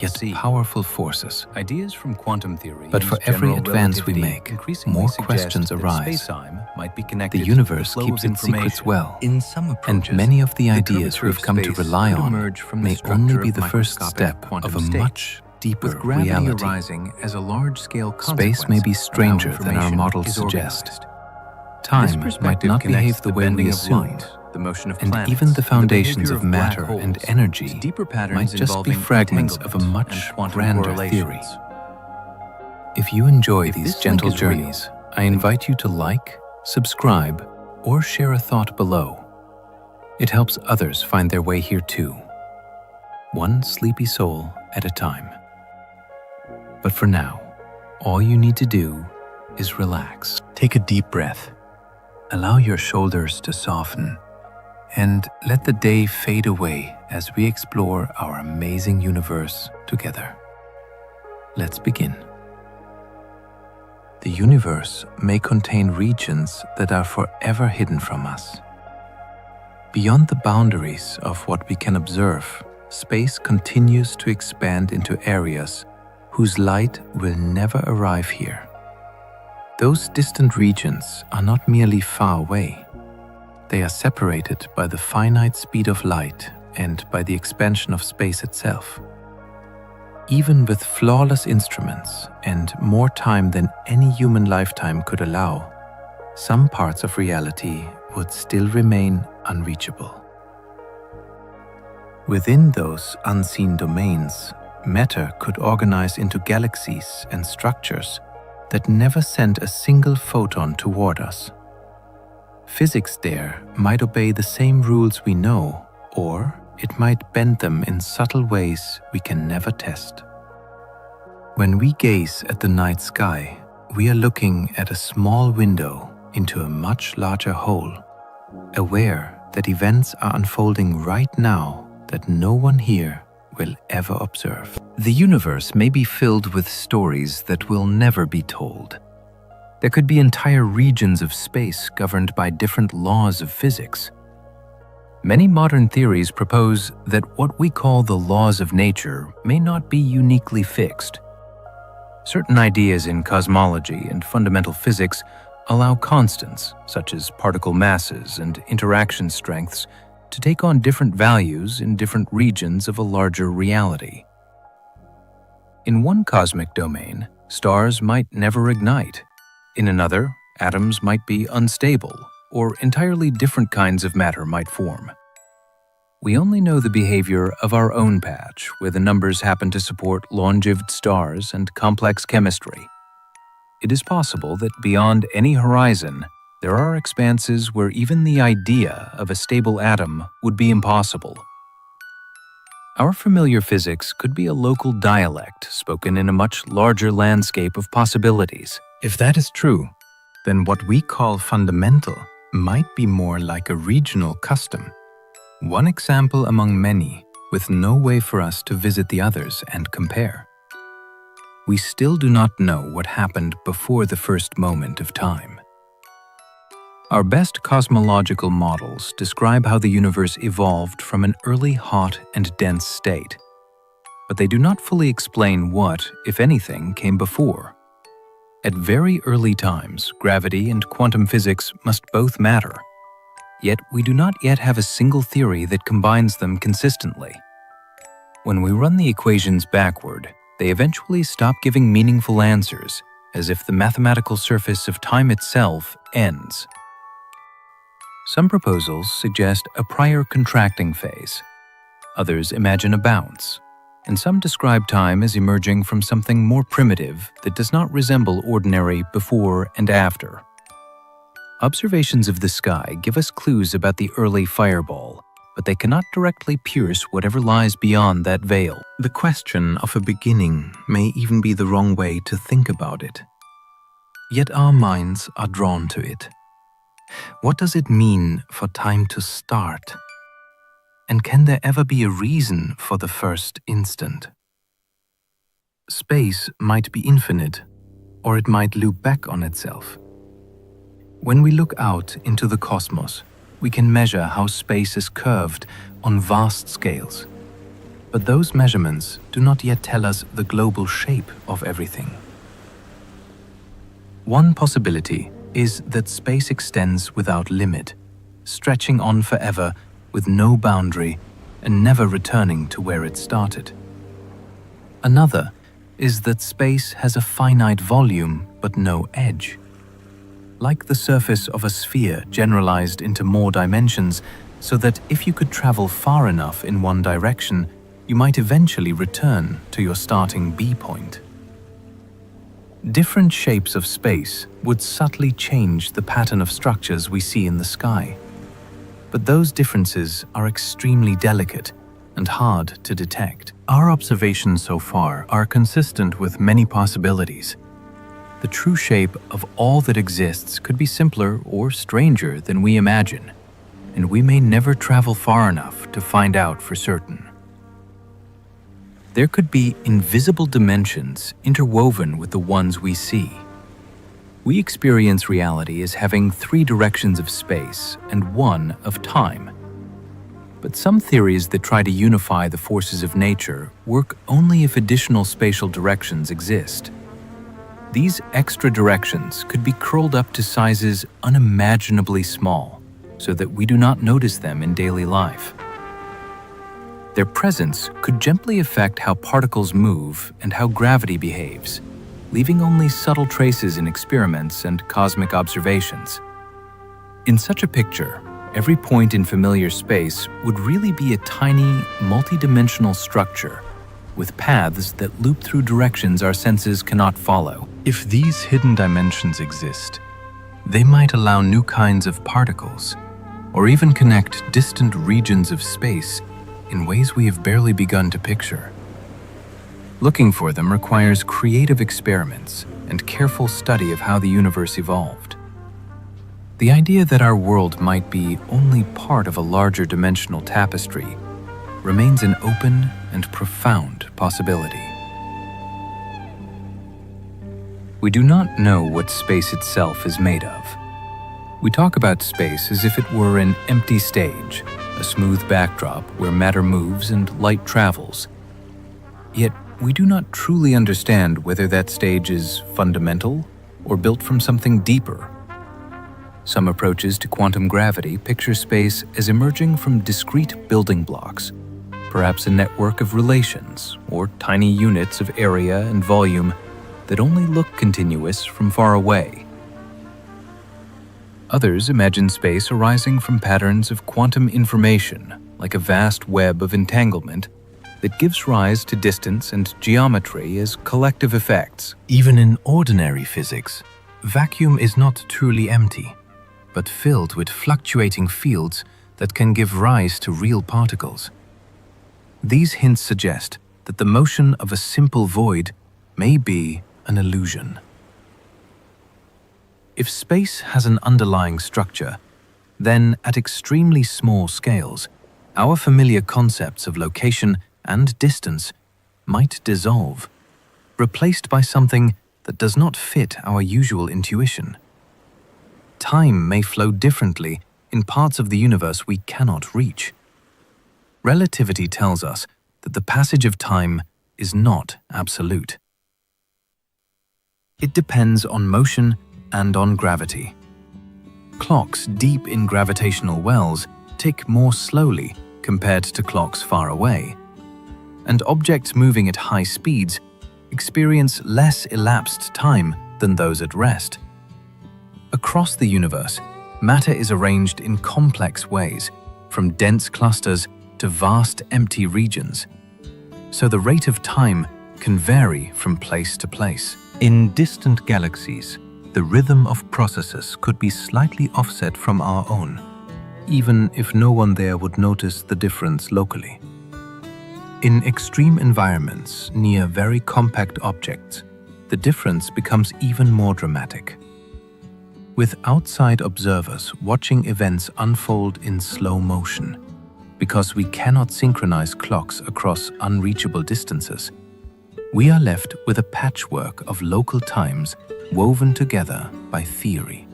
yet powerful forces. Ideas from quantum theory. But for every advance we make, more questions arise. The universe keeps its secrets well, and many of the ideas we've come to rely on may only be the first step of a much deeper reality. Space may be stranger than our models suggest. Time might not behave the way we assumed, and even the foundations of matter and energy might just be fragments of a much grander theory. If you enjoy these gentle journeys, I invite you to like, subscribe, or share a thought below. It helps others find their way here too, one sleepy soul at a time. But for now, all you need to do is relax. Take a deep breath. Allow your shoulders to soften, and let the day fade away as we explore our amazing universe together. Let's begin. The universe may contain regions that are forever hidden from us. Beyond the boundaries of what we can observe, space continues to expand into areas whose light will never arrive here. Those distant regions are not merely far away. They are separated by the finite speed of light and by the expansion of space itself. Even with flawless instruments and more time than any human lifetime could allow, some parts of reality would still remain unreachable. Within those unseen domains, matter could organize into galaxies and structures that never sent a single photon toward us. Physics there might obey the same rules we know, or it might bend them in subtle ways we can never test. When we gaze at the night sky, we are looking at a small window into a much larger whole, aware that events are unfolding right now that no one here will ever observe. The universe may be filled with stories that will never be told. There could be entire regions of space governed by different laws of physics. Many modern theories propose that what we call the laws of nature may not be uniquely fixed. Certain ideas in cosmology and fundamental physics allow constants, such as particle masses and interaction strengths, to take on different values in different regions of a larger reality. In one cosmic domain, stars might never ignite. In another, atoms might be unstable, or entirely different kinds of matter might form. We only know the behavior of our own patch, where the numbers happen to support long-lived stars and complex chemistry. It is possible that beyond any horizon, there are expanses where even the idea of a stable atom would be impossible. Our familiar physics could be a local dialect spoken in a much larger landscape of possibilities. If that is true, then what we call fundamental might be more like a regional custom. One example among many, with no way for us to visit the others and compare. We still do not know what happened before the first moment of time. Our best cosmological models describe how the universe evolved from an early hot and dense state. But they do not fully explain what, if anything, came before. At very early times, gravity and quantum physics must both matter. Yet we do not yet have a single theory that combines them consistently. When we run the equations backward, they eventually stop giving meaningful answers, as if the mathematical surface of time itself ends. Some proposals suggest a prior contracting phase. Others imagine a bounce, and some describe time as emerging from something more primitive that does not resemble ordinary before and after. Observations of the sky give us clues about the early fireball, but they cannot directly pierce whatever lies beyond that veil. The question of a beginning may even be the wrong way to think about it. Yet our minds are drawn to it. What does it mean for time to start? And can there ever be a reason for the first instant? Space might be infinite, or it might loop back on itself. When we look out into the cosmos, we can measure how space is curved on vast scales. But those measurements do not yet tell us the global shape of everything. One possibility is that space extends without limit, stretching on forever with no boundary and never returning to where it started. Another is that space has a finite volume but no edge. Like the surface of a sphere generalized into more dimensions, so that if you could travel far enough in one direction, you might eventually return to your starting B point. Different shapes of space would subtly change the pattern of structures we see in the sky. But those differences are extremely delicate and hard to detect. Our observations so far are consistent with many possibilities. The true shape of all that exists could be simpler or stranger than we imagine, and we may never travel far enough to find out for certain. There could be invisible dimensions interwoven with the ones we see. We experience reality as having 3 directions of space and 1 of time. But some theories that try to unify the forces of nature work only if additional spatial directions exist. These extra directions could be curled up to sizes unimaginably small, so that we do not notice them in daily life. Their presence could gently affect how particles move and how gravity behaves, leaving only subtle traces in experiments and cosmic observations. In such a picture, every point in familiar space would really be a tiny, multidimensional structure, with paths that loop through directions our senses cannot follow. If these hidden dimensions exist, they might allow new kinds of particles, or even connect distant regions of space in ways we have barely begun to picture. Looking for them requires creative experiments and careful study of how the universe evolved. The idea that our world might be only part of a larger dimensional tapestry remains an open and profound possibility. We do not know what space itself is made of. We talk about space as if it were an empty stage, a smooth backdrop where matter moves and light travels. Yet, we do not truly understand whether that stage is fundamental or built from something deeper. Some approaches to quantum gravity picture space as emerging from discrete building blocks, perhaps a network of relations or tiny units of area and volume that only look continuous from far away. Others imagine space arising from patterns of quantum information, like a vast web of entanglement that gives rise to distance and geometry as collective effects. Even in ordinary physics, vacuum is not truly empty, but filled with fluctuating fields that can give rise to real particles. These hints suggest that the motion of a simple void may be an illusion. If space has an underlying structure, then at extremely small scales, our familiar concepts of location and distance might dissolve, replaced by something that does not fit our usual intuition. Time may flow differently in parts of the universe we cannot reach. Relativity tells us that the passage of time is not absolute. It depends on motion and on gravity. Clocks deep in gravitational wells tick more slowly compared to clocks far away, and objects moving at high speeds experience less elapsed time than those at rest. Across the universe, matter is arranged in complex ways, from dense clusters to vast empty regions, so the rate of time can vary from place to place. In distant galaxies, the rhythm of processes could be slightly offset from our own, even if no one there would notice the difference locally. In extreme environments near very compact objects, the difference becomes even more dramatic. With outside observers watching events unfold in slow motion, because we cannot synchronize clocks across unreachable distances, we are left with a patchwork of local times woven together by theory.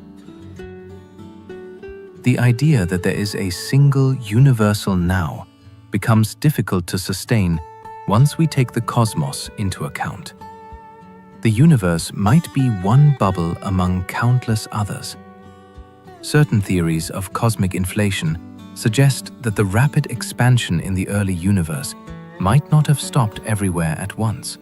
The idea that there is a single universal now becomes difficult to sustain once we take the cosmos into account. The universe might be one bubble among countless others. Certain theories of cosmic inflation suggest that the rapid expansion in the early universe might not have stopped everywhere at once.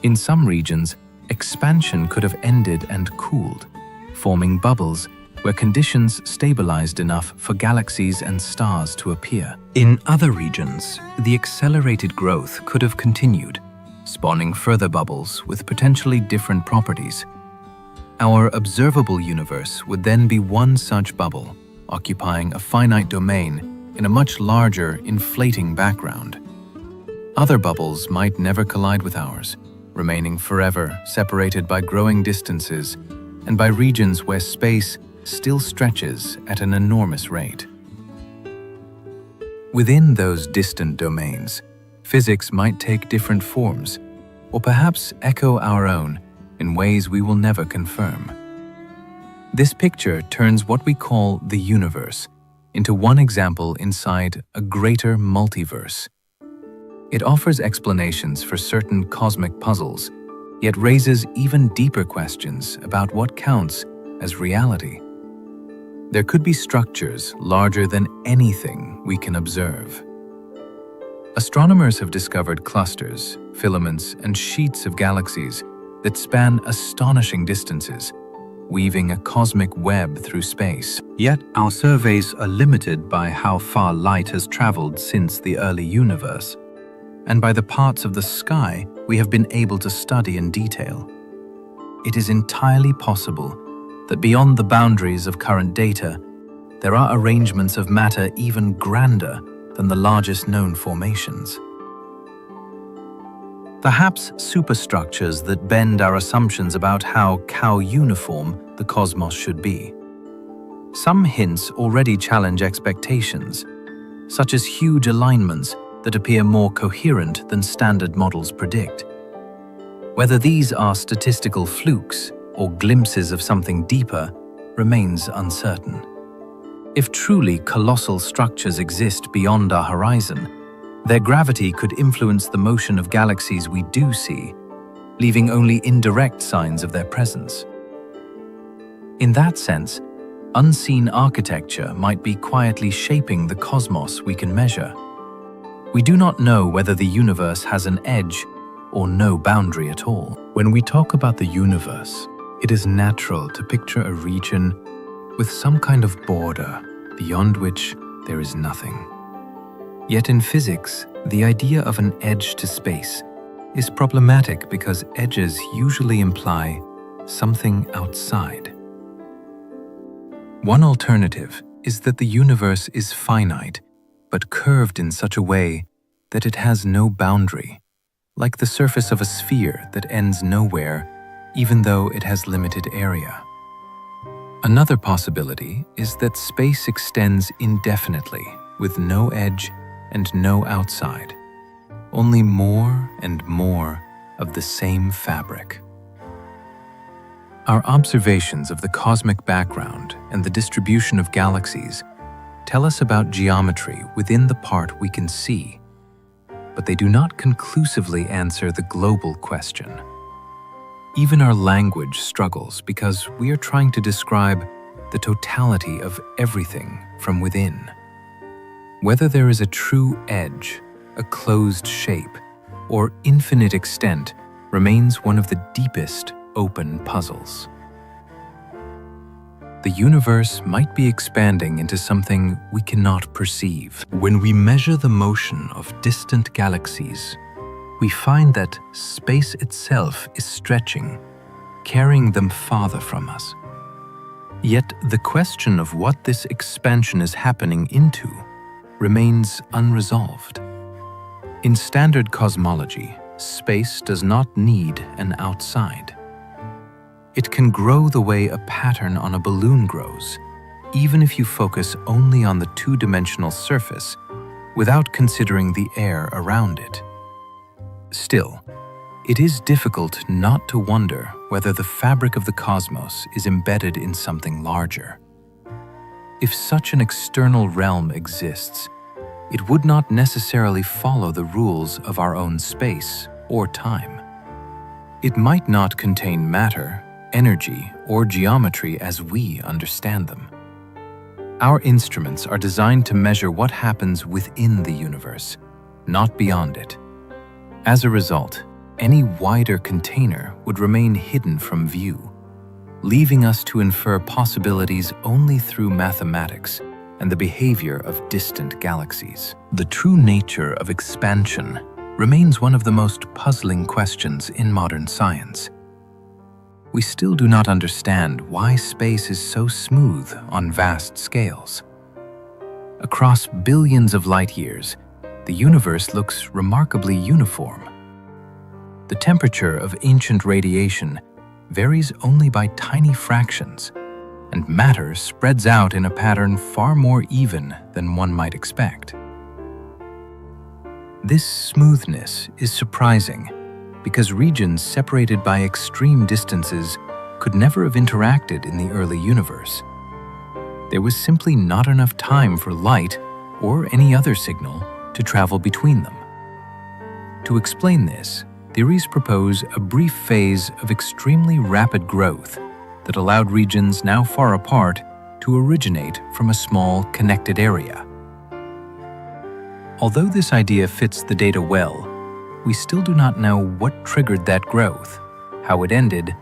In some regions, expansion could have ended and cooled, forming bubbles where conditions stabilized enough for galaxies and stars to appear. In other regions, the accelerated growth could have continued, spawning further bubbles with potentially different properties. Our observable universe would then be one such bubble, occupying a finite domain in a much larger, inflating background. Other bubbles might never collide with ours, remaining forever separated by growing distances and by regions where space still stretches at an enormous rate. Within those distant domains, physics might take different forms, or perhaps echo our own in ways we will never confirm. This picture turns what we call the universe into one example inside a greater multiverse. It offers explanations for certain cosmic puzzles, yet raises even deeper questions about what counts as reality. There could be structures larger than anything we can observe. Astronomers have discovered clusters, filaments, and sheets of galaxies that span astonishing distances, weaving a cosmic web through space. Yet our surveys are limited by how far light has traveled since the early universe, and by the parts of the sky we have been able to study in detail. It is entirely possible that beyond the boundaries of current data, there are arrangements of matter even grander than the largest known formations. Perhaps superstructures that bend our assumptions about how cow-uniform the cosmos should be. Some hints already challenge expectations, such as huge alignments that appear more coherent than standard models predict. Whether these are statistical flukes or glimpses of something deeper remains uncertain. If truly colossal structures exist beyond our horizon, their gravity could influence the motion of galaxies we do see, leaving only indirect signs of their presence. In that sense, unseen architecture might be quietly shaping the cosmos we can measure. We do not know whether the universe has an edge or no boundary at all. When we talk about the universe, it is natural to picture a region with some kind of border beyond which there is nothing. Yet in physics, the idea of an edge to space is problematic because edges usually imply something outside. One alternative is that the universe is finite, but curved in such a way that it has no boundary, like the surface of a sphere that ends nowhere, even though it has limited area. Another possibility is that space extends indefinitely with no edge and no outside, only more and more of the same fabric. Our observations of the cosmic background and the distribution of galaxies tell us about geometry within the part we can see, but they do not conclusively answer the global question. Even our language struggles because we are trying to describe the totality of everything from within. Whether there is a true edge, a closed shape, or infinite extent remains one of the deepest open puzzles. The universe might be expanding into something we cannot perceive. When we measure the motion of distant galaxies, we find that space itself is stretching, carrying them farther from us. Yet the question of what this expansion is happening into remains unresolved. In standard cosmology, space does not need an outside. It can grow the way a pattern on a balloon grows, even if you focus only on the two-dimensional surface without considering the air around it. Still, it is difficult not to wonder whether the fabric of the cosmos is embedded in something larger. If such an external realm exists, it would not necessarily follow the rules of our own space or time. It might not contain matter, energy, or geometry as we understand them. Our instruments are designed to measure what happens within the universe, not beyond it. As a result, any wider container would remain hidden from view, leaving us to infer possibilities only through mathematics and the behavior of distant galaxies. The true nature of expansion remains one of the most puzzling questions in modern science. We still do not understand why space is so smooth on vast scales. Across billions of light years, the universe looks remarkably uniform. The temperature of ancient radiation varies only by tiny fractions, and matter spreads out in a pattern far more even than one might expect. This smoothness is surprising because regions separated by extreme distances could never have interacted in the early universe. There was simply not enough time for light or any other signal to travel between them. To explain this, theories propose a brief phase of extremely rapid growth that allowed regions now far apart to originate from a small connected area. Although this idea fits the data well, we still do not know what triggered that growth, how it ended,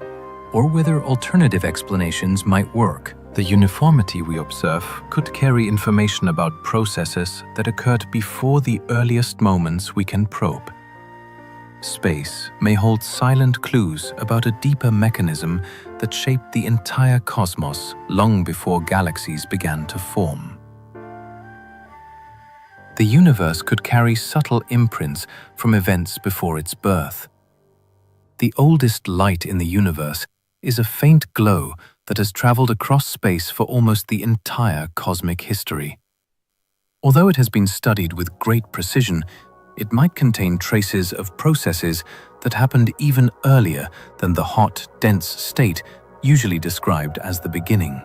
or whether alternative explanations might work. The uniformity we observe could carry information about processes that occurred before the earliest moments we can probe. Space may hold silent clues about a deeper mechanism that shaped the entire cosmos long before galaxies began to form. The universe could carry subtle imprints from events before its birth. The oldest light in the universe is a faint glow that has traveled across space for almost the entire cosmic history. Although it has been studied with great precision, it might contain traces of processes that happened even earlier than the hot, dense state usually described as the beginning.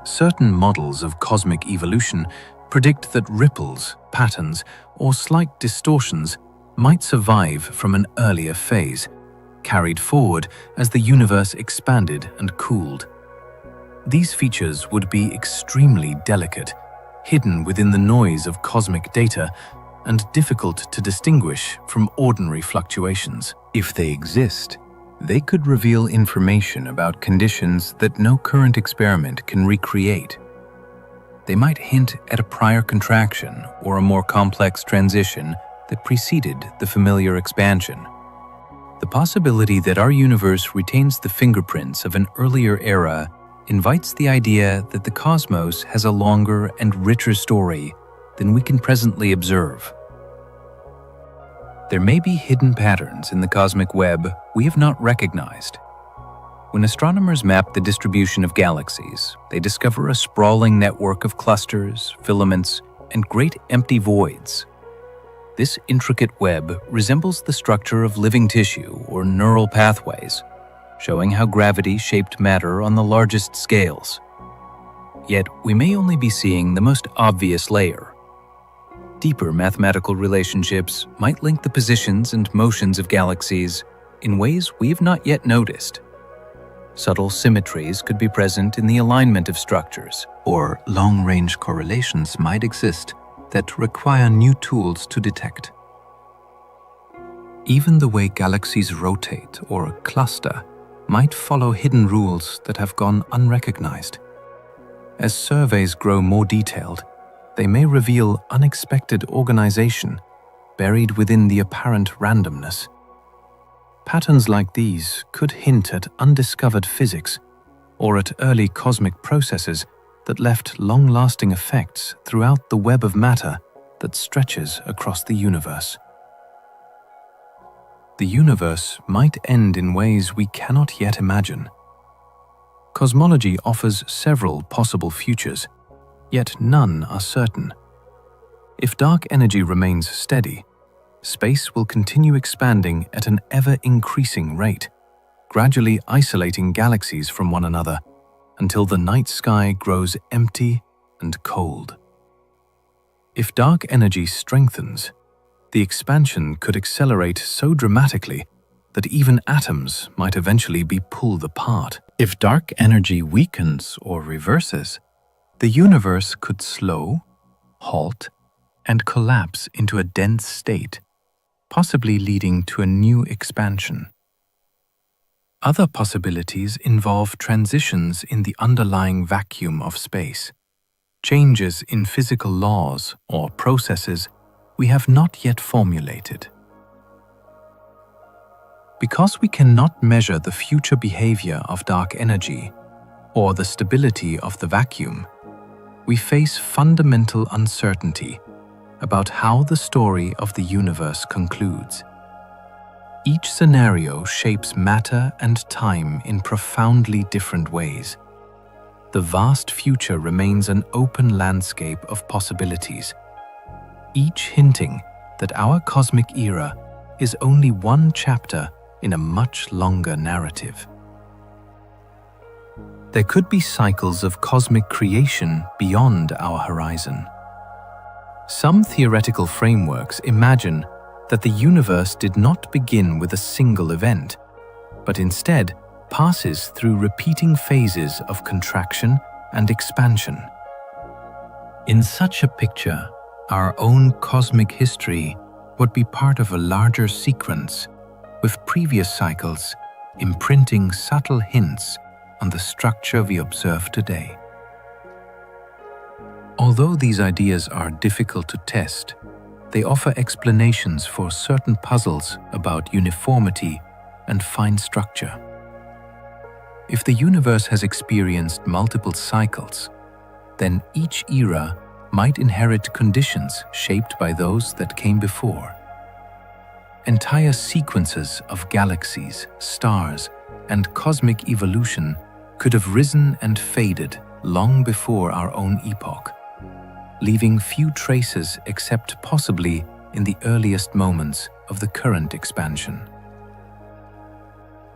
Certain models of cosmic evolution predict that ripples, patterns, or slight distortions might survive from an earlier phase, carried forward as the universe expanded and cooled. These features would be extremely delicate, hidden within the noise of cosmic data, and difficult to distinguish from ordinary fluctuations. If they exist, they could reveal information about conditions that no current experiment can recreate. They might hint at a prior contraction or a more complex transition that preceded the familiar expansion. The possibility that our universe retains the fingerprints of an earlier era invites the idea that the cosmos has a longer and richer story than we can presently observe. There may be hidden patterns in the cosmic web we have not recognized. When astronomers map the distribution of galaxies, they discover a sprawling network of clusters, filaments, and great empty voids. This intricate web resembles the structure of living tissue or neural pathways, showing how gravity shaped matter on the largest scales. Yet we may only be seeing the most obvious layer. Deeper mathematical relationships might link the positions and motions of galaxies in ways we have not yet noticed. Subtle symmetries could be present in the alignment of structures, or long-range correlations might exist that require new tools to detect. Even the way galaxies rotate or cluster might follow hidden rules that have gone unrecognized. As surveys grow more detailed, they may reveal unexpected organization buried within the apparent randomness. Patterns like these could hint at undiscovered physics or at early cosmic processes that left long-lasting effects throughout the web of matter that stretches across the universe. The universe might end in ways we cannot yet imagine. Cosmology offers several possible futures, yet none are certain. If dark energy remains steady, space will continue expanding at an ever-increasing rate, gradually isolating galaxies from one another until the night sky grows empty and cold. If dark energy strengthens, the expansion could accelerate so dramatically that even atoms might eventually be pulled apart. If dark energy weakens or reverses, the universe could slow, halt, and collapse into a dense state, possibly leading to a new expansion. Other possibilities involve transitions in the underlying vacuum of space, changes in physical laws or processes we have not yet formulated. Because we cannot measure the future behavior of dark energy or the stability of the vacuum, we face fundamental uncertainty about how the story of the universe concludes. Each scenario shapes matter and time in profoundly different ways. The vast future remains an open landscape of possibilities, each hinting that our cosmic era is only one chapter in a much longer narrative. There could be cycles of cosmic creation beyond our horizon. Some theoretical frameworks imagine that the universe did not begin with a single event, but instead passes through repeating phases of contraction and expansion. In such a picture, our own cosmic history would be part of a larger sequence, with previous cycles imprinting subtle hints on the structure we observe today. Although these ideas are difficult to test, they offer explanations for certain puzzles about uniformity and fine structure. If the universe has experienced multiple cycles, then each era might inherit conditions shaped by those that came before. Entire sequences of galaxies, stars, and cosmic evolution could have risen and faded long before our own epoch, leaving few traces except possibly in the earliest moments of the current expansion.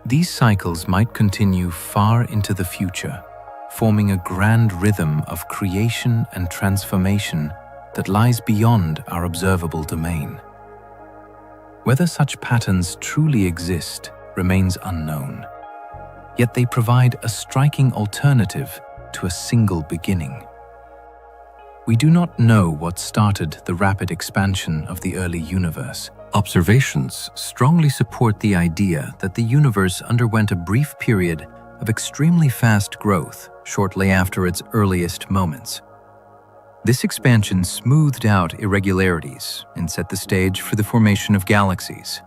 These cycles might continue far into the future, forming a grand rhythm of creation and transformation that lies beyond our observable domain. Whether such patterns truly exist remains unknown, yet they provide a striking alternative to a single beginning. We do not know what started the rapid expansion of the early universe. Observations strongly support the idea that the universe underwent a brief period of extremely fast growth shortly after its earliest moments. This expansion smoothed out irregularities and set the stage for the formation of galaxies.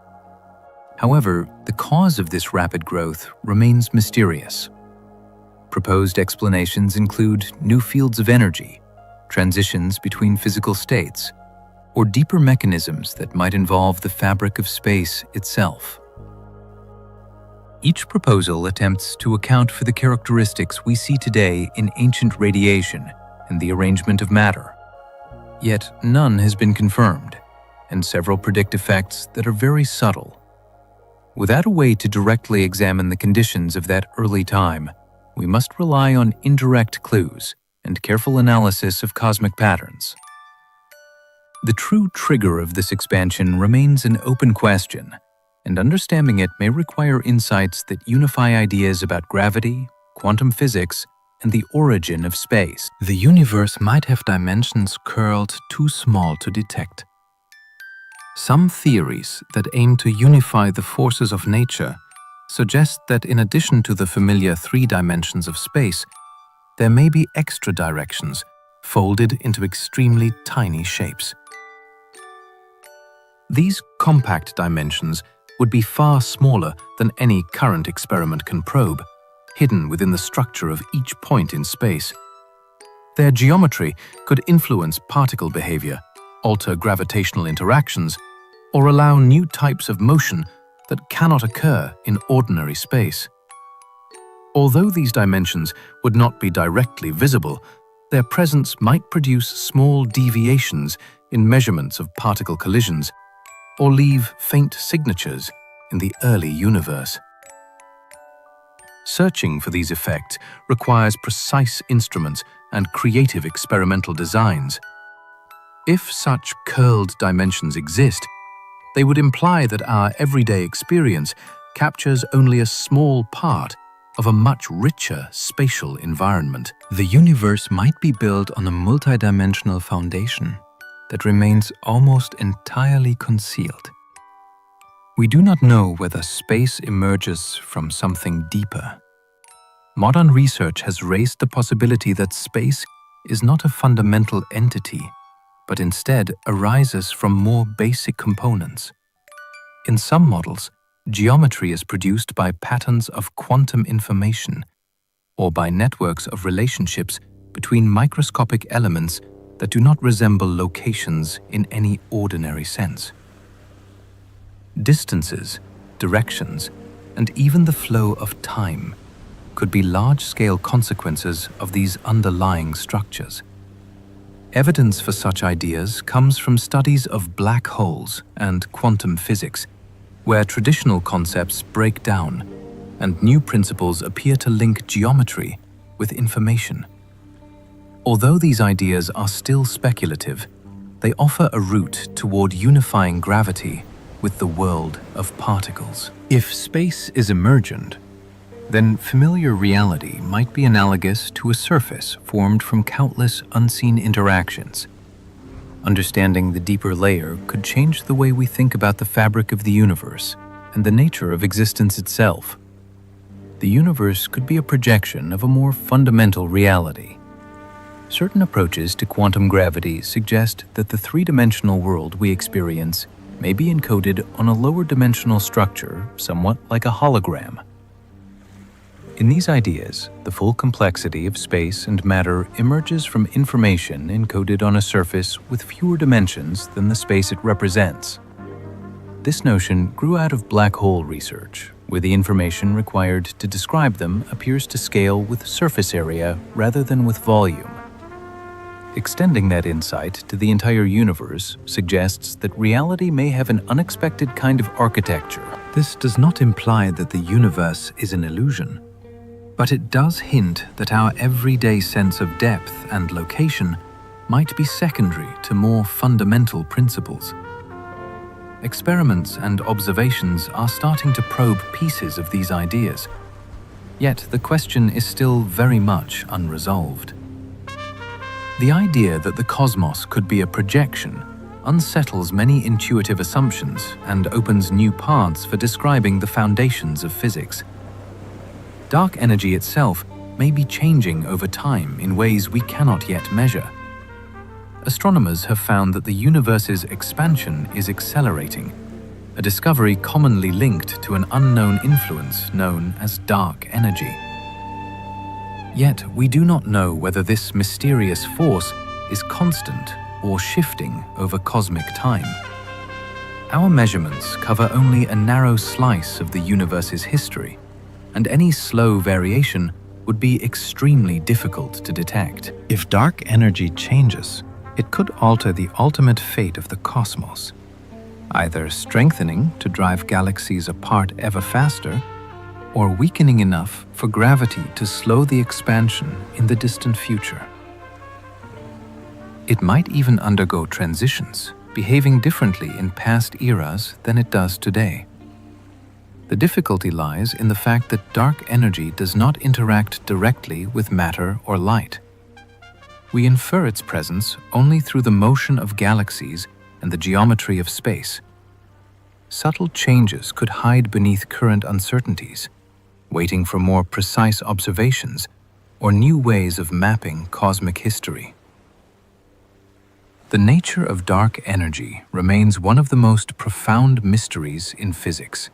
However, the cause of this rapid growth remains mysterious. Proposed explanations include new fields of energy, transitions between physical states, or deeper mechanisms that might involve the fabric of space itself. Each proposal attempts to account for the characteristics we see today in ancient radiation and the arrangement of matter. Yet none has been confirmed, and several predict effects that are very subtle. Without a way to directly examine the conditions of that early time, we must rely on indirect clues and careful analysis of cosmic patterns. The true trigger of this expansion remains an open question, and understanding it may require insights that unify ideas about gravity, quantum physics, and the origin of space. The universe might have dimensions curled too small to detect. Some theories that aim to unify the forces of nature suggest that in addition to the familiar three dimensions of space, there may be extra directions folded into extremely tiny shapes. These compact dimensions would be far smaller than any current experiment can probe, hidden within the structure of each point in space. Their geometry could influence particle behavior, alter gravitational interactions, or allow new types of motion that cannot occur in ordinary space. Although these dimensions would not be directly visible, their presence might produce small deviations in measurements of particle collisions, or leave faint signatures in the early universe. Searching for these effects requires precise instruments and creative experimental designs. If such curled dimensions exist, they would imply that our everyday experience captures only a small part of a much richer spatial environment. The universe might be built on a multidimensional foundation that remains almost entirely concealed. We do not know whether space emerges from something deeper. Modern research has raised the possibility that space is not a fundamental entity, but instead arises from more basic components. In some models, geometry is produced by patterns of quantum information or by networks of relationships between microscopic elements that do not resemble locations in any ordinary sense. Distances, directions, and even the flow of time could be large-scale consequences of these underlying structures. Evidence for such ideas comes from studies of black holes and quantum physics, where traditional concepts break down and new principles appear to link geometry with information. Although these ideas are still speculative, they offer a route toward unifying gravity with the world of particles. If space is emergent, then familiar reality might be analogous to a surface formed from countless unseen interactions. Understanding the deeper layer could change the way we think about the fabric of the universe and the nature of existence itself. The universe could be a projection of a more fundamental reality. Certain approaches to quantum gravity suggest that the three-dimensional world we experience may be encoded on a lower dimensional structure, somewhat like a hologram. In these ideas, the full complexity of space and matter emerges from information encoded on a surface with fewer dimensions than the space it represents. This notion grew out of black hole research, where the information required to describe them appears to scale with surface area rather than with volume. Extending that insight to the entire universe suggests that reality may have an unexpected kind of architecture. This does not imply that the universe is an illusion, but it does hint that our everyday sense of depth and location might be secondary to more fundamental principles. Experiments and observations are starting to probe pieces of these ideas, yet the question is still very much unresolved. The idea that the cosmos could be a projection unsettles many intuitive assumptions and opens new paths for describing the foundations of physics. Dark energy itself may be changing over time in ways we cannot yet measure. Astronomers have found that the universe's expansion is accelerating, a discovery commonly linked to an unknown influence known as dark energy. Yet we do not know whether this mysterious force is constant or shifting over cosmic time. Our measurements cover only a narrow slice of the universe's history, and any slow variation would be extremely difficult to detect. If dark energy changes, it could alter the ultimate fate of the cosmos, either strengthening to drive galaxies apart ever faster, or weakening enough for gravity to slow the expansion in the distant future. It might even undergo transitions, behaving differently in past eras than it does today. The difficulty lies in the fact that dark energy does not interact directly with matter or light. We infer its presence only through the motion of galaxies and the geometry of space. Subtle changes could hide beneath current uncertainties, waiting for more precise observations or new ways of mapping cosmic history. The nature of dark energy remains one of the most profound mysteries in physics.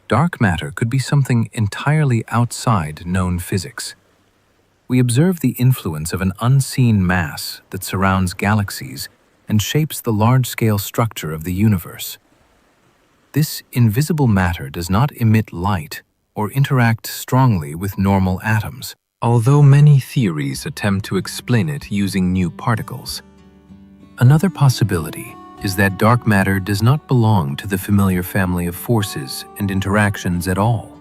Dark matter could be something entirely outside known physics. We observe the influence of an unseen mass that surrounds galaxies and shapes the large-scale structure of the universe. This invisible matter does not emit light or interact strongly with normal atoms, although many theories attempt to explain it using new particles. Another possibility is that dark matter does not belong to the familiar family of forces and interactions at all.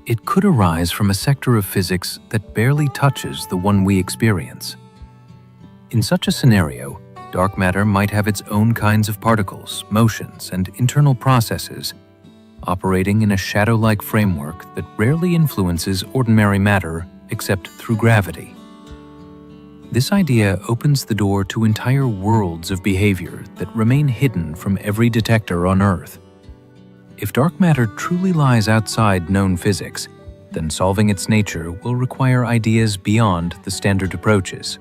It could arise from a sector of physics that barely touches the one we experience. In such a scenario, dark matter might have its own kinds of particles, motions, and internal processes, operating in a shadow-like framework that rarely influences ordinary matter except through gravity. This idea opens the door to entire worlds of behavior that remain hidden from every detector on Earth. If dark matter truly lies outside known physics, then solving its nature will require ideas beyond the standard approaches.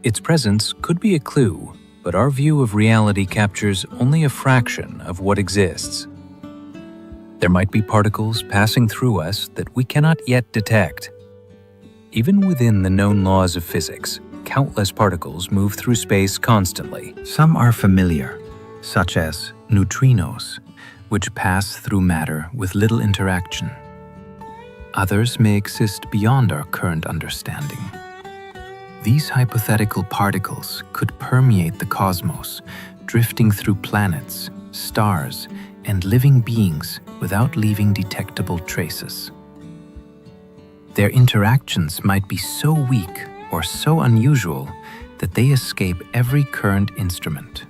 Its presence could be a clue, but our view of reality captures only a fraction of what exists. There might be particles passing through us that we cannot yet detect. Even within the known laws of physics, countless particles move through space constantly. Some are familiar, such as neutrinos, which pass through matter with little interaction. Others may exist beyond our current understanding. These hypothetical particles could permeate the cosmos, drifting through planets, stars, and living beings without leaving detectable traces. Their interactions might be so weak or so unusual that they escape every current instrument.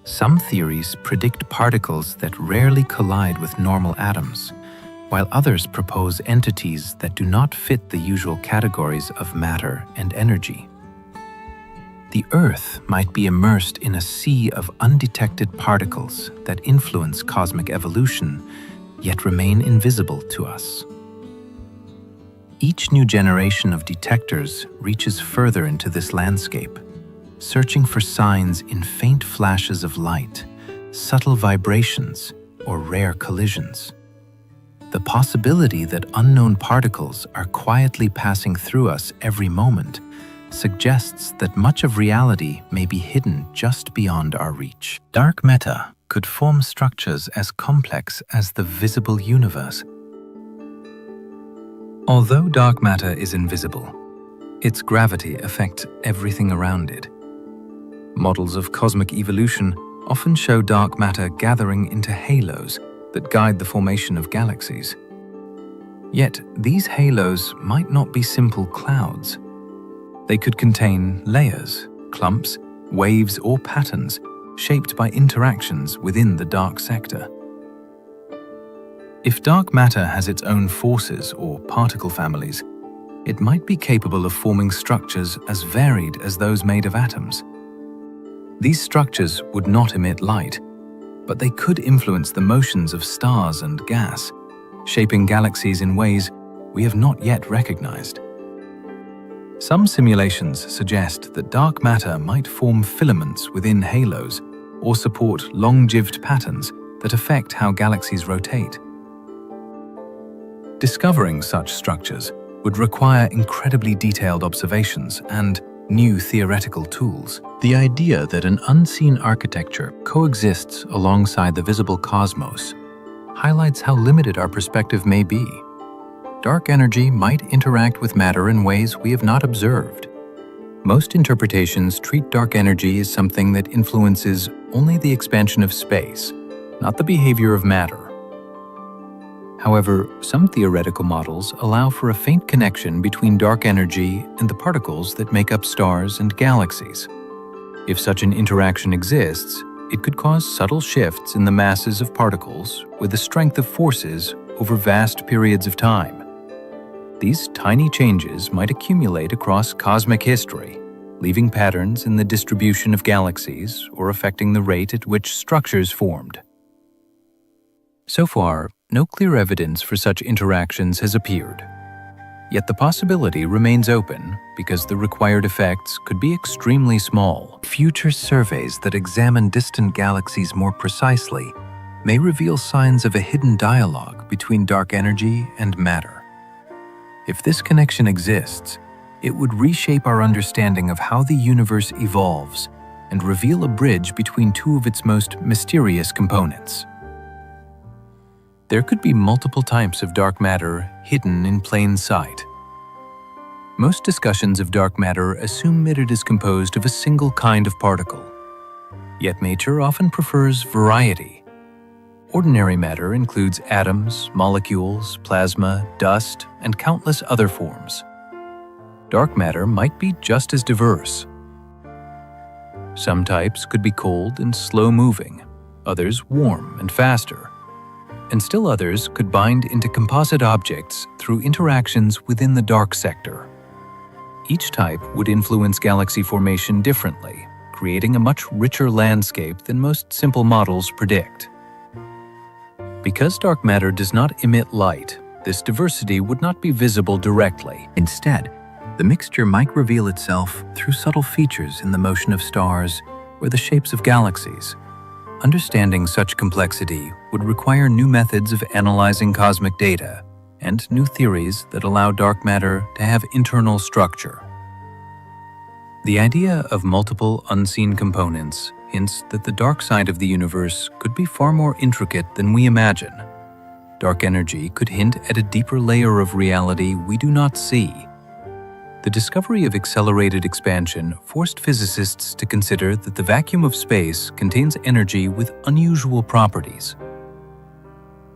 Some theories predict particles that rarely collide with normal atoms, while others propose entities that do not fit the usual categories of matter and energy. The Earth might be immersed in a sea of undetected particles that influence cosmic evolution, yet remain invisible to us. Each new generation of detectors reaches further into this landscape, searching for signs in faint flashes of light, subtle vibrations, or rare collisions. The possibility that unknown particles are quietly passing through us every moment suggests that much of reality may be hidden just beyond our reach. Dark matter could form structures as complex as the visible universe. Although dark matter is invisible, its gravity affects everything around it. Models of cosmic evolution often show dark matter gathering into halos that guide the formation of galaxies. Yet, these halos might not be simple clouds. They could contain layers, clumps, waves, or patterns shaped by interactions within the dark sector. If dark matter has its own forces or particle families, it might be capable of forming structures as varied as those made of atoms. These structures would not emit light, but they could influence the motions of stars and gas, shaping galaxies in ways we have not yet recognized. Some simulations suggest that dark matter might form filaments within halos or support long-lived patterns that affect how galaxies rotate. Discovering such structures would require incredibly detailed observations and new theoretical tools. The idea that an unseen architecture coexists alongside the visible cosmos highlights how limited our perspective may be. Dark energy might interact with matter in ways we have not observed. Most interpretations treat dark energy as something that influences only the expansion of space, not the behavior of matter. However, some theoretical models allow for a faint connection between dark energy and the particles that make up stars and galaxies. If such an interaction exists, it could cause subtle shifts in the masses of particles with the strength of forces over vast periods of time. These tiny changes might accumulate across cosmic history, leaving patterns in the distribution of galaxies or affecting the rate at which structures formed. So far, no clear evidence for such interactions has appeared. Yet the possibility remains open because the required effects could be extremely small. Future surveys that examine distant galaxies more precisely may reveal signs of a hidden dialogue between dark energy and matter. If this connection exists, it would reshape our understanding of how the universe evolves and reveal a bridge between two of its most mysterious components. There could be multiple types of dark matter hidden in plain sight. Most discussions of dark matter assume that it is composed of a single kind of particle. Yet nature often prefers variety. Ordinary matter includes atoms, molecules, plasma, dust, and countless other forms. Dark matter might be just as diverse. Some types could be cold and slow-moving, others warm and faster, and still others could bind into composite objects through interactions within the dark sector. Each type would influence galaxy formation differently, creating a much richer landscape than most simple models predict. Because dark matter does not emit light, this diversity would not be visible directly. Instead, the mixture might reveal itself through subtle features in the motion of stars or the shapes of galaxies. Understanding such complexity would require new methods of analyzing cosmic data and new theories that allow dark matter to have internal structure. The idea of multiple unseen components hints that the dark side of the universe could be far more intricate than we imagine. Dark energy could hint at a deeper layer of reality we do not see. The discovery of accelerated expansion forced physicists to consider that the vacuum of space contains energy with unusual properties.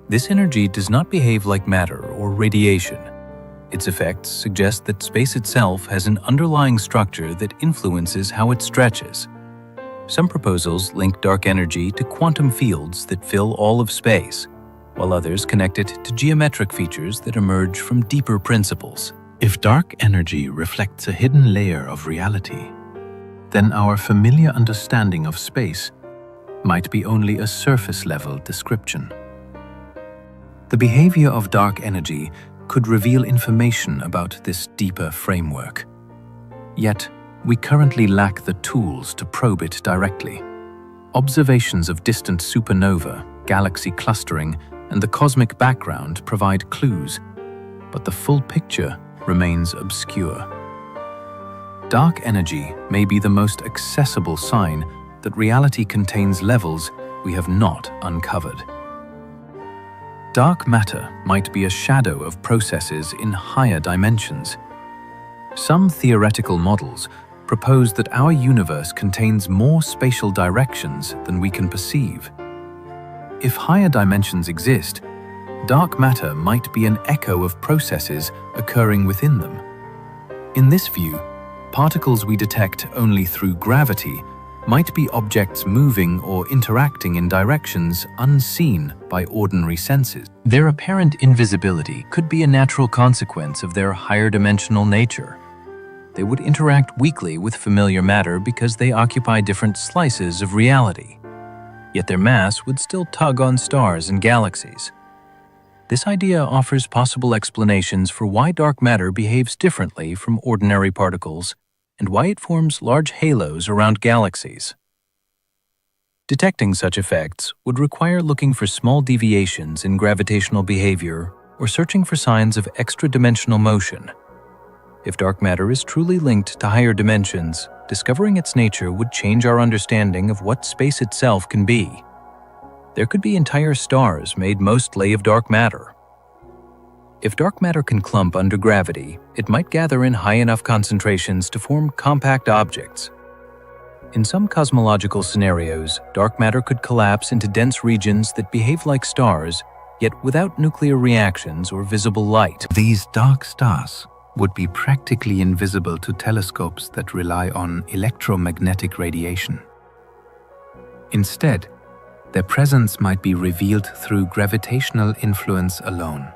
This energy does not behave like matter or radiation. Its effects suggest that space itself has an underlying structure that influences how it stretches. Some proposals link dark energy to quantum fields that fill all of space, while others connect it to geometric features that emerge from deeper principles. If dark energy reflects a hidden layer of reality, then our familiar understanding of space might be only a surface-level description. The behavior of dark energy could reveal information about this deeper framework. Yet, we currently lack the tools to probe it directly. Observations of distant supernova, galaxy clustering, and the cosmic background provide clues, but the full picture remains obscure. Dark energy may be the most accessible sign that reality contains levels we have not uncovered. Dark matter might be a shadow of processes in higher dimensions. Some theoretical models propose that our universe contains more spatial directions than we can perceive. If higher dimensions exist, dark matter might be an echo of processes occurring within them. In this view, particles we detect only through gravity might be objects moving or interacting in directions unseen by ordinary senses. Their apparent invisibility could be a natural consequence of their higher dimensional nature. They would interact weakly with familiar matter because they occupy different slices of reality. Yet their mass would still tug on stars and galaxies. This idea offers possible explanations for why dark matter behaves differently from ordinary particles and why it forms large halos around galaxies. Detecting such effects would require looking for small deviations in gravitational behavior or searching for signs of extra-dimensional motion. If dark matter is truly linked to higher dimensions, discovering its nature would change our understanding of what space itself can be. There could be entire stars made mostly of dark matter. If dark matter can clump under gravity, it might gather in high enough concentrations to form compact objects. In some cosmological scenarios, dark matter could collapse into dense regions that behave like stars, yet without nuclear reactions or visible light. These dark stars would be practically invisible to telescopes that rely on electromagnetic radiation. Instead, their presence might be revealed through gravitational influence alone.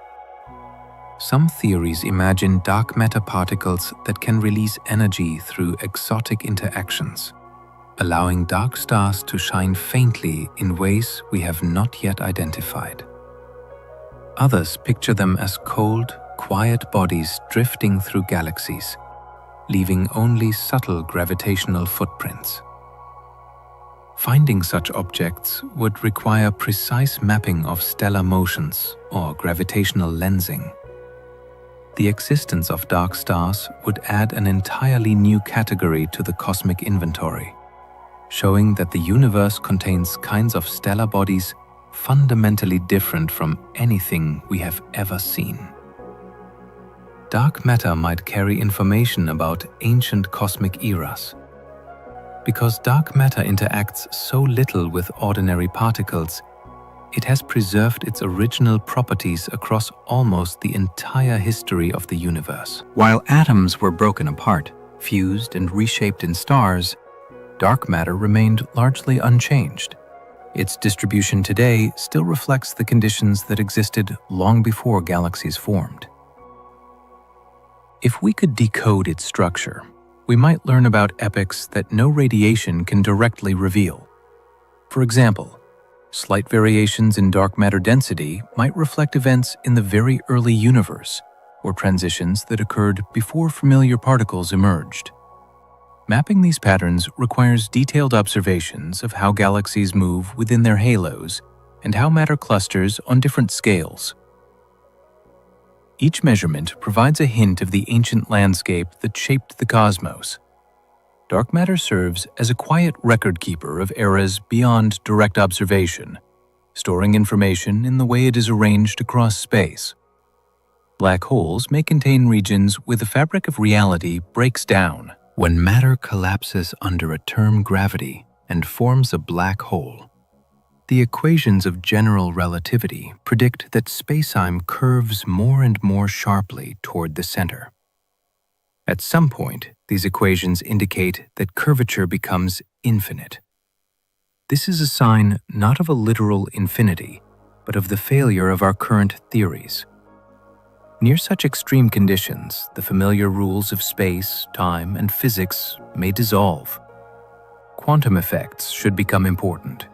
Some theories imagine dark matter particles that can release energy through exotic interactions, allowing dark stars to shine faintly in ways we have not yet identified. Others picture them as cold, quiet bodies drifting through galaxies, leaving only subtle gravitational footprints. Finding such objects would require precise mapping of stellar motions or gravitational lensing. The existence of dark stars would add an entirely new category to the cosmic inventory, showing that the universe contains kinds of stellar bodies fundamentally different from anything we have ever seen. Dark matter might carry information about ancient cosmic eras. Because dark matter interacts so little with ordinary particles, it has preserved its original properties across almost the entire history of the universe. While atoms were broken apart, fused and reshaped in stars, dark matter remained largely unchanged. Its distribution today still reflects the conditions that existed long before galaxies formed. If we could decode its structure, we might learn about epochs that no radiation can directly reveal. For example, slight variations in dark matter density might reflect events in the very early universe, or transitions that occurred before familiar particles emerged. Mapping these patterns requires detailed observations of how galaxies move within their halos and how matter clusters on different scales. Each measurement provides a hint of the ancient landscape that shaped the cosmos. Dark matter serves as a quiet record-keeper of eras beyond direct observation, storing information in the way it is arranged across space. Black holes may contain regions where the fabric of reality breaks down. When matter collapses under a term gravity and forms a black hole, the equations of general relativity predict that spacetime curves more and more sharply toward the center. At some point, these equations indicate that curvature becomes infinite. This is a sign not of a literal infinity, but of the failure of our current theories. Near such extreme conditions, the familiar rules of space, time, and physics may dissolve. Quantum effects should become important.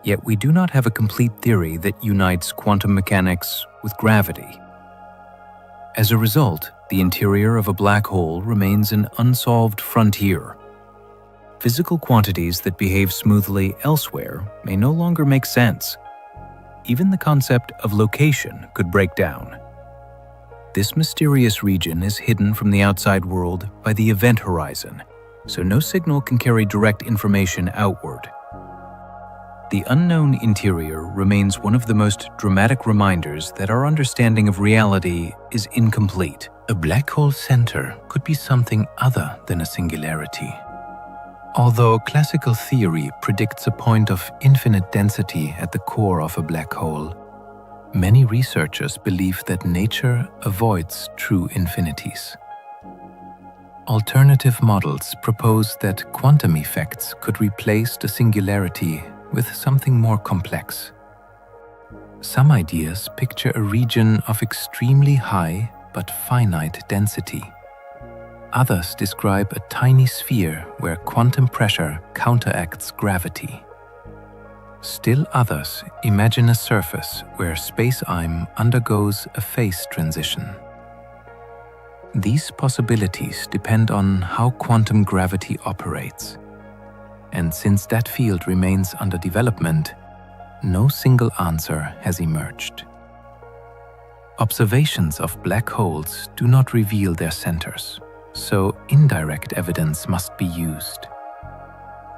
Yet we do not have a complete theory that unites quantum mechanics with gravity. As a result, the interior of a black hole remains an unsolved frontier. Physical quantities that behave smoothly elsewhere may no longer make sense. Even the concept of location could break down. This mysterious region is hidden from the outside world by the event horizon, so no signal can carry direct information outward. The unknown interior remains one of the most dramatic reminders that our understanding of reality is incomplete. A black hole center could be something other than a singularity. Although classical theory predicts a point of infinite density at the core of a black hole, many researchers believe that nature avoids true infinities. Alternative models propose that quantum effects could replace the singularity with something more complex. Some ideas picture a region of extremely high but finite density. Others describe a tiny sphere where quantum pressure counteracts gravity. Still others imagine a surface where space-time undergoes a phase transition. These possibilities depend on how quantum gravity operates. And since that field remains under development, no single answer has emerged. Observations of black holes do not reveal their centers, so indirect evidence must be used.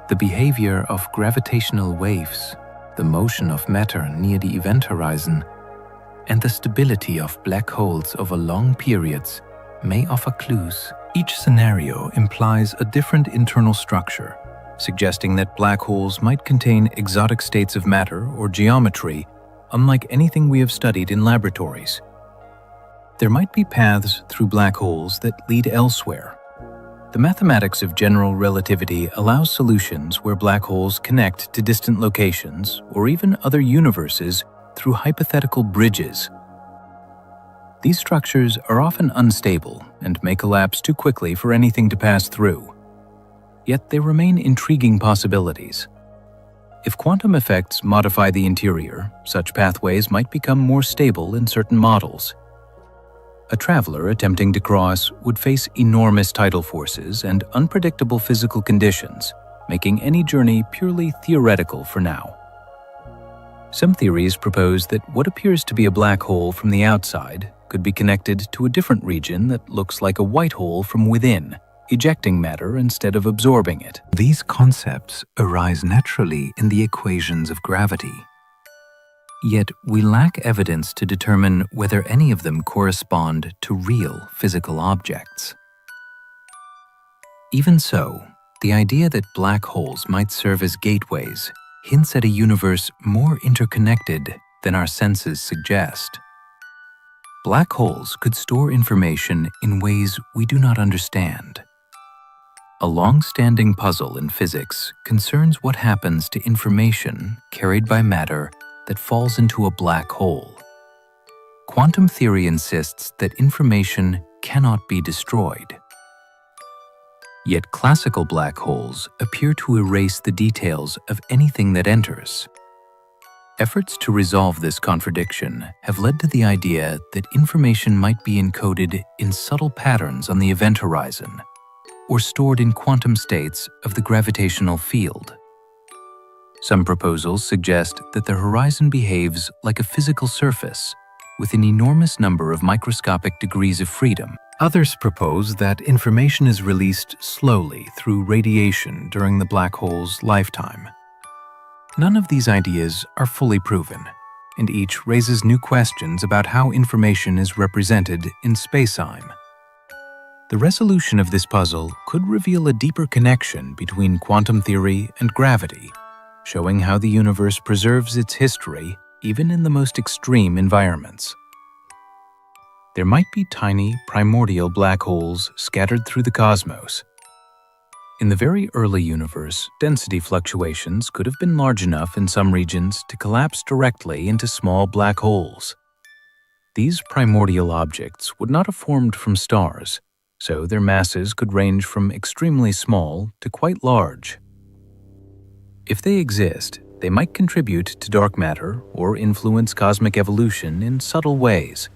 The behavior of gravitational waves, the motion of matter near the event horizon, and the stability of black holes over long periods may offer clues. Each scenario implies a different internal structure, suggesting that black holes might contain exotic states of matter or geometry unlike anything we have studied in laboratories. There might be paths through black holes that lead elsewhere. The mathematics of general relativity allows solutions where black holes connect to distant locations or even other universes through hypothetical bridges. These structures are often unstable and may collapse too quickly for anything to pass through. Yet they remain intriguing possibilities. If quantum effects modify the interior, such pathways might become more stable in certain models. A traveler attempting to cross would face enormous tidal forces and unpredictable physical conditions, making any journey purely theoretical for now. Some theories propose that what appears to be a black hole from the outside could be connected to a different region that looks like a white hole from within, ejecting matter instead of absorbing it. These concepts arise naturally in the equations of gravity. Yet we lack evidence to determine whether any of them correspond to real physical objects. Even so, the idea that black holes might serve as gateways hints at a universe more interconnected than our senses suggest. Black holes could store information in ways we do not understand. A long-standing puzzle in physics concerns what happens to information carried by matter that falls into a black hole. Quantum theory insists that information cannot be destroyed. Yet classical black holes appear to erase the details of anything that enters. Efforts to resolve this contradiction have led to the idea that information might be encoded in subtle patterns on the event horizon, or stored in quantum states of the gravitational field. Some proposals suggest that the horizon behaves like a physical surface with an enormous number of microscopic degrees of freedom. Others propose that information is released slowly through radiation during the black hole's lifetime. None of these ideas are fully proven, and each raises new questions about how information is represented in spacetime. The resolution of this puzzle could reveal a deeper connection between quantum theory and gravity, showing how the universe preserves its history even in the most extreme environments. There might be tiny, primordial black holes scattered through the cosmos. In the very early universe, density fluctuations could have been large enough in some regions to collapse directly into small black holes. These primordial objects would not have formed from stars, so their masses could range from extremely small to quite large. If they exist, they might contribute to dark matter or influence cosmic evolution in subtle ways.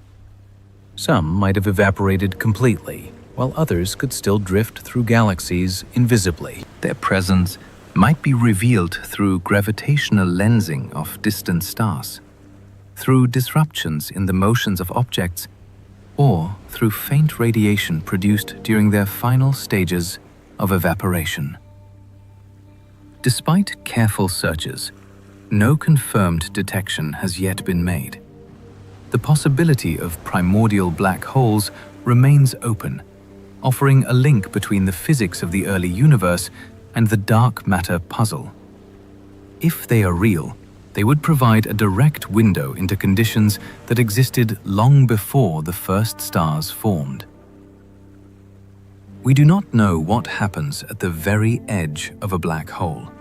Some might have evaporated completely, while others could still drift through galaxies invisibly. Their presence might be revealed through gravitational lensing of distant stars, through disruptions in the motions of objects, or through faint radiation produced during their final stages of evaporation. Despite careful searches, no confirmed detection has yet been made. The possibility of primordial black holes remains open, offering a link between the physics of the early universe and the dark matter puzzle. If they are real, they would provide a direct window into conditions that existed long before the first stars formed. We do not know what happens at the very edge of a black hole.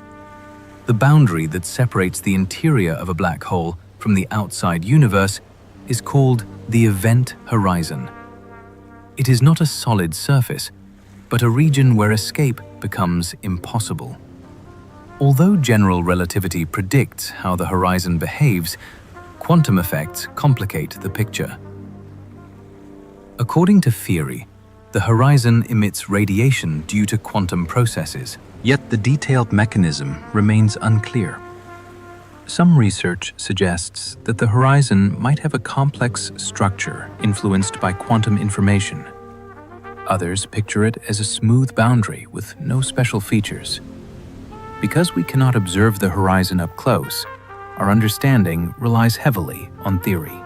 The boundary that separates the interior of a black hole from the outside universe is called the event horizon. It is not a solid surface, but a region where escape becomes impossible. Although general relativity predicts how the horizon behaves, quantum effects complicate the picture. According to theory, the horizon emits radiation due to quantum processes, yet the detailed mechanism remains unclear. Some research suggests that the horizon might have a complex structure influenced by quantum information. Others picture it as a smooth boundary with no special features. Because we cannot observe the horizon up close, our understanding relies heavily on theory.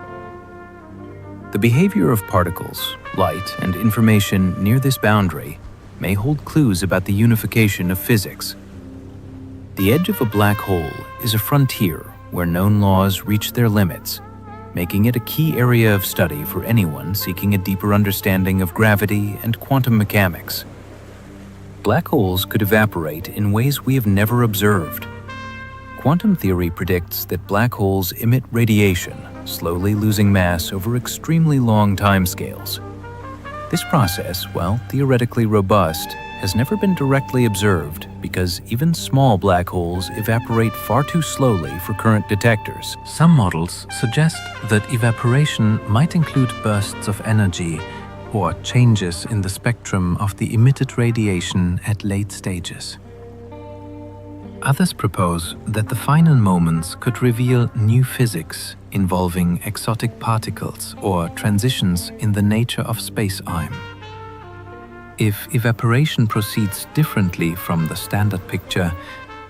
The behavior of particles, light, and information near this boundary may hold clues about the unification of physics. The edge of a black hole is a frontier where known laws reach their limits, making it a key area of study for anyone seeking a deeper understanding of gravity and quantum mechanics. Black holes could evaporate in ways we have never observed. Quantum theory predicts that black holes emit radiation, slowly losing mass over extremely long timescales. This process, while theoretically robust, has never been directly observed because even small black holes evaporate far too slowly for current detectors. Some models suggest that evaporation might include bursts of energy or changes in the spectrum of the emitted radiation at late stages. Others propose that the final moments could reveal new physics involving exotic particles or transitions in the nature of space-time. If evaporation proceeds differently from the standard picture,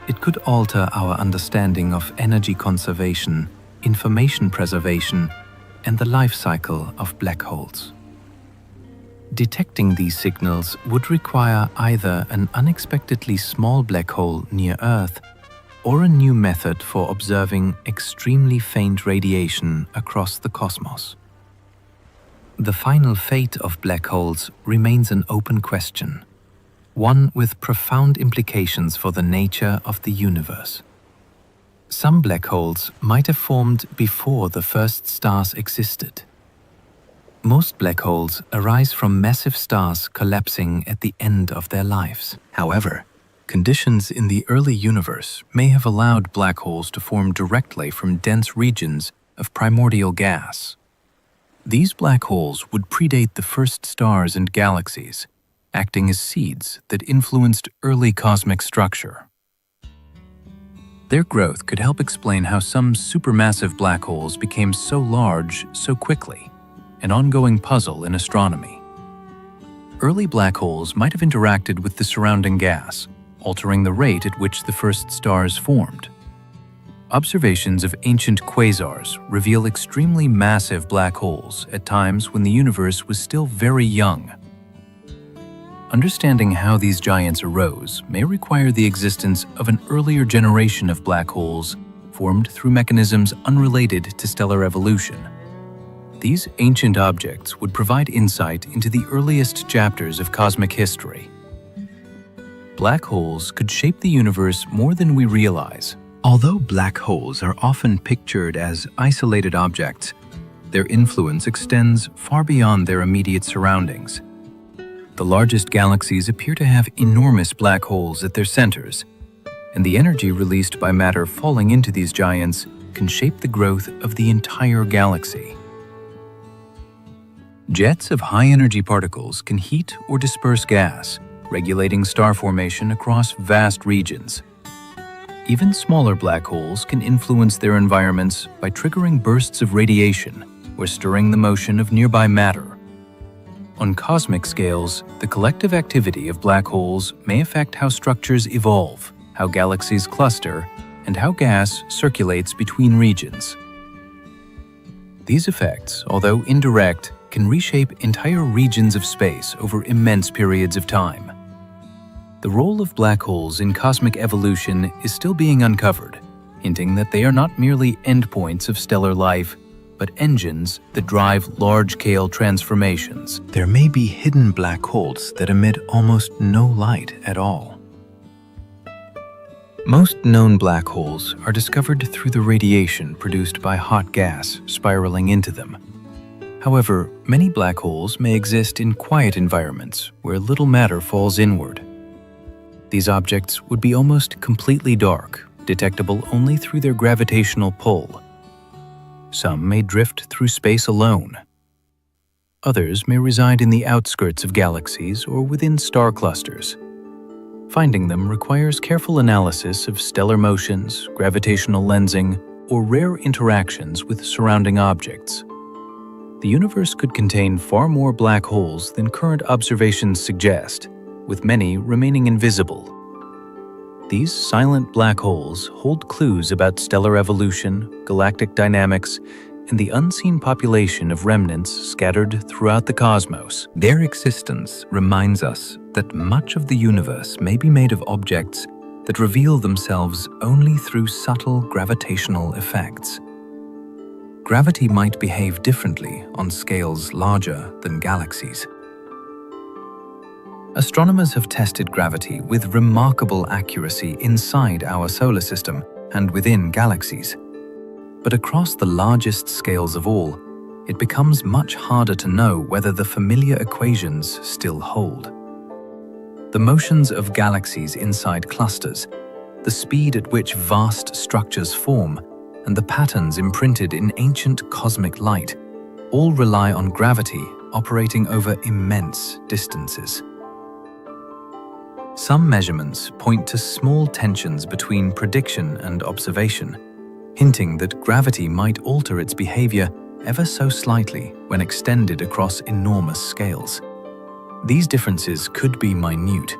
it could alter our understanding of energy conservation, information preservation, and the life cycle of black holes. Detecting these signals would require either an unexpectedly small black hole near Earth or a new method for observing extremely faint radiation across the cosmos. The final fate of black holes remains an open question. one with profound implications for the nature of the universe. Some black holes might have formed before the first stars existed. Most black holes arise from massive stars collapsing at the end of their lives. However, conditions in the early universe may have allowed black holes to form directly from dense regions of primordial gas. These black holes would predate the first stars and galaxies, acting as seeds that influenced early cosmic structure. Their growth could help explain how some supermassive black holes became so large so quickly, an ongoing puzzle in astronomy. Early black holes might have interacted with the surrounding gas, altering the rate at which the first stars formed. Observations of ancient quasars reveal extremely massive black holes at times when the universe was still very young. Understanding how these giants arose may require the existence of an earlier generation of black holes formed through mechanisms unrelated to stellar evolution. These ancient objects would provide insight into the earliest chapters of cosmic history. Black holes could shape the universe more than we realize. Although black holes are often pictured as isolated objects, their influence extends far beyond their immediate surroundings. The largest galaxies appear to have enormous black holes at their centers, and the energy released by matter falling into these giants can shape the growth of the entire galaxy. Jets of high-energy particles can heat or disperse gas, regulating star formation across vast regions. Even smaller black holes can influence their environments by triggering bursts of radiation or stirring the motion of nearby matter. On cosmic scales, the collective activity of black holes may affect how structures evolve, how galaxies cluster, and how gas circulates between regions. These effects, although indirect, can reshape entire regions of space over immense periods of time. The role of black holes in cosmic evolution is still being uncovered, hinting that they are not merely endpoints of stellar life, but engines that drive large-scale transformations. There may be hidden black holes that emit almost no light at all. Most known black holes are discovered through the radiation produced by hot gas spiraling into them. However, many black holes may exist in quiet environments where little matter falls inward. These objects would be almost completely dark, detectable only through their gravitational pull. Some may drift through space alone. Others may reside in the outskirts of galaxies or within star clusters. Finding them requires careful analysis of stellar motions, gravitational lensing, or rare interactions with surrounding objects. The universe could contain far more black holes than current observations suggest, with many remaining invisible. These silent black holes hold clues about stellar evolution, galactic dynamics, and the unseen population of remnants scattered throughout the cosmos. Their existence reminds us that much of the universe may be made of objects that reveal themselves only through subtle gravitational effects. Gravity might behave differently on scales larger than galaxies. Astronomers have tested gravity with remarkable accuracy inside our solar system and within galaxies. But across the largest scales of all, it becomes much harder to know whether the familiar equations still hold. The motions of galaxies inside clusters, the speed at which vast structures form, and the patterns imprinted in ancient cosmic light all rely on gravity operating over immense distances. Some measurements point to small tensions between prediction and observation, hinting that gravity might alter its behavior ever so slightly when extended across enormous scales. These differences could be minute,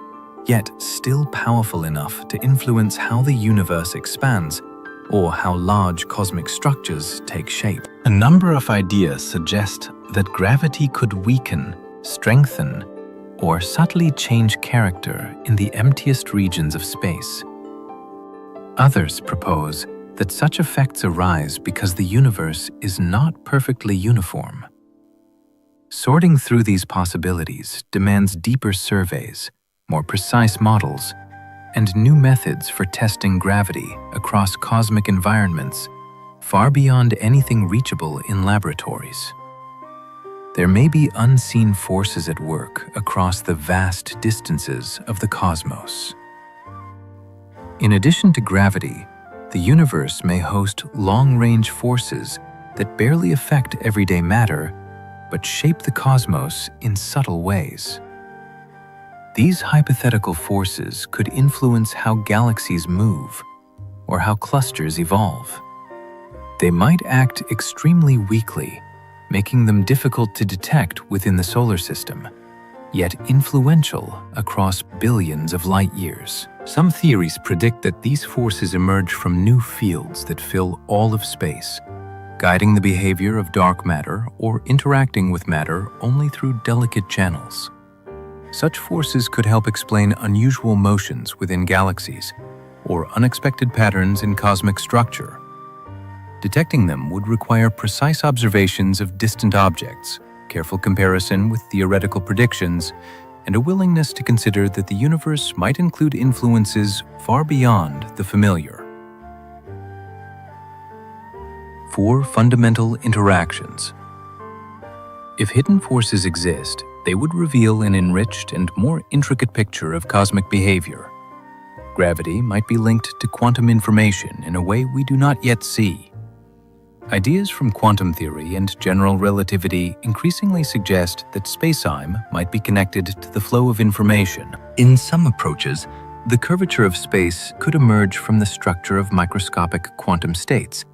yet still powerful enough to influence how the universe expands or how large cosmic structures take shape. A number of ideas suggest that gravity could weaken, strengthen, or subtly change character in the emptiest regions of space. Others propose that such effects arise because the universe is not perfectly uniform. Sorting through these possibilities demands deeper surveys, more precise models, and new methods for testing gravity across cosmic environments far beyond anything reachable in laboratories. There may be unseen forces at work across the vast distances of the cosmos. In addition to gravity, the universe may host long-range forces that barely affect everyday matter, but shape the cosmos in subtle ways. These hypothetical forces could influence how galaxies move or how clusters evolve. They might act extremely weakly, making them difficult to detect within the solar system, yet influential across billions of light years. Some theories predict that these forces emerge from new fields that fill all of space, guiding the behavior of dark matter or interacting with matter only through delicate channels. Such forces could help explain unusual motions within galaxies or unexpected patterns in cosmic structure. Detecting them would require precise observations of distant objects, careful comparison with theoretical predictions, and a willingness to consider that the universe might include influences far beyond the familiar. 4 fundamental interactions. If hidden forces exist, they would reveal an enriched and more intricate picture of cosmic behavior. Gravity might be linked to quantum information in a way we do not yet see. Ideas from quantum theory and general relativity increasingly suggest that space-time might be connected to the flow of information. In some approaches, the curvature of space could emerge from the structure of microscopic quantum states,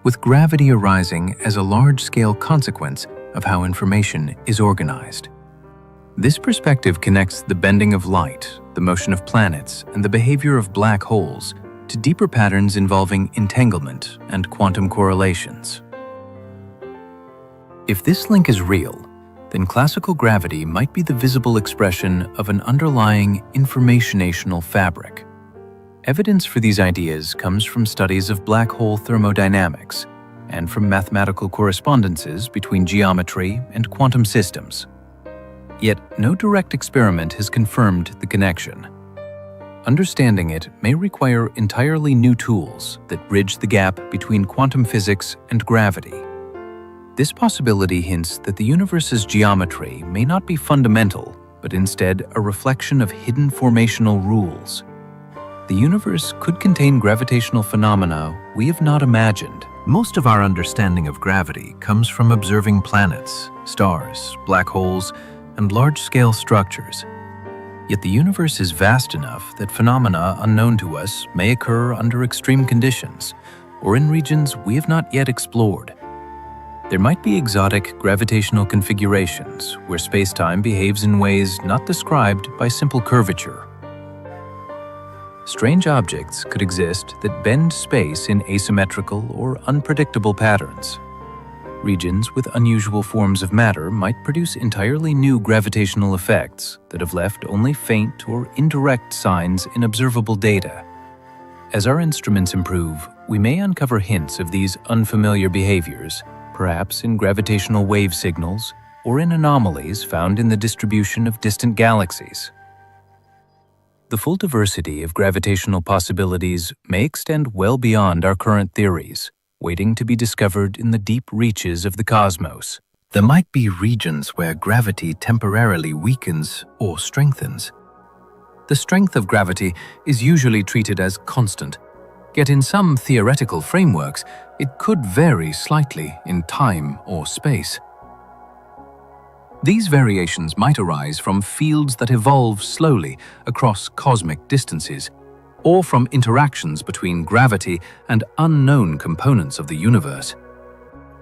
with gravity arising as a large-scale consequence of how information is organized. This perspective connects the bending of light, the motion of planets, and the behavior of black holes to deeper patterns involving entanglement and quantum correlations. If this link is real, then classical gravity might be the visible expression of an underlying informationational fabric. Evidence for these ideas comes from studies of black hole thermodynamics and from mathematical correspondences between geometry and quantum systems. Yet no direct experiment has confirmed the connection. Understanding it may require entirely new tools that bridge the gap between quantum physics and gravity. This possibility hints that the universe's geometry may not be fundamental, but instead a reflection of hidden formational rules. The universe could contain gravitational phenomena we have not imagined. Most of our understanding of gravity comes from observing planets, stars, black holes, and large-scale structures. Yet the universe is vast enough that phenomena unknown to us may occur under extreme conditions or in regions we have not yet explored. There might be exotic gravitational configurations where space-time behaves in ways not described by simple curvature. Strange objects could exist that bend space in asymmetrical or unpredictable patterns. Regions with unusual forms of matter might produce entirely new gravitational effects that have left only faint or indirect signs in observable data. As our instruments improve, we may uncover hints of these unfamiliar behaviors, perhaps in gravitational wave signals or in anomalies found in the distribution of distant galaxies. The full diversity of gravitational possibilities may extend well beyond our current theories, waiting to be discovered in the deep reaches of the cosmos. There might be regions where gravity temporarily weakens or strengthens. The strength of gravity is usually treated as constant, yet in some theoretical frameworks, it could vary slightly in time or space. These variations might arise from fields that evolve slowly across cosmic distances, or from interactions between gravity and unknown components of the universe.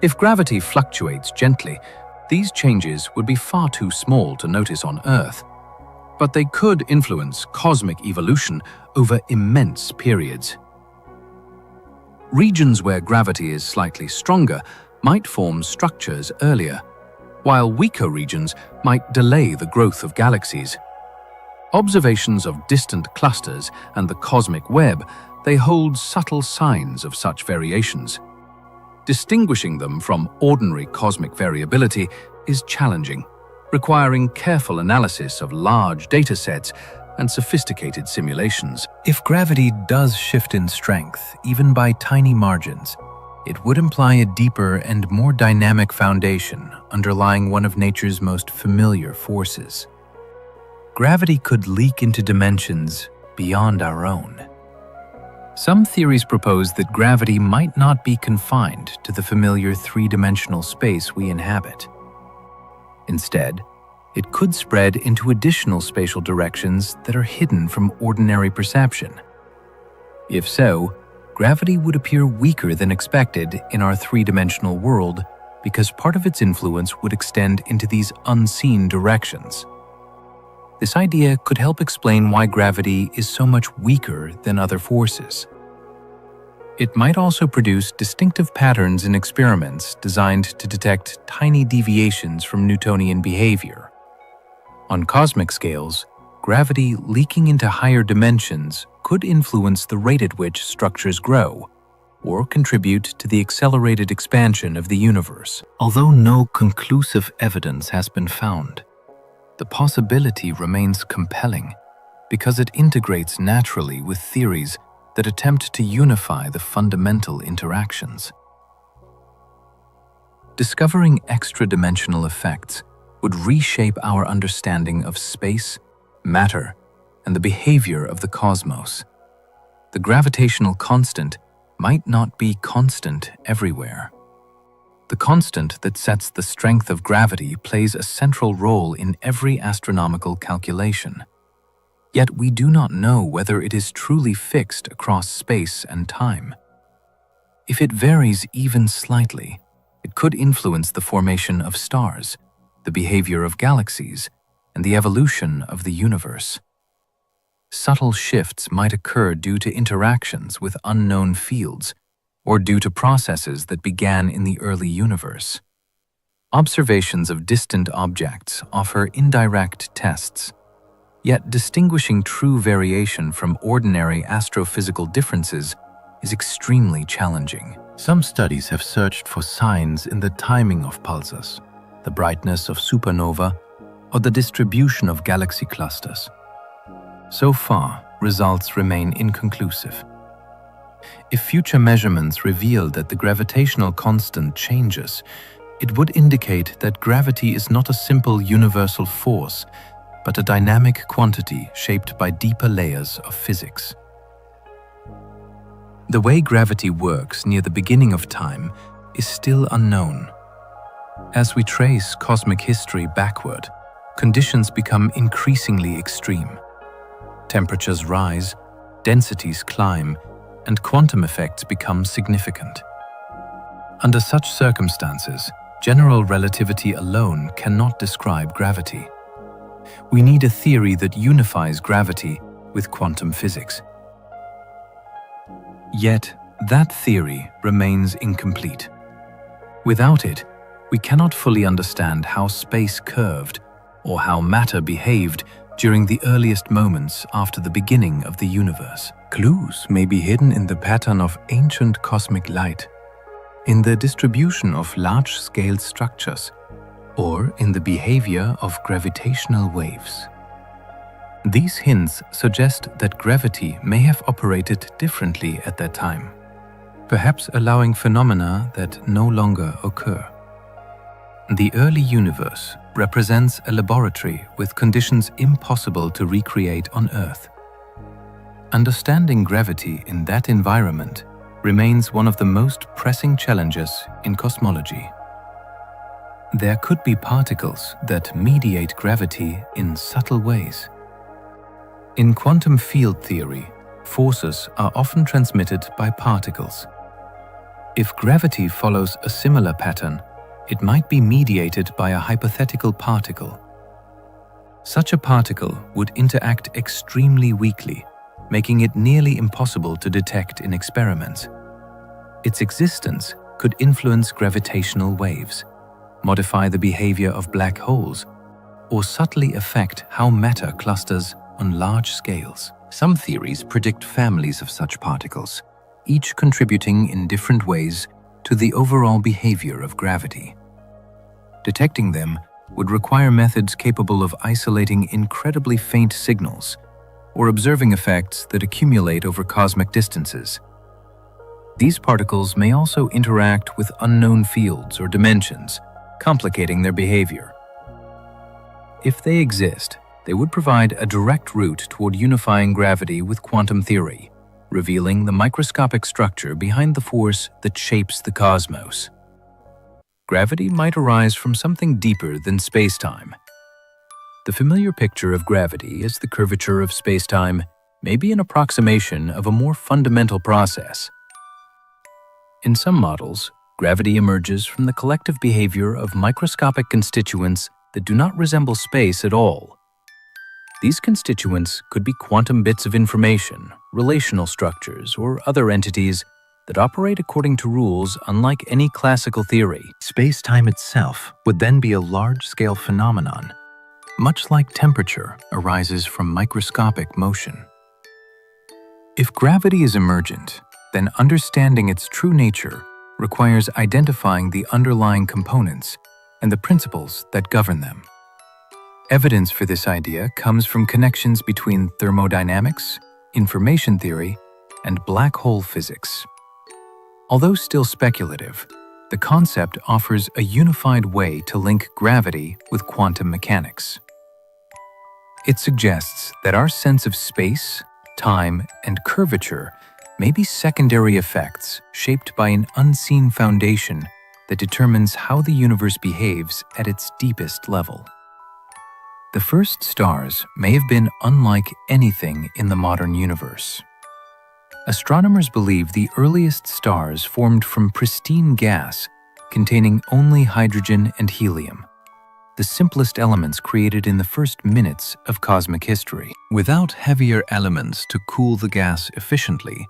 If gravity fluctuates gently, these changes would be far too small to notice on Earth. But they could influence cosmic evolution over immense periods. Regions where gravity is slightly stronger might form structures earlier, while weaker regions might delay the growth of galaxies. Observations of distant clusters and the cosmic web, they hold subtle signs of such variations. Distinguishing them from ordinary cosmic variability is challenging, requiring careful analysis of large datasets and sophisticated simulations. If gravity does shift in strength, even by tiny margins, it would imply a deeper and more dynamic foundation underlying one of nature's most familiar forces. Gravity could leak into dimensions beyond our own. Some theories propose that gravity might not be confined to the familiar three-dimensional space we inhabit. Instead, it could spread into additional spatial directions that are hidden from ordinary perception. If so, gravity would appear weaker than expected in our three-dimensional world because part of its influence would extend into these unseen directions. This idea could help explain why gravity is so much weaker than other forces. It might also produce distinctive patterns in experiments designed to detect tiny deviations from Newtonian behavior. On cosmic scales, gravity leaking into higher dimensions could influence the rate at which structures grow, or contribute to the accelerated expansion of the universe. Although no conclusive evidence has been found, the possibility remains compelling because it integrates naturally with theories that attempt to unify the fundamental interactions. Discovering extra-dimensional effects would reshape our understanding of space, matter, and the behavior of the cosmos. The gravitational constant might not be constant everywhere. The constant that sets the strength of gravity plays a central role in every astronomical calculation. Yet we do not know whether it is truly fixed across space and time. If it varies even slightly, it could influence the formation of stars, the behavior of galaxies, and the evolution of the universe. Subtle shifts might occur due to interactions with unknown fields, or due to processes that began in the early universe. Observations of distant objects offer indirect tests, yet distinguishing true variation from ordinary astrophysical differences is extremely challenging. Some studies have searched for signs in the timing of pulsars, the brightness of supernova, or the distribution of galaxy clusters. So far, results remain inconclusive. If future measurements reveal that the gravitational constant changes, it would indicate that gravity is not a simple universal force, but a dynamic quantity shaped by deeper layers of physics. The way gravity works near the beginning of time is still unknown. As we trace cosmic history backward, conditions become increasingly extreme. Temperatures rise, densities climb, and quantum effects become significant. Under such circumstances, general relativity alone cannot describe gravity. We need a theory that unifies gravity with quantum physics. Yet, that theory remains incomplete. Without it, we cannot fully understand how space curved or how matter behaved during the earliest moments after the beginning of the universe. Clues may be hidden in the pattern of ancient cosmic light, in the distribution of large-scale structures, or in the behavior of gravitational waves. These hints suggest that gravity may have operated differently at that time, perhaps allowing phenomena that no longer occur. The early universe represents a laboratory with conditions impossible to recreate on Earth. Understanding gravity in that environment remains one of the most pressing challenges in cosmology. There could be particles that mediate gravity in subtle ways. In quantum field theory, forces are often transmitted by particles. If gravity follows a similar pattern, it might be mediated by a hypothetical particle. Such a particle would interact extremely weakly, making it nearly impossible to detect in experiments. Its existence could influence gravitational waves, modify the behavior of black holes, or subtly affect how matter clusters on large scales. Some theories predict families of such particles, each contributing in different ways to the overall behavior of gravity. Detecting them would require methods capable of isolating incredibly faint signals, or observing effects that accumulate over cosmic distances. These particles may also interact with unknown fields or dimensions, complicating their behavior. If they exist, they would provide a direct route toward unifying gravity with quantum theory, revealing the microscopic structure behind the force that shapes the cosmos. Gravity might arise from something deeper than space-time. The familiar picture of gravity as the curvature of space-time may be an approximation of a more fundamental process. In some models, gravity emerges from the collective behavior of microscopic constituents that do not resemble space at all. These constituents could be quantum bits of information, relational structures, or other entities that operate according to rules unlike any classical theory. Space-time itself would then be a large-scale phenomenon, much like temperature arises from microscopic motion. If gravity is emergent, then understanding its true nature requires identifying the underlying components and the principles that govern them. Evidence for this idea comes from connections between thermodynamics, information theory, and black hole physics. Although still speculative, the concept offers a unified way to link gravity with quantum mechanics. It suggests that our sense of space, time, and curvature may be secondary effects shaped by an unseen foundation that determines how the universe behaves at its deepest level. The first stars may have been unlike anything in the modern universe. Astronomers believe the earliest stars formed from pristine gas containing only hydrogen and helium, the simplest elements created in the first minutes of cosmic history. Without heavier elements to cool the gas efficiently,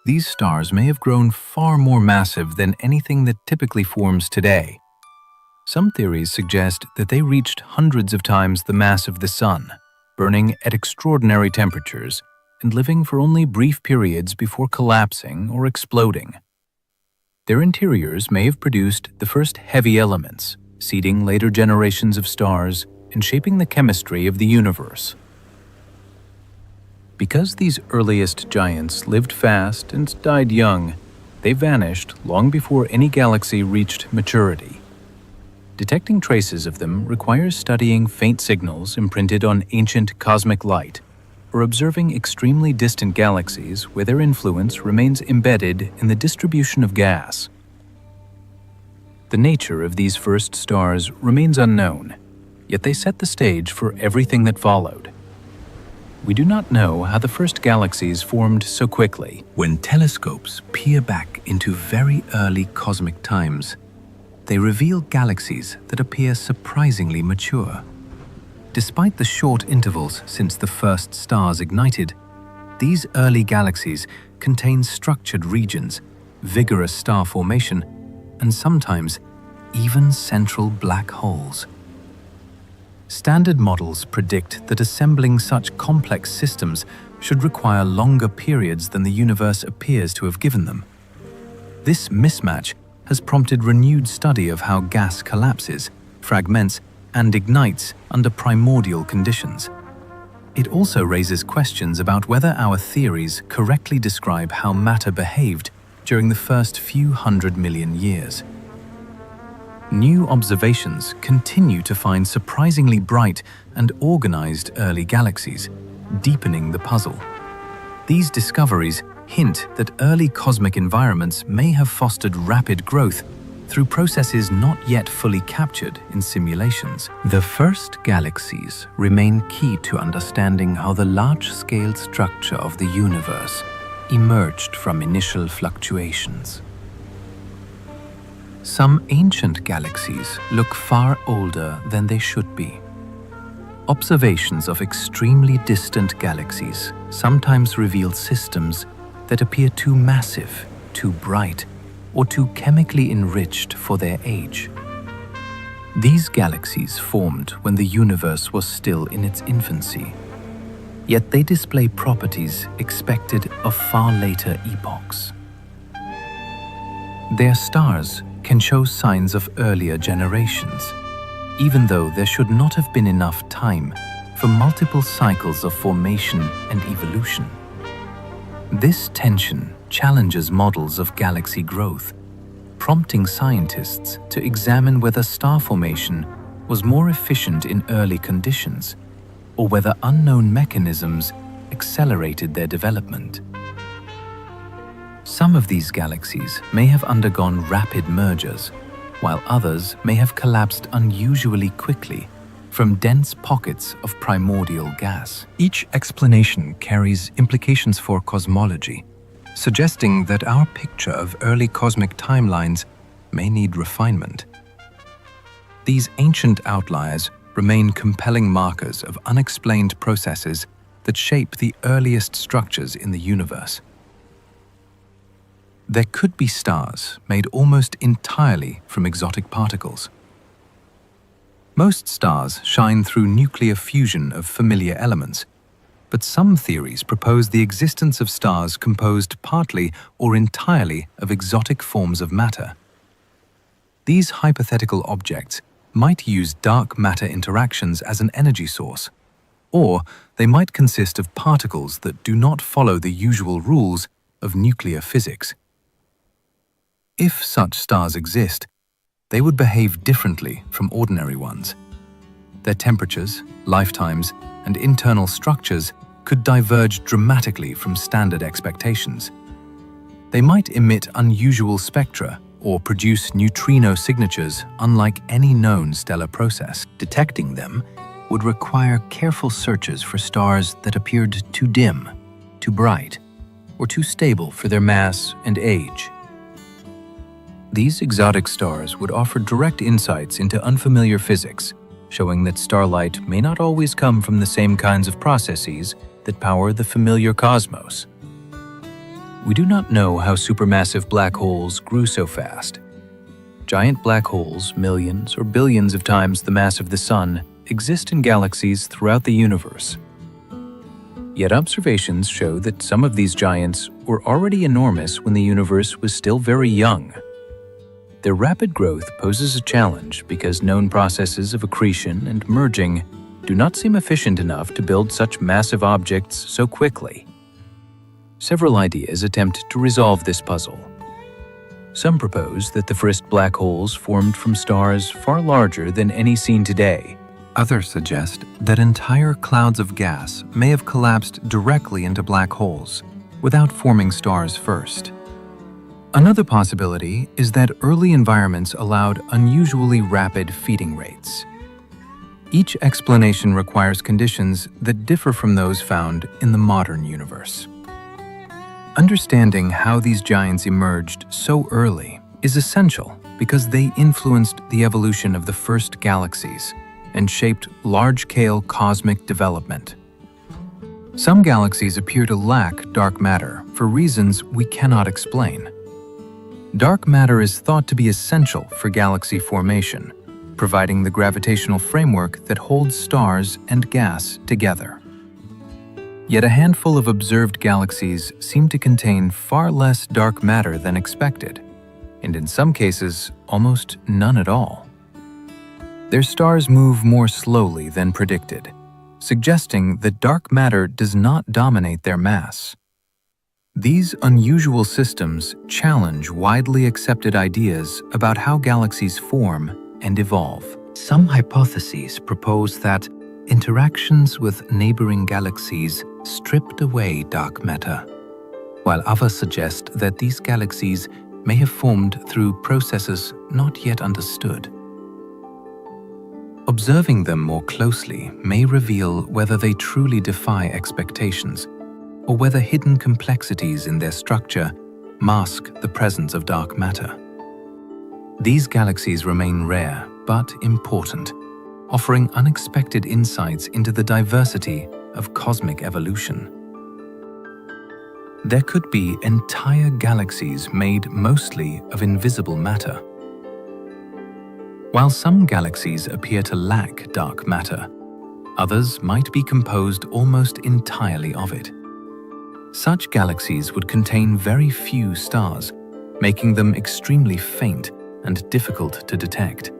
these stars may have grown far more massive than anything that typically forms today. Some theories suggest that they reached hundreds of times the mass of the Sun, burning at extraordinary temperatures and living for only brief periods before collapsing or exploding. Their interiors may have produced the first heavy elements, seeding later generations of stars and shaping the chemistry of the universe. Because these earliest giants lived fast and died young, they vanished long before any galaxy reached maturity. Detecting traces of them requires studying faint signals imprinted on ancient cosmic light, or observing extremely distant galaxies where their influence remains embedded in the distribution of gas. The nature of these first stars remains unknown, yet they set the stage for everything that followed. We do not know how the first galaxies formed so quickly. When telescopes peer back into very early cosmic times, they reveal galaxies that appear surprisingly mature. Despite the short intervals since the first stars ignited, these early galaxies contain structured regions, vigorous star formation, and sometimes even central black holes. Standard models predict that assembling such complex systems should require longer periods than the universe appears to have given them. This mismatch has prompted renewed study of how gas collapses, fragments, and ignites under primordial conditions. It also raises questions about whether our theories correctly describe how matter behaved during the first few 100 million years. New observations continue to find surprisingly bright and organized early galaxies, deepening the puzzle. These discoveries hint that early cosmic environments may have fostered rapid growth through processes not yet fully captured in simulations. The first galaxies remain key to understanding how the large-scale structure of the universe emerged from initial fluctuations. Some ancient galaxies look far older than they should be. Observations of extremely distant galaxies sometimes reveal systems that appear too massive, too bright, or too chemically enriched for their age. These galaxies formed when the universe was still in its infancy, yet they display properties expected of far later epochs. Their stars can show signs of earlier generations, even though there should not have been enough time for multiple cycles of formation and evolution. This tension challenges models of galaxy growth, prompting scientists to examine whether star formation was more efficient in early conditions, or whether unknown mechanisms accelerated their development. Some of these galaxies may have undergone rapid mergers, while others may have collapsed unusually quickly from dense pockets of primordial gas. Each explanation carries implications for cosmology, suggesting that our picture of early cosmic timelines may need refinement. These ancient outliers remain compelling markers of unexplained processes that shape the earliest structures in the universe. There could be stars made almost entirely from exotic particles. Most stars shine through nuclear fusion of familiar elements, but some theories propose the existence of stars composed partly or entirely of exotic forms of matter. These hypothetical objects might use dark matter interactions as an energy source, or they might consist of particles that do not follow the usual rules of nuclear physics. If such stars exist, they would behave differently from ordinary ones. Their temperatures, lifetimes, and internal structures could diverge dramatically from standard expectations. They might emit unusual spectra or produce neutrino signatures unlike any known stellar process. Detecting them would require careful searches for stars that appeared too dim, too bright, or too stable for their mass and age. These exotic stars would offer direct insights into unfamiliar physics, showing that starlight may not always come from the same kinds of processes that power the familiar cosmos. We do not know how supermassive black holes grew so fast. Giant black holes, millions or billions of times the mass of the Sun, exist in galaxies throughout the universe. Yet observations show that some of these giants were already enormous when the universe was still very young. Their rapid growth poses a challenge because known processes of accretion and merging do not seem efficient enough to build such massive objects so quickly. Several ideas attempt to resolve this puzzle. Some propose that the first black holes formed from stars far larger than any seen today. Others suggest that entire clouds of gas may have collapsed directly into black holes, without forming stars first. Another possibility is that early environments allowed unusually rapid feeding rates. Each explanation requires conditions that differ from those found in the modern universe. Understanding how these giants emerged so early is essential because they influenced the evolution of the first galaxies and shaped large-scale cosmic development. Some galaxies appear to lack dark matter for reasons we cannot explain. Dark matter is thought to be essential for galaxy formation, providing the gravitational framework that holds stars and gas together. Yet a handful of observed galaxies seem to contain far less dark matter than expected, and in some cases, almost none at all. Their stars move more slowly than predicted, suggesting that dark matter does not dominate their mass. These unusual systems challenge widely accepted ideas about how galaxies form and evolve. Some hypotheses propose that interactions with neighboring galaxies stripped away dark matter, while others suggest that these galaxies may have formed through processes not yet understood. Observing them more closely may reveal whether they truly defy expectations, or whether hidden complexities in their structure mask the presence of dark matter. These galaxies remain rare but important, offering unexpected insights into the diversity of cosmic evolution. There could be entire galaxies made mostly of invisible matter. While some galaxies appear to lack dark matter, others might be composed almost entirely of it. Such galaxies would contain very few stars, making them extremely faint and difficult to detect.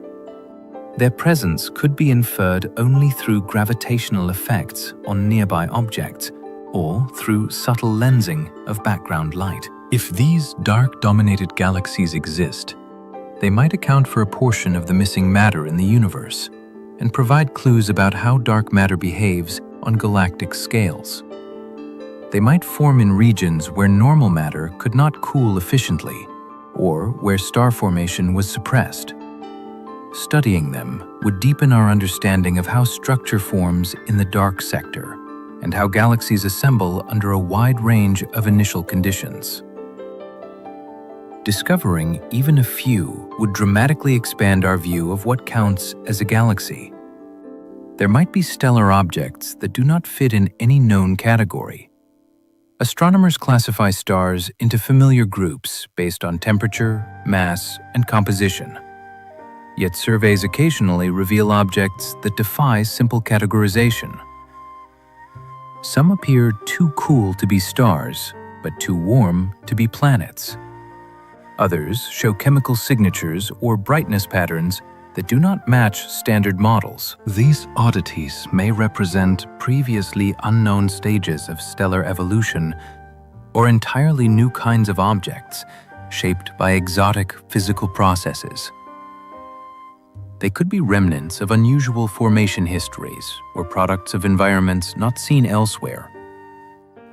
Their presence could be inferred only through gravitational effects on nearby objects or through subtle lensing of background light. If these dark-dominated galaxies exist, they might account for a portion of the missing matter in the universe and provide clues about how dark matter behaves on galactic scales. They might form in regions where normal matter could not cool efficiently or where star formation was suppressed. Studying them would deepen our understanding of how structure forms in the dark sector and how galaxies assemble under a wide range of initial conditions. Discovering even a few would dramatically expand our view of what counts as a galaxy. There might be stellar objects that do not fit in any known category. Astronomers classify stars into familiar groups based on temperature, mass, and composition. Yet surveys occasionally reveal objects that defy simple categorization. Some appear too cool to be stars, but too warm to be planets. Others show chemical signatures or brightness patterns that do not match standard models. These oddities may represent previously unknown stages of stellar evolution or entirely new kinds of objects shaped by exotic physical processes. They could be remnants of unusual formation histories or products of environments not seen elsewhere.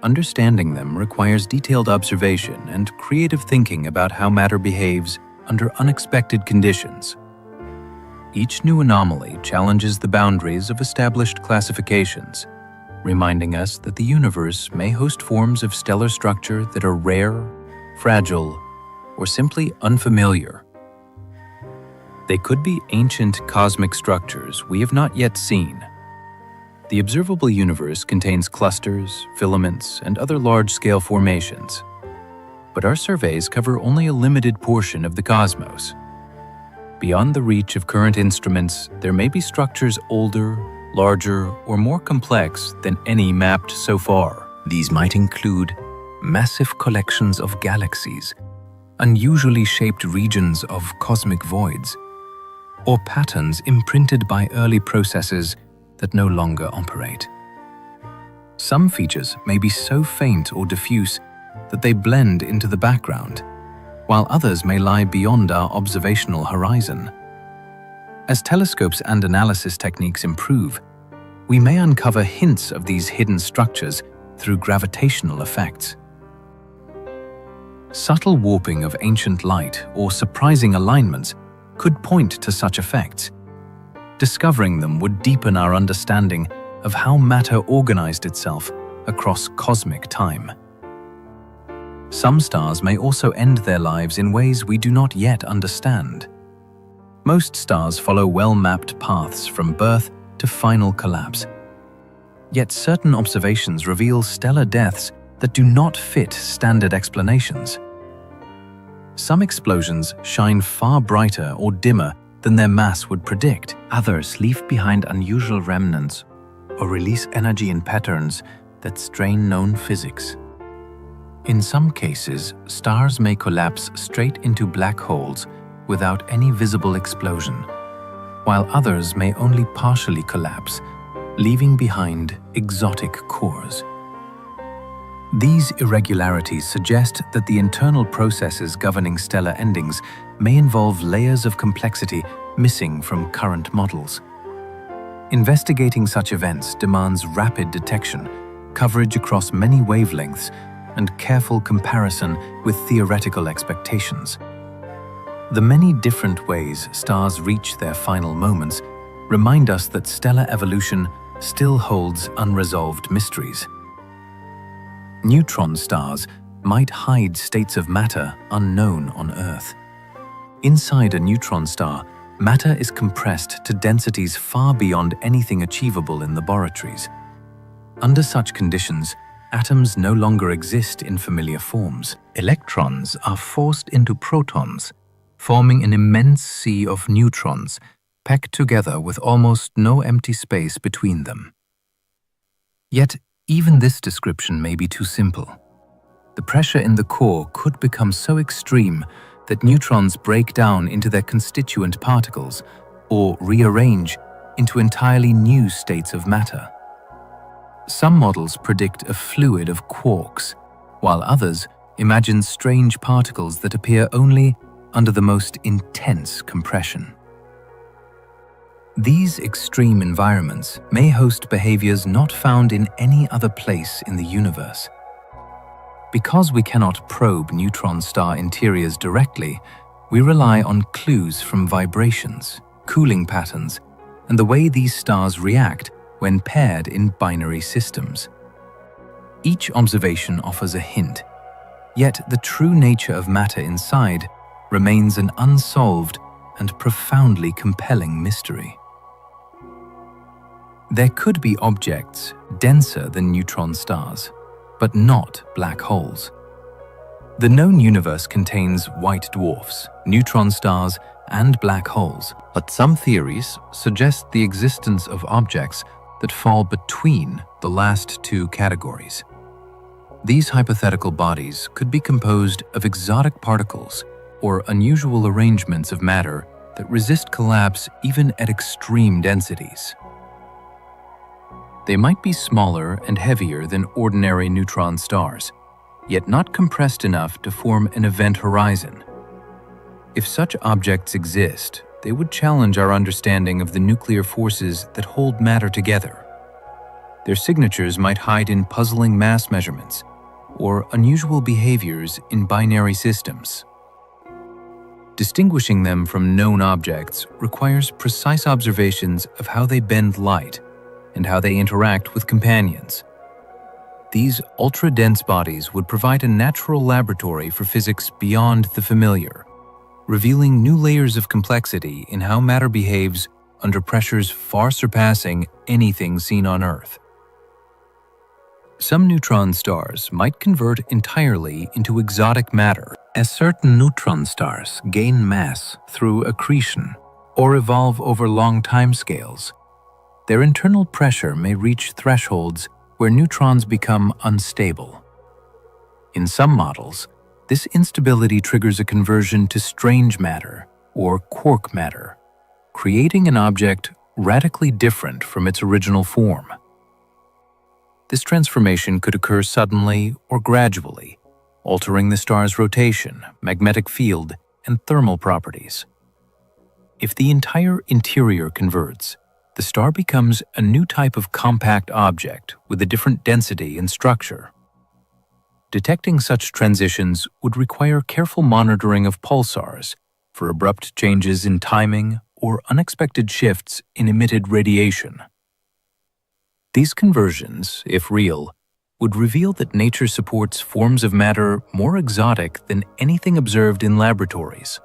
Understanding them requires detailed observation and creative thinking about how matter behaves under unexpected conditions. Each new anomaly challenges the boundaries of established classifications, reminding us that the universe may host forms of stellar structure that are rare, fragile, or simply unfamiliar. They could be ancient cosmic structures we have not yet seen. The observable universe contains clusters, filaments, and other large-scale formations. But our surveys cover only a limited portion of the cosmos. Beyond the reach of current instruments, there may be structures older, larger, or more complex than any mapped so far. These might include massive collections of galaxies, unusually shaped regions of cosmic voids, or patterns imprinted by early processes that no longer operate. Some features may be so faint or diffuse that they blend into the background, while others may lie beyond our observational horizon. As telescopes and analysis techniques improve, we may uncover hints of these hidden structures through gravitational effects. Subtle warping of ancient light or surprising alignments could point to such effects. Discovering them would deepen our understanding of how matter organized itself across cosmic time. Some stars may also end their lives in ways we do not yet understand. Most stars follow well-mapped paths from birth to final collapse. Yet certain observations reveal stellar deaths that do not fit standard explanations. Some explosions shine far brighter or dimmer than their mass would predict. Others leave behind unusual remnants or release energy in patterns that strain known physics. In some cases, stars may collapse straight into black holes without any visible explosion, while others may only partially collapse, leaving behind exotic cores. These irregularities suggest that the internal processes governing stellar endings may involve layers of complexity missing from current models. Investigating such events demands rapid detection, coverage across many wavelengths, and careful comparison with theoretical expectations. The many different ways stars reach their final moments remind us that stellar evolution still holds unresolved mysteries. Neutron stars might hide states of matter unknown on Earth. Inside a neutron star, matter is compressed to densities far beyond anything achievable in laboratories. Under such conditions, atoms no longer exist in familiar forms. Electrons are forced into protons, forming an immense sea of neutrons, packed together with almost no empty space between them. Yet, even this description may be too simple. The pressure in the core could become so extreme that neutrons break down into their constituent particles, or rearrange into entirely new states of matter. Some models predict a fluid of quarks, while others imagine strange particles that appear only under the most intense compression. These extreme environments may host behaviors not found in any other place in the universe. Because we cannot probe neutron star interiors directly, we rely on clues from vibrations, cooling patterns, and the way these stars react when paired in binary systems. Each observation offers a hint, yet the true nature of matter inside remains an unsolved and profoundly compelling mystery. There could be objects denser than neutron stars, but not black holes. The known universe contains white dwarfs, neutron stars, and black holes, but some theories suggest the existence of objects that fall between the last two categories. These hypothetical bodies could be composed of exotic particles or unusual arrangements of matter that resist collapse even at extreme densities. They might be smaller and heavier than ordinary neutron stars, yet not compressed enough to form an event horizon. If such objects exist, they would challenge our understanding of the nuclear forces that hold matter together. Their signatures might hide in puzzling mass measurements or unusual behaviors in binary systems. Distinguishing them from known objects requires precise observations of how they bend light and how they interact with companions. These ultra-dense bodies would provide a natural laboratory for physics beyond the familiar, revealing new layers of complexity in how matter behaves under pressures far surpassing anything seen on Earth. Some neutron stars might convert entirely into exotic matter, as certain neutron stars gain mass through accretion or evolve over long timescales. Their internal pressure may reach thresholds where neutrons become unstable. In some models, this instability triggers a conversion to strange matter or quark matter, creating an object radically different from its original form. This transformation could occur suddenly or gradually, altering the star's rotation, magnetic field, and thermal properties. If the entire interior converts, the star becomes a new type of compact object with a different density and structure. Detecting such transitions would require careful monitoring of pulsars for abrupt changes in timing or unexpected shifts in emitted radiation. These conversions, if real, would reveal that nature supports forms of matter more exotic than anything observed in laboratories.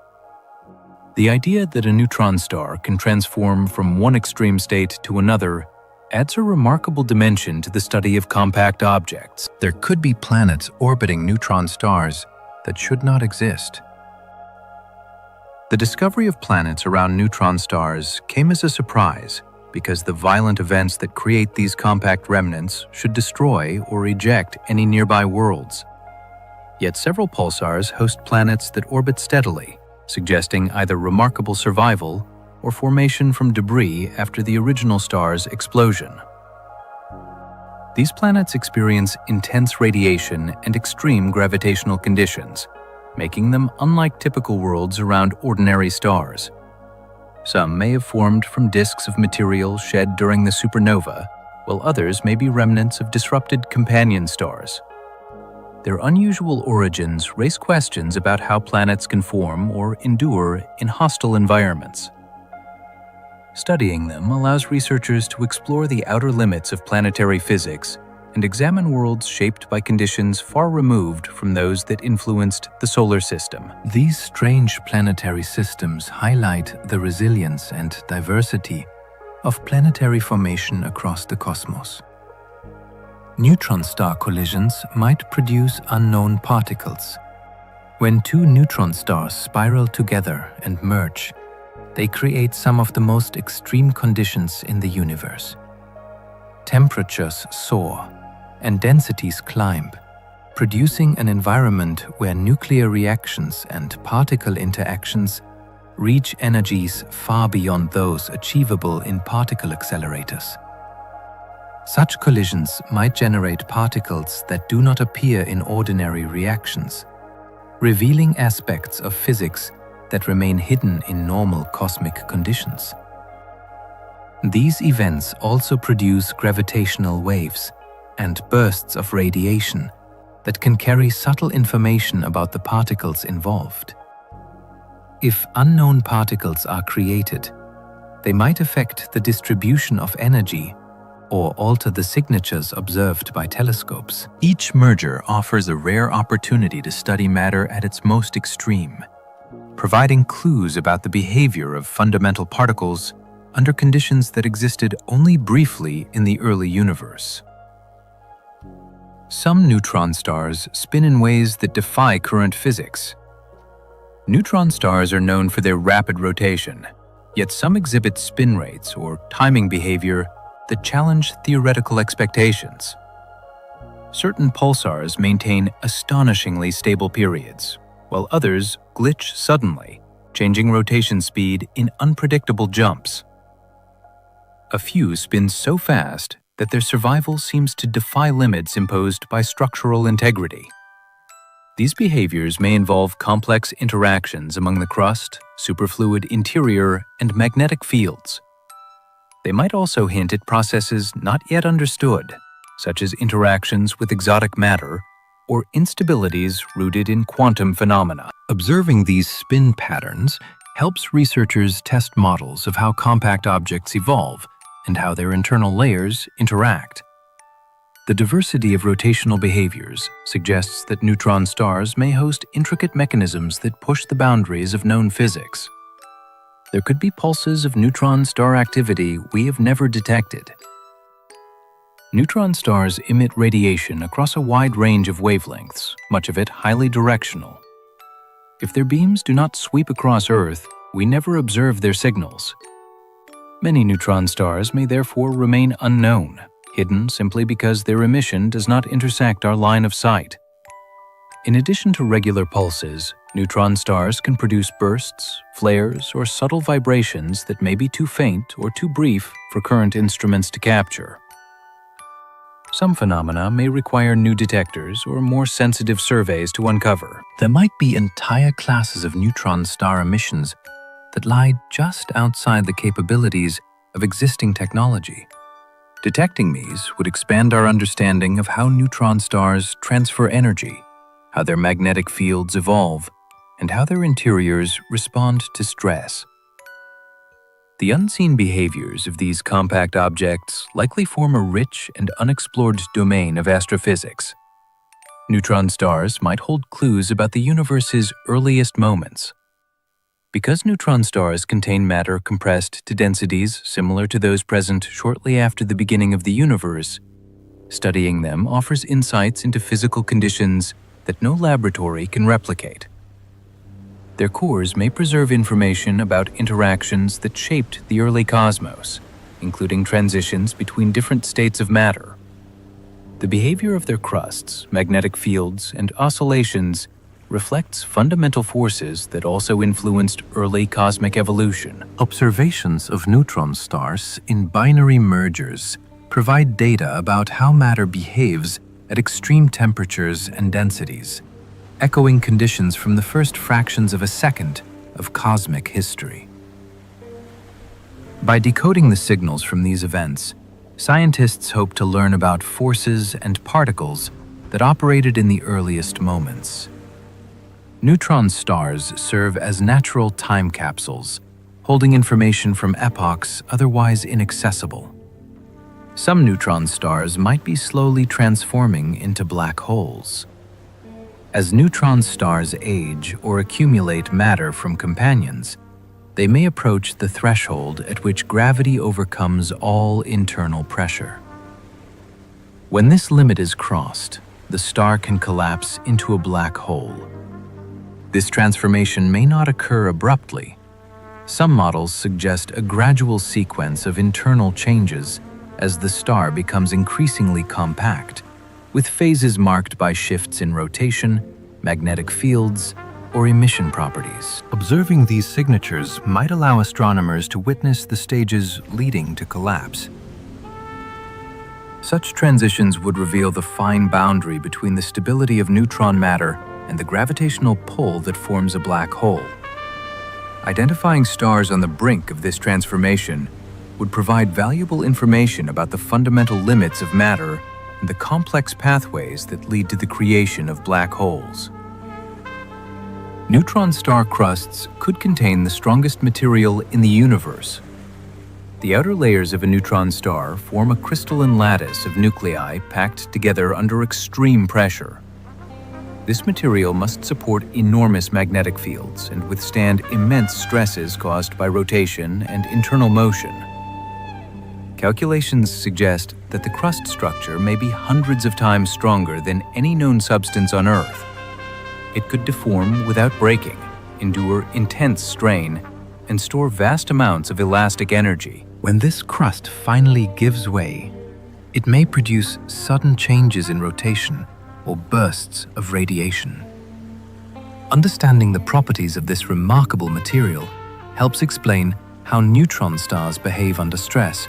The idea that a neutron star can transform from one extreme state to another adds a remarkable dimension to the study of compact objects. There could be planets orbiting neutron stars that should not exist. The discovery of planets around neutron stars came as a surprise because the violent events that create these compact remnants should destroy or eject any nearby worlds. Yet several pulsars host planets that orbit steadily, suggesting either remarkable survival or formation from debris after the original star's explosion. These planets experience intense radiation and extreme gravitational conditions, making them unlike typical worlds around ordinary stars. Some may have formed from disks of material shed during the supernova, while others may be remnants of disrupted companion stars. Their unusual origins raise questions about how planets can form or endure in hostile environments. Studying them allows researchers to explore the outer limits of planetary physics and examine worlds shaped by conditions far removed from those that influenced the solar system. These strange planetary systems highlight the resilience and diversity of planetary formation across the cosmos. Neutron star collisions might produce unknown particles. When two neutron stars spiral together and merge, they create some of the most extreme conditions in the universe. Temperatures soar and densities climb, producing an environment where nuclear reactions and particle interactions reach energies far beyond those achievable in particle accelerators. Such collisions might generate particles that do not appear in ordinary reactions, revealing aspects of physics that remain hidden in normal cosmic conditions. These events also produce gravitational waves and bursts of radiation that can carry subtle information about the particles involved. If unknown particles are created, they might affect the distribution of energy or alter the signatures observed by telescopes. Each merger offers a rare opportunity to study matter at its most extreme, providing clues about the behavior of fundamental particles under conditions that existed only briefly in the early universe. Some neutron stars spin in ways that defy current physics. Neutron stars are known for their rapid rotation, yet some exhibit spin rates or timing behavior that challenge theoretical expectations. Certain pulsars maintain astonishingly stable periods, while others glitch suddenly, changing rotation speed in unpredictable jumps. A few spin so fast that their survival seems to defy limits imposed by structural integrity. These behaviors may involve complex interactions among the crust, superfluid interior, and magnetic fields. They might also hint at processes not yet understood, such as interactions with exotic matter or instabilities rooted in quantum phenomena. Observing these spin patterns helps researchers test models of how compact objects evolve and how their internal layers interact. The diversity of rotational behaviors suggests that neutron stars may host intricate mechanisms that push the boundaries of known physics. There could be pulses of neutron star activity we have never detected. Neutron stars emit radiation across a wide range of wavelengths, much of it highly directional. If their beams do not sweep across Earth, we never observe their signals. Many neutron stars may therefore remain unknown, hidden simply because their emission does not intersect our line of sight. In addition to regular pulses, neutron stars can produce bursts, flares, or subtle vibrations that may be too faint or too brief for current instruments to capture. Some phenomena may require new detectors or more sensitive surveys to uncover. There might be entire classes of neutron star emissions that lie just outside the capabilities of existing technology. Detecting these would expand our understanding of how neutron stars transfer energy, how their magnetic fields evolve, and how their interiors respond to stress. The unseen behaviors of these compact objects likely form a rich and unexplored domain of astrophysics. Neutron stars might hold clues about the universe's earliest moments. Because neutron stars contain matter compressed to densities similar to those present shortly after the beginning of the universe, studying them offers insights into physical conditions that no laboratory can replicate. Their cores may preserve information about interactions that shaped the early cosmos, including transitions between different states of matter. The behavior of their crusts, magnetic fields, and oscillations reflects fundamental forces that also influenced early cosmic evolution. Observations of neutron stars in binary mergers provide data about how matter behaves at extreme temperatures and densities, echoing conditions from the first fractions of a second of cosmic history. By decoding the signals from these events, scientists hope to learn about forces and particles that operated in the earliest moments. Neutron stars serve as natural time capsules, holding information from epochs otherwise inaccessible. Some neutron stars might be slowly transforming into black holes. As neutron stars age or accumulate matter from companions, they may approach the threshold at which gravity overcomes all internal pressure. When this limit is crossed, the star can collapse into a black hole. This transformation may not occur abruptly. Some models suggest a gradual sequence of internal changes as the star becomes increasingly compact, with phases marked by shifts in rotation, magnetic fields, or emission properties. Observing these signatures might allow astronomers to witness the stages leading to collapse. Such transitions would reveal the fine boundary between the stability of neutron matter and the gravitational pull that forms a black hole. Identifying stars on the brink of this transformation would provide valuable information about the fundamental limits of matter and the complex pathways that lead to the creation of black holes. Neutron star crusts could contain the strongest material in the universe. The outer layers of a neutron star form a crystalline lattice of nuclei packed together under extreme pressure. This material must support enormous magnetic fields and withstand immense stresses caused by rotation and internal motion. Calculations suggest that the crust structure may be hundreds of times stronger than any known substance on Earth. It could deform without breaking, endure intense strain, and store vast amounts of elastic energy. When this crust finally gives way, it may produce sudden changes in rotation or bursts of radiation. Understanding the properties of this remarkable material helps explain how neutron stars behave under stress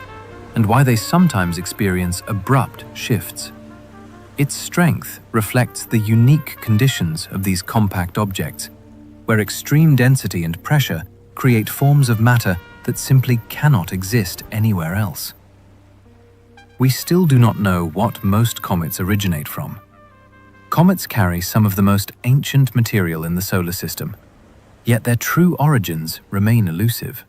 and why they sometimes experience abrupt shifts. Its strength reflects the unique conditions of these compact objects, where extreme density and pressure create forms of matter that simply cannot exist anywhere else. We still do not know what most comets originate from. Comets carry some of the most ancient material in the solar system, yet their true origins remain elusive.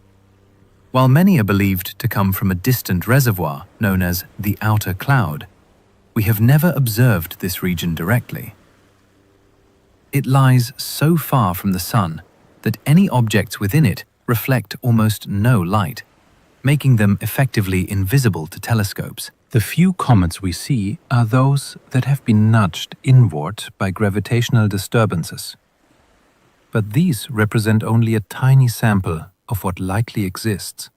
While many are believed to come from a distant reservoir known as the outer cloud, we have never observed this region directly. It lies so far from the Sun that any objects within it reflect almost no light, making them effectively invisible to telescopes. The few comets we see are those that have been nudged inward by gravitational disturbances. But these represent only a tiny sample of what likely exists.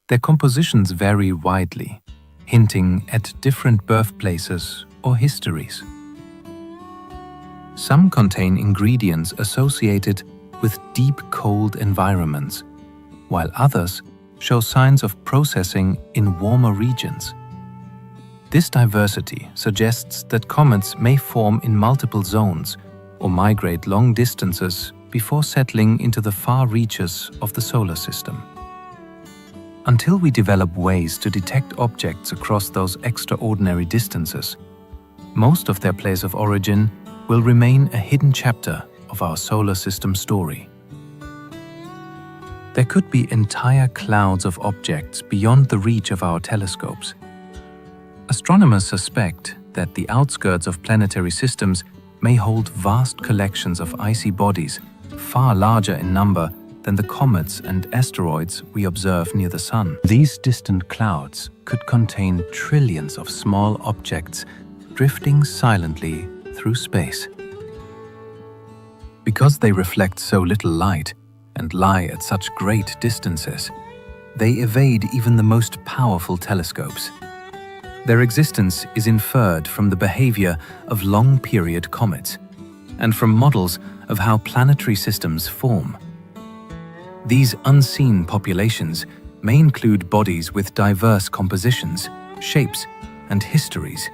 Their compositions vary widely, hinting at different birthplaces or histories. Some contain ingredients associated with deep cold environments, while others show signs of processing in warmer regions. This diversity suggests that comets may form in multiple zones or migrate long distances before settling into the far reaches of the solar system. Until we develop ways to detect objects across those extraordinary distances, most of their place of origin will remain a hidden chapter of our solar system story. There could be entire clouds of objects beyond the reach of our telescopes. Astronomers suspect that the outskirts of planetary systems may hold vast collections of icy bodies, far larger in number than the comets and asteroids we observe near the Sun. These distant clouds could contain trillions of small objects drifting silently through space. Because they reflect so little light and lie at such great distances, they evade even the most powerful telescopes. Their existence is inferred from the behavior of long-period comets and from models of how planetary systems form. These unseen populations may include bodies with diverse compositions, shapes, and histories,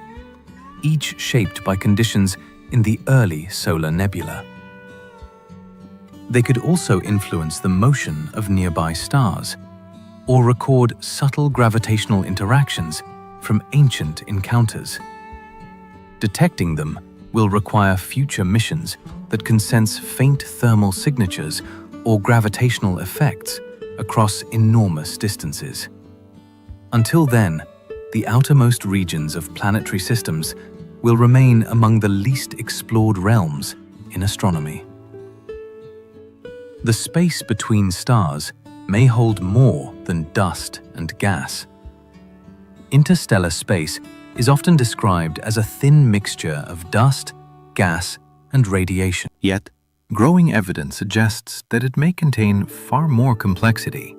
each shaped by conditions in the early solar nebula. They could also influence the motion of nearby stars, or record subtle gravitational interactions from ancient encounters. Detecting them will require future missions that can sense faint thermal signatures or gravitational effects across enormous distances. Until then, the outermost regions of planetary systems will remain among the least explored realms in astronomy. The space between stars may hold more than dust and gas. Interstellar space is often described as a thin mixture of dust, gas, and radiation. Yet, growing evidence suggests that it may contain far more complexity.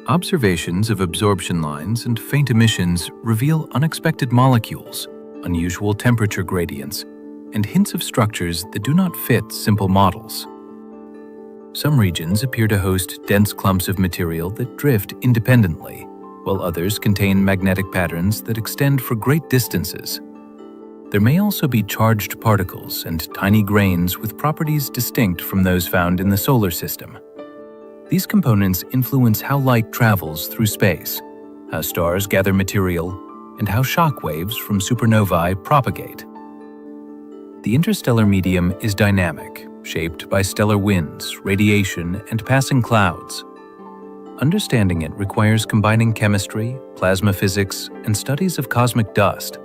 Observations of absorption lines and faint emissions reveal unexpected molecules, unusual temperature gradients, and hints of structures that do not fit simple models. Some regions appear to host dense clumps of material that drift independently, while others contain magnetic patterns that extend for great distances. There may also be charged particles and tiny grains with properties distinct from those found in the solar system. These components influence how light travels through space, how stars gather material, and how shock waves from supernovae propagate. The interstellar medium is dynamic, shaped by stellar winds, radiation, and passing clouds. Understanding it requires combining chemistry, plasma physics, and studies of cosmic dust.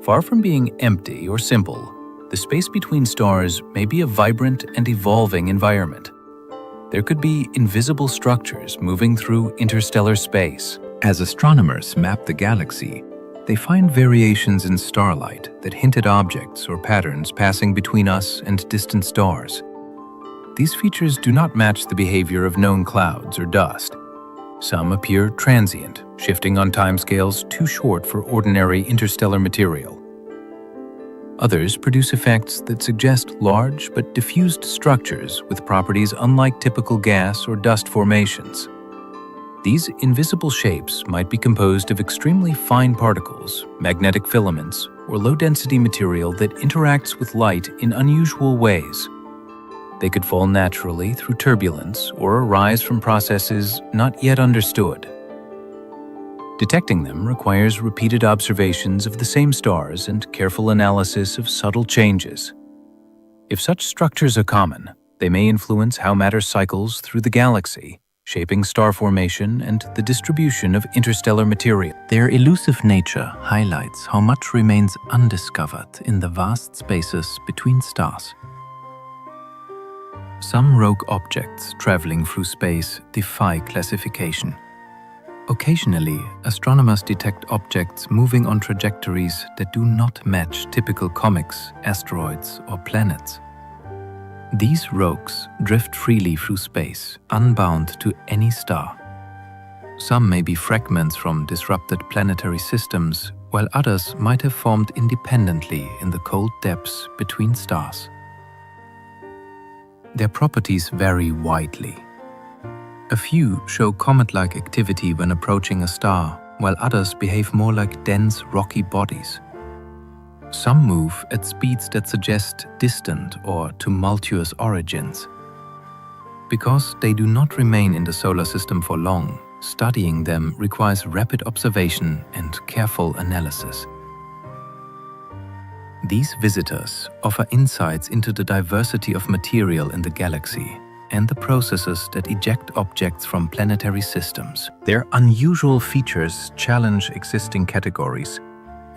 Far from being empty or simple, the space between stars may be a vibrant and evolving environment. There could be invisible structures moving through interstellar space. As astronomers map the galaxy, they find variations in starlight that hint at objects or patterns passing between us and distant stars. These features do not match the behavior of known clouds or dust. Some appear transient, shifting on timescales too short for ordinary interstellar material. Others produce effects that suggest large but diffused structures with properties unlike typical gas or dust formations. These invisible shapes might be composed of extremely fine particles, magnetic filaments, or low-density material that interacts with light in unusual ways. They could fall naturally through turbulence or arise from processes not yet understood. Detecting them requires repeated observations of the same stars and careful analysis of subtle changes. If such structures are common, they may influence how matter cycles through the galaxy, shaping star formation and the distribution of interstellar material. Their elusive nature highlights how much remains undiscovered in the vast spaces between stars. Some rogue objects traveling through space defy classification. Occasionally, astronomers detect objects moving on trajectories that do not match typical comets, asteroids, or planets. These rogues drift freely through space, unbound to any star. Some may be fragments from disrupted planetary systems, while others might have formed independently in the cold depths between stars. Their properties vary widely. A few show comet-like activity when approaching a star, while others behave more like dense, rocky bodies. Some move at speeds that suggest distant or tumultuous origins. Because they do not remain in the solar system for long, studying them requires rapid observation and careful analysis. These visitors offer insights into the diversity of material in the galaxy and the processes that eject objects from planetary systems. Their unusual features challenge existing categories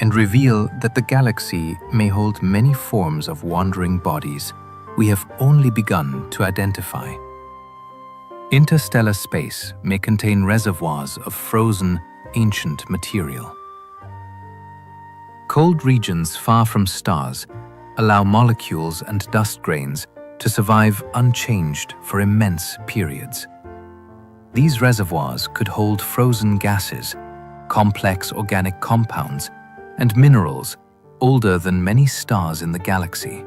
and reveal that the galaxy may hold many forms of wandering bodies we have only begun to identify. Interstellar space may contain reservoirs of frozen, ancient material. Cold regions far from stars allow molecules and dust grains to survive unchanged for immense periods. These reservoirs could hold frozen gases, complex organic compounds, and minerals older than many stars in the galaxy.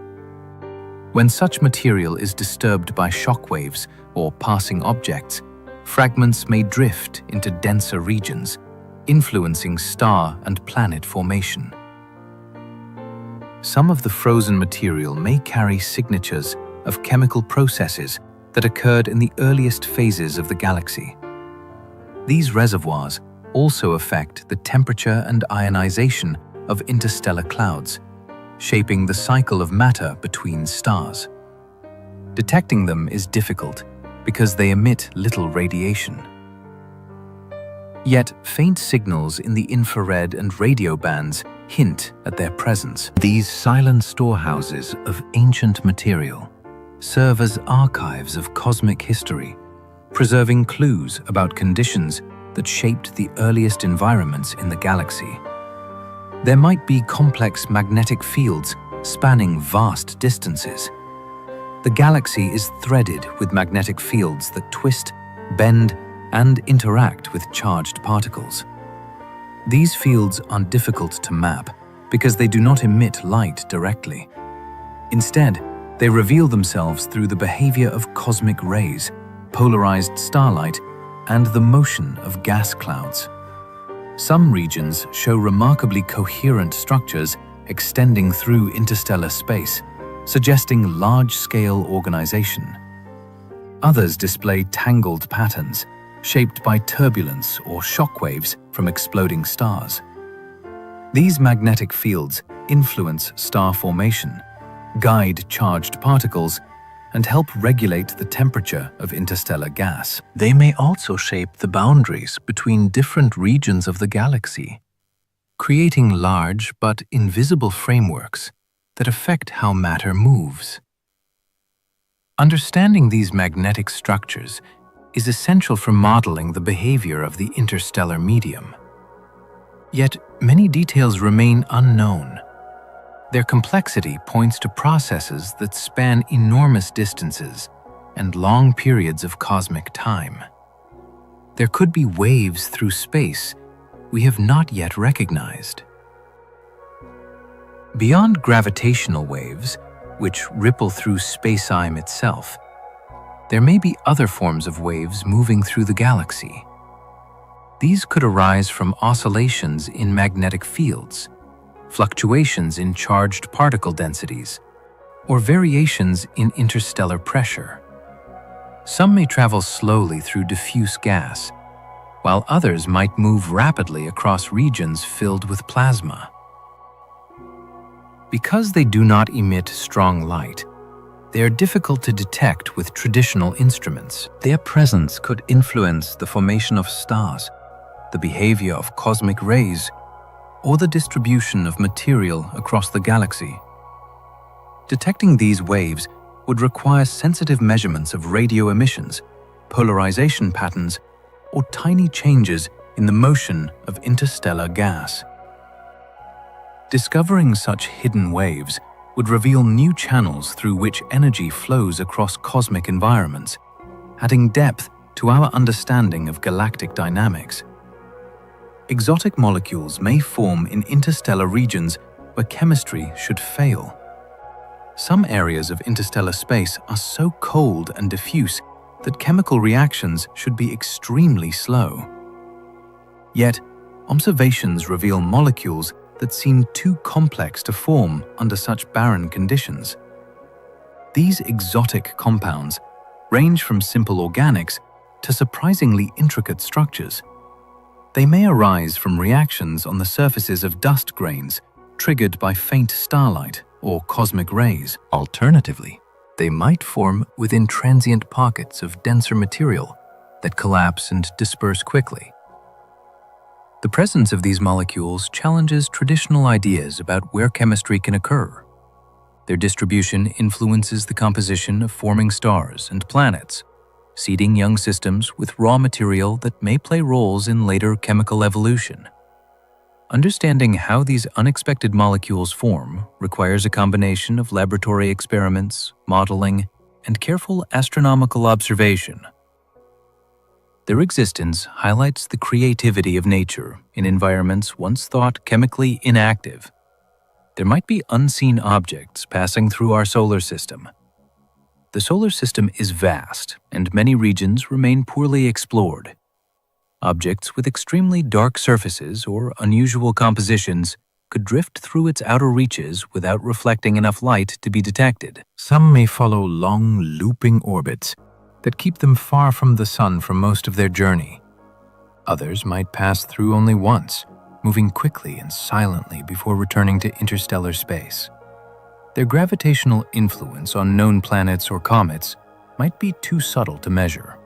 When such material is disturbed by shock waves or passing objects, fragments may drift into denser regions, influencing star and planet formation. Some of the frozen material may carry signatures of chemical processes that occurred in the earliest phases of the galaxy. These reservoirs also affect the temperature and ionization of interstellar clouds, shaping the cycle of matter between stars. Detecting them is difficult because they emit little radiation. Yet, faint signals in the infrared and radio bands hint at their presence. These silent storehouses of ancient material serve as archives of cosmic history, preserving clues about conditions that shaped the earliest environments in the galaxy. There might be complex magnetic fields spanning vast distances. The galaxy is threaded with magnetic fields that twist, bend, and interact with charged particles. These fields are difficult to map because they do not emit light directly. Instead, they reveal themselves through the behavior of cosmic rays, polarized starlight, and the motion of gas clouds. Some regions show remarkably coherent structures extending through interstellar space, suggesting large-scale organization. Others display tangled patterns, shaped by turbulence or shockwaves from exploding stars. These magnetic fields influence star formation, guide charged particles, and help regulate the temperature of interstellar gas. They may also shape the boundaries between different regions of the galaxy, creating large but invisible frameworks that affect how matter moves. Understanding these magnetic structures is essential for modeling the behavior of the interstellar medium. Yet, many details remain unknown. Their complexity points to processes that span enormous distances and long periods of cosmic time. There could be waves through space we have not yet recognized. Beyond gravitational waves, which ripple through space-time itself, there may be other forms of waves moving through the galaxy. These could arise from oscillations in magnetic fields, fluctuations in charged particle densities, or variations in interstellar pressure. Some may travel slowly through diffuse gas, while others might move rapidly across regions filled with plasma. Because they do not emit strong light, they are difficult to detect with traditional instruments. Their presence could influence the formation of stars, the behavior of cosmic rays, or the distribution of material across the galaxy. Detecting these waves would require sensitive measurements of radio emissions, polarization patterns, or tiny changes in the motion of interstellar gas. Discovering such hidden waves would reveal new channels through which energy flows across cosmic environments, adding depth to our understanding of galactic dynamics. Exotic molecules may form in interstellar regions where chemistry should fail. Some areas of interstellar space are so cold and diffuse that chemical reactions should be extremely slow. Yet, observations reveal molecules that seem too complex to form under such barren conditions. These exotic compounds range from simple organics to surprisingly intricate structures. They may arise from reactions on the surfaces of dust grains triggered by faint starlight or cosmic rays. Alternatively, they might form within transient pockets of denser material that collapse and disperse quickly. The presence of these molecules challenges traditional ideas about where chemistry can occur. Their distribution influences the composition of forming stars and planets, seeding young systems with raw material that may play roles in later chemical evolution. Understanding how these unexpected molecules form requires a combination of laboratory experiments, modeling, and careful astronomical observation. Their existence highlights the creativity of nature in environments once thought chemically inactive. There might be unseen objects passing through our solar system. The solar system is vast, and many regions remain poorly explored. Objects with extremely dark surfaces or unusual compositions could drift through its outer reaches without reflecting enough light to be detected. Some may follow long, looping orbits that keep them far from the sun for most of their journey. Others might pass through only once, moving quickly and silently before returning to interstellar space. Their gravitational influence on known planets or comets might be too subtle to measure.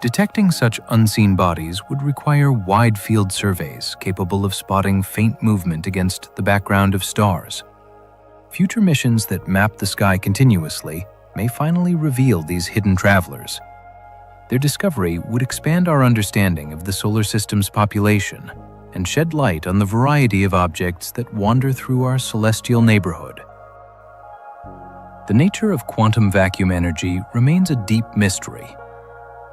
Detecting such unseen bodies would require wide-field surveys capable of spotting faint movement against the background of stars. Future missions that map the sky continuously may finally reveal these hidden travelers. Their discovery would expand our understanding of the solar system's population and shed light on the variety of objects that wander through our celestial neighborhood. The nature of quantum vacuum energy remains a deep mystery.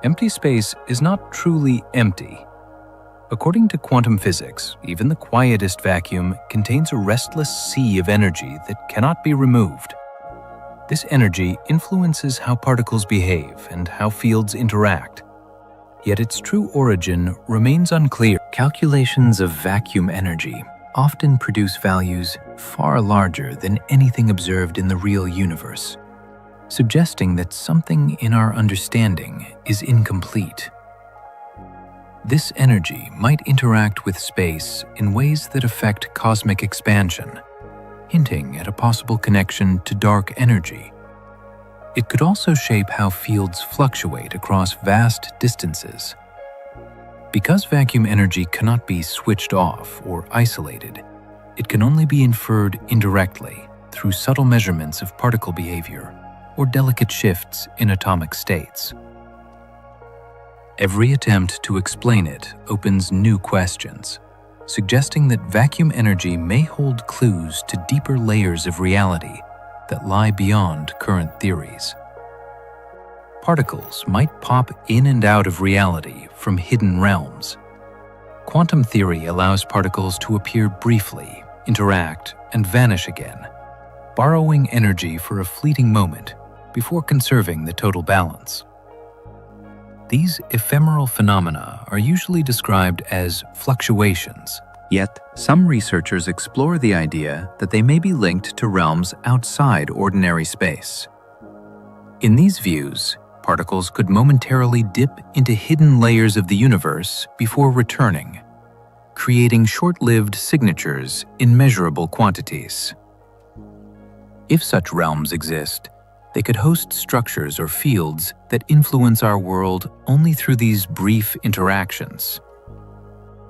Empty space is not truly empty. According to quantum physics, even the quietest vacuum contains a restless sea of energy that cannot be removed. This energy influences how particles behave and how fields interact. Yet its true origin remains unclear. Calculations of vacuum energy often produce values far larger than anything observed in the real universe, suggesting that something in our understanding is incomplete. This energy might interact with space in ways that affect cosmic expansion, hinting at a possible connection to dark energy. It could also shape how fields fluctuate across vast distances. Because vacuum energy cannot be switched off or isolated, it can only be inferred indirectly through subtle measurements of particle behavior or delicate shifts in atomic states. Every attempt to explain it opens new questions, suggesting that vacuum energy may hold clues to deeper layers of reality that lie beyond current theories. Particles might pop in and out of reality from hidden realms. Quantum theory allows particles to appear briefly, interact, and vanish again, borrowing energy for a fleeting moment before conserving the total balance. These ephemeral phenomena are usually described as fluctuations. Yet, some researchers explore the idea that they may be linked to realms outside ordinary space. In these views, particles could momentarily dip into hidden layers of the universe before returning, creating short-lived signatures in measurable quantities. If such realms exist, they could host structures or fields that influence our world only through these brief interactions.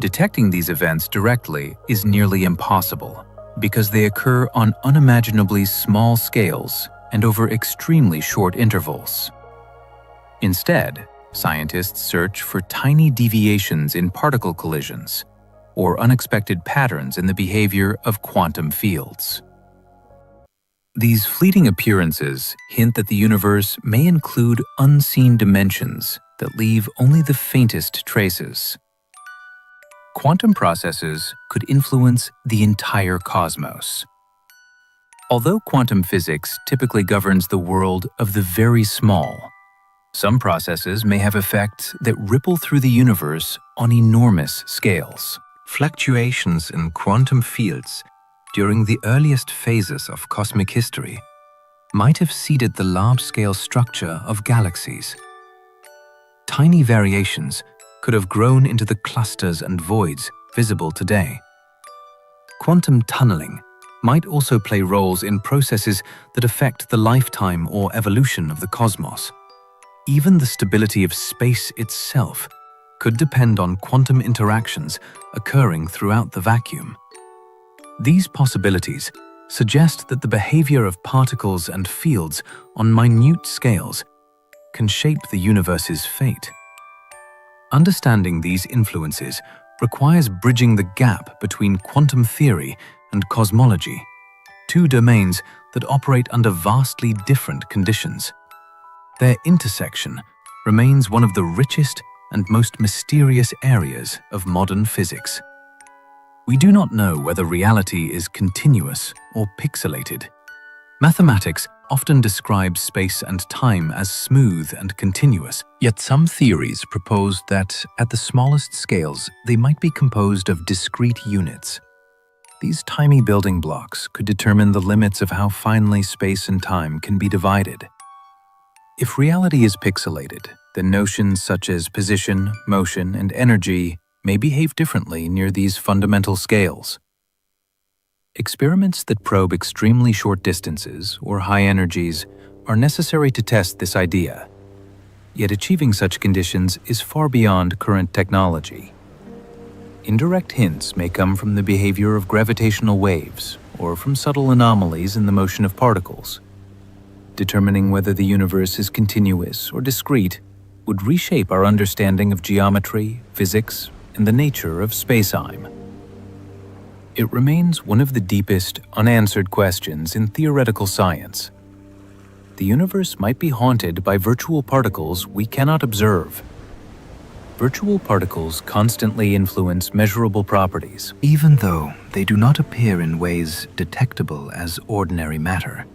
Detecting these events directly is nearly impossible because they occur on unimaginably small scales and over extremely short intervals. Instead, scientists search for tiny deviations in particle collisions or unexpected patterns in the behavior of quantum fields. These fleeting appearances hint that the universe may include unseen dimensions that leave only the faintest traces. Quantum processes could influence the entire cosmos. Although quantum physics typically governs the world of the very small, some processes may have effects that ripple through the universe on enormous scales. Fluctuations in quantum fields during the earliest phases of cosmic history might have seeded the large-scale structure of galaxies. Tiny variations could have grown into the clusters and voids visible today. Quantum tunneling might also play roles in processes that affect the lifetime or evolution of the cosmos. Even the stability of space itself could depend on quantum interactions occurring throughout the vacuum. These possibilities suggest that the behavior of particles and fields on minute scales can shape the universe's fate. Understanding these influences requires bridging the gap between quantum theory and cosmology, two domains that operate under vastly different conditions. Their intersection remains one of the richest and most mysterious areas of modern physics. We do not know whether reality is continuous or pixelated. Mathematics often describes space and time as smooth and continuous, yet some theories propose that at the smallest scales they might be composed of discrete units. These tiny building blocks could determine the limits of how finely space and time can be divided. If reality is pixelated, then notions such as position, motion, and energy may behave differently near these fundamental scales. Experiments that probe extremely short distances or high energies are necessary to test this idea. Yet achieving such conditions is far beyond current technology. Indirect hints may come from the behavior of gravitational waves or from subtle anomalies in the motion of particles. Determining whether the universe is continuous or discrete would reshape our understanding of geometry, physics, and the nature of space-time. It remains one of the deepest, unanswered questions in theoretical science. The universe might be haunted by virtual particles we cannot observe. virtual particles constantly influence measurable properties, even though they do not appear in ways detectable as ordinary matter.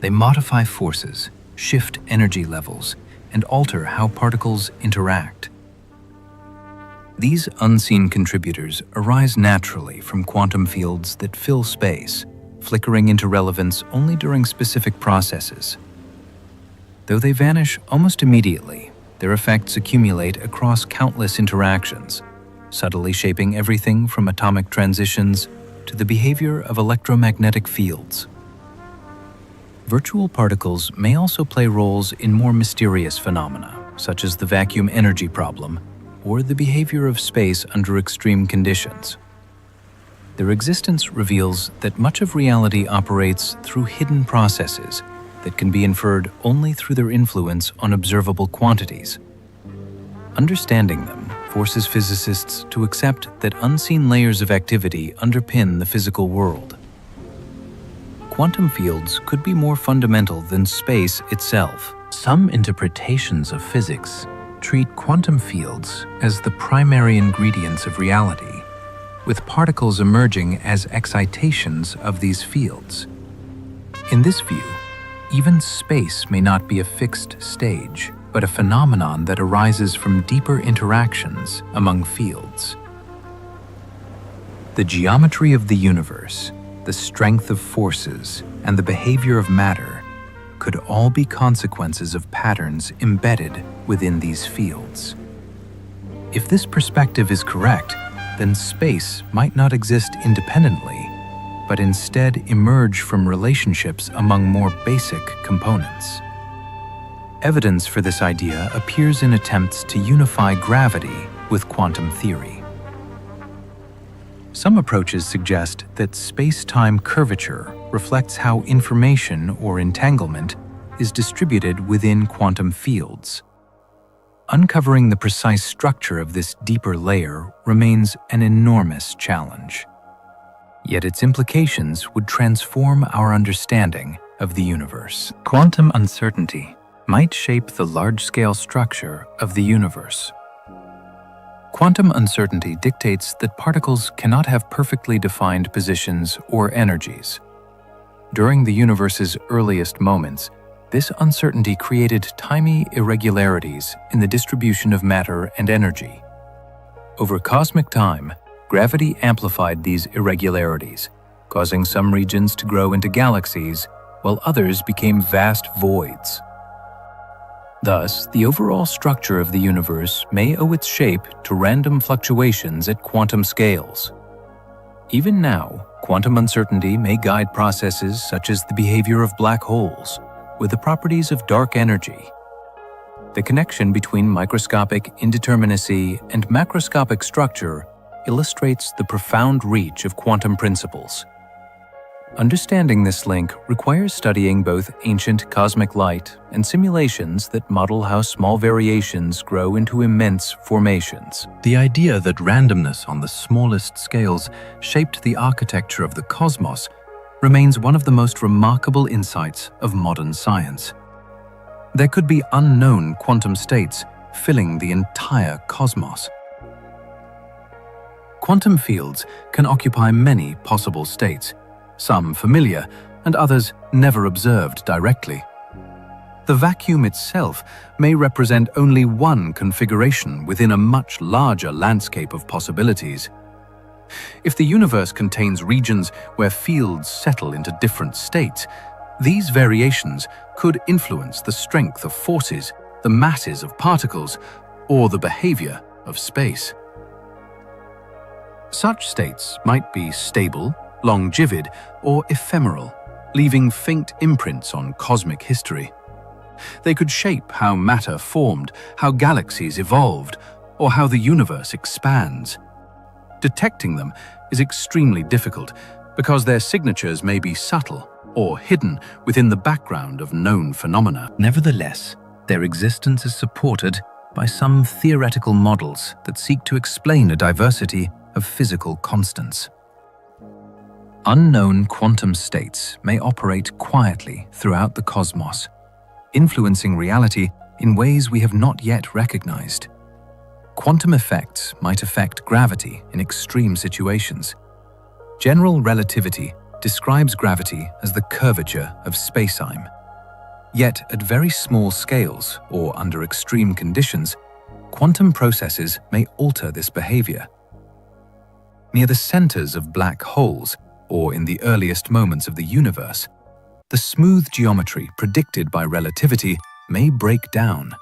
They modify forces, shift energy levels, and alter how particles interact. These unseen contributors arise naturally from quantum fields that fill space, flickering into relevance only during specific processes. Though they vanish almost immediately, their effects accumulate across countless interactions, subtly shaping everything from atomic transitions to the behavior of electromagnetic fields. Virtual particles may also play roles in more mysterious phenomena, such as the vacuum energy problem or the behavior of space under extreme conditions. Their existence reveals that much of reality operates through hidden processes that can be inferred only through their influence on observable quantities. Understanding them forces physicists to accept that unseen layers of activity underpin the physical world. Quantum fields could be more fundamental than space itself. Some interpretations of physics treat quantum fields as the primary ingredients of reality, with particles emerging as excitations of these fields. In this view, even space may not be a fixed stage, but a phenomenon that arises from deeper interactions among fields. The geometry of the universe, the strength of forces, and the behavior of matter could all be consequences of patterns embedded within these fields. If this perspective is correct, then space might not exist independently, but instead emerge from relationships among more basic components. Evidence for this idea appears in attempts to unify gravity with quantum theory. Some approaches suggest that space-time curvature reflects how information or entanglement is distributed within quantum fields. Uncovering the precise structure of this deeper layer remains an enormous challenge. Yet its implications would transform our understanding of the universe. Quantum uncertainty might shape the large-scale structure of the universe. Quantum uncertainty dictates that particles cannot have perfectly defined positions or energies. During the universe's earliest moments, this uncertainty created tiny irregularities in the distribution of matter and energy. Over cosmic time, gravity amplified these irregularities, causing some regions to grow into galaxies, while others became vast voids. Thus, the overall structure of the universe may owe its shape to random fluctuations at quantum scales. Even now, quantum uncertainty may guide processes such as the behavior of black holes, with the properties of dark energy. The connection between microscopic indeterminacy and macroscopic structure illustrates the profound reach of quantum principles. Understanding this link requires studying both ancient cosmic light and simulations that model how small variations grow into immense formations. The idea that randomness on the smallest scales shaped the architecture of the cosmos remains one of the most remarkable insights of modern science. There could be unknown quantum states filling the entire cosmos. Quantum fields can occupy many possible states, some familiar and others never observed directly. The vacuum itself may represent only one configuration within a much larger landscape of possibilities. If the universe contains regions where fields settle into different states, these variations could influence the strength of forces, the masses of particles, or the behavior of space. Such states might be stable, longevid, or ephemeral, leaving faint imprints on cosmic history. They could shape how matter formed, how galaxies evolved, or how the universe expands. Detecting them is extremely difficult because their signatures may be subtle or hidden within the background of known phenomena. Nevertheless, their existence is supported by some theoretical models that seek to explain a diversity of physical constants. Unknown quantum states may operate quietly throughout the cosmos, influencing reality in ways we have not yet recognized. Quantum effects might affect gravity in extreme situations. General relativity describes gravity as the curvature of spacetime. Yet, at very small scales, or under extreme conditions, quantum processes may alter this behavior. Near the centers of black holes, or in the earliest moments of the universe, the smooth geometry predicted by relativity may break down.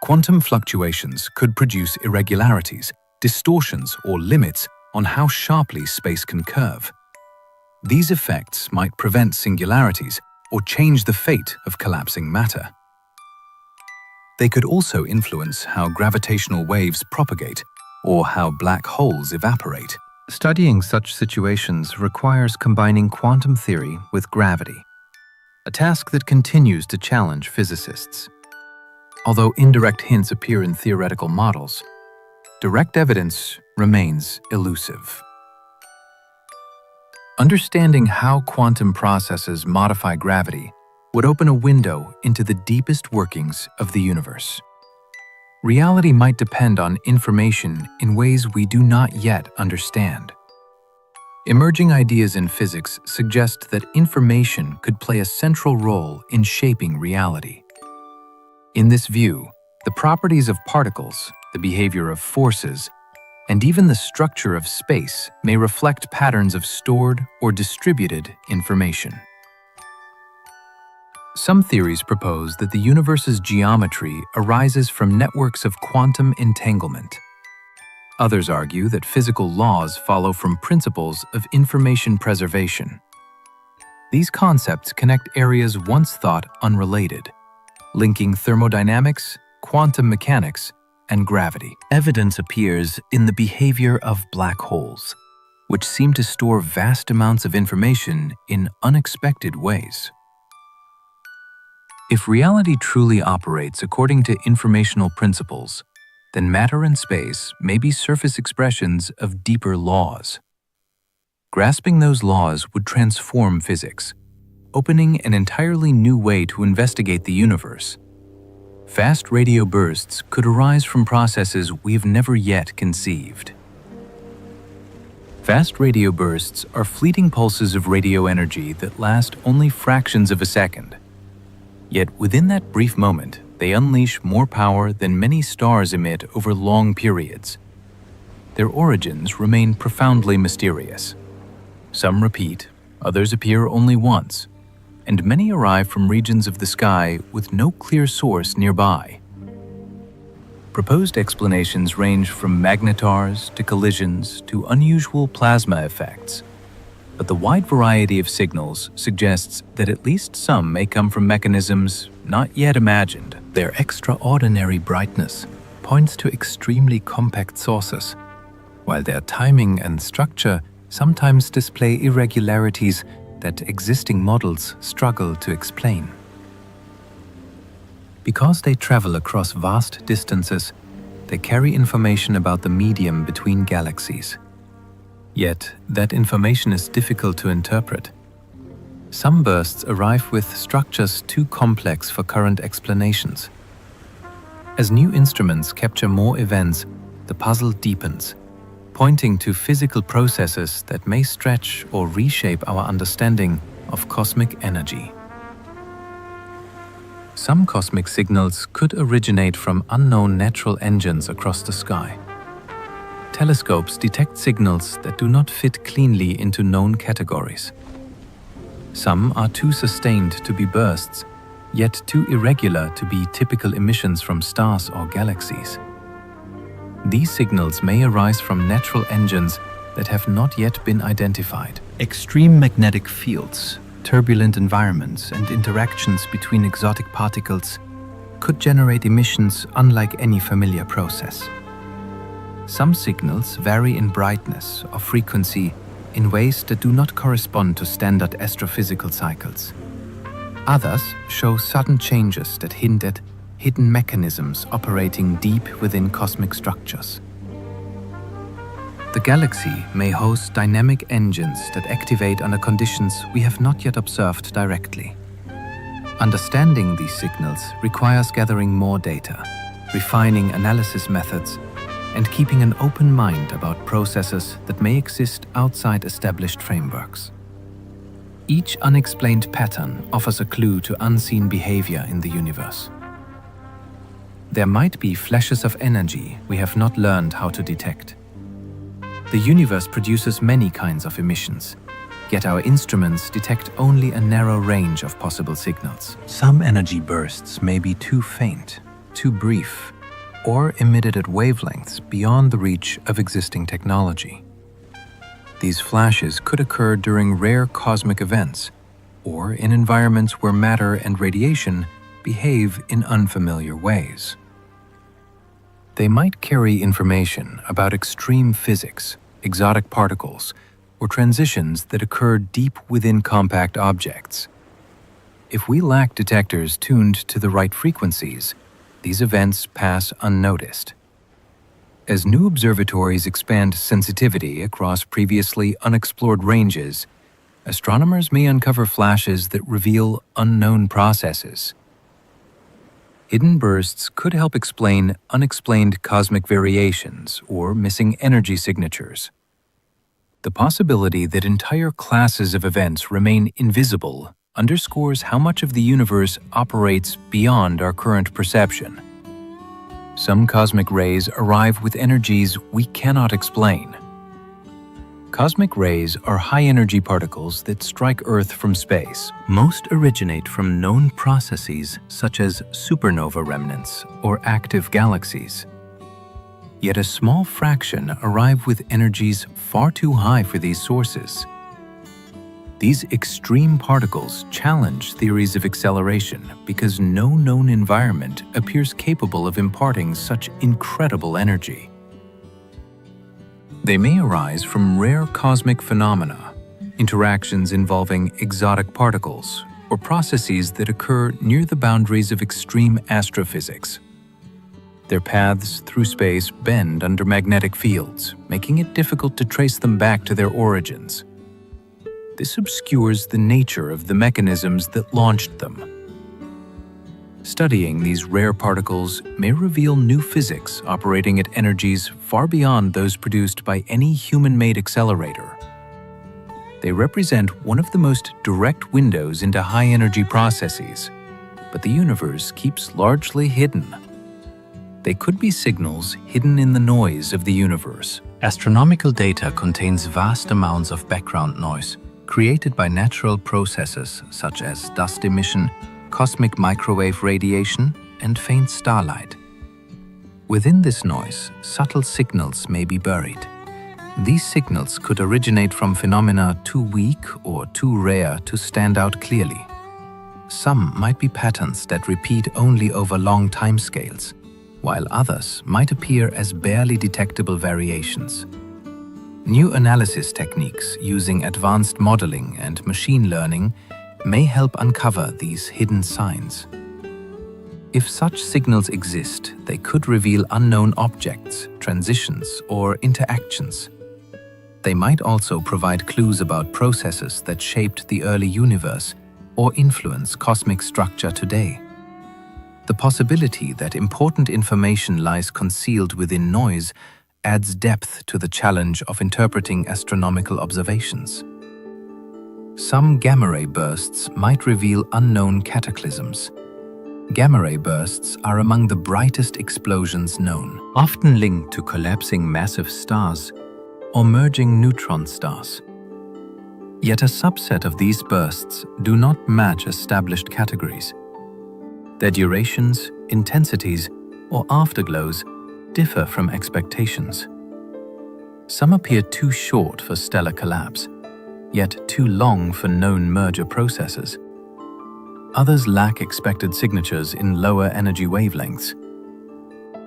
Quantum fluctuations could produce irregularities, distortions, or limits on how sharply space can curve. These effects might prevent singularities or change the fate of collapsing matter. They could also influence how gravitational waves propagate or how black holes evaporate. Studying such situations requires combining quantum theory with gravity, a task that continues to challenge physicists. Although indirect hints appear in theoretical models, direct evidence remains elusive. Understanding how quantum processes modify gravity would open a window into the deepest workings of the universe. Reality might depend on information in ways we do not yet understand. Emerging ideas in physics suggest that information could play a central role in shaping reality. In this view, the properties of particles, the behavior of forces, and even the structure of space may reflect patterns of stored or distributed information. Some theories propose that the universe's geometry arises from networks of quantum entanglement. Others argue that physical laws follow from principles of information preservation. These concepts connect areas once thought unrelated, linking thermodynamics, quantum mechanics, and gravity. Evidence appears in the behavior of black holes, which seem to store vast amounts of information in unexpected ways. If reality truly operates according to informational principles, then matter and space may be surface expressions of deeper laws. Grasping those laws would transform physics, opening an entirely new way to investigate the universe. Fast radio bursts could arise from processes we have never yet conceived. Fast radio bursts are fleeting pulses of radio energy that last only fractions of a second. Yet within that brief moment, they unleash more power than many stars emit over long periods. Their origins remain profoundly mysterious. Some repeat, others appear only once, and many arrive from regions of the sky with no clear source nearby. Proposed explanations range from magnetars to collisions to unusual plasma effects, but the wide variety of signals suggests that at least some may come from mechanisms not yet imagined. Their extraordinary brightness points to extremely compact sources, while their timing and structure sometimes display irregularities that existing models struggle to explain. Because they travel across vast distances, they carry information about the medium between galaxies. Yet, that information is difficult to interpret. Some bursts arrive with structures too complex for current explanations. As new instruments capture more events, the puzzle deepens, pointing to physical processes that may stretch or reshape our understanding of cosmic energy. Some cosmic signals could originate from unknown natural engines across the sky. Telescopes detect signals that do not fit cleanly into known categories. Some are too sustained to be bursts, yet too irregular to be typical emissions from stars or galaxies. These signals may arise from natural engines that have not yet been identified. Extreme magnetic fields, turbulent environments, and interactions between exotic particles could generate emissions unlike any familiar process. Some signals vary in brightness or frequency in ways that do not correspond to standard astrophysical cycles. Others show sudden changes that hint at hidden mechanisms operating deep within cosmic structures. The galaxy may host dynamic engines that activate under conditions we have not yet observed directly. Understanding these signals requires gathering more data, refining analysis methods, and keeping an open mind about processes that may exist outside established frameworks. Each unexplained pattern offers a clue to unseen behavior in the universe. There might be flashes of energy we have not learned how to detect. The universe produces many kinds of emissions, yet our instruments detect only a narrow range of possible signals. Some energy bursts may be too faint, too brief, or emitted at wavelengths beyond the reach of existing technology. These flashes could occur during rare cosmic events, or in environments where matter and radiation behave in unfamiliar ways. They might carry information about extreme physics, exotic particles, or transitions that occur deep within compact objects. If we lack detectors tuned to the right frequencies, these events pass unnoticed. As new observatories expand sensitivity across previously unexplored ranges, astronomers may uncover flashes that reveal unknown processes. Hidden bursts could help explain unexplained cosmic variations or missing energy signatures. The possibility that entire classes of events remain invisible underscores how much of the universe operates beyond our current perception. Some cosmic rays arrive with energies we cannot explain. Cosmic rays are high-energy particles that strike Earth from space. Most originate from known processes such as supernova remnants or active galaxies. Yet a small fraction arrive with energies far too high for these sources. These extreme particles challenge theories of acceleration because no known environment appears capable of imparting such incredible energy. They may arise from rare cosmic phenomena, interactions involving exotic particles, or processes that occur near the boundaries of extreme astrophysics. Their paths through space bend under magnetic fields, making it difficult to trace them back to their origins. This obscures the nature of the mechanisms that launched them. Studying these rare particles may reveal new physics operating at energies far beyond those produced by any human-made accelerator. They represent one of the most direct windows into high-energy processes, but the universe keeps largely hidden. They could be signals hidden in the noise of the universe. Astronomical data contains vast amounts of background noise, created by natural processes such as dust emission, cosmic microwave radiation, and faint starlight. Within this noise, subtle signals may be buried. These signals could originate from phenomena too weak or too rare to stand out clearly. Some might be patterns that repeat only over long timescales, while others might appear as barely detectable variations. New analysis techniques using advanced modeling and machine learning may help uncover these hidden signs. If such signals exist, they could reveal unknown objects, transitions, or interactions. They might also provide clues about processes that shaped the early universe or influence cosmic structure today. The possibility that important information lies concealed within noise adds depth to the challenge of interpreting astronomical observations. Some gamma-ray bursts might reveal unknown cataclysms. Gamma-ray bursts are among the brightest explosions known, often linked to collapsing massive stars or merging neutron stars. Yet a subset of these bursts do not match established categories. Their durations, intensities, or afterglows differ from expectations. Some appear too short for stellar collapse, yet too long for known merger processes. Others lack expected signatures in lower energy wavelengths.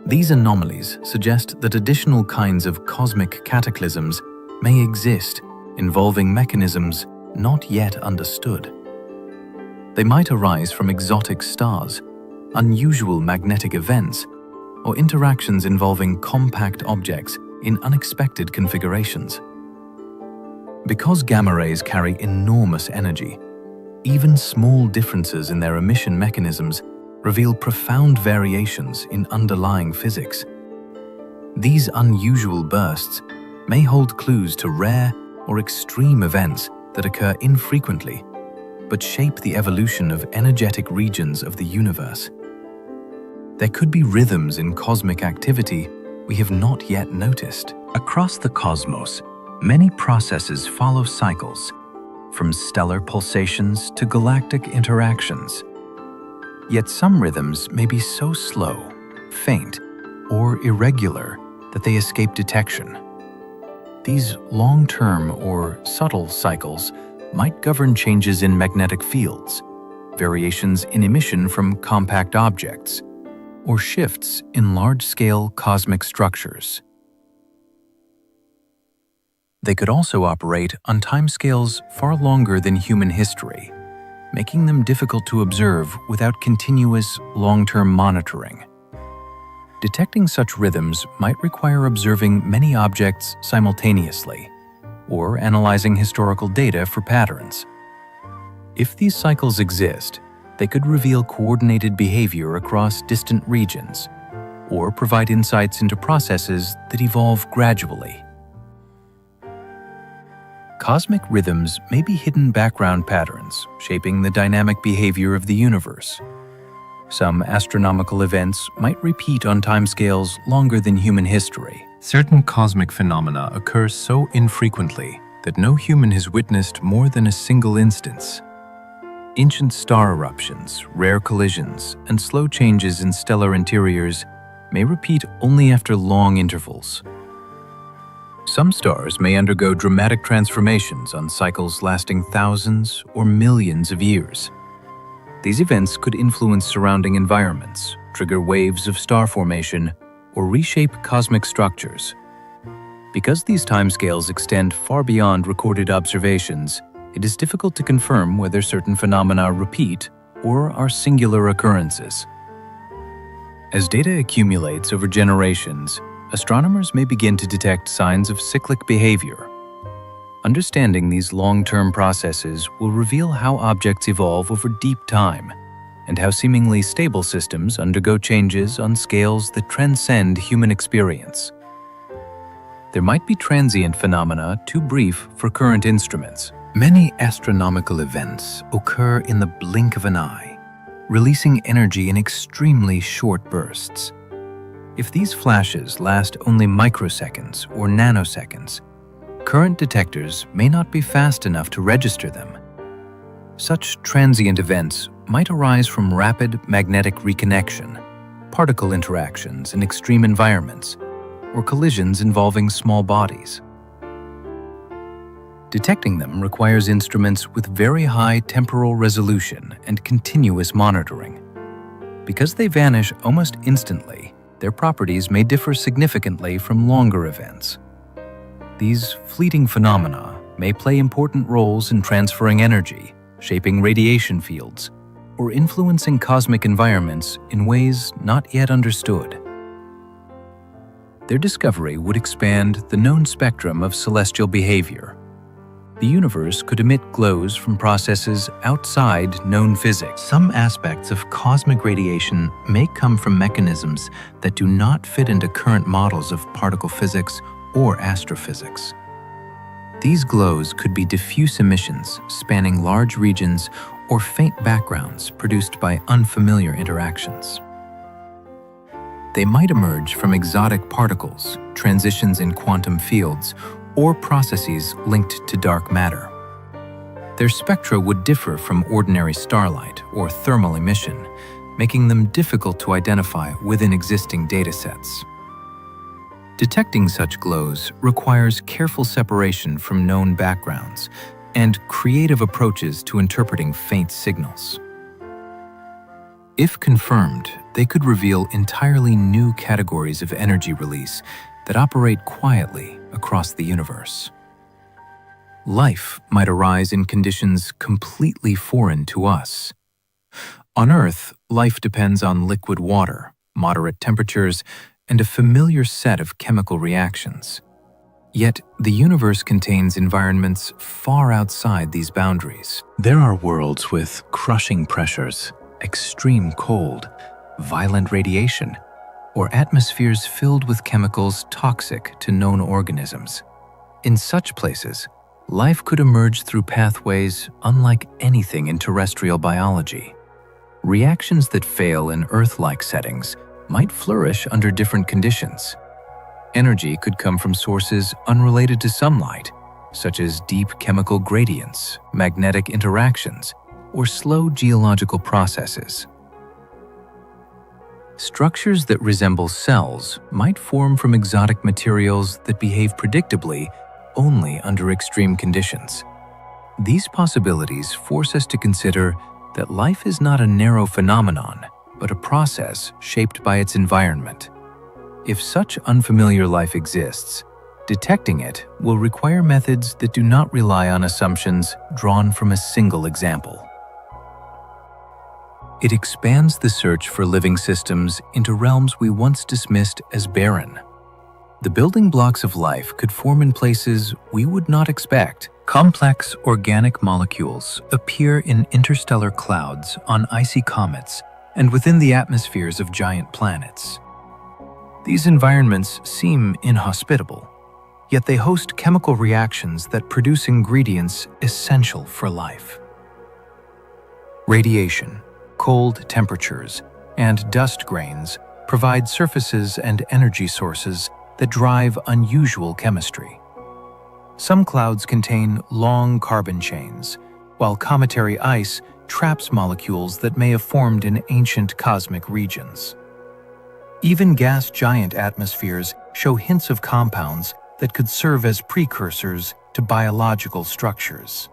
These anomalies suggest that additional kinds of cosmic cataclysms may exist, involving mechanisms not yet understood. They might arise from exotic stars, unusual magnetic events, or interactions involving compact objects in unexpected configurations. Because gamma rays carry enormous energy, even small differences in their emission mechanisms reveal profound variations in underlying physics. These unusual bursts may hold clues to rare or extreme events that occur infrequently, but shape the evolution of energetic regions of the universe. There could be rhythms in cosmic activity we have not yet noticed. Across the cosmos, many processes follow cycles, from stellar pulsations to galactic interactions. Yet some rhythms may be so slow, faint, or irregular that they escape detection. These long-term or subtle cycles might govern changes in magnetic fields, variations in emission from compact objects, or shifts in large-scale cosmic structures. They could also operate on timescales far longer than human history, making them difficult to observe without continuous, long-term monitoring. Detecting such rhythms might require observing many objects simultaneously, or analyzing historical data for patterns. If these cycles exist, they could reveal coordinated behavior across distant regions, or provide insights into processes that evolve gradually. Cosmic rhythms may be hidden background patterns shaping the dynamic behavior of the universe. Some astronomical events might repeat on timescales longer than human history. Certain cosmic phenomena occur so infrequently that no human has witnessed more than a single instance. Ancient star eruptions, rare collisions, and slow changes in stellar interiors may repeat only after long intervals. Some stars may undergo dramatic transformations on cycles lasting thousands or millions of years. These events could influence surrounding environments, trigger waves of star formation, or reshape cosmic structures. Because these timescales extend far beyond recorded observations, it is difficult to confirm whether certain phenomena repeat or are singular occurrences. As data accumulates over generations, astronomers may begin to detect signs of cyclic behavior. Understanding these long-term processes will reveal how objects evolve over deep time, and how seemingly stable systems undergo changes on scales that transcend human experience. There might be transient phenomena too brief for current instruments. Many astronomical events occur in the blink of an eye, releasing energy in extremely short bursts. If these flashes last only microseconds or nanoseconds, current detectors may not be fast enough to register them. Such transient events might arise from rapid magnetic reconnection, particle interactions in extreme environments, or collisions involving small bodies. Detecting them requires instruments with very high temporal resolution and continuous monitoring. Because they vanish almost instantly, their properties may differ significantly from longer events. These fleeting phenomena may play important roles in transferring energy, shaping radiation fields, or influencing cosmic environments in ways not yet understood. Their discovery would expand the known spectrum of celestial behavior. The universe could emit glows from processes outside known physics. Some aspects of cosmic radiation may come from mechanisms that do not fit into current models of particle physics or astrophysics. These glows could be diffuse emissions spanning large regions or faint backgrounds produced by unfamiliar interactions. They might emerge from exotic particles, transitions in quantum fields, or processes linked to dark matter. Their spectra would differ from ordinary starlight or thermal emission, making them difficult to identify within existing datasets. Detecting such glows requires careful separation from known backgrounds and creative approaches to interpreting faint signals. If confirmed, they could reveal entirely new categories of energy release that operate quietly across the universe. Life might arise in conditions completely foreign to us. On Earth, life depends on liquid water, moderate temperatures, and a familiar set of chemical reactions. Yet, the universe contains environments far outside these boundaries. There are worlds with crushing pressures, extreme cold, violent radiation, or atmospheres filled with chemicals toxic to known organisms. In such places, life could emerge through pathways unlike anything in terrestrial biology. Reactions that fail in Earth-like settings might flourish under different conditions. Energy could come from sources unrelated to sunlight, such as deep chemical gradients, magnetic interactions, or slow geological processes. Structures that resemble cells might form from exotic materials that behave predictably only under extreme conditions. These possibilities force us to consider that life is not a narrow phenomenon, but a process shaped by its environment. If such unfamiliar life exists, detecting it will require methods that do not rely on assumptions drawn from a single example. It expands the search for living systems into realms we once dismissed as barren. The building blocks of life could form in places we would not expect. Complex organic molecules appear in interstellar clouds, on icy comets, and within the atmospheres of giant planets. These environments seem inhospitable, yet they host chemical reactions that produce ingredients essential for life. Radiation, cold temperatures, and dust grains provide surfaces and energy sources that drive unusual chemistry. Some clouds contain long carbon chains, while cometary ice traps molecules that may have formed in ancient cosmic regions. Even gas giant atmospheres show hints of compounds that could serve as precursors to biological structures.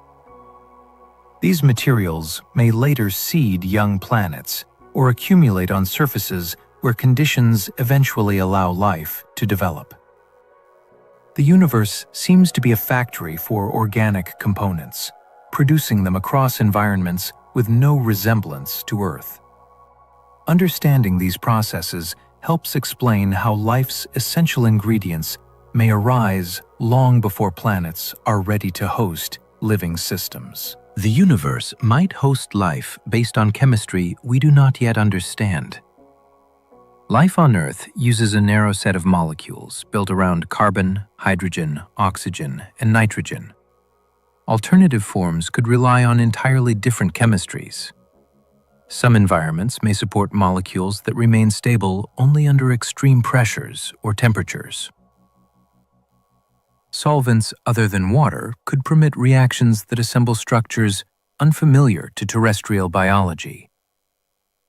These materials may later seed young planets or accumulate on surfaces where conditions eventually allow life to develop. The universe seems to be a factory for organic components, producing them across environments with no resemblance to Earth. Understanding these processes helps explain how life's essential ingredients may arise long before planets are ready to host living systems. The universe might host life based on chemistry we do not yet understand. Life on Earth uses a narrow set of molecules built around carbon, hydrogen, oxygen, and nitrogen. Alternative forms could rely on entirely different chemistries. Some environments may support molecules that remain stable only under extreme pressures or temperatures. Solvents other than water could permit reactions that assemble structures unfamiliar to terrestrial biology.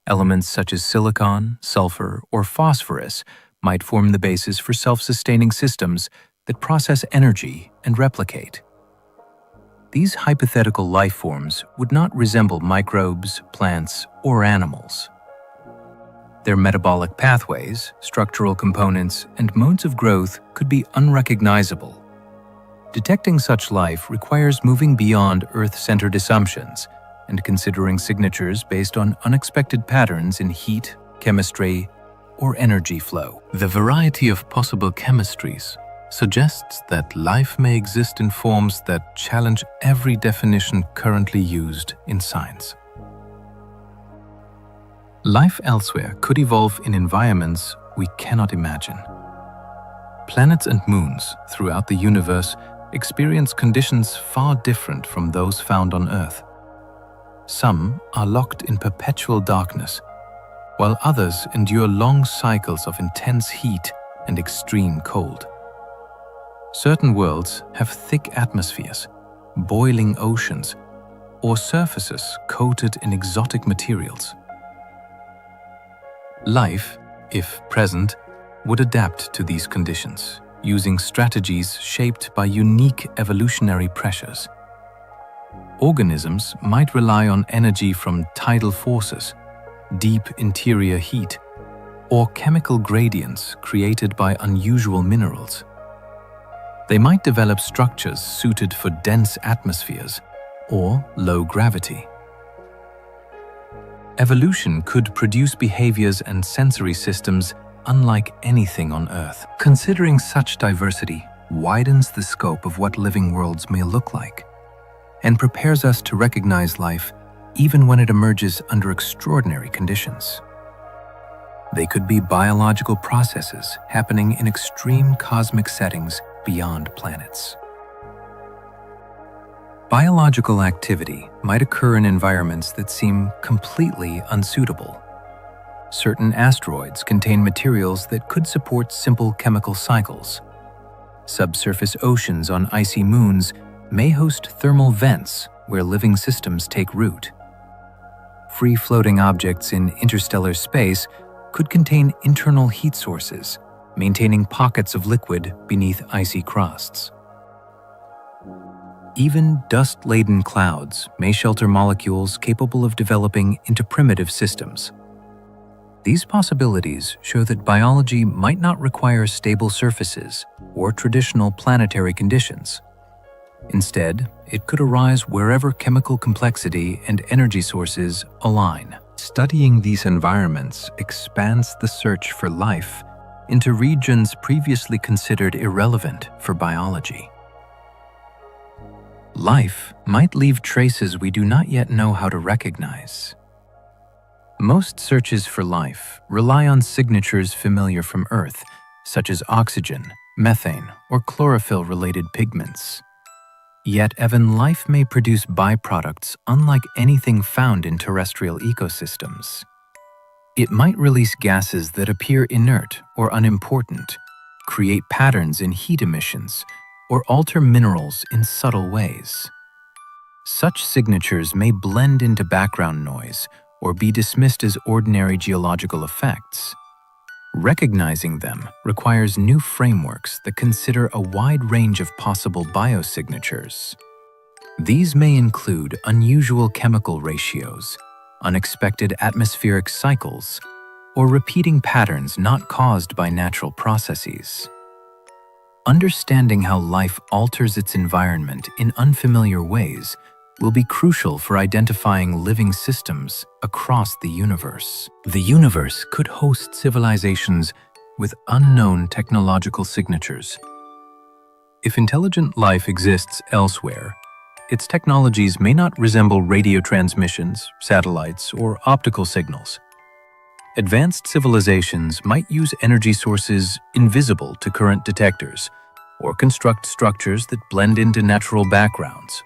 Elements such as silicon, sulfur, or phosphorus might form the basis for self-sustaining systems that process energy and replicate. These hypothetical life forms would not resemble microbes, plants, or animals. Their metabolic pathways, structural components, and modes of growth could be unrecognizable. Detecting such life requires moving beyond Earth-centered assumptions and considering signatures based on unexpected patterns in heat, chemistry, or energy flow. The variety of possible chemistries suggests that life may exist in forms that challenge every definition currently used in science. Life elsewhere could evolve in environments we cannot imagine. Planets and moons throughout the universe experience conditions far different from those found on Earth. Some are locked in perpetual darkness, while others endure long cycles of intense heat and extreme cold. Certain worlds have thick atmospheres, boiling oceans, or surfaces coated in exotic materials. Life, if present, would adapt to these conditions, using strategies shaped by unique evolutionary pressures. Organisms might rely on energy from tidal forces, deep interior heat, or chemical gradients created by unusual minerals. They might develop structures suited for dense atmospheres or low gravity. Evolution could produce behaviors and sensory systems unlike anything on Earth. Considering such diversity widens the scope of what living worlds may look like and prepares us to recognize life even when it emerges under extraordinary conditions. They could be biological processes happening in extreme cosmic settings beyond planets. Biological activity might occur in environments that seem completely unsuitable. Certain asteroids contain materials that could support simple chemical cycles. Subsurface oceans on icy moons may host thermal vents where living systems take root. Free-floating objects in interstellar space could contain internal heat sources, maintaining pockets of liquid beneath icy crusts. Even dust-laden clouds may shelter molecules capable of developing into primitive systems. These possibilities show that biology might not require stable surfaces or traditional planetary conditions. Instead, it could arise wherever chemical complexity and energy sources align. Studying these environments expands the search for life into regions previously considered irrelevant for biology. Life might leave traces we do not yet know how to recognize. Most searches for life rely on signatures familiar from Earth, such as oxygen, methane, or chlorophyll-related pigments. Yet even life may produce byproducts unlike anything found in terrestrial ecosystems. It might release gases that appear inert or unimportant, create patterns in heat emissions, or alter minerals in subtle ways. Such signatures may blend into background noise or be dismissed as ordinary geological effects. Recognizing them requires new frameworks that consider a wide range of possible biosignatures. These may include unusual chemical ratios, unexpected atmospheric cycles, or repeating patterns not caused by natural processes. Understanding how life alters its environment in unfamiliar ways will be crucial for identifying living systems across the universe. The universe could host civilizations with unknown technological signatures. If intelligent life exists elsewhere, its technologies may not resemble radio transmissions, satellites, or optical signals. Advanced civilizations might use energy sources invisible to current detectors, or construct structures that blend into natural backgrounds.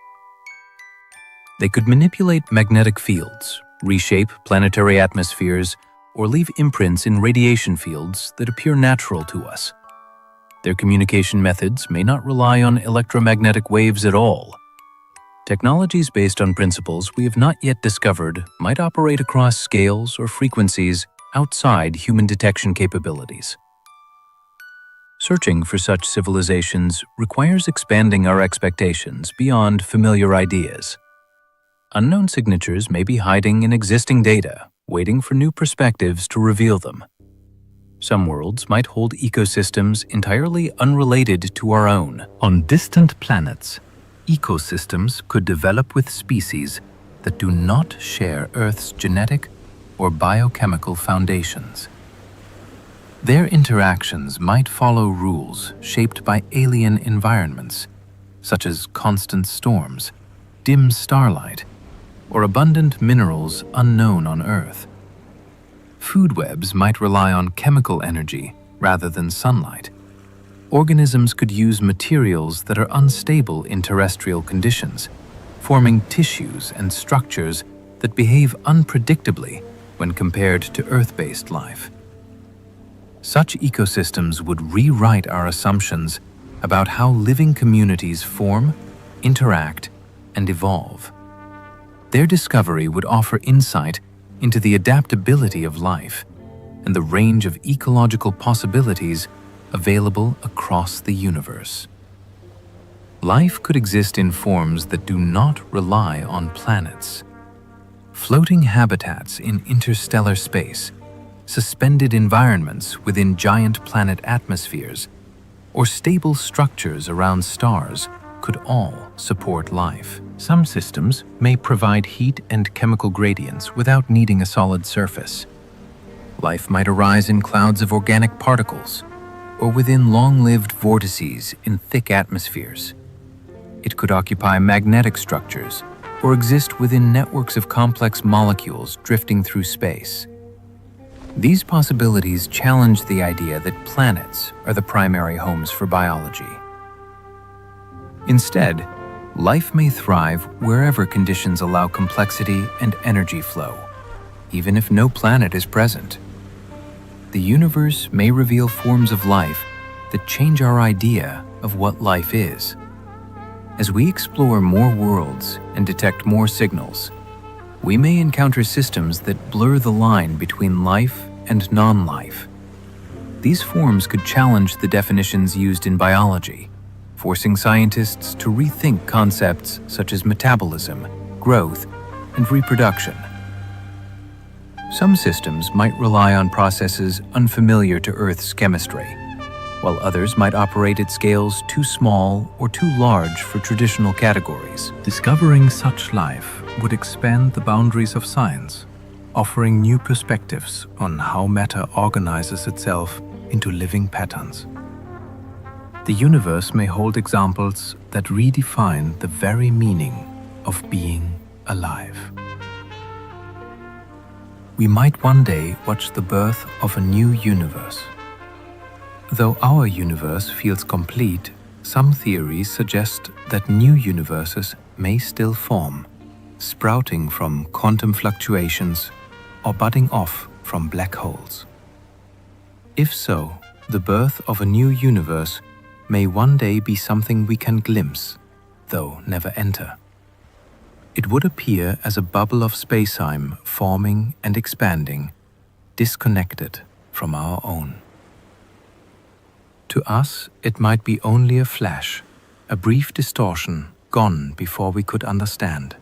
They could manipulate magnetic fields, reshape planetary atmospheres, or leave imprints in radiation fields that appear natural to us. Their communication methods may not rely on electromagnetic waves at all. Technologies based on principles we have not yet discovered might operate across scales or frequencies outside human detection capabilities. Searching for such civilizations requires expanding our expectations beyond familiar ideas. Unknown signatures may be hiding in existing data, waiting for new perspectives to reveal them. Some worlds might hold ecosystems entirely unrelated to our own. On distant planets, ecosystems could develop with species that do not share Earth's genetic or biochemical foundations. Their interactions might follow rules shaped by alien environments, such as constant storms, dim starlight, or abundant minerals unknown on Earth. Food webs might rely on chemical energy rather than sunlight. Organisms could use materials that are unstable in terrestrial conditions, forming tissues and structures that behave unpredictably when compared to Earth-based life. Such ecosystems would rewrite our assumptions about how living communities form, interact, and evolve. Their discovery would offer insight into the adaptability of life and the range of ecological possibilities available across the universe. Life could exist in forms that do not rely on planets. Floating habitats in interstellar space, suspended environments within giant planet atmospheres, or stable structures around stars could all support life. Some systems may provide heat and chemical gradients without needing a solid surface. Life might arise in clouds of organic particles, or within long-lived vortices in thick atmospheres. It could occupy magnetic structures, or exist within networks of complex molecules drifting through space. These possibilities challenge the idea that planets are the primary homes for biology. Instead, life may thrive wherever conditions allow complexity and energy flow, even if no planet is present. The universe may reveal forms of life that change our idea of what life is. As we explore more worlds and detect more signals, we may encounter systems that blur the line between life and non-life. These forms could challenge the definitions used in biology, forcing scientists to rethink concepts such as metabolism, growth, and reproduction. Some systems might rely on processes unfamiliar to Earth's chemistry, while others might operate at scales too small or too large for traditional categories. Discovering such life would expand the boundaries of science, offering new perspectives on how matter organizes itself into living patterns. The universe may hold examples that redefine the very meaning of being alive. We might one day watch the birth of a new universe. Though our universe feels complete, some theories suggest that new universes may still form, sprouting from quantum fluctuations or budding off from black holes. If so, the birth of a new universe may one day be something we can glimpse, though never enter. It would appear as a bubble of space-time forming and expanding, disconnected from our own. To us, it might be only a flash, a brief distortion gone before we could understand.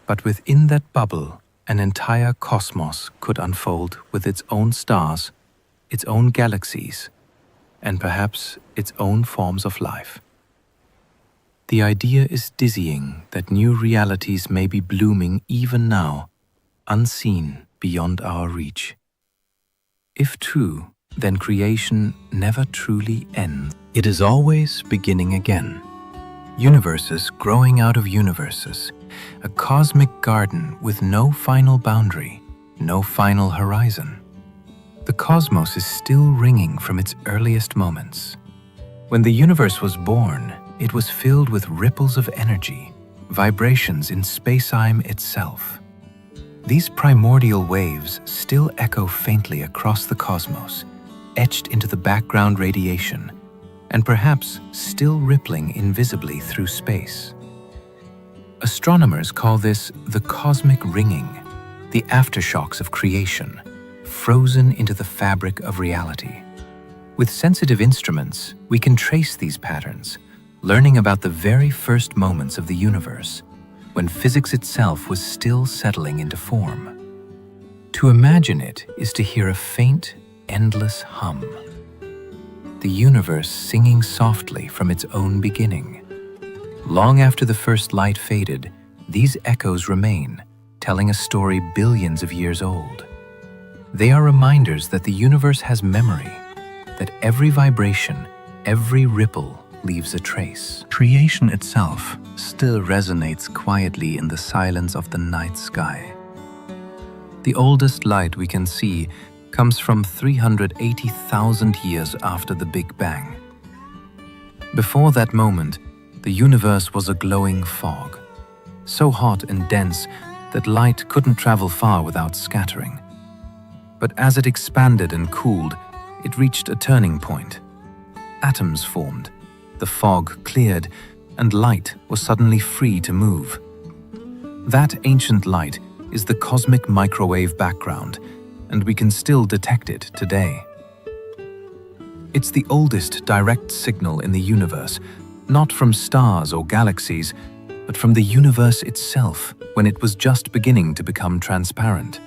But within that bubble, an entire cosmos could unfold with its own stars, its own galaxies, and perhaps its own forms of life. The idea is dizzying that new realities may be blooming even now, unseen beyond our reach. If true, then creation never truly ends. It is always beginning again. Universes growing out of universes, a cosmic garden with no final boundary, no final horizon. The cosmos is still ringing from its earliest moments. When the universe was born, it was filled with ripples of energy, vibrations in space-time itself. These primordial waves still echo faintly across the cosmos, etched into the background radiation, and perhaps still rippling invisibly through space. Astronomers call this the cosmic ringing, the aftershocks of creation, frozen into the fabric of reality. With sensitive instruments, we can trace these patterns, learning about the very first moments of the universe, when physics itself was still settling into form. To imagine it is to hear a faint, endless hum. The universe singing softly from its own beginning. Long after the first light faded, these echoes remain, telling a story billions of years old. They are reminders that the universe has memory, that every vibration, every ripple leaves a trace. Creation itself still resonates quietly in the silence of the night sky. The oldest light we can see comes from 380,000 years after the Big Bang. Before that moment, the universe was a glowing fog, so hot and dense that light couldn't travel far without scattering. But as it expanded and cooled, it reached a turning point. Atoms formed, the fog cleared, and light was suddenly free to move. That ancient light is the cosmic microwave background, and we can still detect it today. It's the oldest direct signal in the universe, not from stars or galaxies, but from the universe itself when it was just beginning to become transparent.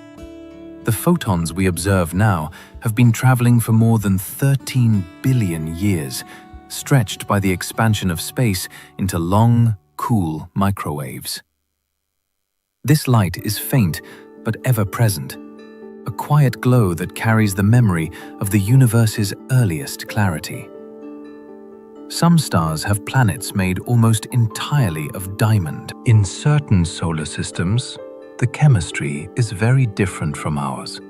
The photons we observe now have been traveling for more than 13 billion years, stretched by the expansion of space into long, cool microwaves. This light is faint but ever present, a quiet glow that carries the memory of the universe's earliest clarity. Some stars have planets made almost entirely of diamond. In certain solar systems, the chemistry is very different from ours.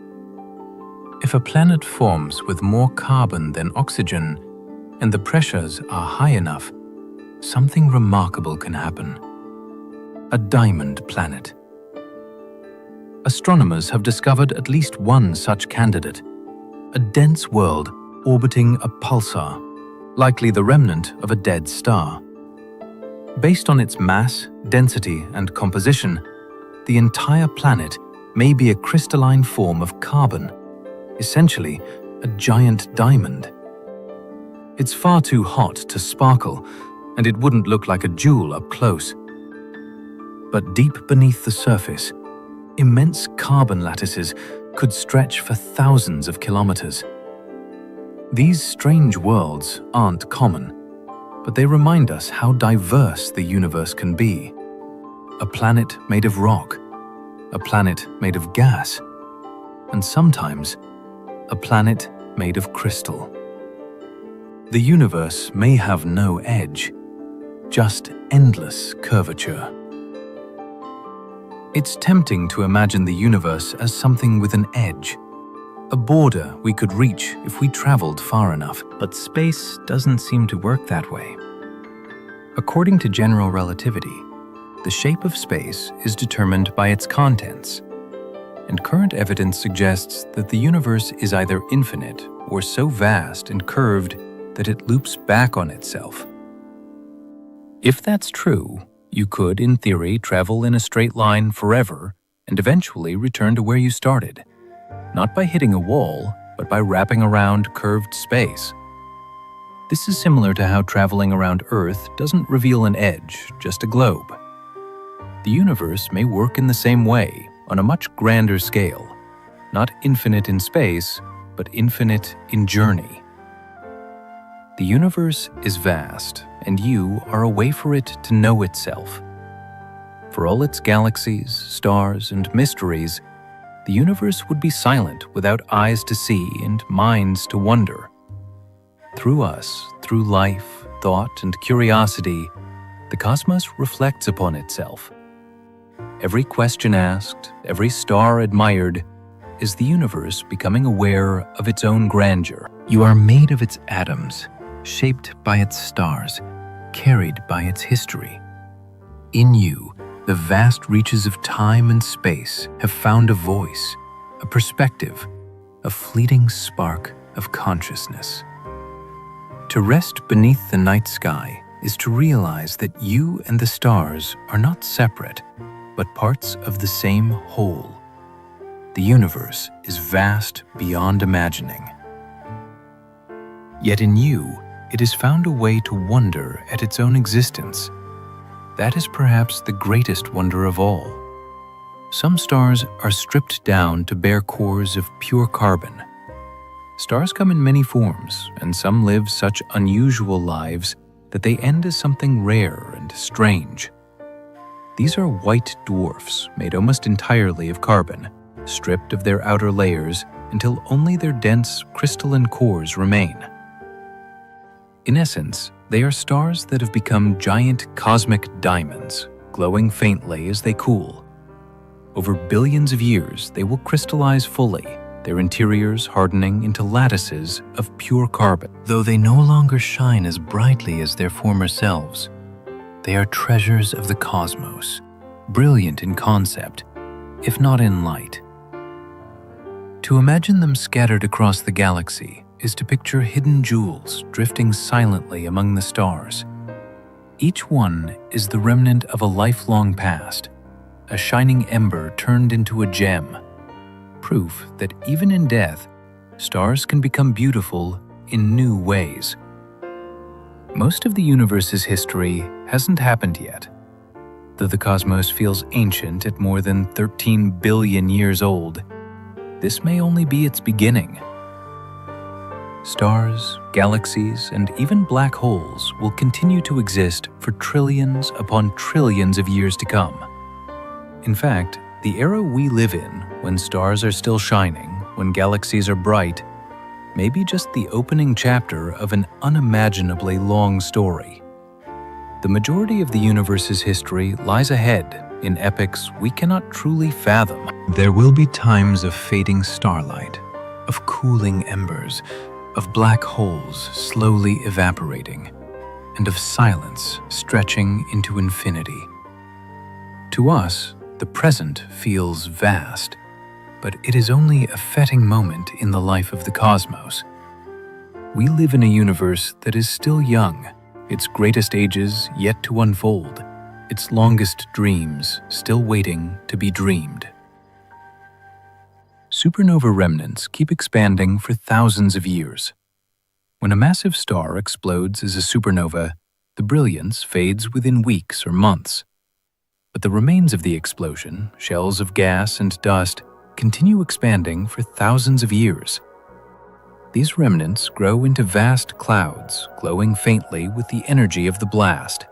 If a planet forms with more carbon than oxygen, and the pressures are high enough, something remarkable can happen. A diamond planet. Astronomers have discovered at least one such candidate, a dense world orbiting a pulsar, likely the remnant of a dead star. Based on its mass, density, and composition, the entire planet may be a crystalline form of carbon, essentially a giant diamond. It's far too hot to sparkle, and it wouldn't look like a jewel up close. But deep beneath the surface, immense carbon lattices could stretch for thousands of kilometers. These strange worlds aren't common, but they remind us how diverse the universe can be. A planet made of rock, a planet made of gas, and sometimes a planet made of crystal. The universe may have no edge, just endless curvature. It's tempting to imagine the universe as something with an edge, a border we could reach if we traveled far enough. But space doesn't seem to work that way. According to general relativity, the shape of space is determined by its contents, and current evidence suggests that the universe is either infinite or so vast and curved that it loops back on itself. If that's true, you could, in theory, travel in a straight line forever and eventually return to where you started, not by hitting a wall, but by wrapping around curved space. This is similar to how traveling around Earth doesn't reveal an edge, just a globe. The universe may work in the same way, on a much grander scale, not infinite in space, but infinite in journey. The universe is vast, and you are a way for it to know itself. For all its galaxies, stars, and mysteries, the universe would be silent without eyes to see and minds to wonder. Through us, through life, thought, and curiosity, the cosmos reflects upon itself. Every question asked, every star admired, is the universe becoming aware of its own grandeur. You are made of its atoms, shaped by its stars, carried by its history. In you, the vast reaches of time and space have found a voice, a perspective, a fleeting spark of consciousness. To rest beneath the night sky is to realize that you and the stars are not separate, but parts of the same whole. The universe is vast beyond imagining. Yet in you, it has found a way to wonder at its own existence. That is perhaps the greatest wonder of all. Some stars are stripped down to bare cores of pure carbon. Stars come in many forms, and some live such unusual lives that they end as something rare and strange. These are white dwarfs made almost entirely of carbon, stripped of their outer layers until only their dense crystalline cores remain. In essence, they are stars that have become giant cosmic diamonds, glowing faintly as they cool. Over billions of years, they will crystallize fully, their interiors hardening into lattices of pure carbon. Though they no longer shine as brightly as their former selves, they are treasures of the cosmos, brilliant in concept, if not in light. To imagine them scattered across the galaxy is to picture hidden jewels drifting silently among the stars. Each one is the remnant of a lifelong past, a shining ember turned into a gem, proof that even in death, stars can become beautiful in new ways. Most of the universe's history hasn't happened yet. Though the cosmos feels ancient at more than 13 billion years old, this may only be its beginning. Stars, galaxies, and even black holes will continue to exist for trillions upon trillions of years to come. In fact, the era we live in, when stars are still shining, when galaxies are bright, may be just the opening chapter of an unimaginably long story. The majority of the universe's history lies ahead in epochs we cannot truly fathom. There will be times of fading starlight, of cooling embers, of black holes slowly evaporating, and of silence stretching into infinity. To us, the present feels vast, but it is only a fleeting moment in the life of the cosmos. We live in a universe that is still young, its greatest ages yet to unfold, its longest dreams still waiting to be dreamed. Supernova remnants keep expanding for thousands of years. When a massive star explodes as a supernova, the brilliance fades within weeks or months. But the remains of the explosion, shells of gas and dust, continue expanding for thousands of years. These remnants grow into vast clouds, glowing faintly with the energy of the blast.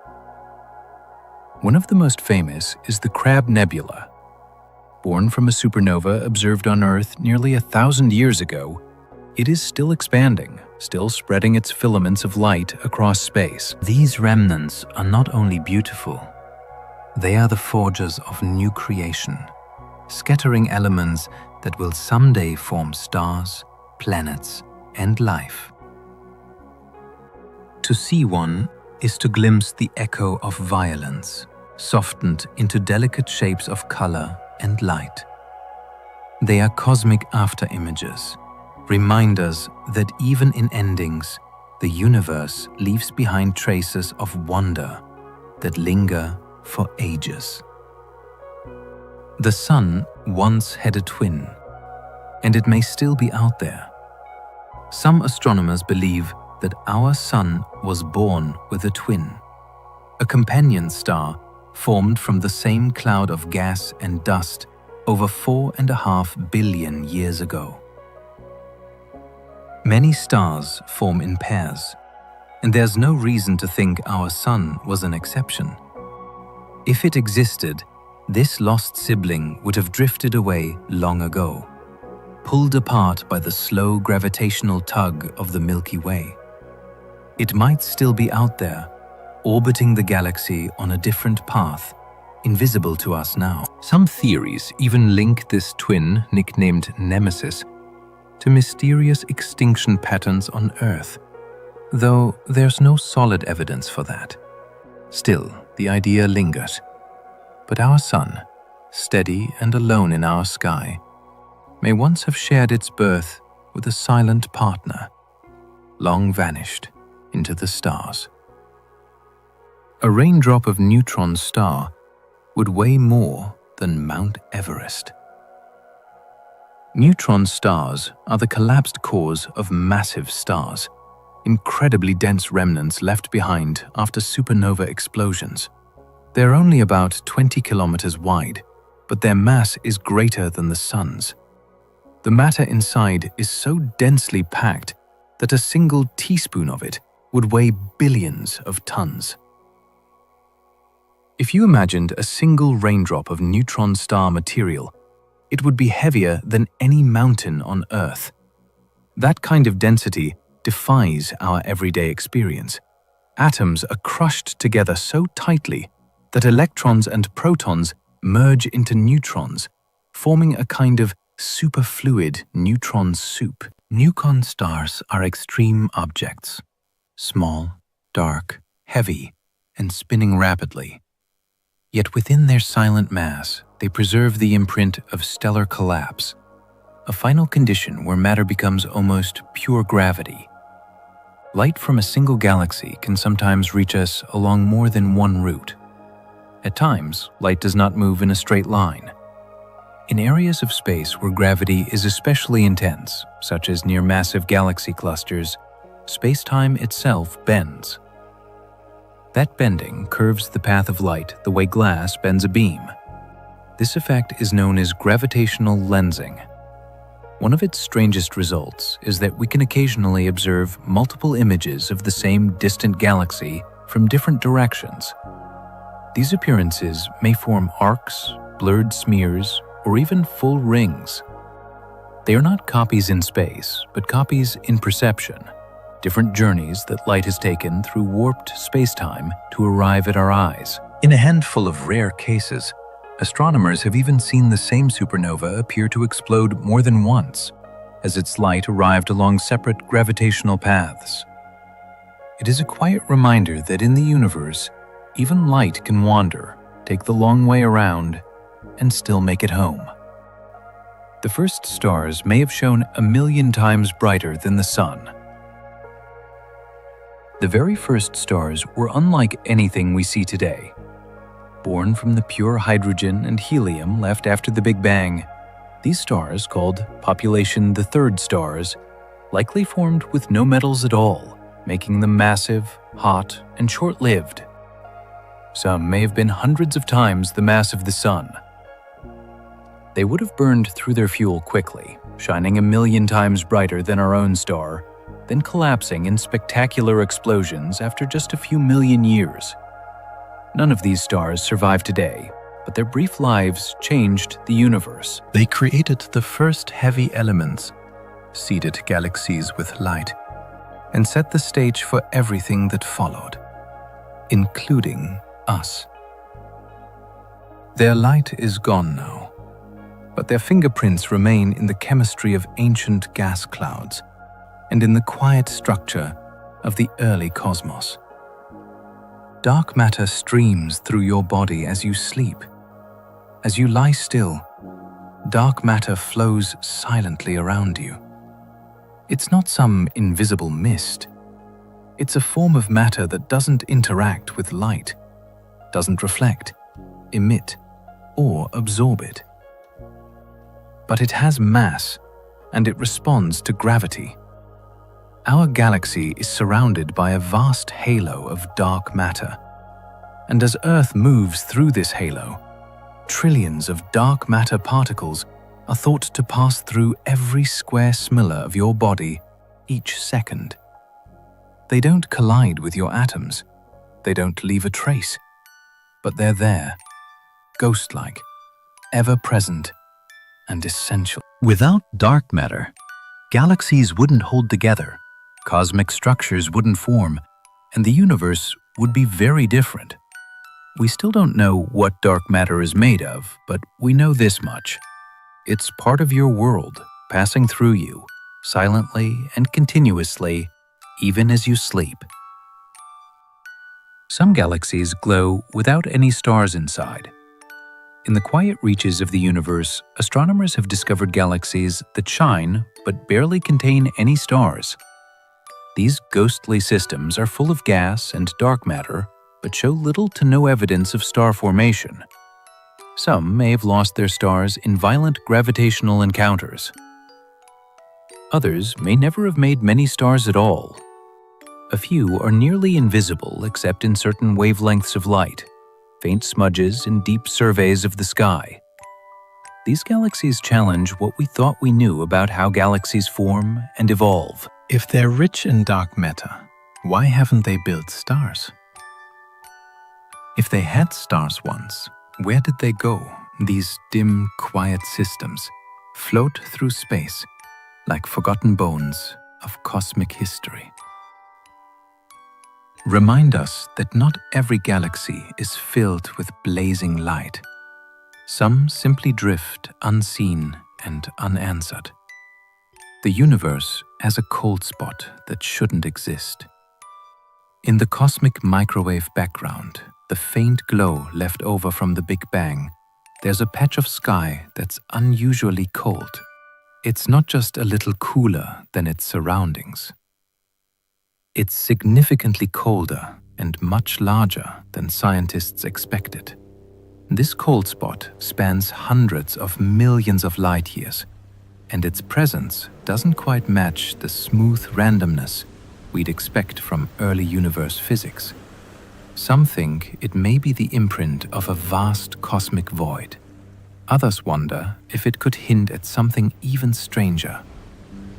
One of the most famous is the Crab Nebula. Born from a supernova observed on Earth nearly 1,000 years ago, it is still expanding, still spreading its filaments of light across space. These remnants are not only beautiful, they are the forgers of new creation, scattering elements that will someday form stars, planets, and life. To see one is to glimpse the echo of violence, softened into delicate shapes of color and light. They are cosmic afterimages, reminders that even in endings, the universe leaves behind traces of wonder that linger for ages. The sun once had a twin, and it may still be out there. Some astronomers believe that our sun was born with a twin, a companion star formed from the same cloud of gas and dust over 4.5 billion years ago. Many stars form in pairs, and there's no reason to think our sun was an exception. If it existed, this lost sibling would have drifted away long ago, pulled apart by the slow gravitational tug of the Milky Way. It might still be out there, orbiting the galaxy on a different path, invisible to us now. Some theories even link this twin, nicknamed Nemesis, to mysterious extinction patterns on Earth, though there's no solid evidence for that. Still, the idea lingers. But our sun, steady and alone in our sky, may once have shared its birth with a silent partner, long vanished into the stars. A raindrop of neutron star would weigh more than Mount Everest. Neutron stars are the collapsed cores of massive stars, incredibly dense remnants left behind after supernova explosions. They're only about 20 kilometers wide, but their mass is greater than the sun's. The matter inside is so densely packed that a single teaspoon of it would weigh billions of tons. If you imagined a single raindrop of neutron star material, it would be heavier than any mountain on Earth. That kind of density defies our everyday experience. Atoms are crushed together so tightly that electrons and protons merge into neutrons, forming a kind of superfluid neutron soup. Neutron stars are extreme objects, small, dark, heavy, and spinning rapidly. Yet within their silent mass, they preserve the imprint of stellar collapse, a final condition where matter becomes almost pure gravity. Light from a single galaxy can sometimes reach us along more than one route. At times, light does not move in a straight line. In areas of space where gravity is especially intense, such as near massive galaxy clusters, space-time itself bends. That bending curves the path of light the way glass bends a beam. This effect is known as gravitational lensing. One of its strangest results is that we can occasionally observe multiple images of the same distant galaxy from different directions. These appearances may form arcs, blurred smears, or even full rings. They are not copies in space, but copies in perception, different journeys that light has taken through warped space-time to arrive at our eyes. In a handful of rare cases, astronomers have even seen the same supernova appear to explode more than once, as its light arrived along separate gravitational paths. It is a quiet reminder that in the universe, even light can wander, take the long way around, and still make it home. The first stars may have shone 1,000,000 times brighter than the sun. The very first stars were unlike anything we see today. Born from the pure hydrogen and helium left after the Big Bang, these stars, called population the third stars, likely formed with no metals at all, making them massive, hot, and short-lived. Some may have been hundreds of times the mass of the sun. They would have burned through their fuel quickly, shining 1,000,000 times brighter than our own star, then collapsing in spectacular explosions after just a few million years. None of these stars survive today, but their brief lives changed the universe. They created the first heavy elements, seeded galaxies with light, and set the stage for everything that followed, including us. Their light is gone now, but their fingerprints remain in the chemistry of ancient gas clouds and in the quiet structure of the early cosmos. Dark matter streams through your body as you sleep. As you lie still, dark matter flows silently around you. It's not some invisible mist. It's a form of matter that doesn't interact with light, doesn't reflect, emit, or absorb it. But it has mass, and it responds to gravity. Our galaxy is surrounded by a vast halo of dark matter, and as Earth moves through this halo, trillions of dark matter particles are thought to pass through every square smilla of your body each second. They don't collide with your atoms, they don't leave a trace, but they're there, ghost-like, ever-present, and essential. Without dark matter, galaxies wouldn't hold together, cosmic structures wouldn't form, and the universe would be very different. We still don't know what dark matter is made of, but we know this much. It's part of your world, passing through you, silently and continuously, even as you sleep. Some galaxies glow without any stars inside. In the quiet reaches of the universe, astronomers have discovered galaxies that shine but barely contain any stars. These ghostly systems are full of gas and dark matter, but show little to no evidence of star formation. Some may have lost their stars in violent gravitational encounters. Others may never have made many stars at all. A few are nearly invisible except in certain wavelengths of light, faint smudges in deep surveys of the sky. These galaxies challenge what we thought we knew about how galaxies form and evolve. If they're rich in dark matter, why haven't they built stars? If they had stars once, where did they go? These dim, quiet systems float through space like forgotten bones of cosmic history. Remind us that not every galaxy is filled with blazing light. Some simply drift unseen and unanswered. The universe has a cold spot that shouldn't exist. In the cosmic microwave background, the faint glow left over from the Big Bang, there's a patch of sky that's unusually cold. It's not just a little cooler than its surroundings. It's significantly colder and much larger than scientists expected. This cold spot spans hundreds of millions of light years, and its presence doesn't quite match the smooth randomness we'd expect from early universe physics. Some think it may be the imprint of a vast cosmic void. Others wonder if it could hint at something even stranger,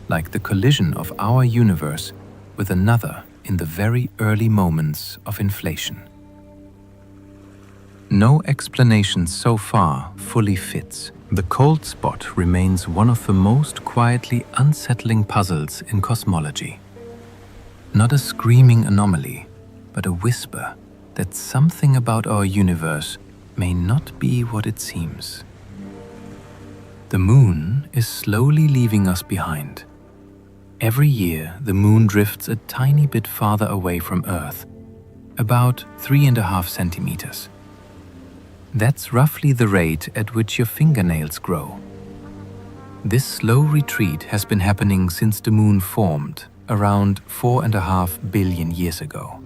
like the collision of our universe with another in the very early moments of inflation. No explanation so far fully fits. The cold spot remains one of the most quietly unsettling puzzles in cosmology. Not a screaming anomaly, but a whisper that something about our universe may not be what it seems. The Moon is slowly leaving us behind. Every year, the moon drifts a tiny bit farther away from Earth, about 3.5 centimeters. That's roughly the rate at which your fingernails grow. This slow retreat has been happening since the moon formed, around 4.5 billion years ago.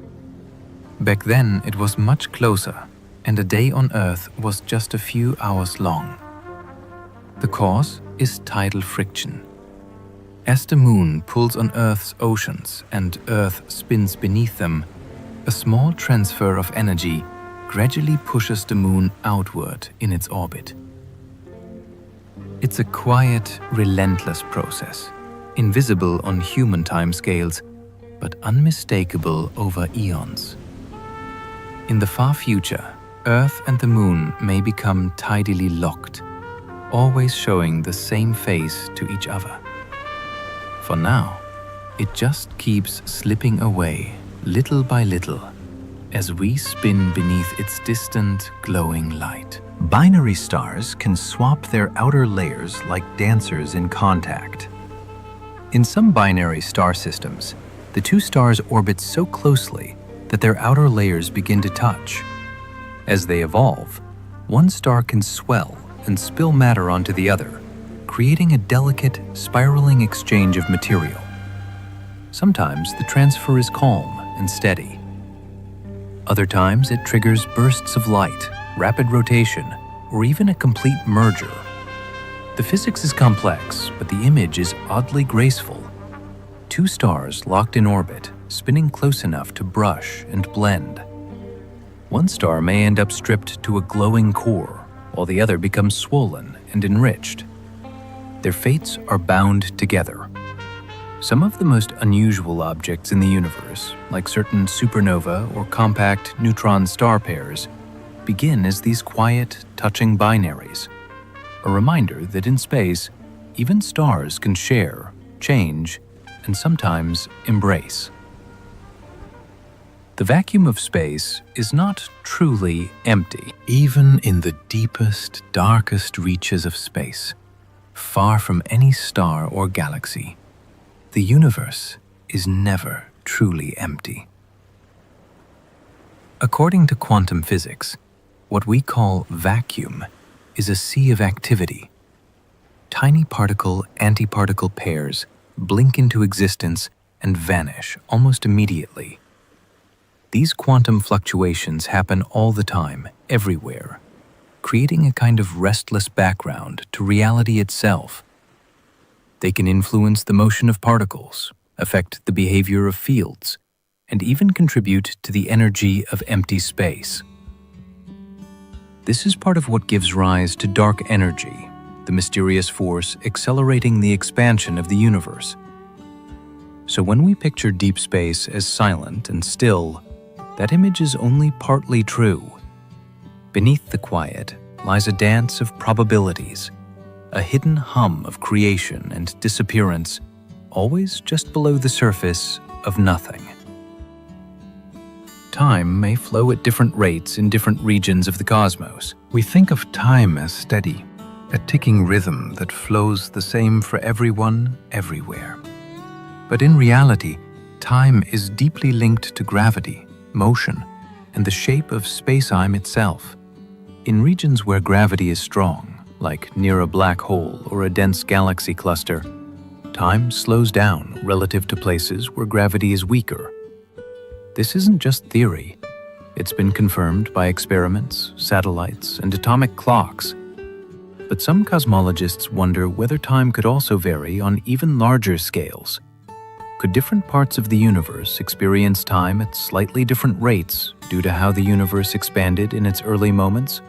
Back then, it was much closer, and a day on Earth was just a few hours long. The cause is tidal friction. As the moon pulls on Earth's oceans and Earth spins beneath them, a small transfer of energy gradually pushes the moon outward in its orbit. It's a quiet, relentless process, invisible on human timescales, but unmistakable over eons. In the far future, Earth and the moon may become tidally locked, always showing the same face to each other. For now, it just keeps slipping away, little by little, as we spin beneath its distant, glowing light. Binary stars can swap their outer layers like dancers in contact. In some binary star systems, the two stars orbit so closely that their outer layers begin to touch. As they evolve, one star can swell and spill matter onto the other, creating a delicate, spiraling exchange of material. Sometimes the transfer is calm and steady. Other times it triggers bursts of light, rapid rotation, or even a complete merger. The physics is complex, but the image is oddly graceful. Two stars locked in orbit, spinning close enough to brush and blend. One star may end up stripped to a glowing core, while the other becomes swollen and enriched. Their fates are bound together. Some of the most unusual objects in the universe, like certain supernova or compact neutron star pairs, begin as these quiet, touching binaries, a reminder that in space, even stars can share, change, and sometimes embrace. The vacuum of space is not truly empty. Even in the deepest, darkest reaches of space, far from any star or galaxy, the universe is never truly empty. According to quantum physics, what we call vacuum is a sea of activity. Tiny particle-antiparticle pairs blink into existence and vanish almost immediately. These quantum fluctuations happen all the time, everywhere, creating a kind of restless background to reality itself. They can influence the motion of particles, affect the behavior of fields, and even contribute to the energy of empty space. This is part of what gives rise to dark energy, the mysterious force accelerating the expansion of the universe. So when we picture deep space as silent and still, that image is only partly true. Beneath the quiet lies a dance of probabilities, a hidden hum of creation and disappearance, always just below the surface of nothing. Time may flow at different rates in different regions of the cosmos. We think of time as steady, a ticking rhythm that flows the same for everyone, everywhere. But in reality, time is deeply linked to gravity, motion, and the shape of space-time itself. In regions where gravity is strong, like near a black hole or a dense galaxy cluster, time slows down relative to places where gravity is weaker. This isn't just theory. It's been confirmed by experiments, satellites, and atomic clocks. But some cosmologists wonder whether time could also vary on even larger scales. Could different parts of the universe experience time at slightly different rates due to how the universe expanded in its early moments?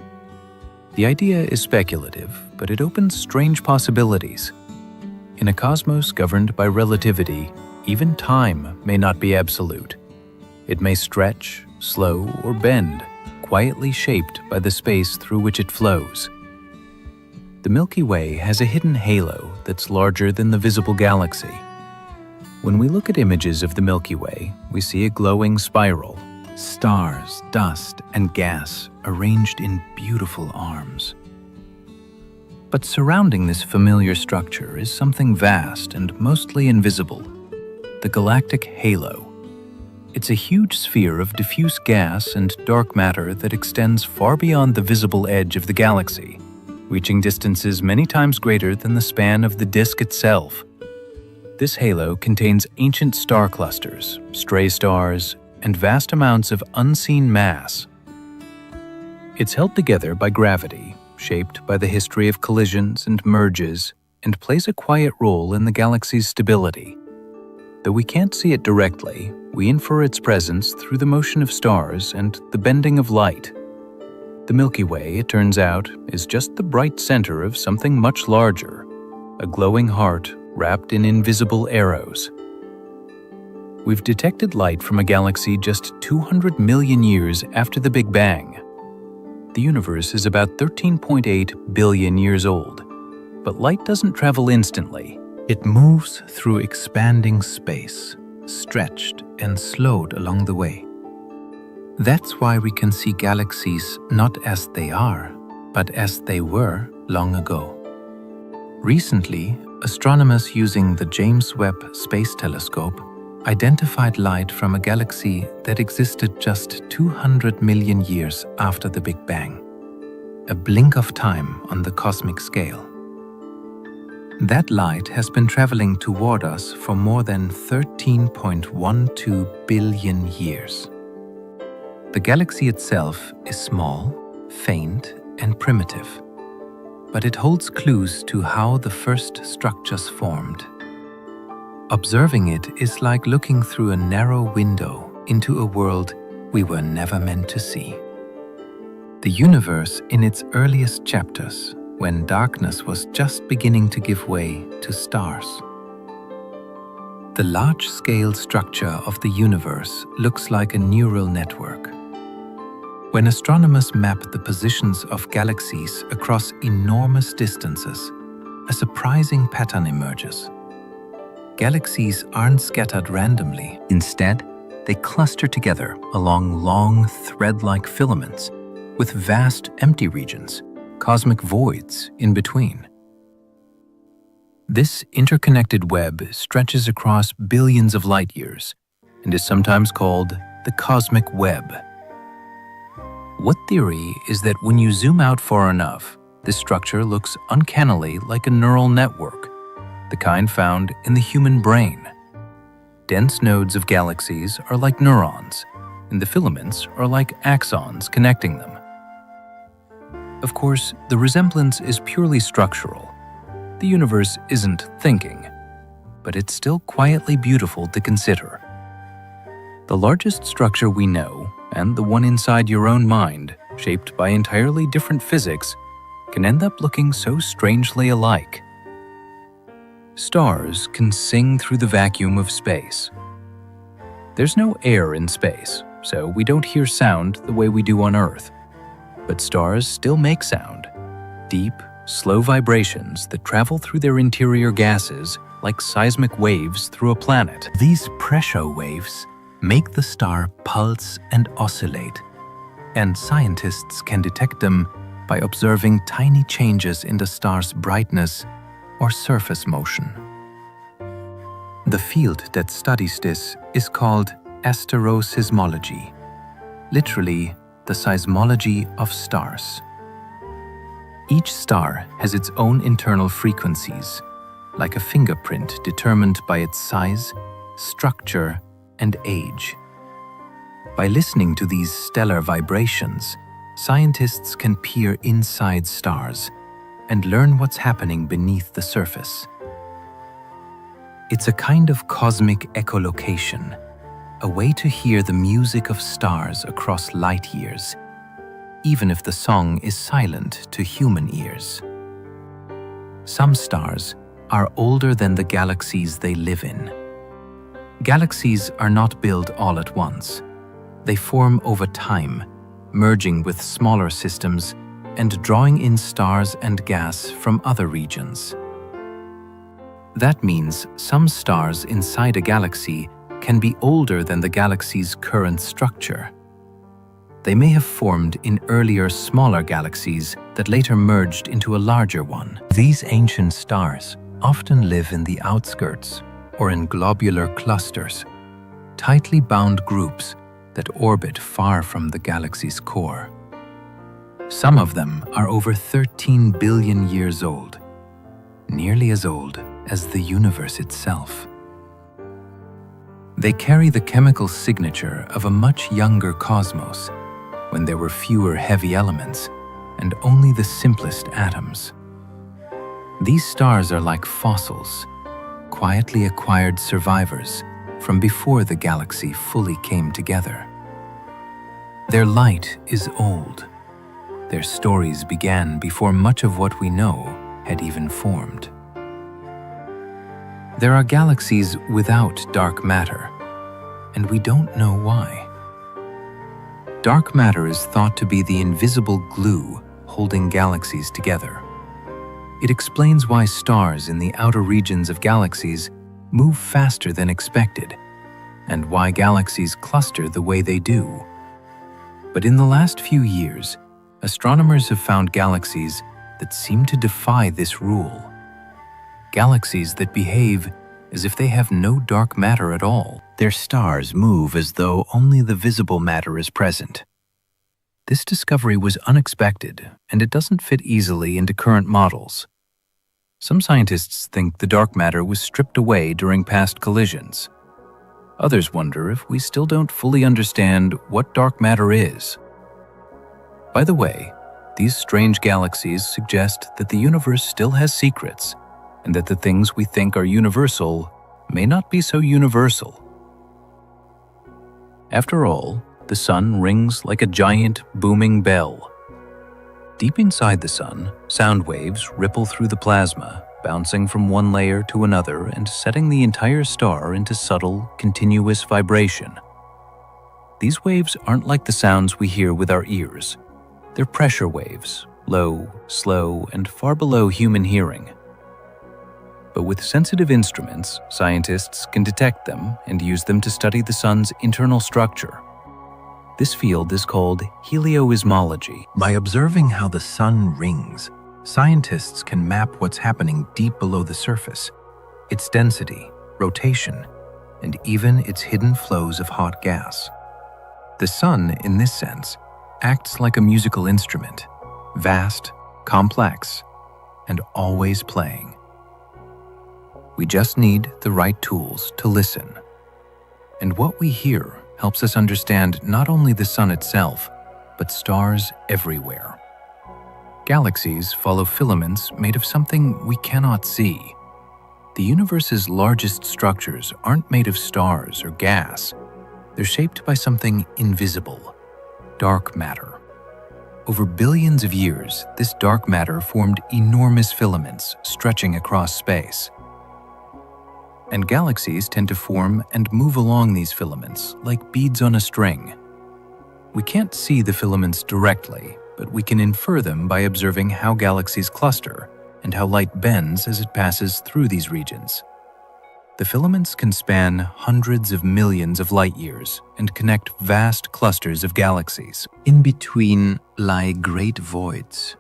The idea is speculative, but it opens strange possibilities. In a cosmos governed by relativity, even time may not be absolute. It may stretch, slow, or bend, quietly shaped by the space through which it flows. The Milky Way has a hidden halo that's larger than the visible galaxy. When we look at images of the Milky Way, we see a glowing spiral, stars, dust, and gas arranged in beautiful arms. But surrounding this familiar structure is something vast and mostly invisible: the galactic halo. It's a huge sphere of diffuse gas and dark matter that extends far beyond the visible edge of the galaxy, reaching distances many times greater than the span of the disk itself. This halo contains ancient star clusters, stray stars, and vast amounts of unseen mass. It's held together by gravity, shaped by the history of collisions and merges, and plays a quiet role in the galaxy's stability. Though we can't see it directly, we infer its presence through the motion of stars and the bending of light. The Milky Way, it turns out, is just the bright center of something much larger, a glowing heart wrapped in invisible arrows. We've detected light from a galaxy just 200 million years after the Big Bang. The universe is about 13.8 billion years old, but light doesn't travel instantly. It moves through expanding space, stretched and slowed along the way. That's why we can see galaxies not as they are, but as they were long ago. Recently, astronomers using the James Webb Space Telescope identified light from a galaxy that existed just 200 million years after the Big Bang, a blink of time on the cosmic scale. That light has been traveling toward us for more than 13.12 billion years. The galaxy itself is small, faint, and primitive, but it holds clues to how the first structures formed. Observing it is like looking through a narrow window into a world we were never meant to see. The universe in its earliest chapters, when darkness was just beginning to give way to stars. The large-scale structure of the universe looks like a neural network. When astronomers map the positions of galaxies across enormous distances, a surprising pattern emerges. Galaxies aren't scattered randomly. Instead, they cluster together along long thread-like filaments with vast empty regions, cosmic voids in between. This interconnected web stretches across billions of light years and is sometimes called the cosmic web. One theory is that when you zoom out far enough, this structure looks uncannily like a neural network, the kind found in the human brain. Dense nodes of galaxies are like neurons, and the filaments are like axons connecting them. Of course, the resemblance is purely structural. The universe isn't thinking, but it's still quietly beautiful to consider. The largest structure we know, and the one inside your own mind, shaped by entirely different physics, can end up looking so strangely alike. Stars can sing through the vacuum of space. There's no air in space, so we don't hear sound the way we do on Earth. But stars still make sound, deep, slow vibrations that travel through their interior gases like seismic waves through a planet. These pressure waves make the star pulse and oscillate, and scientists can detect them by observing tiny changes in the star's brightness or surface motion. The field that studies this is called asteroseismology, literally the seismology of stars. Each star has its own internal frequencies, like a fingerprint determined by its size, structure, and age. By listening to these stellar vibrations, scientists can peer inside stars and learn what's happening beneath the surface. It's a kind of cosmic echolocation, a way to hear the music of stars across light years, even if the song is silent to human ears. Some stars are older than the galaxies they live in. Galaxies are not built all at once. They form over time, merging with smaller systems and drawing in stars and gas from other regions. That means some stars inside a galaxy can be older than the galaxy's current structure. They may have formed in earlier, smaller galaxies that later merged into a larger one. These ancient stars often live in the outskirts or in globular clusters, tightly bound groups that orbit far from the galaxy's core. Some of them are over 13 billion years old, nearly as old as the universe itself. They carry the chemical signature of a much younger cosmos, when there were fewer heavy elements and only the simplest atoms. These stars are like fossils, quietly acquired survivors from before the galaxy fully came together. Their light is old. Their stories began before much of what we know had even formed. There are galaxies without dark matter, and we don't know why. Dark matter is thought to be the invisible glue holding galaxies together. It explains why stars in the outer regions of galaxies move faster than expected, and why galaxies cluster the way they do. But in the last few years, astronomers have found galaxies that seem to defy this rule. Galaxies that behave as if they have no dark matter at all. Their stars move as though only the visible matter is present. This discovery was unexpected, and it doesn't fit easily into current models. Some scientists think the dark matter was stripped away during past collisions. Others wonder if we still don't fully understand what dark matter is. By the way, these strange galaxies suggest that the universe still has secrets, and that the things we think are universal may not be so universal. After all, the sun rings like a giant, booming bell. Deep inside the sun, sound waves ripple through the plasma, bouncing from one layer to another and setting the entire star into subtle, continuous vibration. These waves aren't like the sounds we hear with our ears. They're pressure waves, low, slow, and far below human hearing. But with sensitive instruments, scientists can detect them and use them to study the sun's internal structure. This field is called helioismology. By observing how the sun rings, scientists can map what's happening deep below the surface, its density, rotation, and even its hidden flows of hot gas. The sun, in this sense, acts like a musical instrument, vast, complex, and always playing. We just need the right tools to listen. And what we hear helps us understand not only the sun itself, but stars everywhere. Galaxies follow filaments made of something we cannot see. The universe's largest structures aren't made of stars or gas. They're shaped by something invisible, dark matter. Over billions of years, this dark matter formed enormous filaments stretching across space. And galaxies tend to form and move along these filaments like beads on a string. We can't see the filaments directly, but we can infer them by observing how galaxies cluster and how light bends as it passes through these regions. The filaments can span hundreds of millions of light years and connect vast clusters of galaxies. In between lie great voids,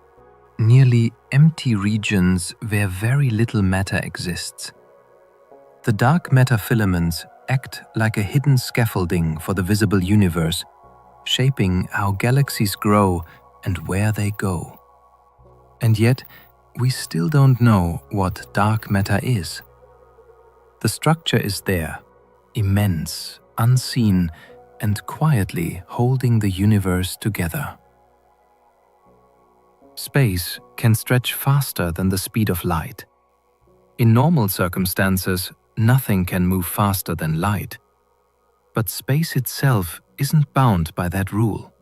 nearly empty regions where very little matter exists. The dark matter filaments act like a hidden scaffolding for the visible universe, shaping how galaxies grow and where they go. And yet, we still don't know what dark matter is. The structure is there, immense, unseen, and quietly holding the universe together. Space can stretch faster than the speed of light. In normal circumstances, nothing can move faster than light. But space itself isn't bound by that rule.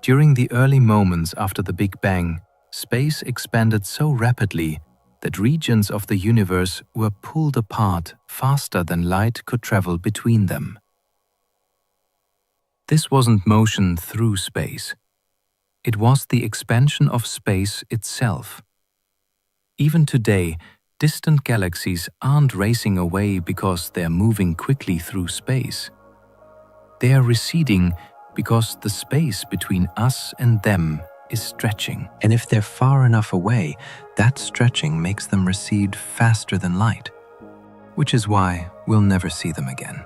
During the early moments after the Big Bang, space expanded so rapidly that regions of the universe were pulled apart faster than light could travel between them. This wasn't motion through space. It was the expansion of space itself. Even today, distant galaxies aren't racing away because they're moving quickly through space. They are receding because the space between us and them is stretching. And if they're far enough away, that stretching makes them recede faster than light, which is why we'll never see them again.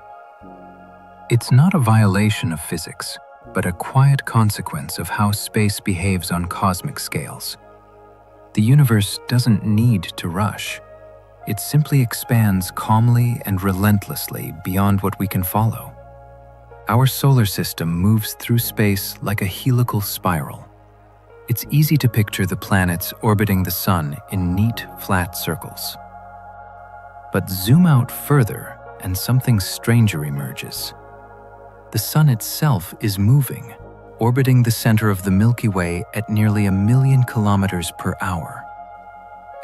It's not a violation of physics, but a quiet consequence of how space behaves on cosmic scales. The universe doesn't need to rush. It simply expands calmly and relentlessly beyond what we can follow. Our solar system moves through space like a helical spiral. It's easy to picture the planets orbiting the sun in neat, flat circles. But zoom out further and something stranger emerges. The sun itself is moving, orbiting the center of the Milky Way at nearly 1 million kilometers per hour.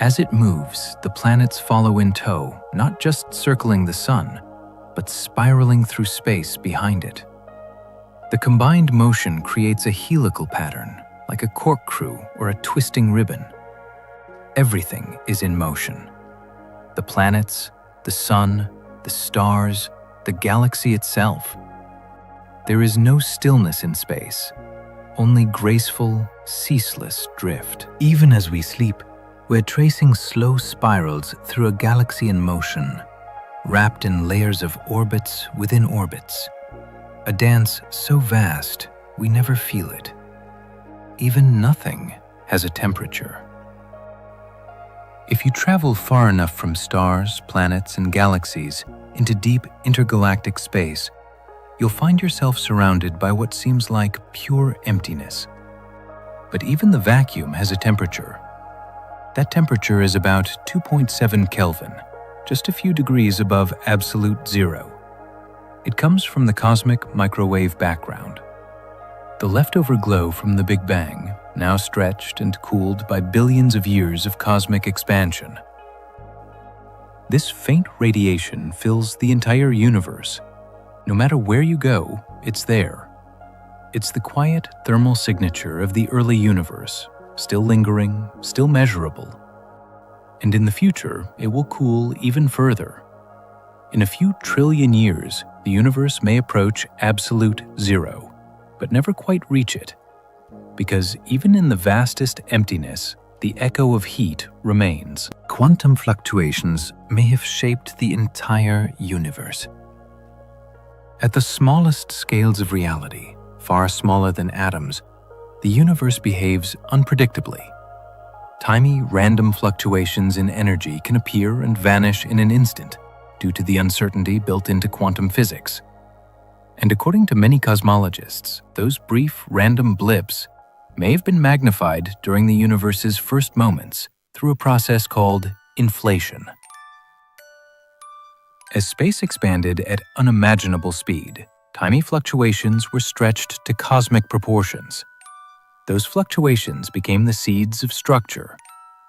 As it moves, the planets follow in tow, not just circling the sun, but spiraling through space behind it. The combined motion creates a helical pattern, like a corkscrew or a twisting ribbon. Everything is in motion. The planets, the sun, the stars, the galaxy itself. There is no stillness in space, only graceful, ceaseless drift. Even as we sleep, we're tracing slow spirals through a galaxy in motion, wrapped in layers of orbits within orbits. A dance so vast, we never feel it. Even nothing has a temperature. If you travel far enough from stars, planets, and galaxies into deep intergalactic space, you'll find yourself surrounded by what seems like pure emptiness. But even the vacuum has a temperature. That temperature is about 2.7 Kelvin, just a few degrees above absolute zero. It comes from the cosmic microwave background. The leftover glow from the Big Bang, now stretched and cooled by billions of years of cosmic expansion. This faint radiation fills the entire universe. No matter where you go, it's there. It's the quiet thermal signature of the early universe, still lingering, still measurable. And in the future, it will cool even further. In a few trillion years, the universe may approach absolute zero, but never quite reach it. Because even in the vastest emptiness, the echo of heat remains. Quantum fluctuations may have shaped the entire universe. At the smallest scales of reality, far smaller than atoms, the universe behaves unpredictably. Tiny, random fluctuations in energy can appear and vanish in an instant due to the uncertainty built into quantum physics. And according to many cosmologists, those brief, random blips may have been magnified during the universe's first moments through a process called inflation. As space expanded at unimaginable speed, tiny fluctuations were stretched to cosmic proportions. Those fluctuations became the seeds of structure,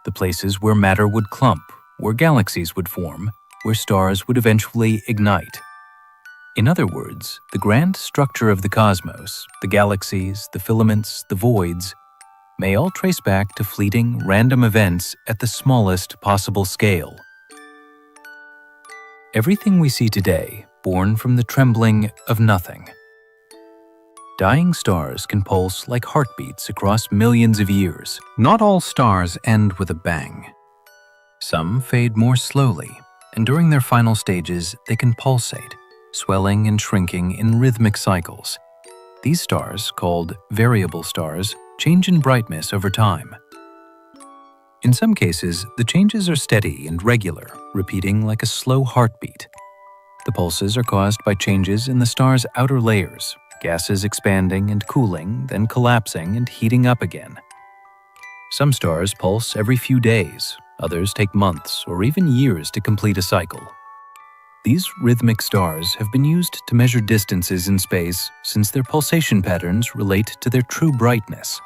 the places where matter would clump, where galaxies would form, where stars would eventually ignite. In other words, the grand structure of the cosmos, the galaxies, the filaments, the voids, may all trace back to fleeting, random events at the smallest possible scale. Everything we see today, born from the trembling of nothing. Dying stars can pulse like heartbeats across millions of years. Not all stars end with a bang. Some fade more slowly, and during their final stages, they can pulsate, swelling and shrinking in rhythmic cycles. These stars, called variable stars, change in brightness over time. In some cases, the changes are steady and regular, repeating like a slow heartbeat. The pulses are caused by changes in the star's outer layers, gases expanding and cooling, then collapsing and heating up again. Some stars pulse every few days, others take months or even years to complete a cycle. These rhythmic stars have been used to measure distances in space since their pulsation patterns relate to their true brightness.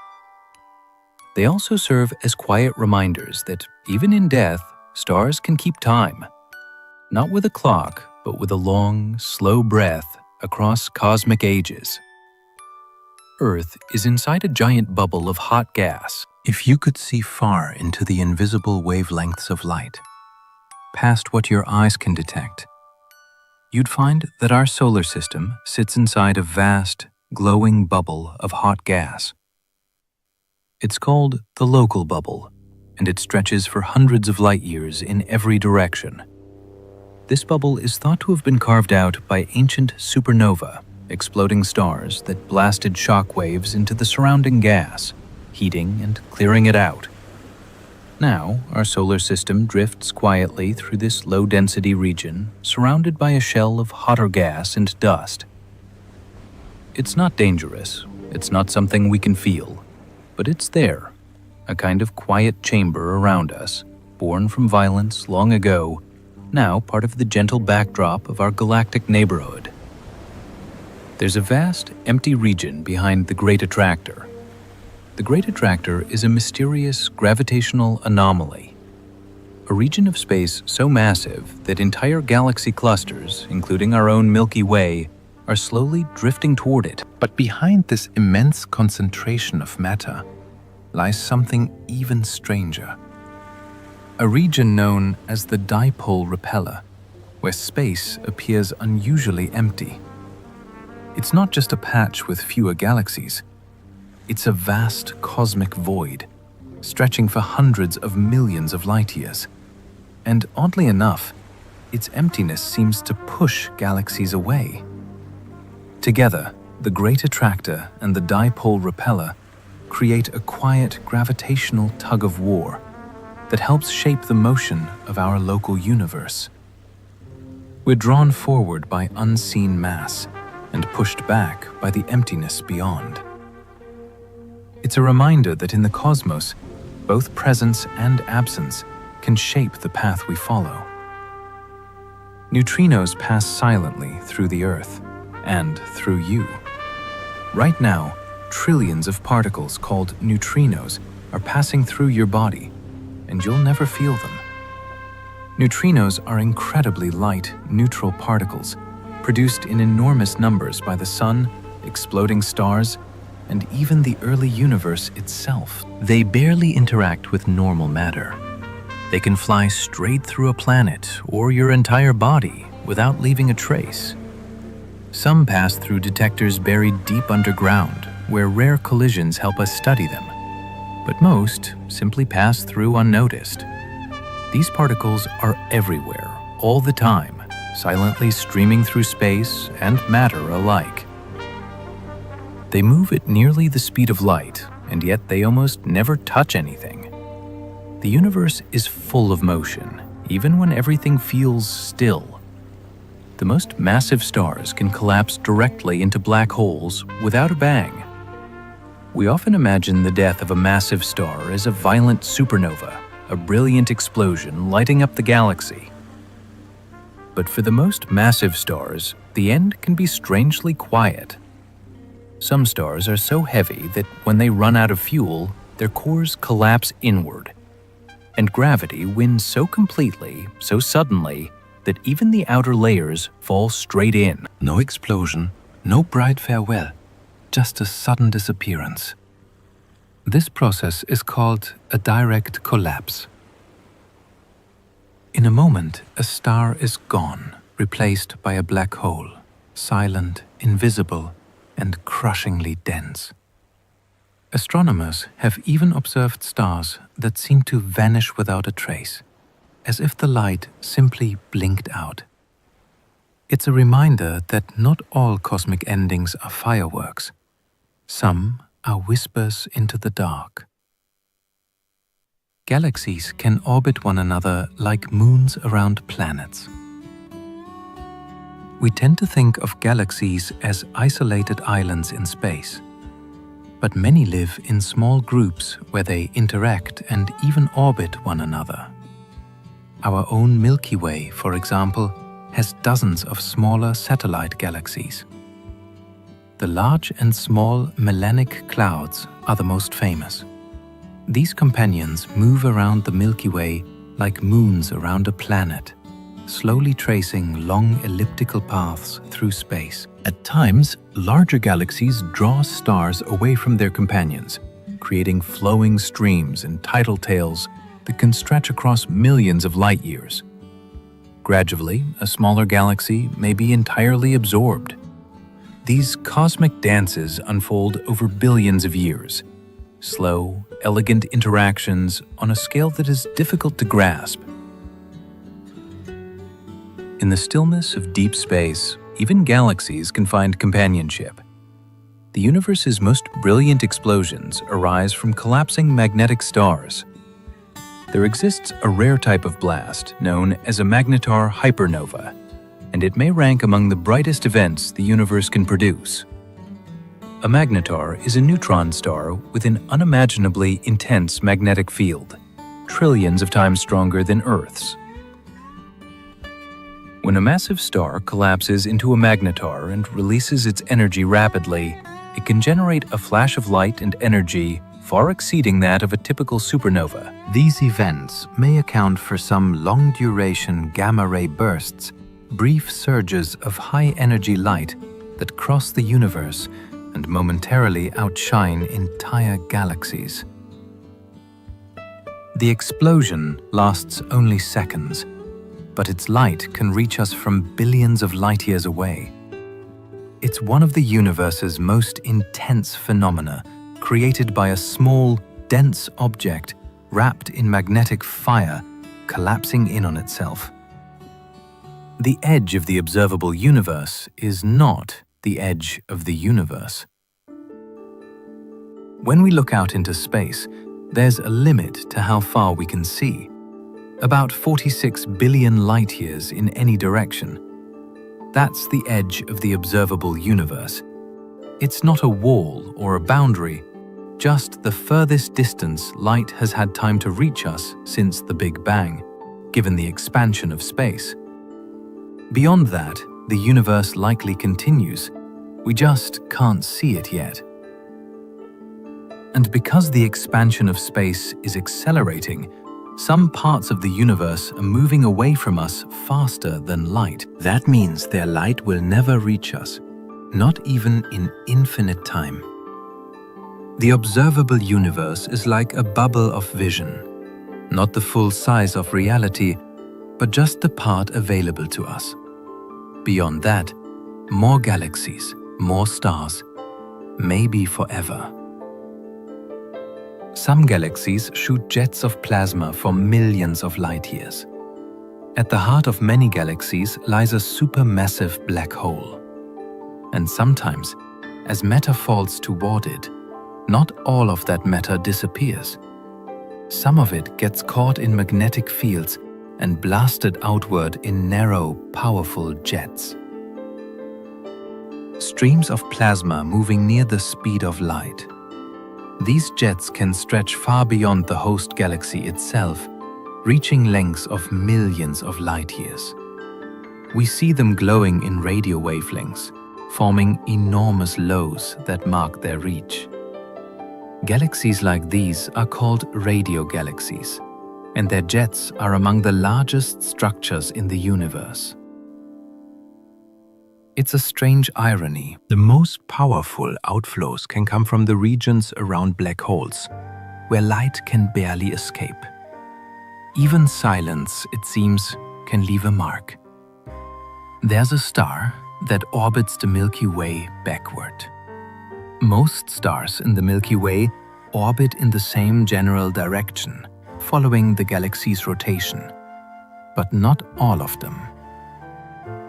They also serve as quiet reminders that, even in death, stars can keep time. Not with a clock, but with a long, slow breath across cosmic ages. Earth is inside a giant bubble of hot gas. If you could see far into the invisible wavelengths of light, past what your eyes can detect, you'd find that our solar system sits inside a vast, glowing bubble of hot gas. It's called the local bubble, and it stretches for hundreds of light years in every direction. This bubble is thought to have been carved out by ancient supernova, exploding stars that blasted shock waves into the surrounding gas, heating and clearing it out. Now, our solar system drifts quietly through this low-density region, surrounded by a shell of hotter gas and dust. It's not dangerous, it's not something we can feel, but it's there, a kind of quiet chamber around us, born from violence long ago, now part of the gentle backdrop of our galactic neighborhood. There's a vast, empty region behind the Great Attractor. The Great Attractor is a mysterious gravitational anomaly, a region of space so massive that entire galaxy clusters, including our own Milky Way, are slowly drifting toward it. But behind this immense concentration of matter lies something even stranger. A region known as the dipole repeller, where space appears unusually empty. It's not just a patch with fewer galaxies. It's a vast cosmic void, stretching for hundreds of millions of light years. And oddly enough, its emptiness seems to push galaxies away. Together, the Great Attractor and the dipole repeller create a quiet gravitational tug-of-war that helps shape the motion of our local universe. We're drawn forward by unseen mass and pushed back by the emptiness beyond. It's a reminder that in the cosmos, both presence and absence can shape the path we follow. Neutrinos pass silently through the Earth and through you. Right now, trillions of particles called neutrinos are passing through your body, and you'll never feel them. Neutrinos are incredibly light, neutral particles produced in enormous numbers by the sun, exploding stars, and even the early universe itself. They barely interact with normal matter. They can fly straight through a planet or your entire body without leaving a trace. Some pass through detectors buried deep underground, where rare collisions help us study them. But most simply pass through unnoticed. These particles are everywhere, all the time, silently streaming through space and matter alike. They move at nearly the speed of light, and yet they almost never touch anything. The universe is full of motion, even when everything feels still. The most massive stars can collapse directly into black holes without a bang. We often imagine the death of a massive star as a violent supernova, a brilliant explosion lighting up the galaxy. But for the most massive stars, the end can be strangely quiet. Some stars are so heavy that when they run out of fuel, their cores collapse inward. And gravity wins so completely, so suddenly, that even the outer layers fall straight in. No explosion, no bright farewell, just a sudden disappearance. This process is called a direct collapse. In a moment, a star is gone, replaced by a black hole, silent, invisible, and crushingly dense. Astronomers have even observed stars that seem to vanish without a trace, as if the light simply blinked out. It's a reminder that not all cosmic endings are fireworks. Some are whispers into the dark. Galaxies can orbit one another like moons around planets. We tend to think of galaxies as isolated islands in space, but many live in small groups where they interact and even orbit one another. Our own Milky Way, for example, has dozens of smaller satellite galaxies. The large and small melanic clouds are the most famous. These companions move around the Milky Way like moons around a planet, slowly tracing long elliptical paths through space. At times, larger galaxies draw stars away from their companions, creating flowing streams and tidal tails that can stretch across millions of light years. Gradually, a smaller galaxy may be entirely absorbed. These cosmic dances unfold over billions of years. Slow, elegant interactions on a scale that is difficult to grasp. In the stillness of deep space, even galaxies can find companionship. The universe's most brilliant explosions arise from collapsing magnetic stars. There exists a rare type of blast known as a magnetar hypernova, and it may rank among the brightest events the universe can produce. A magnetar is a neutron star with an unimaginably intense magnetic field, trillions of times stronger than Earth's. When a massive star collapses into a magnetar and releases its energy rapidly, it can generate a flash of light and energy far exceeding that of a typical supernova. These events may account for some long-duration gamma-ray bursts, brief surges of high-energy light that cross the universe and momentarily outshine entire galaxies. The explosion lasts only seconds, but its light can reach us from billions of light-years away. It's one of the universe's most intense phenomena, created by a small, dense object wrapped in magnetic fire, collapsing in on itself. The edge of the observable universe is not the edge of the universe. When we look out into space, there's a limit to how far we can see. About 46 billion light-years in any direction. That's the edge of the observable universe. It's not a wall or a boundary, just the furthest distance light has had time to reach us since the Big Bang, given the expansion of space. Beyond that, the universe likely continues. We just can't see it yet. And because the expansion of space is accelerating, some parts of the universe are moving away from us faster than light. That means their light will never reach us, not even in infinite time. The observable universe is like a bubble of vision, not the full size of reality, but just the part available to us. Beyond that, more galaxies, more stars, maybe forever. Some galaxies shoot jets of plasma for millions of light-years. At the heart of many galaxies lies a supermassive black hole. And sometimes, as matter falls toward it, not all of that matter disappears. Some of it gets caught in magnetic fields and blasted outward in narrow, powerful jets. Streams of plasma moving near the speed of light. These jets can stretch far beyond the host galaxy itself, reaching lengths of millions of light-years. We see them glowing in radio wavelengths, forming enormous lows that mark their reach. Galaxies like these are called radio galaxies, and their jets are among the largest structures in the universe. It's a strange irony. The most powerful outflows can come from the regions around black holes, where light can barely escape. Even silence, it seems, can leave a mark. There's a star that orbits the Milky Way backward. Most stars in the Milky Way orbit in the same general direction, following the galaxy's rotation, but not all of them.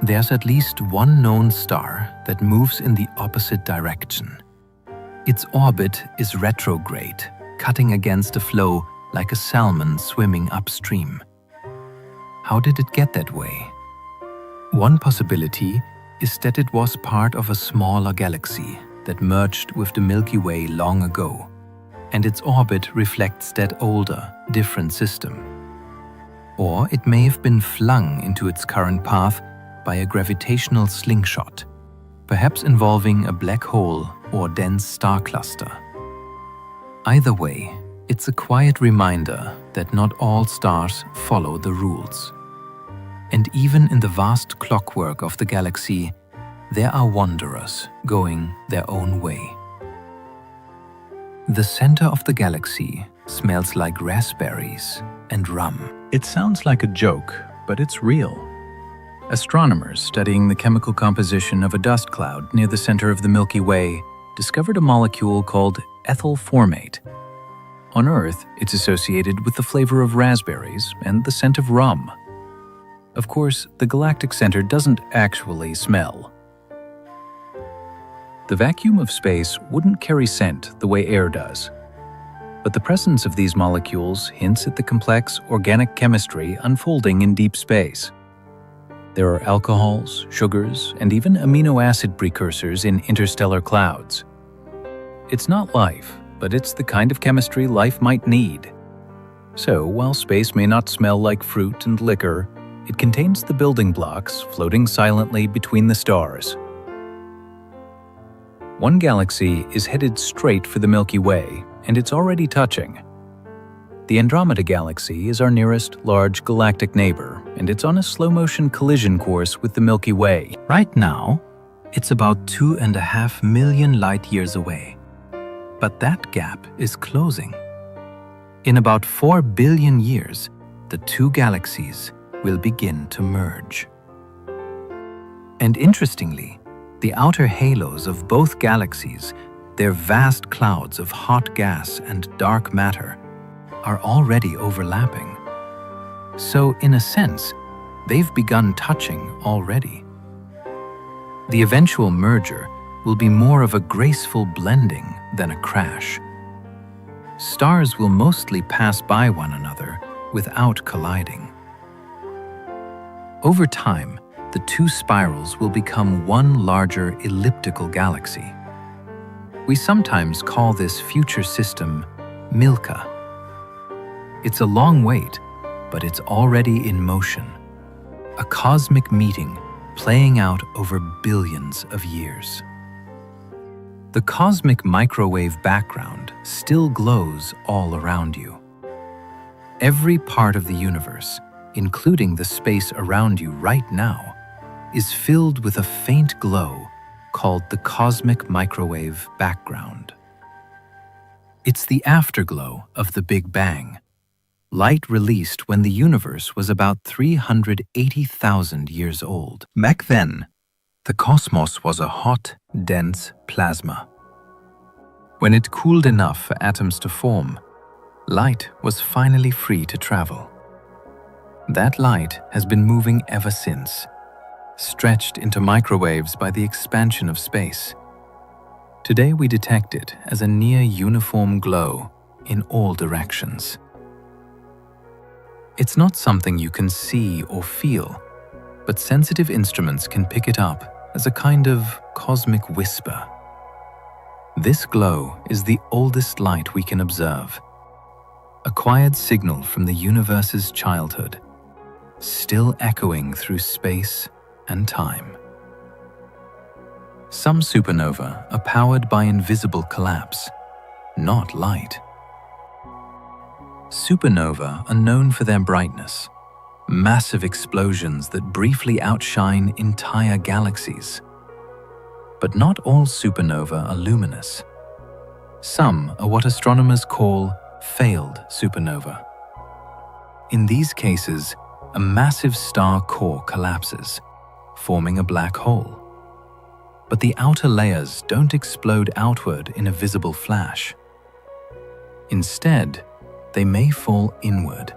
There's at least one known star that moves in the opposite direction. Its orbit is retrograde, cutting against the flow like a salmon swimming upstream. How did it get that way? One possibility is that it was part of a smaller galaxy that merged with the Milky Way long ago, and its orbit reflects that older, different system. Or it may have been flung into its current path by a gravitational slingshot, perhaps involving a black hole or dense star cluster. Either way, it's a quiet reminder that not all stars follow the rules. And even in the vast clockwork of the galaxy, there are wanderers going their own way. The center of the galaxy smells like raspberries and rum. It sounds like a joke, but it's real. Astronomers studying the chemical composition of a dust cloud near the center of the Milky Way discovered a molecule called ethyl formate. On Earth, it's associated with the flavor of raspberries and the scent of rum. Of course, the galactic center doesn't actually smell. The vacuum of space wouldn't carry scent the way air does. But the presence of these molecules hints at the complex organic chemistry unfolding in deep space. There are alcohols, sugars, and even amino acid precursors in interstellar clouds. It's not life, but it's the kind of chemistry life might need. So, while space may not smell like fruit and liquor, it contains the building blocks floating silently between the stars. One galaxy is headed straight for the Milky Way, and it's already touching. The Andromeda Galaxy is our nearest large galactic neighbor, and it's on a slow-motion collision course with the Milky Way. Right now, it's about 2.5 million light-years away. But that gap is closing. In about 4 billion years, the two galaxies will begin to merge. And interestingly, the outer halos of both galaxies, their vast clouds of hot gas and dark matter, are already overlapping. So, in a sense, they've begun touching already. The eventual merger will be more of a graceful blending than a crash. Stars will mostly pass by one another without colliding. Over time, the two spirals will become one larger elliptical galaxy. We sometimes call this future system Milky. It's a long wait, but it's already in motion. A cosmic meeting playing out over billions of years. The cosmic microwave background still glows all around you. Every part of the universe, including the space around you right now, is filled with a faint glow called the cosmic microwave background. It's the afterglow of the Big Bang, light released when the universe was about 380,000 years old. Back then, the cosmos was a hot, dense plasma. When it cooled enough for atoms to form, light was finally free to travel. That light has been moving ever since, stretched into microwaves by the expansion of space. Today we detect it as a near-uniform glow in all directions. It's not something you can see or feel, but sensitive instruments can pick it up as a kind of cosmic whisper. This glow is the oldest light we can observe, a quiet signal from the universe's childhood, still echoing through space and time. Some supernovae are powered by invisible collapse, not light. Supernovae are known for their brightness, massive explosions that briefly outshine entire galaxies. But not all supernovae are luminous. Some are what astronomers call failed supernovae. In these cases, a massive star core collapses, forming a black hole. But the outer layers don't explode outward in a visible flash. Instead, they may fall inward,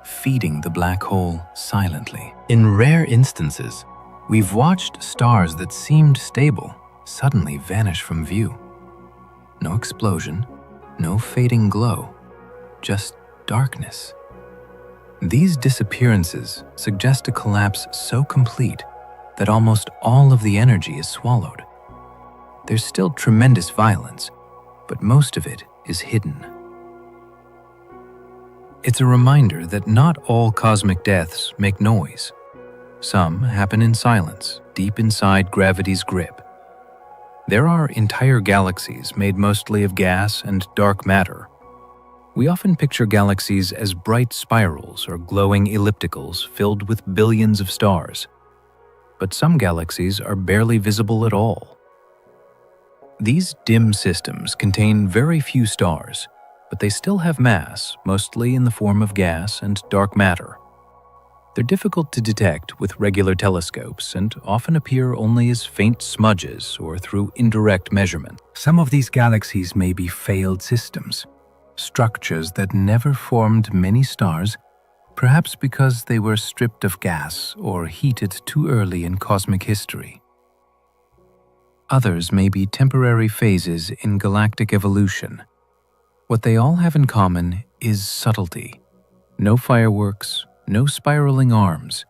feeding the black hole silently. In rare instances, we've watched stars that seemed stable suddenly vanish from view. No explosion, no fading glow, just darkness. These disappearances suggest a collapse so complete that almost all of the energy is swallowed. There's still tremendous violence, but most of it is hidden. It's a reminder that not all cosmic deaths make noise. Some happen in silence, deep inside gravity's grip. There are entire galaxies made mostly of gas and dark matter. We often picture galaxies as bright spirals or glowing ellipticals filled with billions of stars. But some galaxies are barely visible at all. These dim systems contain very few stars, but they still have mass, mostly in the form of gas and dark matter. They're difficult to detect with regular telescopes and often appear only as faint smudges or through indirect measurement. Some of these galaxies may be failed systems, structures that never formed many stars, perhaps because they were stripped of gas or heated too early in cosmic history. Others may be temporary phases in galactic evolution. What they all have in common is subtlety. No fireworks, no spiraling arms,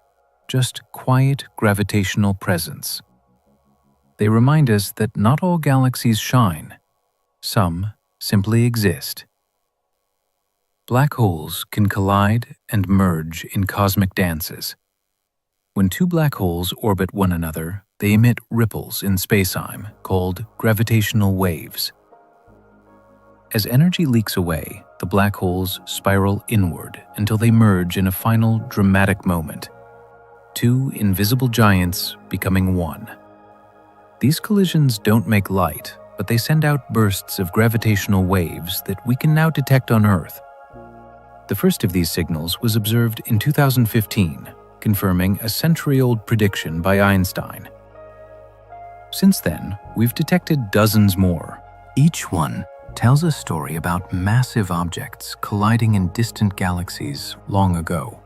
just quiet gravitational presence. They remind us that not all galaxies shine. Some simply exist. Black holes can collide and merge in cosmic dances. When two black holes orbit one another, they emit ripples in spacetime called gravitational waves. As energy leaks away, the black holes spiral inward until they merge in a final dramatic moment. Two invisible giants becoming one. These collisions don't make light, but they send out bursts of gravitational waves that we can now detect on Earth. The first of these signals was observed in 2015, confirming a century-old prediction by Einstein. Since then, we've detected dozens more. Each one tells a story about massive objects colliding in distant galaxies long ago.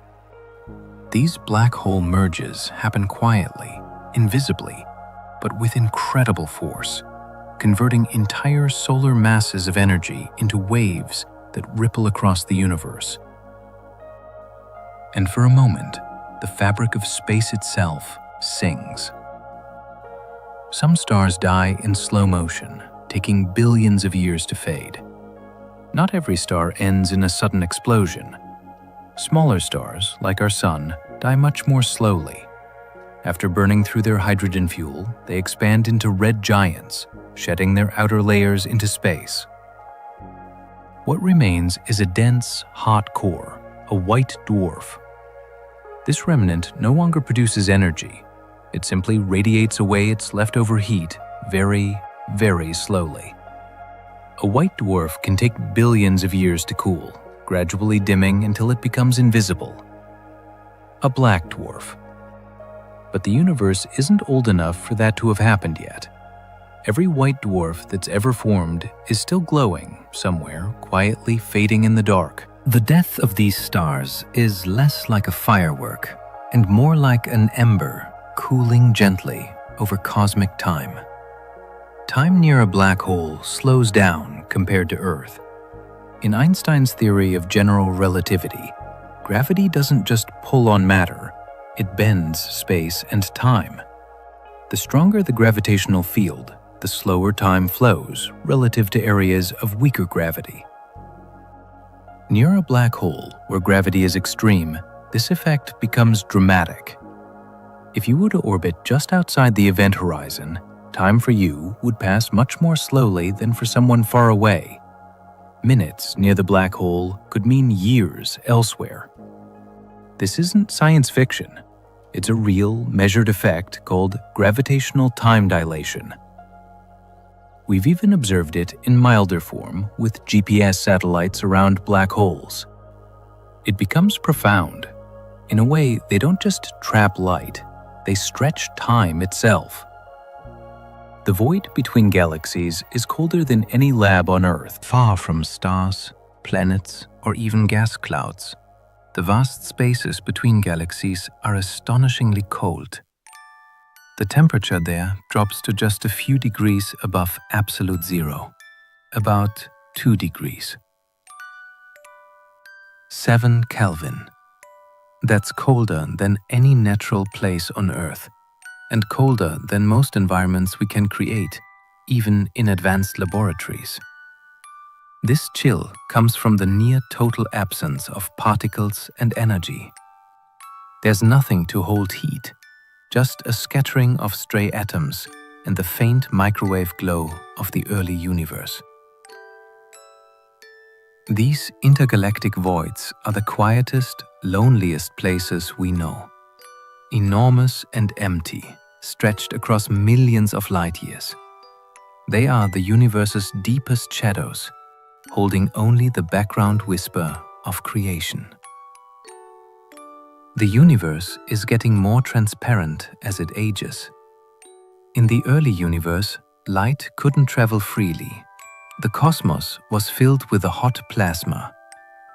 These black hole merges happen quietly, invisibly, but with incredible force, converting entire solar masses of energy into waves that ripple across the universe. And for a moment, the fabric of space itself sings. Some stars die in slow motion, taking billions of years to fade. Not every star ends in a sudden explosion. Smaller stars, like our Sun, die much more slowly. After burning through their hydrogen fuel, they expand into red giants, shedding their outer layers into space. What remains is a dense, hot core, a white dwarf. This remnant no longer produces energy. It simply radiates away its leftover heat very, very slowly. A white dwarf can take billions of years to cool, gradually dimming until it becomes invisible. A black dwarf. But the universe isn't old enough for that to have happened yet. Every white dwarf that's ever formed is still glowing somewhere, quietly fading in the dark. The death of these stars is less like a firework and more like an ember cooling gently over cosmic time. Time near a black hole slows down compared to Earth. In Einstein's theory of general relativity, gravity doesn't just pull on matter, it bends space and time. The stronger the gravitational field, the slower time flows relative to areas of weaker gravity. Near a black hole, where gravity is extreme, this effect becomes dramatic. If you were to orbit just outside the event horizon, time for you would pass much more slowly than for someone far away. Minutes near the black hole could mean years elsewhere. This isn't science fiction. It's a real, measured effect called gravitational time dilation. We've even observed it in milder form with GPS satellites around black holes. It becomes profound. In a way, they don't just trap light, they stretch time itself. The void between galaxies is colder than any lab on Earth. Far from stars, planets, or even gas clouds, the vast spaces between galaxies are astonishingly cold. The temperature there drops to just a few degrees above absolute zero, about 2 degrees. 7 Kelvin. That's colder than any natural place on Earth, and colder than most environments we can create, even in advanced laboratories. This chill comes from the near-total absence of particles and energy. There's nothing to hold heat, just a scattering of stray atoms and the faint microwave glow of the early universe. These intergalactic voids are the quietest, loneliest places we know. Enormous and empty, stretched across millions of light years. They are the universe's deepest shadows, holding only the background whisper of creation. The universe is getting more transparent as it ages. In the early universe, light couldn't travel freely. The cosmos was filled with a hot plasma,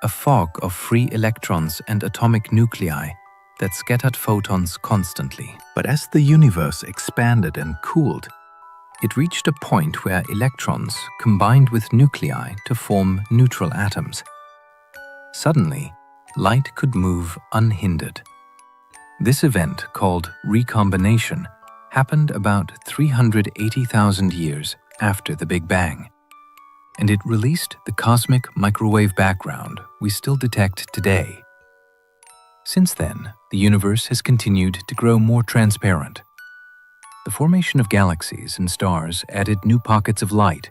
a fog of free electrons and atomic nuclei that scattered photons constantly. But as the universe expanded and cooled, it reached a point where electrons combined with nuclei to form neutral atoms. Suddenly, light could move unhindered. This event, called recombination, happened about 380,000 years after the Big Bang, and it released the cosmic microwave background we still detect today. Since then, the universe has continued to grow more transparent. The formation of galaxies and stars added new pockets of light,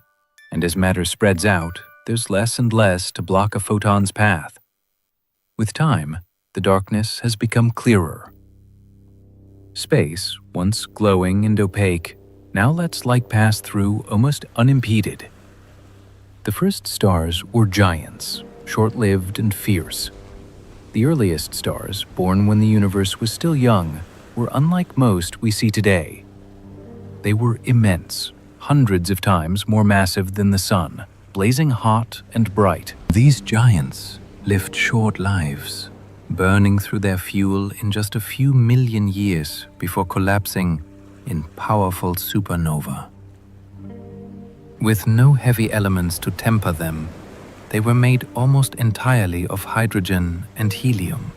and as matter spreads out, there's less and less to block a photon's path. With time, the darkness has become clearer. Space, once glowing and opaque, now lets light pass through almost unimpeded. The first stars were giants, short-lived and fierce. The earliest stars, born when the universe was still young, were unlike most we see today. They were immense, hundreds of times more massive than the sun, blazing hot and bright. These giants lived short lives, burning through their fuel in just a few million years before collapsing in powerful supernova. With no heavy elements to temper them, they were made almost entirely of hydrogen and helium,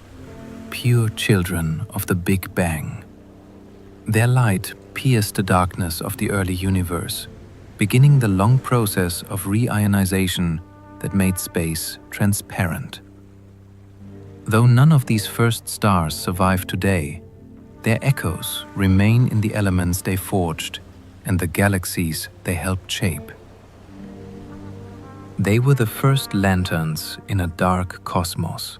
pure children of the Big Bang. Their light pierced the darkness of the early universe, beginning the long process of reionization that made space transparent. Though none of these first stars survive today, their echoes remain in the elements they forged and the galaxies they helped shape. They were the first lanterns in a dark cosmos,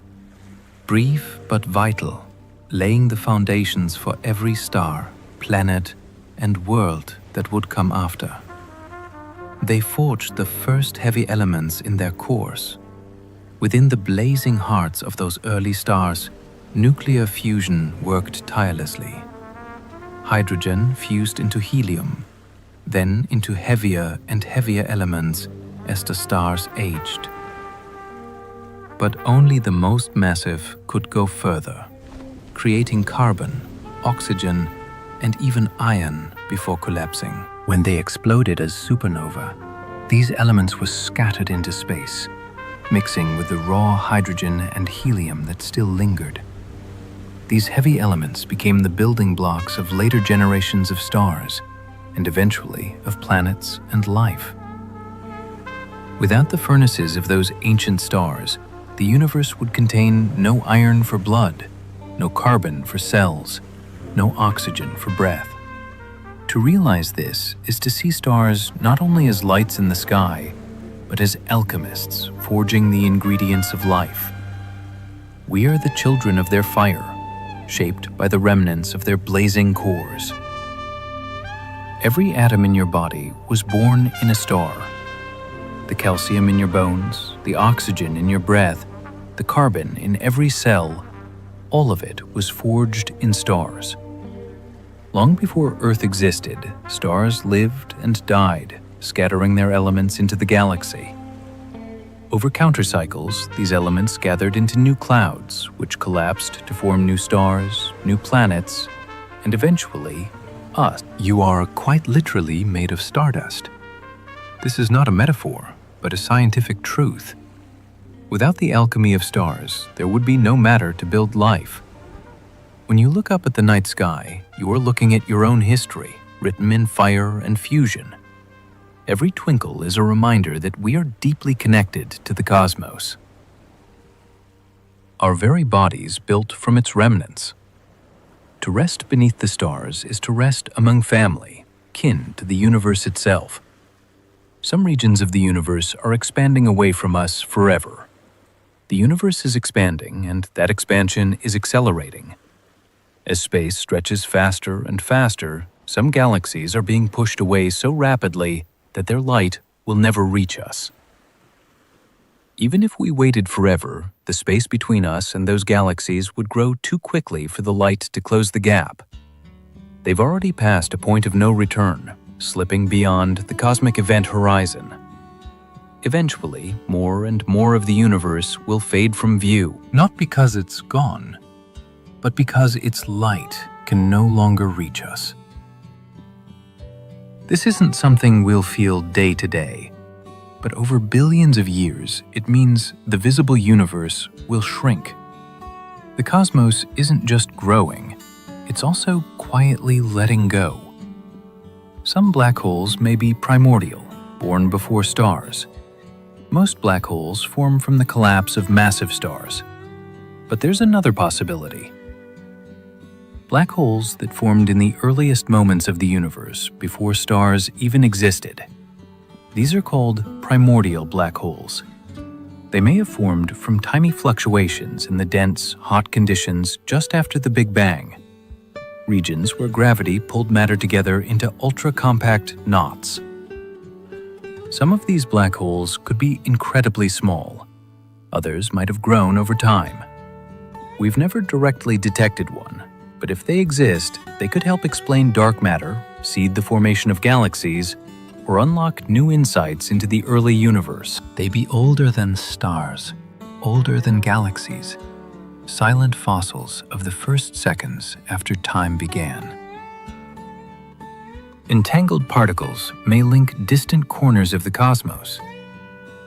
brief but vital, laying the foundations for every star, planet, and world that would come after. They forged the first heavy elements in their cores. Within the blazing hearts of those early stars, nuclear fusion worked tirelessly. Hydrogen fused into helium, then into heavier and heavier elements as the stars aged. But only the most massive could go further, creating carbon, oxygen, and even iron before collapsing. When they exploded as supernova, these elements were scattered into space, mixing with the raw hydrogen and helium that still lingered. These heavy elements became the building blocks of later generations of stars, and eventually of planets and life. Without the furnaces of those ancient stars, the universe would contain no iron for blood, no carbon for cells, no oxygen for breath. To realize this is to see stars not only as lights in the sky, but as alchemists forging the ingredients of life. We are the children of their fire, shaped by the remnants of their blazing cores. Every atom in your body was born in a star. The calcium in your bones, the oxygen in your breath, the carbon in every cell, all of it was forged in stars. Long before Earth existed, stars lived and died, scattering their elements into the galaxy. Over countercycles, these elements gathered into new clouds, which collapsed to form new stars, new planets, and eventually, us. You are quite literally made of stardust. This is not a metaphor, but a scientific truth. Without the alchemy of stars, there would be no matter to build life. When you look up at the night sky, you are looking at your own history, written in fire and fusion. Every twinkle is a reminder that we are deeply connected to the cosmos. Our very bodies built from its remnants. To rest beneath the stars is to rest among family, kin to the universe itself. Some regions of the universe are expanding away from us forever. The universe is expanding, and that expansion is accelerating. As space stretches faster and faster, some galaxies are being pushed away so rapidly that their light will never reach us. Even if we waited forever, the space between us and those galaxies would grow too quickly for the light to close the gap. They've already passed a point of no return, slipping beyond the cosmic event horizon. Eventually, more and more of the universe will fade from view, Not because it's gone, but because its light can no longer reach us. This isn't something we'll feel day to day, but over billions of years, it means the visible universe will shrink. The cosmos isn't just growing, it's also quietly letting go. Some black holes may be primordial, born before stars. Most black holes form from the collapse of massive stars. But there's another possibility. Black holes that formed in the earliest moments of the universe before stars even existed. These are called primordial black holes. They may have formed from tiny fluctuations in the dense, hot conditions just after the Big Bang, regions where gravity pulled matter together into ultra-compact knots. Some of these black holes could be incredibly small. Others might have grown over time. We've never directly detected one, but if they exist, they could help explain dark matter, seed the formation of galaxies, or unlock new insights into the early universe. They be older than stars, older than galaxies, silent fossils of the first seconds after time began. Entangled particles may link distant corners of the cosmos.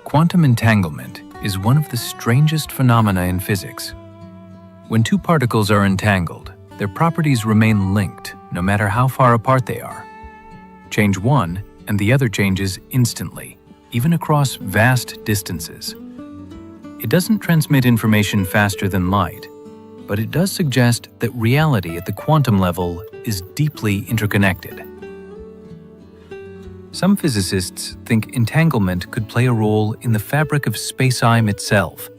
Quantum entanglement is one of the strangest phenomena in physics. When two particles are entangled, their properties remain linked no matter how far apart they are. Change one, and the other changes instantly, even across vast distances. It doesn't transmit information faster than light, but it does suggest that reality at the quantum level is deeply interconnected. Some physicists think entanglement could play a role in the fabric of space-time itself,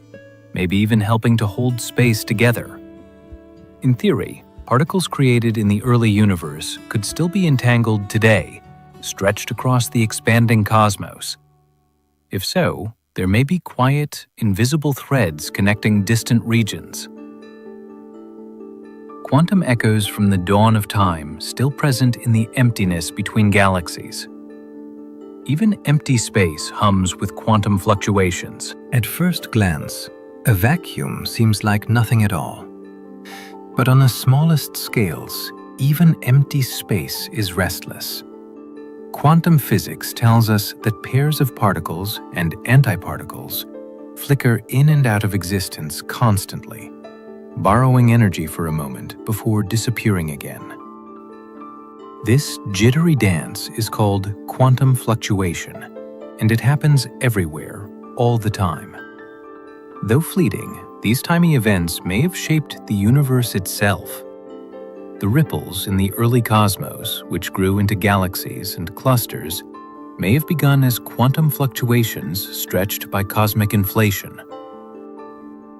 maybe even helping to hold space together. In theory, particles created in the early universe could still be entangled today, stretched across the expanding cosmos. If so, there may be quiet, invisible threads connecting distant regions. Quantum echoes from the dawn of time still present in the emptiness between galaxies. Even empty space hums with quantum fluctuations. At first glance, a vacuum seems like nothing at all. But on the smallest scales, even empty space is restless. Quantum physics tells us that pairs of particles and antiparticles flicker in and out of existence constantly, borrowing energy for a moment before disappearing again. This jittery dance is called quantum fluctuation, and it happens everywhere, all the time. Though fleeting, these tiny events may have shaped the universe itself. The ripples in the early cosmos, which grew into galaxies and clusters, may have begun as quantum fluctuations stretched by cosmic inflation.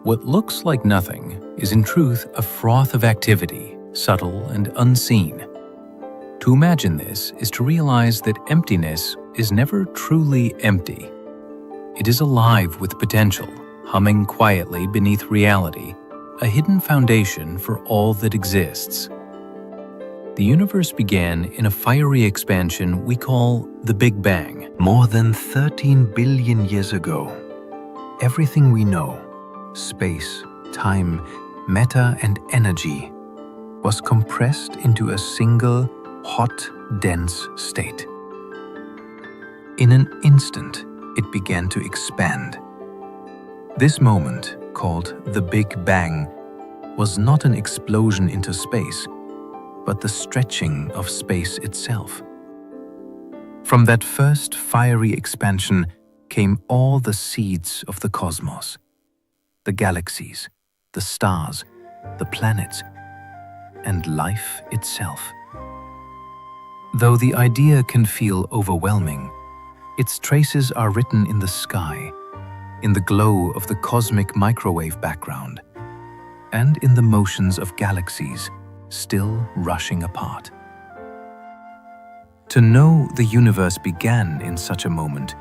What looks like nothing is in truth a froth of activity, subtle and unseen. To imagine this is to realize that emptiness is never truly empty. It is alive with potential, humming quietly beneath reality, a hidden foundation for all that exists. The universe began in a fiery expansion we call the Big Bang. More than 13 billion years ago, everything we know, space, time, matter, and energy, was compressed into a single, hot, dense state. In an instant, it began to expand. This moment, called the Big Bang, was not an explosion into space, but the stretching of space itself. From that first fiery expansion came all the seeds of the cosmos, the galaxies, the stars, the planets, and life itself. Though the idea can feel overwhelming, its traces are written in the sky, in the glow of the cosmic microwave background, and in the motions of galaxies still rushing apart. To know the universe began in such a moment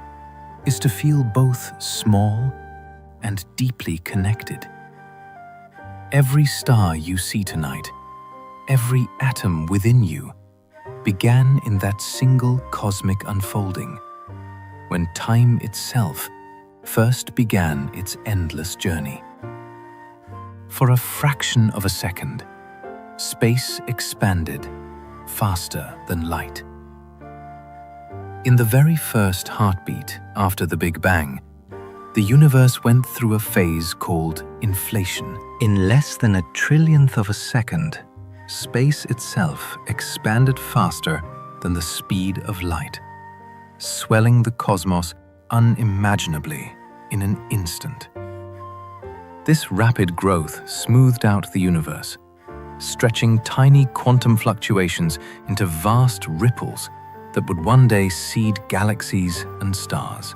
is to feel both small and deeply connected. Every star you see tonight, every atom within you, began in that single cosmic unfolding, when time itself first began its endless journey. For a fraction of a second, space expanded faster than light. In the very first heartbeat after the Big Bang, the universe went through a phase called inflation. In less than a trillionth of a second, space itself expanded faster than the speed of light, swelling the cosmos unimaginably in an instant. This rapid growth smoothed out the universe, stretching tiny quantum fluctuations into vast ripples that would one day seed galaxies and stars.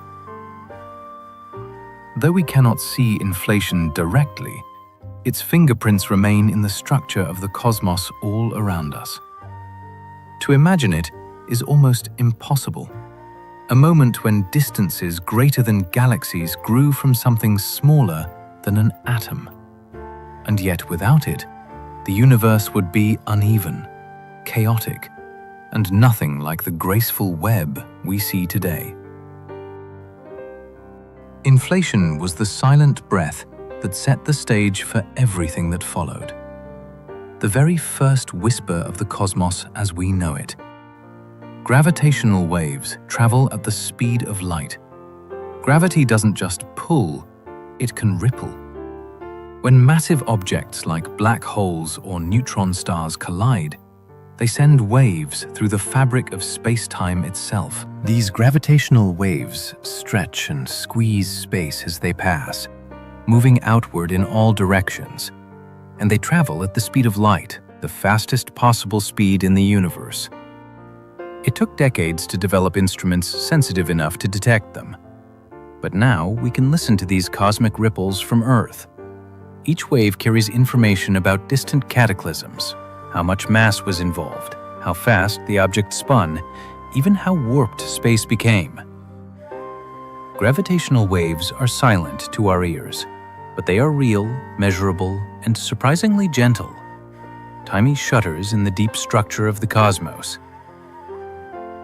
Though we cannot see inflation directly, its fingerprints remain in the structure of the cosmos all around us. To imagine it is almost impossible. A moment when distances greater than galaxies grew from something smaller than an atom. And yet without it, the universe would be uneven, chaotic, and nothing like the graceful web we see today. Inflation was the silent breath that set the stage for everything that followed. The very first whisper of the cosmos as we know it. Gravitational waves travel at the speed of light. Gravity doesn't just pull, it can ripple. When massive objects like black holes or neutron stars collide, they send waves through the fabric of space-time itself. These gravitational waves stretch and squeeze space as they pass, moving outward in all directions, and they travel at the speed of light, the fastest possible speed in the universe. It took decades to develop instruments sensitive enough to detect them. But now we can listen to these cosmic ripples from Earth. Each wave carries information about distant cataclysms, how much mass was involved, how fast the object spun, even how warped space became. Gravitational waves are silent to our ears, but they are real, measurable, and surprisingly gentle. Tiny shutters in the deep structure of the cosmos.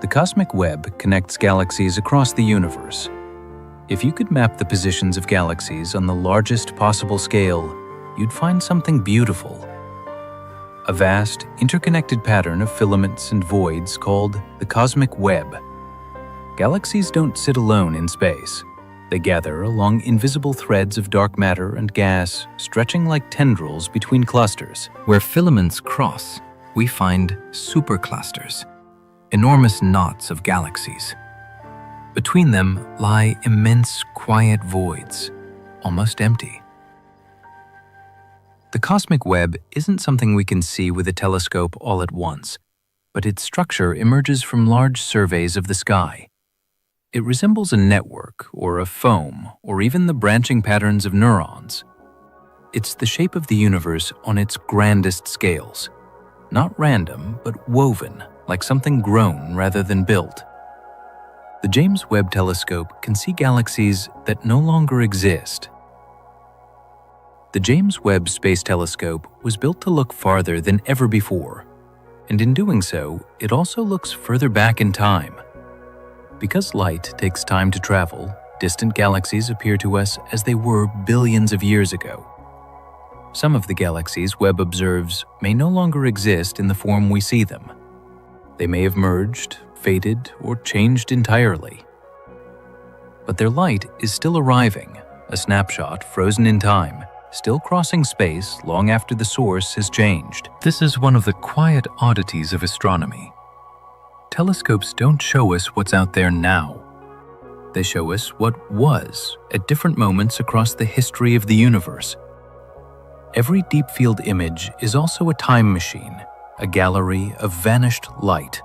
The cosmic web connects galaxies across the universe. If you could map the positions of galaxies on the largest possible scale, you'd find something beautiful. A vast, interconnected pattern of filaments and voids called the cosmic web. Galaxies don't sit alone in space. They gather along invisible threads of dark matter and gas, stretching like tendrils between clusters. Where filaments cross, we find superclusters, enormous knots of galaxies. Between them lie immense quiet voids, almost empty. The cosmic web isn't something we can see with a telescope all at once, but its structure emerges from large surveys of the sky. It resembles a network, or a foam, or even the branching patterns of neurons. It's the shape of the universe on its grandest scales. Not random, but woven, like something grown rather than built. The James Webb Telescope can see galaxies that no longer exist. The James Webb Space Telescope was built to look farther than ever before, and in doing so, it also looks further back in time. Because light takes time to travel, distant galaxies appear to us as they were billions of years ago. Some of the galaxies Webb observes may no longer exist in the form we see them. They may have merged, faded, or changed entirely. But their light is still arriving, a snapshot frozen in time, still crossing space long after the source has changed. This is one of the quiet oddities of astronomy. Telescopes don't show us what's out there now. They show us what was at different moments across the history of the universe. Every deep field image is also a time machine, a gallery of vanished light.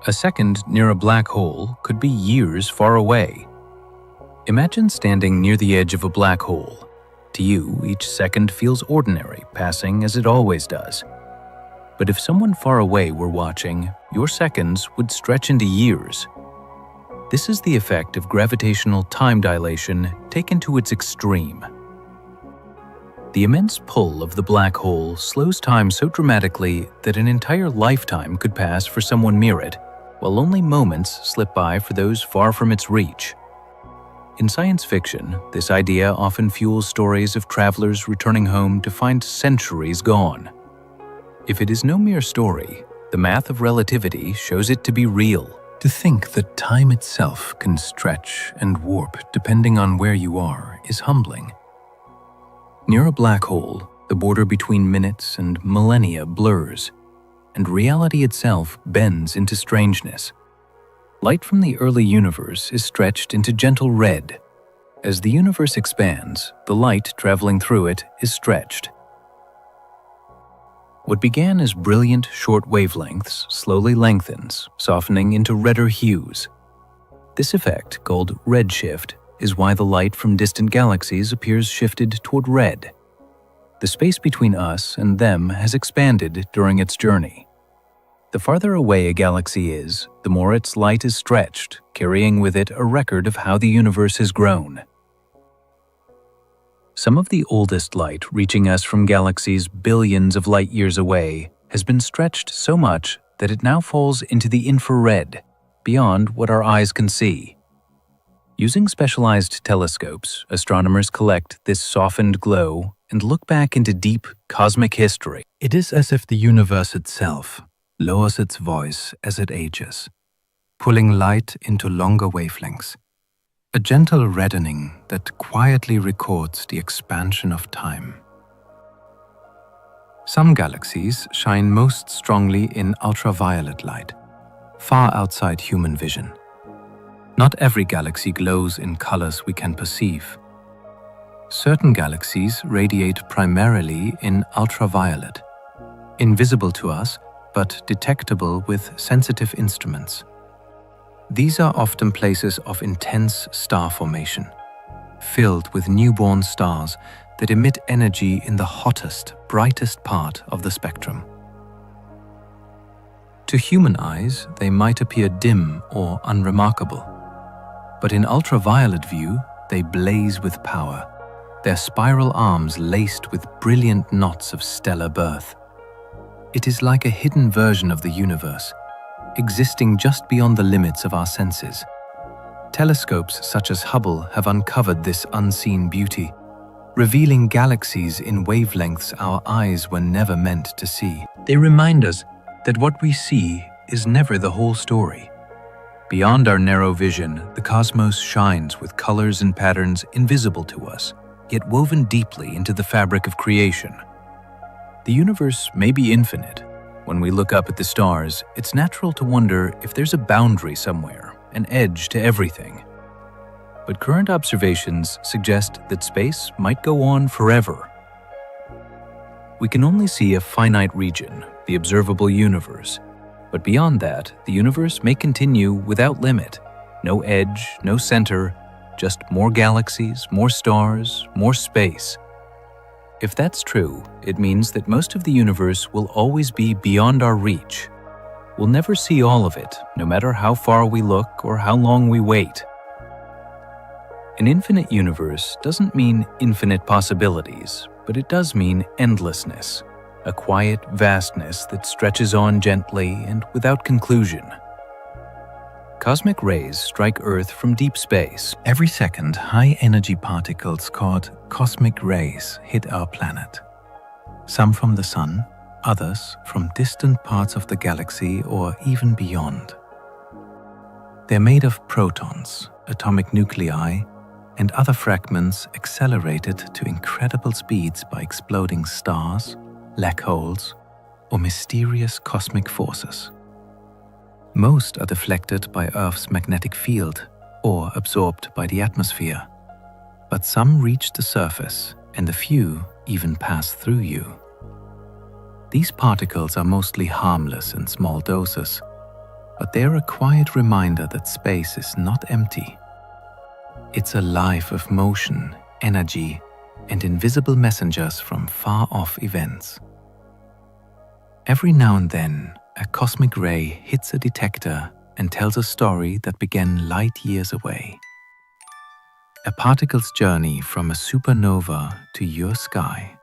A second near a black hole could be years far away. Imagine standing near the edge of a black hole. To you, each second feels ordinary, passing as it always does. But if someone far away were watching, your seconds would stretch into years. This is the effect of gravitational time dilation taken to its extreme. The immense pull of the black hole slows time so dramatically that an entire lifetime could pass for someone near it, while only moments slip by for those far from its reach. In science fiction, this idea often fuels stories of travelers returning home to find centuries gone. If it is no mere story, the math of relativity shows it to be real. To think that time itself can stretch and warp depending on where you are is humbling. Near a black hole, the border between minutes and millennia blurs, and reality itself bends into strangeness. Light from the early universe is stretched into gentle red. As the universe expands, the light traveling through it is stretched. What began as brilliant short wavelengths slowly lengthens, softening into redder hues. This effect, called redshift, is why the light from distant galaxies appears shifted toward red. The space between us and them has expanded during its journey. The farther away a galaxy is, the more its light is stretched, carrying with it a record of how the universe has grown. Some of the oldest light reaching us from galaxies billions of light years away has been stretched so much that it now falls into the infrared, beyond what our eyes can see. Using specialized telescopes, astronomers collect this softened glow and look back into deep cosmic history. It is as if the universe itself lowers its voice as it ages, pulling light into longer wavelengths, a gentle reddening that quietly records the expansion of time. Some galaxies shine most strongly in ultraviolet light, far outside human vision. Not every galaxy glows in colors we can perceive. Certain galaxies radiate primarily in ultraviolet, invisible to us but detectable with sensitive instruments. These are often places of intense star formation, filled with newborn stars that emit energy in the hottest, brightest part of the spectrum. To human eyes, they might appear dim or unremarkable, but in ultraviolet view, they blaze with power, their spiral arms laced with brilliant knots of stellar birth. It is like a hidden version of the universe, existing just beyond the limits of our senses. Telescopes such as Hubble have uncovered this unseen beauty, revealing galaxies in wavelengths our eyes were never meant to see. They remind us that what we see is never the whole story. Beyond our narrow vision, the cosmos shines with colors and patterns invisible to us, yet woven deeply into the fabric of creation. The universe may be infinite. When we look up at the stars, it's natural to wonder if there's a boundary somewhere, an edge to everything. But current observations suggest that space might go on forever. We can only see a finite region, the observable universe. But beyond that, the universe may continue without limit. No edge, no center, just more galaxies, more stars, more space. If that's true, it means that most of the universe will always be beyond our reach. We'll never see all of it, no matter how far we look or how long we wait. An infinite universe doesn't mean infinite possibilities, but it does mean endlessness, a quiet vastness that stretches on gently and without conclusion. Cosmic rays strike Earth from deep space. Every second, high-energy particles called cosmic rays hit our planet. Some from the Sun, others from distant parts of the galaxy or even beyond. They're made of protons, atomic nuclei, and other fragments accelerated to incredible speeds by exploding stars, black holes, or mysterious cosmic forces. Most are deflected by Earth's magnetic field or absorbed by the atmosphere, but some reach the surface and a few even pass through you. These particles are mostly harmless in small doses, but they're a quiet reminder that space is not empty. It's alive with motion, energy, and invisible messengers from far-off events. Every now and then, a cosmic ray hits a detector and tells a story that began light years away. a particle's journey from a supernova to your sky.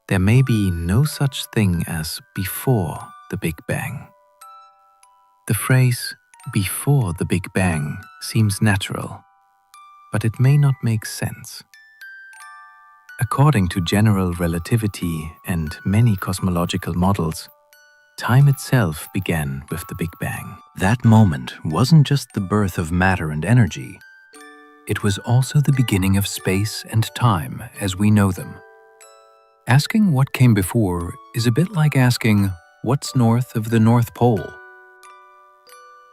There may be no such thing as before the Big Bang. The phrase before the Big Bang seems natural, but it may not make sense. According to general relativity and many cosmological models, time itself began with the Big Bang. That moment wasn't just the birth of matter and energy. It was also the beginning of space and time as we know them. Asking what came before is a bit like asking what's north of the North Pole.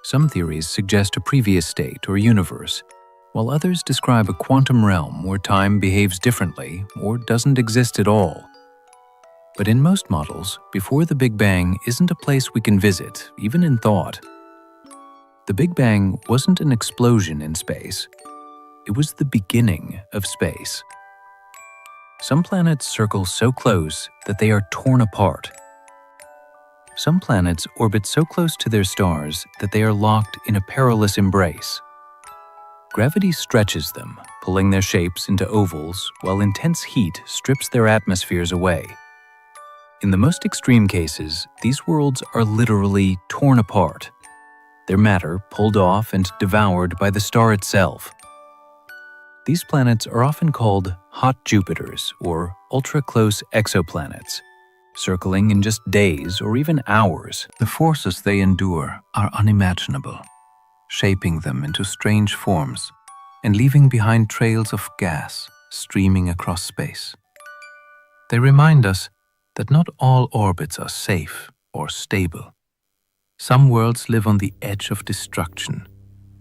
Some theories suggest a previous state or universe, while others describe a quantum realm where time behaves differently or doesn't exist at all. But in most models, before the Big Bang isn't a place we can visit, even in thought. The Big Bang wasn't an explosion in space. It was the beginning of space. Some planets circle so close that they are torn apart. Some planets orbit so close to their stars that they are locked in a perilous embrace. Gravity stretches them, pulling their shapes into ovals, while intense heat strips their atmospheres away. In the most extreme cases, these worlds are literally torn apart, their matter pulled off and devoured by the star itself. These planets are often called hot Jupiters or ultra-close exoplanets, circling in just days or even hours. The forces they endure are unimaginable, shaping them into strange forms and leaving behind trails of gas streaming across space. They remind us that not all orbits are safe or stable. Some worlds live on the edge of destruction,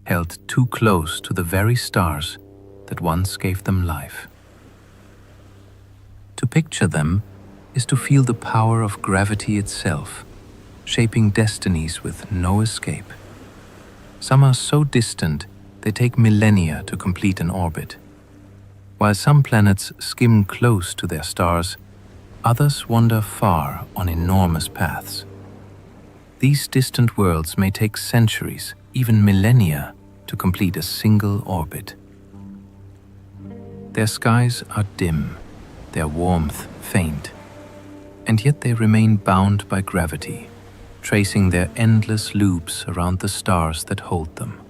held too close to the very stars that once gave them life. To picture them is to feel the power of gravity itself, shaping destinies with no escape. Some are so distant they take millennia to complete an orbit. While some planets skim close to their stars, others wander far on enormous paths. These distant worlds may take centuries, even millennia, to complete a single orbit. Their skies are dim, their warmth faint, and yet they remain bound by gravity, tracing their endless loops around the stars that hold them.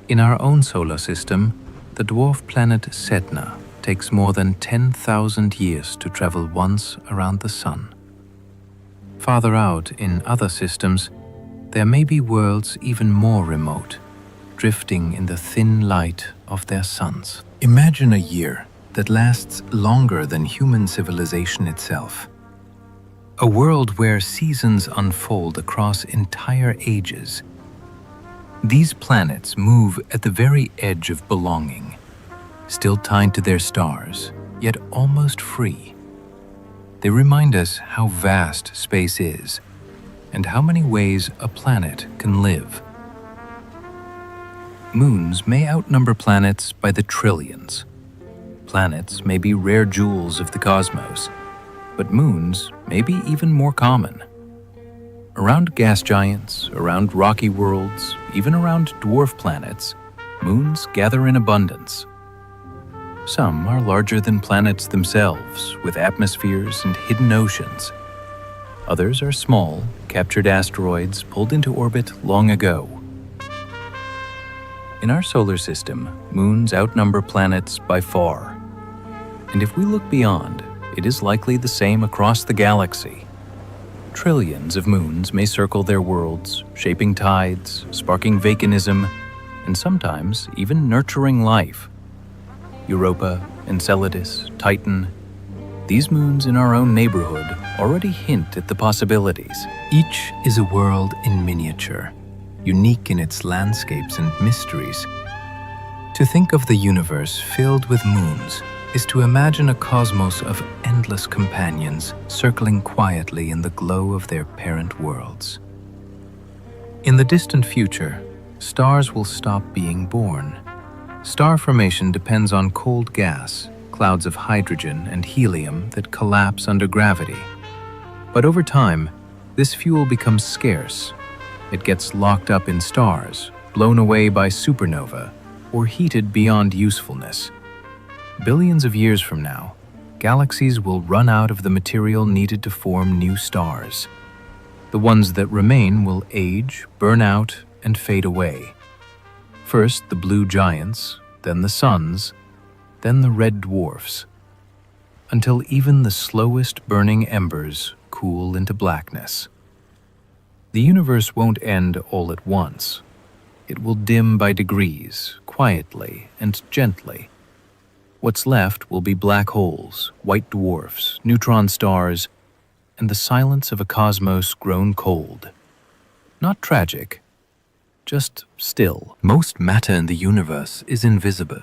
In our own solar system, the dwarf planet Sedna takes more than 10,000 years to travel once around the Sun. Farther out in other systems, there may be worlds even more remote, drifting in the thin light of their suns. Imagine a year that lasts longer than human civilization itself. A world where seasons unfold across entire ages. These planets move at the very edge of belonging, still tied to their stars, yet almost free. They remind us how vast space is and how many ways a planet can live. Moons may outnumber planets by the trillions. Planets may be rare jewels of the cosmos, but moons may be even more common. Around gas giants, around rocky worlds, even around dwarf planets, moons gather in abundance. Some are larger than planets themselves, with atmospheres and hidden oceans. Others are small, captured asteroids pulled into orbit long ago. In our solar system, moons outnumber planets by far. And if we look beyond, it is likely the same across the galaxy. Trillions of moons may circle their worlds, shaping tides, sparking volcanism, and sometimes even nurturing life. Europa, Enceladus, Titan. These moons in our own neighborhood already hint at the possibilities. Each is a world in miniature, unique in its landscapes and mysteries. To think of the universe filled with moons is to imagine a cosmos of endless companions circling quietly in the glow of their parent worlds. In the distant future, stars will stop being born. Star formation depends on cold gas, clouds of hydrogen and helium that collapse under gravity. But over time, this fuel becomes scarce. It gets locked up in stars, blown away by supernova, or heated beyond usefulness. Billions of years from now, galaxies will run out of the material needed to form new stars. The ones that remain will age, burn out, and fade away. First the blue giants, then the suns, then the red dwarfs, until even the slowest burning embers cool into blackness. The universe won't end all at once. It will dim by degrees, quietly and gently. What's left will be black holes, white dwarfs, neutron stars, and the silence of a cosmos grown cold. Not tragic, just still. Most matter in the universe is invisible.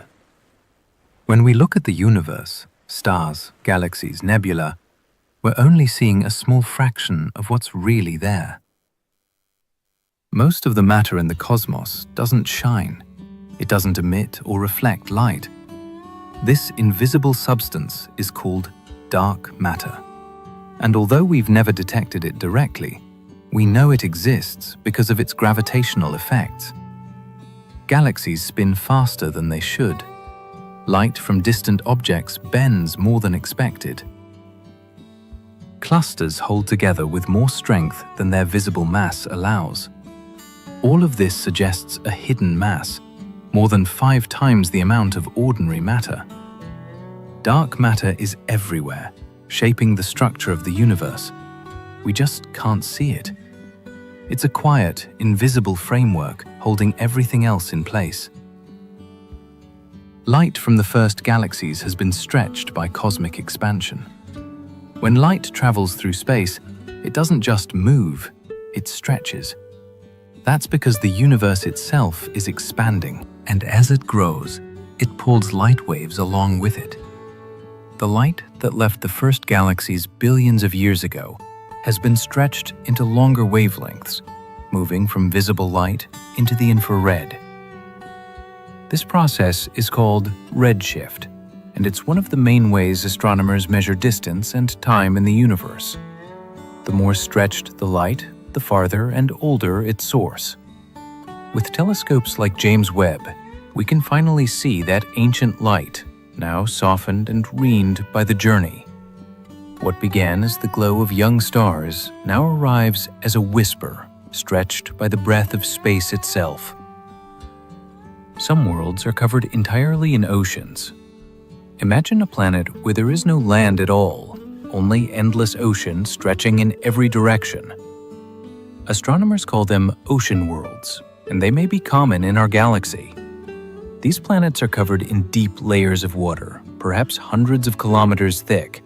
When we look at the universe, stars, galaxies, nebula, we're only seeing a small fraction of what's really there. Most of the matter in the cosmos doesn't shine. It doesn't emit or reflect light. This invisible substance is called dark matter. And although we've never detected it directly, we know it exists because of its gravitational effects. Galaxies spin faster than they should. Light from distant objects bends more than expected. Clusters hold together with more strength than their visible mass allows. All of this suggests a hidden mass, more than 5 times the amount of ordinary matter. Dark matter is everywhere, shaping the structure of the universe. We just can't see it. It's a quiet, invisible framework holding everything else in place. Light from the first galaxies has been stretched by cosmic expansion. When light travels through space, it doesn't just move, it stretches. That's because the universe itself is expanding, and as it grows, it pulls light waves along with it. The light that left the first galaxies billions of years ago has been stretched into longer wavelengths, moving from visible light into the infrared. This process is called redshift, and it's one of the main ways astronomers measure distance and time in the universe. The more stretched the light, the farther and older its source. With telescopes like James Webb, we can finally see that ancient light, now softened and reened by the journey. What began as the glow of young stars now arrives as a whisper, stretched by the breath of space itself. Some worlds are covered entirely in oceans. Imagine a planet where there is no land at all, only endless ocean stretching in every direction. Astronomers call them ocean worlds, and they may be common in our galaxy. These planets are covered in deep layers of water, perhaps hundreds of kilometers thick,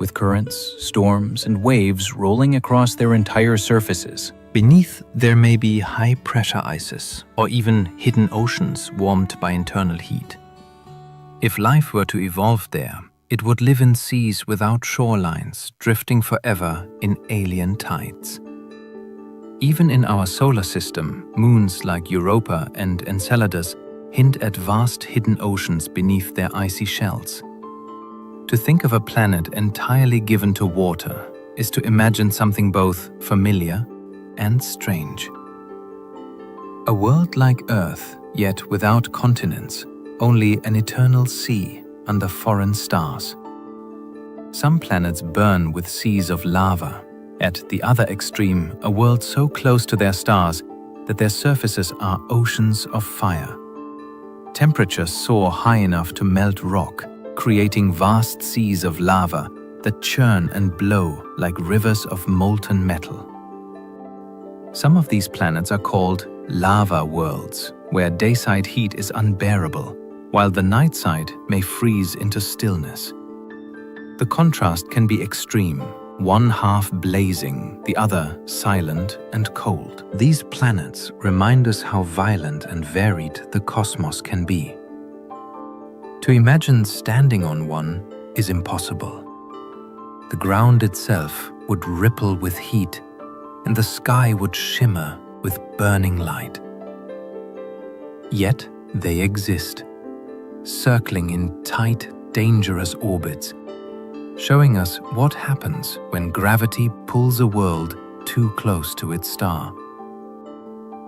with currents, storms, and waves rolling across their entire surfaces. Beneath, there may be high-pressure ices, or even hidden oceans warmed by internal heat. If life were to evolve there, it would live in seas without shorelines, drifting forever in alien tides. Even in our solar system, moons like Europa and Enceladus hint at vast hidden oceans beneath their icy shells. To think of a planet entirely given to water is to imagine something both familiar and strange. A world like Earth, yet without continents, only an eternal sea under foreign stars. Some planets burn with seas of lava. At the other extreme, a world so close to their stars that their surfaces are oceans of fire. Temperatures soar high enough to melt rock, creating vast seas of lava that churn and blow like rivers of molten metal. Some of these planets are called lava worlds, where dayside heat is unbearable, while the night side may freeze into stillness. The contrast can be extreme, one half blazing, the other silent and cold. These planets remind us how violent and varied the cosmos can be. To imagine standing on one is impossible. The ground itself would ripple with heat, and the sky would shimmer with burning light. Yet they exist, circling in tight, dangerous orbits, showing us what happens when gravity pulls a world too close to its star.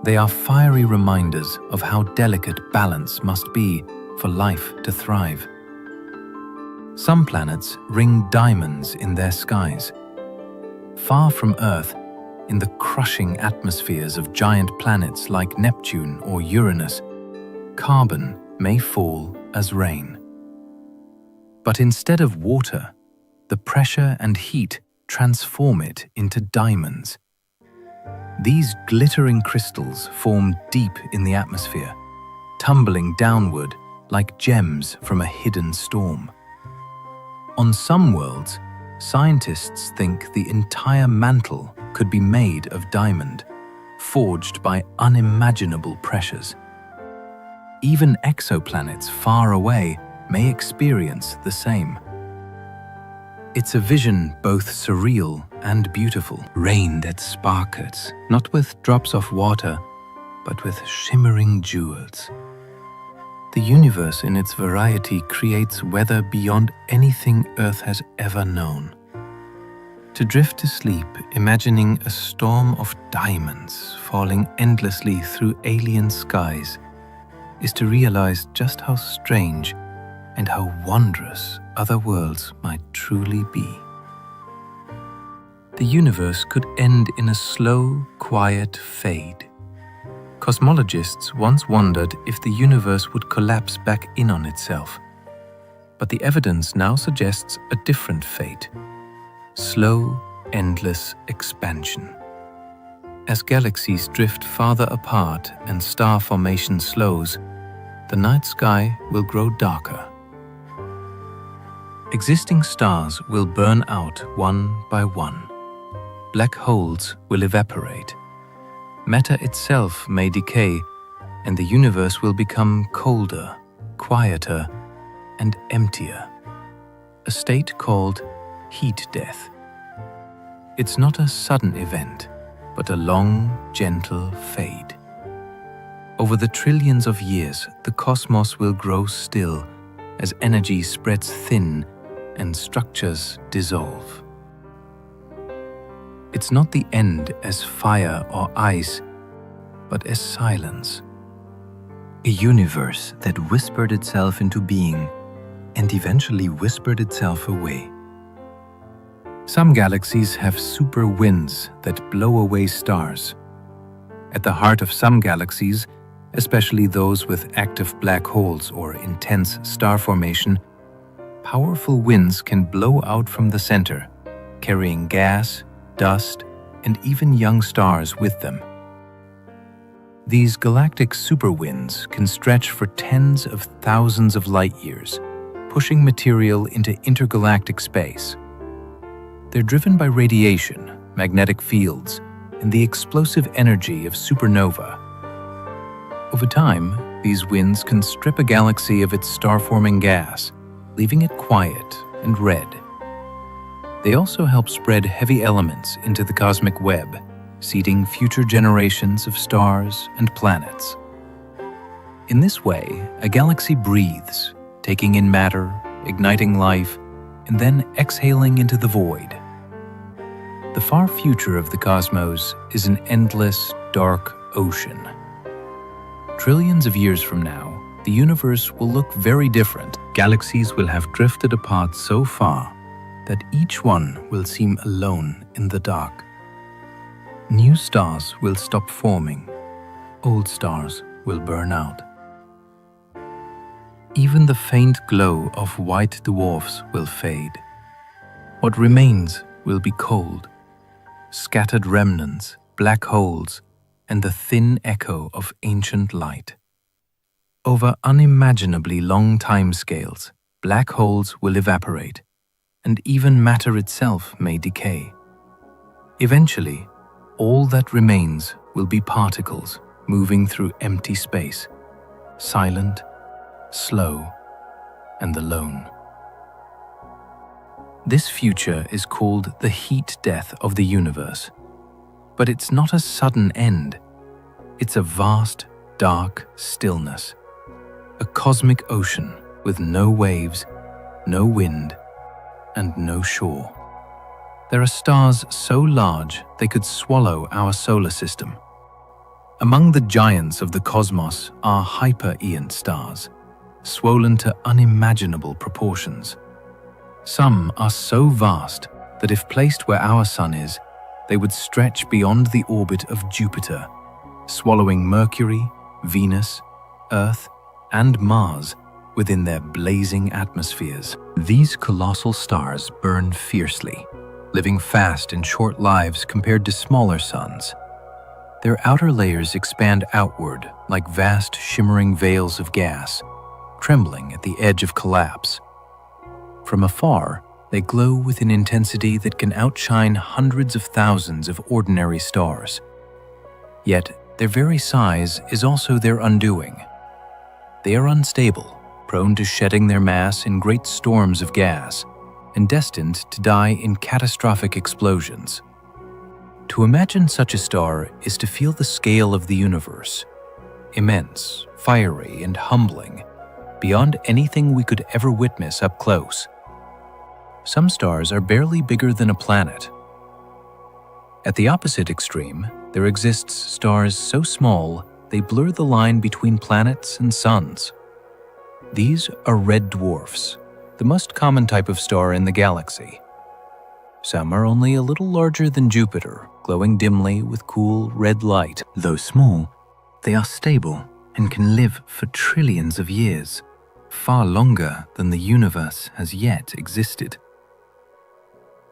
They are fiery reminders of how delicate balance must be for life to thrive. Some planets ring diamonds in their skies. Far from Earth, in the crushing atmospheres of giant planets like Neptune or Uranus, carbon may fall as rain. But instead of water, the pressure and heat transform it into diamonds. These glittering crystals form deep in the atmosphere, tumbling downward like gems from a hidden storm. On some worlds, scientists think the entire mantle could be made of diamond, forged by unimaginable pressures. Even exoplanets far away may experience the same. It's a vision both surreal and beautiful. Rain that sparkles, not with drops of water, but with shimmering jewels. The universe in its variety creates weather beyond anything Earth has ever known. To drift to sleep, imagining a storm of diamonds falling endlessly through alien skies, is to realize just how strange and how wondrous other worlds might truly be. The universe could end in a slow, quiet fade. Cosmologists once wondered if the universe would collapse back in on itself. But the evidence now suggests a different fate: slow, endless expansion. As galaxies drift farther apart and star formation slows, the night sky will grow darker. Existing stars will burn out one by one. Black holes will evaporate. Matter itself may decay, and the universe will become colder, quieter, and emptier. A state called heat death. It's not a sudden event, but a long, gentle fade. Over the trillions of years, the cosmos will grow still as energy spreads thin and structures dissolve. It's not the end as fire or ice, but as silence. A universe that whispered itself into being and eventually whispered itself away. Some galaxies have super winds that blow away stars. At the heart of some galaxies, especially those with active black holes or intense star formation, powerful winds can blow out from the center, carrying gas, dust, and even young stars with them. These galactic superwinds can stretch for tens of thousands of light years, pushing material into intergalactic space. They're driven by radiation, magnetic fields, and the explosive energy of supernova. Over time, these winds can strip a galaxy of its star-forming gas, leaving it quiet and red. They also help spread heavy elements into the cosmic web, seeding future generations of stars and planets. In this way, a galaxy breathes, taking in matter, igniting life, and then exhaling into the void. The far future of the cosmos is an endless, dark ocean. Trillions of years from now, the universe will look very different. Galaxies will have drifted apart so far that each one will seem alone in the dark. New stars will stop forming. Old stars will burn out. Even the faint glow of white dwarfs will fade. What remains will be cold, scattered remnants, black holes, and the thin echo of ancient light. Over unimaginably long timescales, black holes will evaporate, and even matter itself may decay. Eventually, all that remains will be particles moving through empty space, silent, slow, and alone. This future is called the heat death of the universe. But it's not a sudden end. It's a vast, dark stillness. A cosmic ocean with no waves, no wind, and no shore. There are stars so large they could swallow our solar system. Among the giants of the cosmos are hyper-Eant stars, swollen to unimaginable proportions. Some are so vast that if placed where our Sun is, they would stretch beyond the orbit of Jupiter, swallowing Mercury, Venus, Earth, and Mars within their blazing atmospheres. These colossal stars burn fiercely, living fast and short lives compared to smaller suns. Their outer layers expand outward like vast shimmering veils of gas, trembling at the edge of collapse. From afar, they glow with an intensity that can outshine hundreds of thousands of ordinary stars. Yet, their very size is also their undoing. They are unstable, prone to shedding their mass in great storms of gas, and destined to die in catastrophic explosions. To imagine such a star is to feel the scale of the universe, immense, fiery, and humbling, beyond anything we could ever witness up close. Some stars are barely bigger than a planet. At the opposite extreme, there exists stars so small they blur the line between planets and suns. These are red dwarfs, the most common type of star in the galaxy. Some are only a little larger than Jupiter, glowing dimly with cool red light. Though small, they are stable and can live for trillions of years, far longer than the universe has yet existed.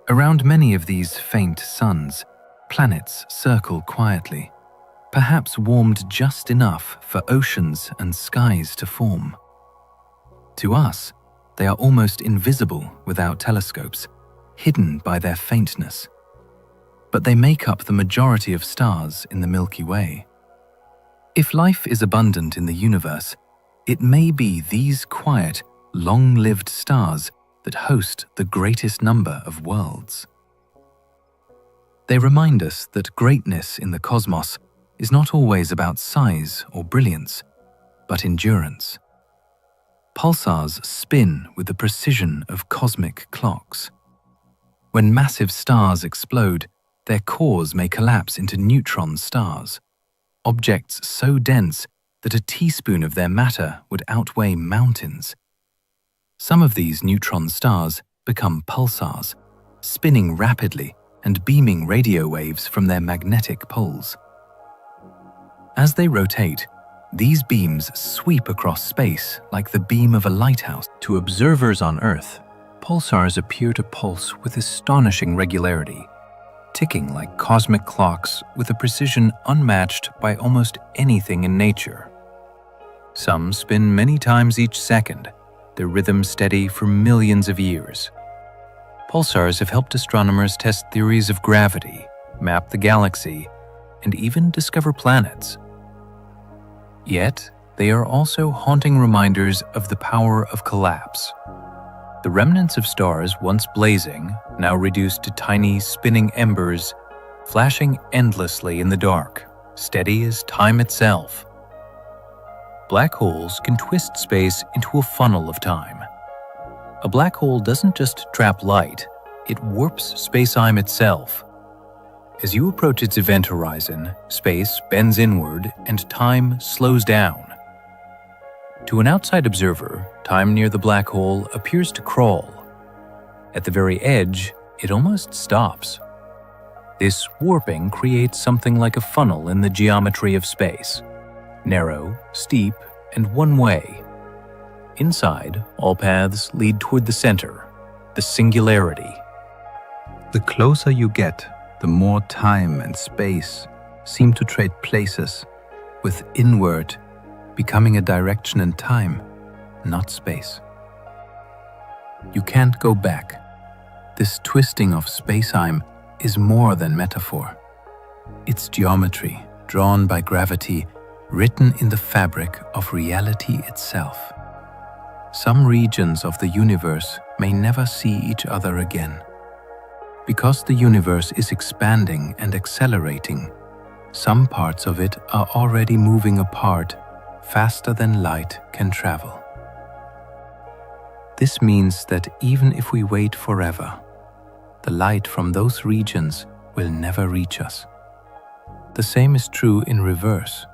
Around many of these faint suns, planets circle quietly, perhaps warmed just enough for oceans and skies to form. To us, they are almost invisible without telescopes, hidden by their faintness. But they make up the majority of stars in the Milky Way. If life is abundant in the universe, it may be these quiet, long-lived stars that host the greatest number of worlds. They remind us that greatness in the cosmos is not always about size or brilliance, but endurance. Pulsars spin with the precision of cosmic clocks. When massive stars explode, their cores may collapse into neutron stars, objects so dense that a teaspoon of their matter would outweigh mountains. Some of these neutron stars become pulsars, spinning rapidly and beaming radio waves from their magnetic poles. As they rotate, these beams sweep across space like the beam of a lighthouse. To observers on Earth, pulsars appear to pulse with astonishing regularity, ticking like cosmic clocks with a precision unmatched by almost anything in nature. Some spin many times each second, their rhythm steady for millions of years. Pulsars have helped astronomers test theories of gravity, map the galaxy, and even discover planets. Yet, they are also haunting reminders of the power of collapse. The remnants of stars once blazing, now reduced to tiny spinning embers, flashing endlessly in the dark, steady as time itself. Black holes can twist space into a funnel of time. A black hole doesn't just trap light, it warps space-time itself. As you approach its event horizon, space bends inward and time slows down. To an outside observer, time near the black hole appears to crawl. At the very edge, it almost stops. This warping creates something like a funnel in the geometry of space. Narrow, steep, and one way. Inside, all paths lead toward the center, the singularity. The closer you get, the more time and space seem to trade places, with inward becoming a direction in time, not space. You can't go back. This twisting of space-time is more than metaphor. It's geometry, drawn by gravity, written in the fabric of reality itself. Some regions of the universe may never see each other again. Because the universe is expanding and accelerating, some parts of it are already moving apart faster than light can travel. This means that even if we wait forever, the light from those regions will never reach us. The same is true in reverse.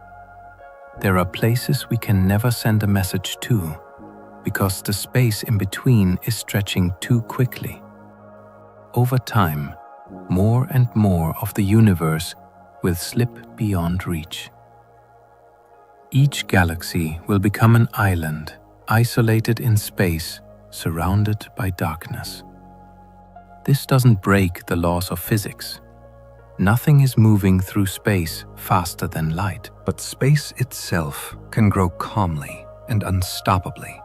There are places we can never send a message to because the space in between is stretching too quickly. Over time, more and more of the universe will slip beyond reach. Each galaxy will become an island, isolated in space, surrounded by darkness. This doesn't break the laws of physics. Nothing is moving through space faster than light. But space itself can grow calmly and unstoppably,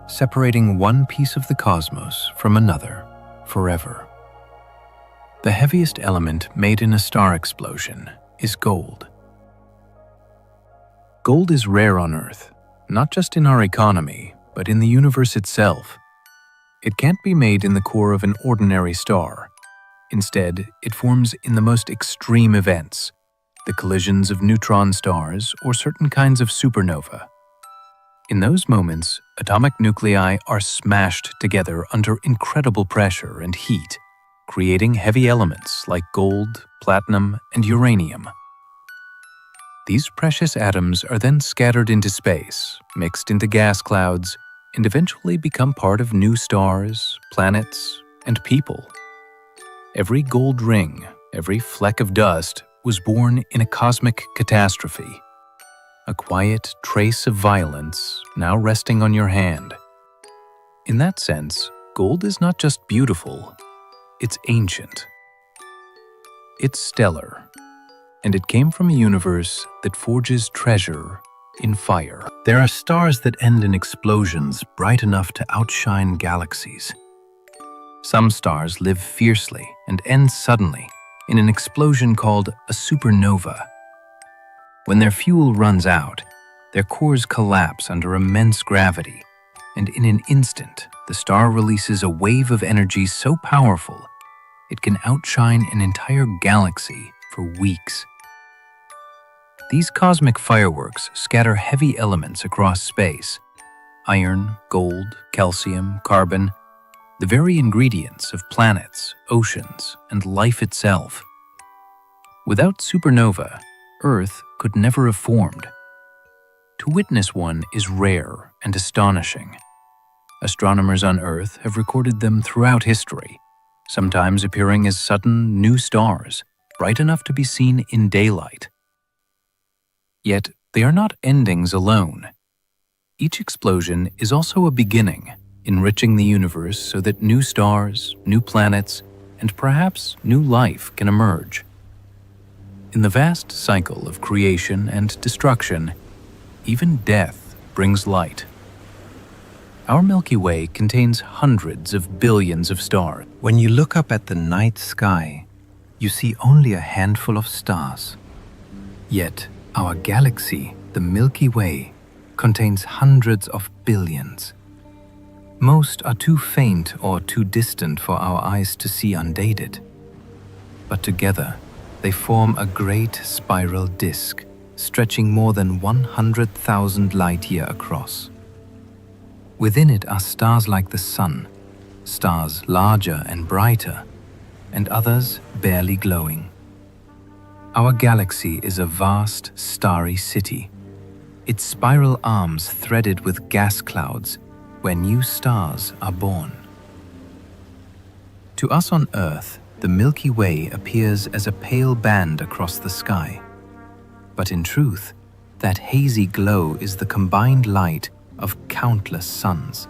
separating one piece of the cosmos from another forever. The heaviest element made in a star explosion is gold. Gold is rare on Earth, not just in our economy, but in the universe itself. It can't be made in the core of an ordinary star. Instead, it forms in the most extreme events, the collisions of neutron stars or certain kinds of supernova. In those moments, atomic nuclei are smashed together under incredible pressure and heat, creating heavy elements like gold, platinum, and uranium. These precious atoms are then scattered into space, mixed into gas clouds, and eventually become part of new stars, planets, and people. Every gold ring, every fleck of dust was born in a cosmic catastrophe, a quiet trace of violence now resting on your hand. In that sense, gold is not just beautiful, it's ancient. It's stellar, and it came from a universe that forges treasure in fire. There are stars that end in explosions bright enough to outshine galaxies. Some stars live fiercely and end suddenly in an explosion called a supernova. When their fuel runs out, their cores collapse under immense gravity, and in an instant, the star releases a wave of energy so powerful it can outshine an entire galaxy for weeks. These cosmic fireworks scatter heavy elements across space: iron, gold, calcium, carbon, the very ingredients of planets, oceans, and life itself. Without supernova, Earth could never have formed. To witness one is rare and astonishing. Astronomers on Earth have recorded them throughout history, sometimes appearing as sudden new stars, bright enough to be seen in daylight. Yet, they are not endings alone. Each explosion is also a beginning, enriching the universe so that new stars, new planets, and perhaps new life can emerge. In the vast cycle of creation and destruction, even death brings light. Our Milky Way contains hundreds of billions of stars. When you look up at the night sky, you see only a handful of stars. Yet, our galaxy, the Milky Way, contains hundreds of billions. Most are too faint or too distant for our eyes to see undated. But together, they form a great spiral disk, stretching more than 100,000 light-years across. Within it are stars like the Sun, stars larger and brighter, and others barely glowing. Our galaxy is a vast, starry city, its spiral arms threaded with gas clouds where new stars are born. To us on Earth, the Milky Way appears as a pale band across the sky. But in truth, that hazy glow is the combined light of countless suns.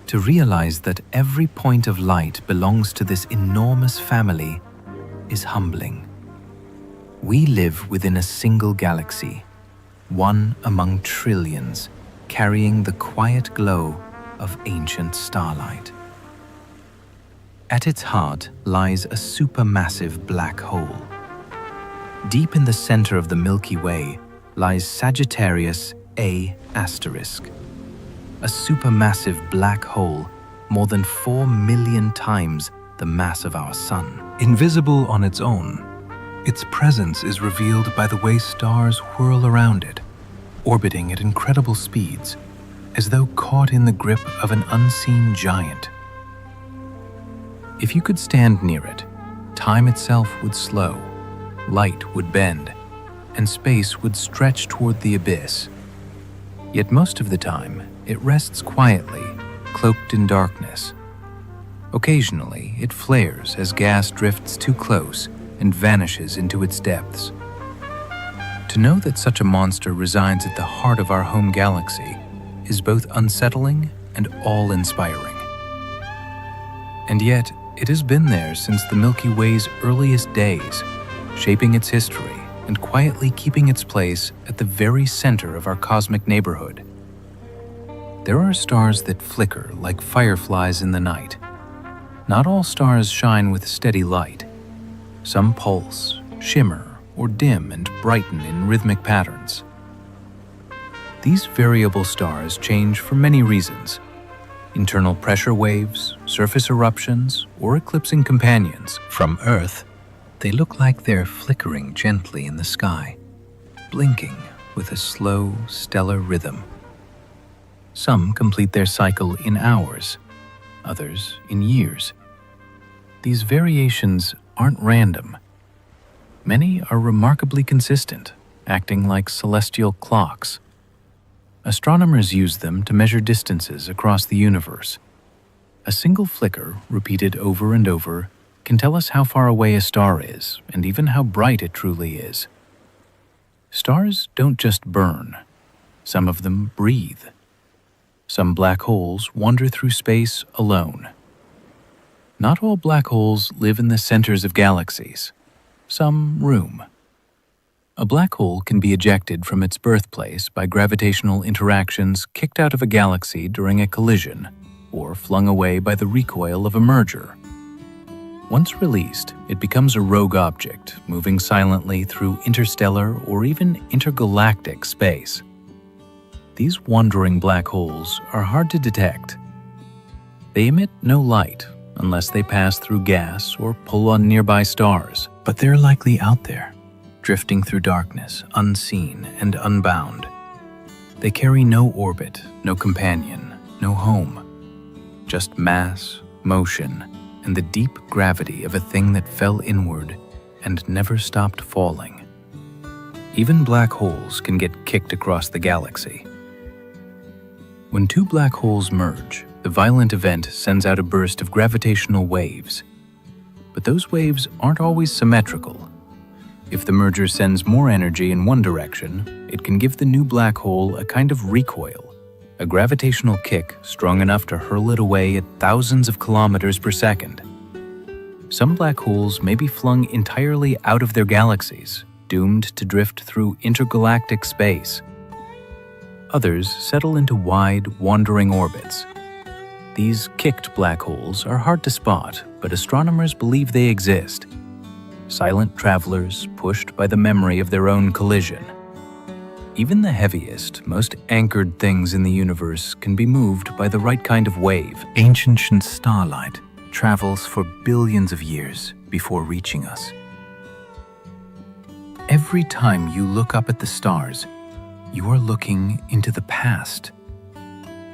To realize that every point of light belongs to this enormous family is humbling. We live within a single galaxy, one among trillions, carrying the quiet glow of ancient starlight. At its heart lies a supermassive black hole. Deep in the center of the Milky Way lies Sagittarius A*, a supermassive black hole more than 4 million times the mass of our Sun. Invisible on its own, its presence is revealed by the way stars whirl around it, orbiting at incredible speeds, as though caught in the grip of an unseen giant. If you could stand near it, time itself would slow, light would bend, and space would stretch toward the abyss. Yet most of the time, it rests quietly, cloaked in darkness. Occasionally, it flares as gas drifts too close and vanishes into its depths. To know that such a monster resides at the heart of our home galaxy is both unsettling and awe-inspiring. And yet, it has been there since the Milky Way's earliest days, shaping its history and quietly keeping its place at the very center of our cosmic neighborhood. There are stars that flicker like fireflies in the night. Not all stars shine with steady light. Some pulse, shimmer, or dim and brighten in rhythmic patterns. These variable stars change for many reasons: internal pressure waves, surface eruptions, or eclipsing companions. From Earth, they look like they're flickering gently in the sky, blinking with a slow, stellar rhythm. Some complete their cycle in hours, others in years. These variations aren't random. Many are remarkably consistent, acting like celestial clocks. Astronomers use them to measure distances across the universe. A single flicker, repeated over and over, can tell us how far away a star is and even how bright it truly is. Stars don't just burn. Some of them breathe. Some black holes wander through space alone. Not all black holes live in the centers of galaxies. Some roam. A black hole can be ejected from its birthplace by gravitational interactions kicked out of a galaxy during a collision, or flung away by the recoil of a merger. Once released, it becomes a rogue object, moving silently through interstellar or even intergalactic space. These wandering black holes are hard to detect. They emit no light unless they pass through gas or pull on nearby stars, but they're likely out there, drifting through darkness, unseen and unbound. They carry no orbit, no companion, no home, just mass, motion, and the deep gravity of a thing that fell inward and never stopped falling. Even black holes can get kicked across the galaxy. When two black holes merge, the violent event sends out a burst of gravitational waves. But those waves aren't always symmetrical. If the merger sends more energy in one direction, it can give the new black hole a kind of recoil, a gravitational kick strong enough to hurl it away at thousands of kilometers per second. Some black holes may be flung entirely out of their galaxies, doomed to drift through intergalactic space. Others settle into wide, wandering orbits. These kicked black holes are hard to spot, but astronomers believe they exist. Silent travelers pushed by the memory of their own collision. Even the heaviest, most anchored things in the universe can be moved by the right kind of wave. Ancient starlight travels for billions of years before reaching us. Every time you look up at the stars, you are looking into the past.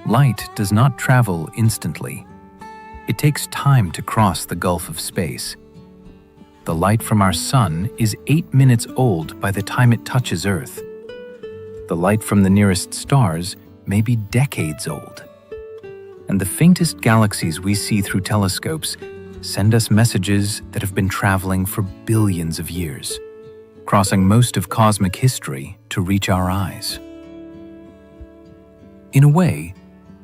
Light does not travel instantly. It takes time to cross the gulf of space. The light from our sun is 8 minutes old by the time it touches Earth. The light from the nearest stars may be decades old. And the faintest galaxies we see through telescopes send us messages that have been traveling for billions of years, crossing most of cosmic history to reach our eyes. In a way,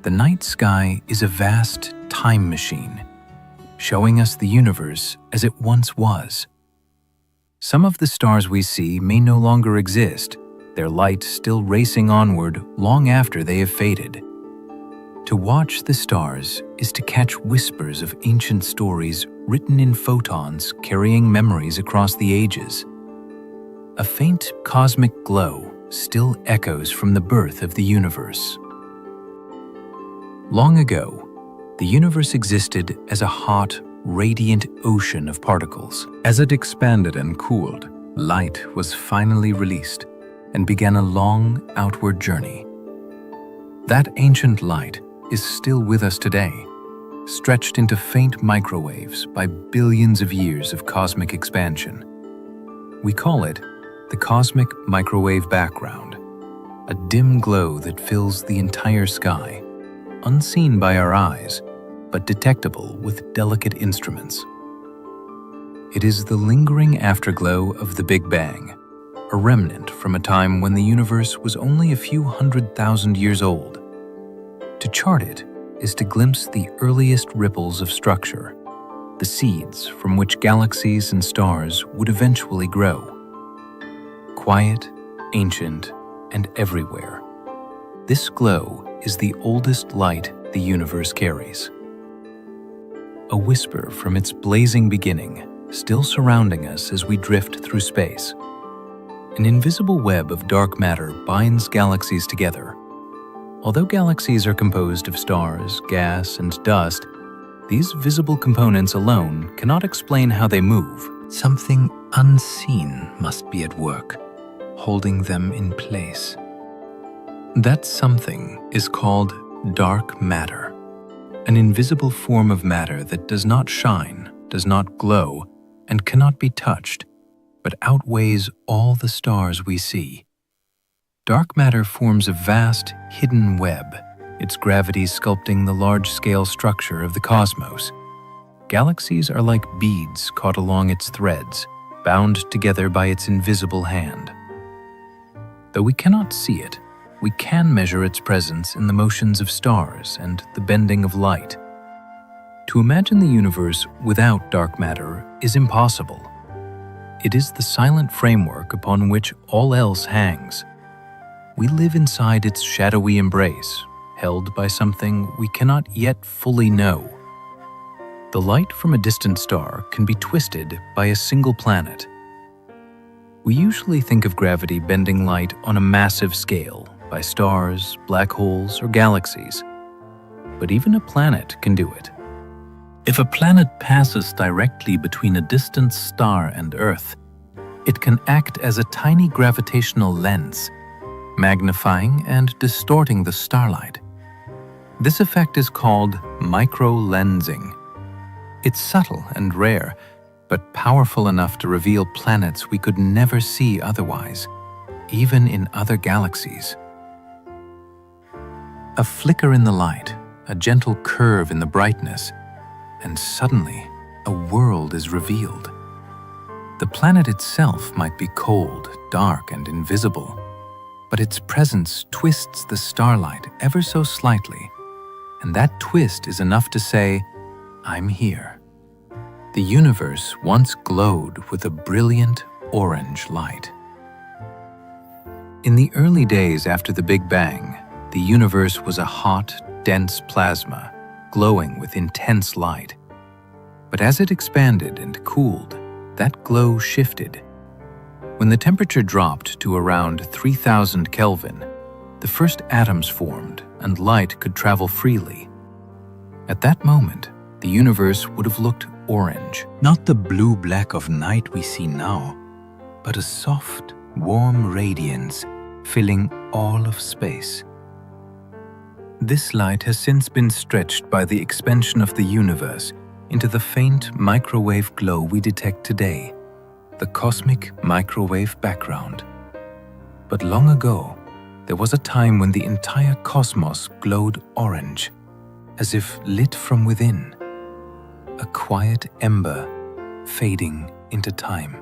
the night sky is a vast time machine, showing us the universe as it once was. Some of the stars we see may no longer exist, their light still racing onward long after they have faded. To watch the stars is to catch whispers of ancient stories written in photons carrying memories across the ages. A faint cosmic glow still echoes from the birth of the universe. Long ago, the universe existed as a hot, radiant ocean of particles. As it expanded and cooled, light was finally released and began a long outward journey. That ancient light is still with us today, stretched into faint microwaves by billions of years of cosmic expansion. We call it the cosmic microwave background, a dim glow that fills the entire sky, unseen by our eyes, but detectable with delicate instruments. It is the lingering afterglow of the Big Bang, a remnant from a time when the universe was only a few 100,000 years old. To chart it is to glimpse the earliest ripples of structure, the seeds from which galaxies and stars would eventually grow. Quiet, ancient, and everywhere, this glow is the oldest light the universe carries. A whisper from its blazing beginning, still surrounding us as we drift through space. An invisible web of dark matter binds galaxies together. Although galaxies are composed of stars, gas, and dust, these visible components alone cannot explain how they move. Something unseen must be at work, holding them in place. That something is called dark matter, an invisible form of matter that does not shine, does not glow, and cannot be touched, but outweighs all the stars we see. Dark matter forms a vast, hidden web, its gravity sculpting the large-scale structure of the cosmos. Galaxies are like beads caught along its threads, bound together by its invisible hand. Though we cannot see it, we can measure its presence in the motions of stars and the bending of light. To imagine the universe without dark matter is impossible. It is the silent framework upon which all else hangs. We live inside its shadowy embrace, held by something we cannot yet fully know. The light from a distant star can be twisted by a single planet. We usually think of gravity bending light on a massive scale, by stars, black holes, or galaxies. But even a planet can do it. If a planet passes directly between a distant star and Earth, it can act as a tiny gravitational lens, magnifying and distorting the starlight. This effect is called microlensing. It's subtle and rare, but powerful enough to reveal planets we could never see otherwise, even in other galaxies. A flicker in the light, a gentle curve in the brightness, and suddenly a world is revealed. The planet itself might be cold, dark, and invisible, but its presence twists the starlight ever so slightly, and that twist is enough to say, "I'm here." The universe once glowed with a brilliant orange light. In the early days after the Big Bang, the universe was a hot, dense plasma, glowing with intense light. But as it expanded and cooled, that glow shifted. When the temperature dropped to around 3000 Kelvin, the first atoms formed and light could travel freely. At that moment, the universe would have looked orange, not the blue-black of night we see now, but a soft, warm radiance filling all of space. This light has since been stretched by the expansion of the universe into the faint microwave glow we detect today, the cosmic microwave background. But long ago, there was a time when the entire cosmos glowed orange, as if lit from within, a quiet ember fading into time.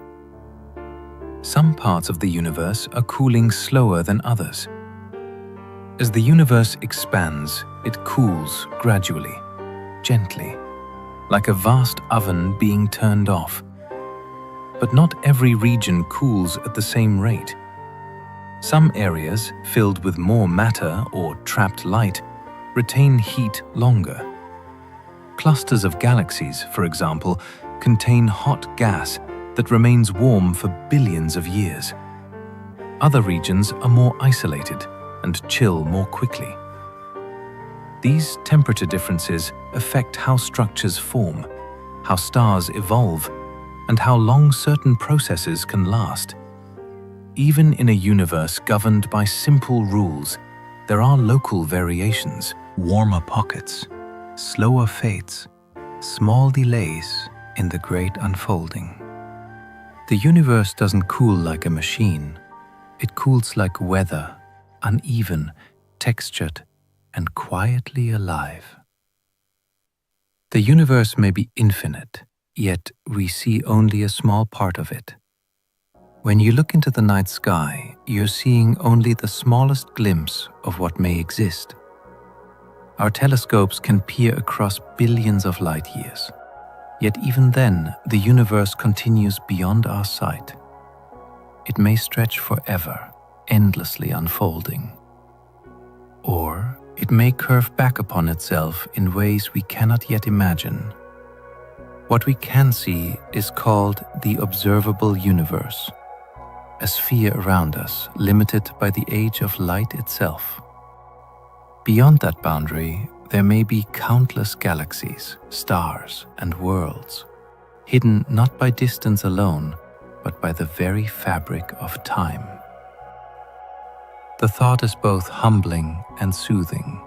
Some parts of the universe are cooling slower than others. As the universe expands, it cools gradually, gently, like a vast oven being turned off. But not every region cools at the same rate. Some areas, filled with more matter or trapped light, retain heat longer. Clusters of galaxies, for example, contain hot gas that remains warm for billions of years. Other regions are more isolated and chill more quickly. These temperature differences affect how structures form, how stars evolve, and how long certain processes can last. Even in a universe governed by simple rules, there are local variations, warmer pockets, slower fates, small delays in the great unfolding. The universe doesn't cool like a machine. It cools like weather, uneven, textured, and quietly alive. The universe may be infinite, yet we see only a small part of it. When you look into the night sky, you're seeing only the smallest glimpse of what may exist. Our telescopes can peer across billions of light years. Yet even then, the universe continues beyond our sight. It may stretch forever, endlessly unfolding. Or it may curve back upon itself in ways we cannot yet imagine. What we can see is called the observable universe, a sphere around us limited by the age of light itself. Beyond that boundary, there may be countless galaxies, stars, and worlds, hidden not by distance alone, but by the very fabric of time. The thought is both humbling and soothing.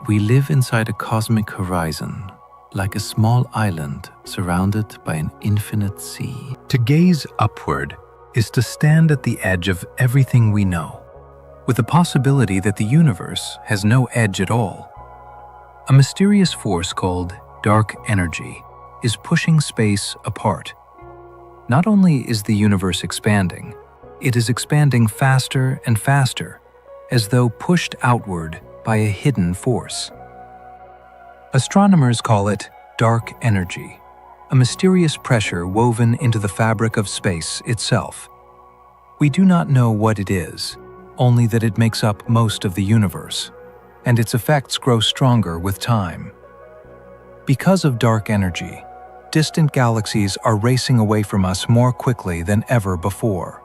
We live inside a cosmic horizon, like a small island surrounded by an infinite sea. To gaze upward is to stand at the edge of everything we know, with the possibility that the universe has no edge at all. A mysterious force called dark energy is pushing space apart. Not only is the universe expanding, it is expanding faster and faster, as though pushed outward by a hidden force. Astronomers call it dark energy, a mysterious pressure woven into the fabric of space itself. We do not know what it is, only that it makes up most of the universe, and its effects grow stronger with time. Because of dark energy, distant galaxies are racing away from us more quickly than ever before.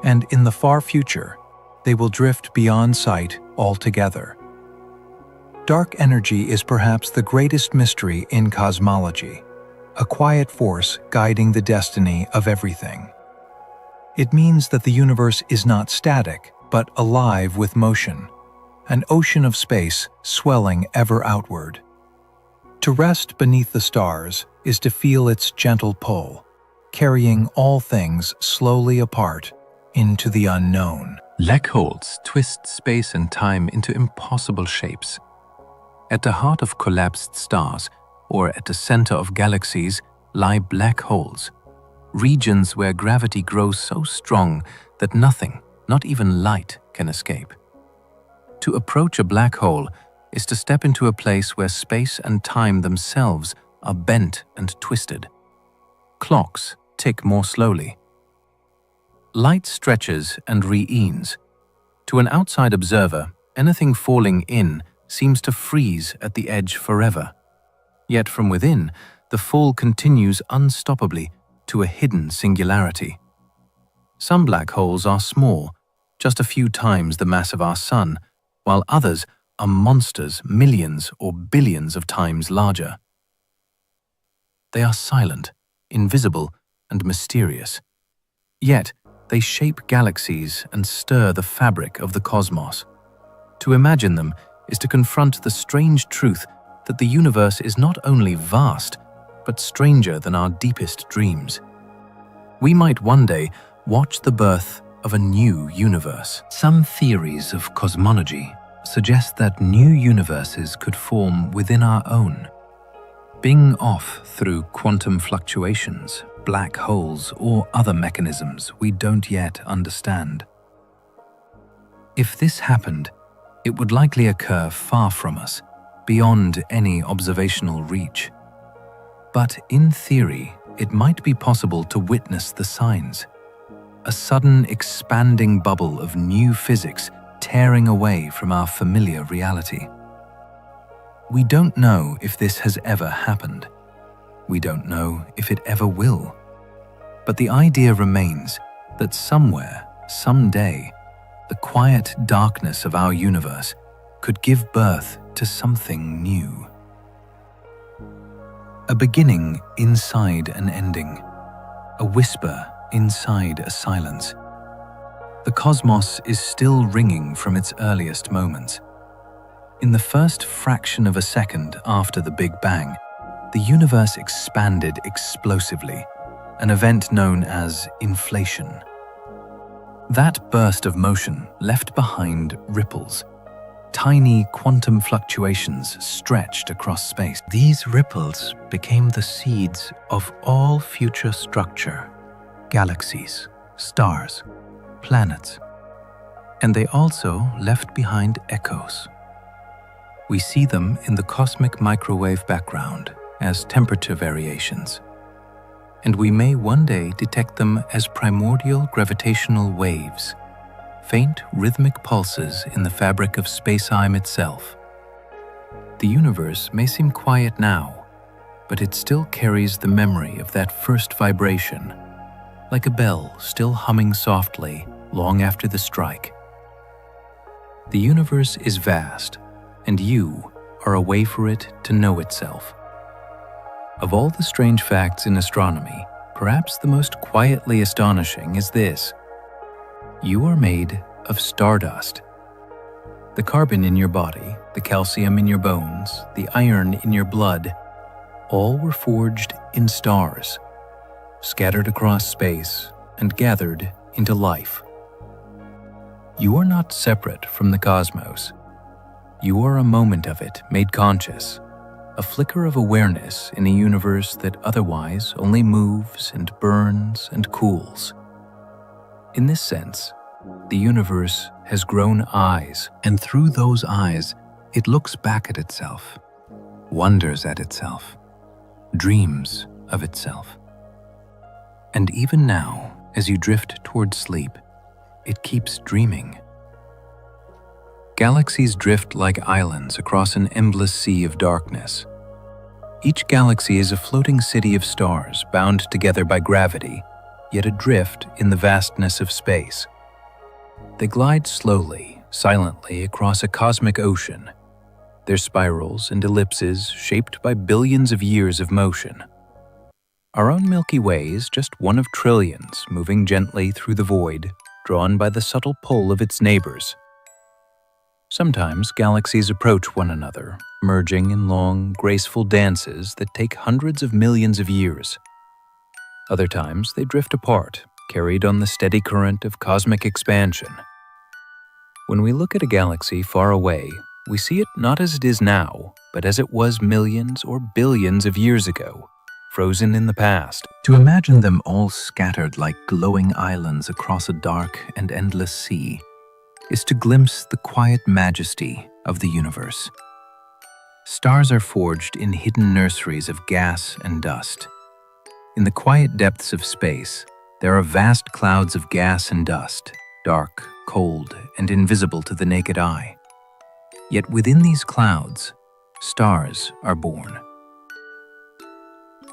And in the far future, they will drift beyond sight altogether. Dark energy is perhaps the greatest mystery in cosmology, a quiet force guiding the destiny of everything. It means that the universe is not static, but alive with motion, an ocean of space swelling ever outward. To rest beneath the stars is to feel its gentle pull, carrying all things slowly apart into the unknown. Black holes twist space and time into impossible shapes. At the heart of collapsed stars, or at the center of galaxies, lie black holes, regions where gravity grows so strong that nothing, not even light, can escape. To approach a black hole is to step into a place where space and time themselves are bent and twisted. Clocks tick more slowly. Light stretches and re-eens. To an outside observer, anything falling in seems to freeze at the edge forever. Yet from within, the fall continues unstoppably to a hidden singularity. Some black holes are small, just a few times the mass of our Sun, while others are monsters millions or billions of times larger. They are silent, invisible, and mysterious. Yet, they shape galaxies and stir the fabric of the cosmos. To imagine them is to confront the strange truth that the universe is not only vast, but stranger than our deepest dreams. We might one day watch the birth of a new universe. Some theories of cosmology suggest that new universes could form within our own, being off through quantum fluctuations, black holes, or other mechanisms we don't yet understand. If this happened, it would likely occur far from us, beyond any observational reach. But in theory, it might be possible to witness the signs. A sudden expanding bubble of new physics tearing away from our familiar reality. We don't know if this has ever happened. We don't know if it ever will. But the idea remains that somewhere, someday, the quiet darkness of our universe could give birth to something new. A beginning inside an ending, a whisper inside a silence. The cosmos is still ringing from its earliest moments. In the first fraction of a second after the Big Bang, the universe expanded explosively, an event known as inflation. That burst of motion left behind ripples, tiny quantum fluctuations stretched across space. These ripples became the seeds of all future structure, galaxies, stars, planets, and they also left behind echoes. We see them in the cosmic microwave background as temperature variations, and we may one day detect them as primordial gravitational waves, faint rhythmic pulses in the fabric of space-time itself. The universe may seem quiet now, but it still carries the memory of that first vibration, like a bell still humming softly long after the strike. The universe is vast, and you are a way for it to know itself. Of all the strange facts in astronomy, perhaps the most quietly astonishing is this: you are made of stardust. The carbon in your body, the calcium in your bones, the iron in your blood, all were forged in stars, scattered across space and gathered into life. You are not separate from the cosmos. You are a moment of it made conscious, a flicker of awareness in a universe that otherwise only moves and burns and cools. In this sense, the universe has grown eyes, and through those eyes, it looks back at itself, wonders at itself, dreams of itself. And even now, as you drift towards sleep, it keeps dreaming. Galaxies drift like islands across an endless sea of darkness. Each galaxy is a floating city of stars bound together by gravity, yet adrift in the vastness of space. They glide slowly, silently across a cosmic ocean, their spirals and ellipses shaped by billions of years of motion. Our own Milky Way is just one of trillions moving gently through the void, drawn by the subtle pull of its neighbors. Sometimes galaxies approach one another, merging in long, graceful dances that take hundreds of millions of years. Other times they drift apart, carried on the steady current of cosmic expansion. When we look at a galaxy far away, we see it not as it is now, but as it was millions or billions of years ago, frozen in the past. To imagine them all scattered like glowing islands across a dark and endless sea is to glimpse the quiet majesty of the universe. Stars are forged in hidden nurseries of gas and dust. In the quiet depths of space, there are vast clouds of gas and dust, dark, cold, and invisible to the naked eye. Yet within these clouds, stars are born.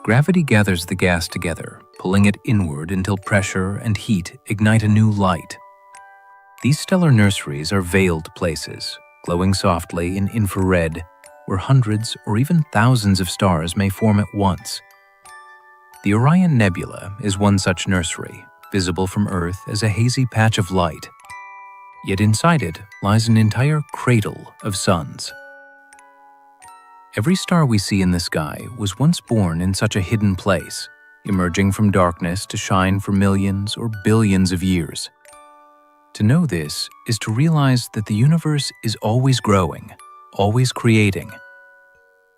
Gravity gathers the gas together, pulling it inward until pressure and heat ignite a new light. These stellar nurseries are veiled places, glowing softly in infrared, where hundreds or even thousands of stars may form at once. The Orion Nebula is one such nursery, visible from Earth as a hazy patch of light. Yet inside it lies an entire cradle of suns. Every star we see in the sky was once born in such a hidden place, emerging from darkness to shine for millions or billions of years. To know this is to realize that the universe is always growing, always creating.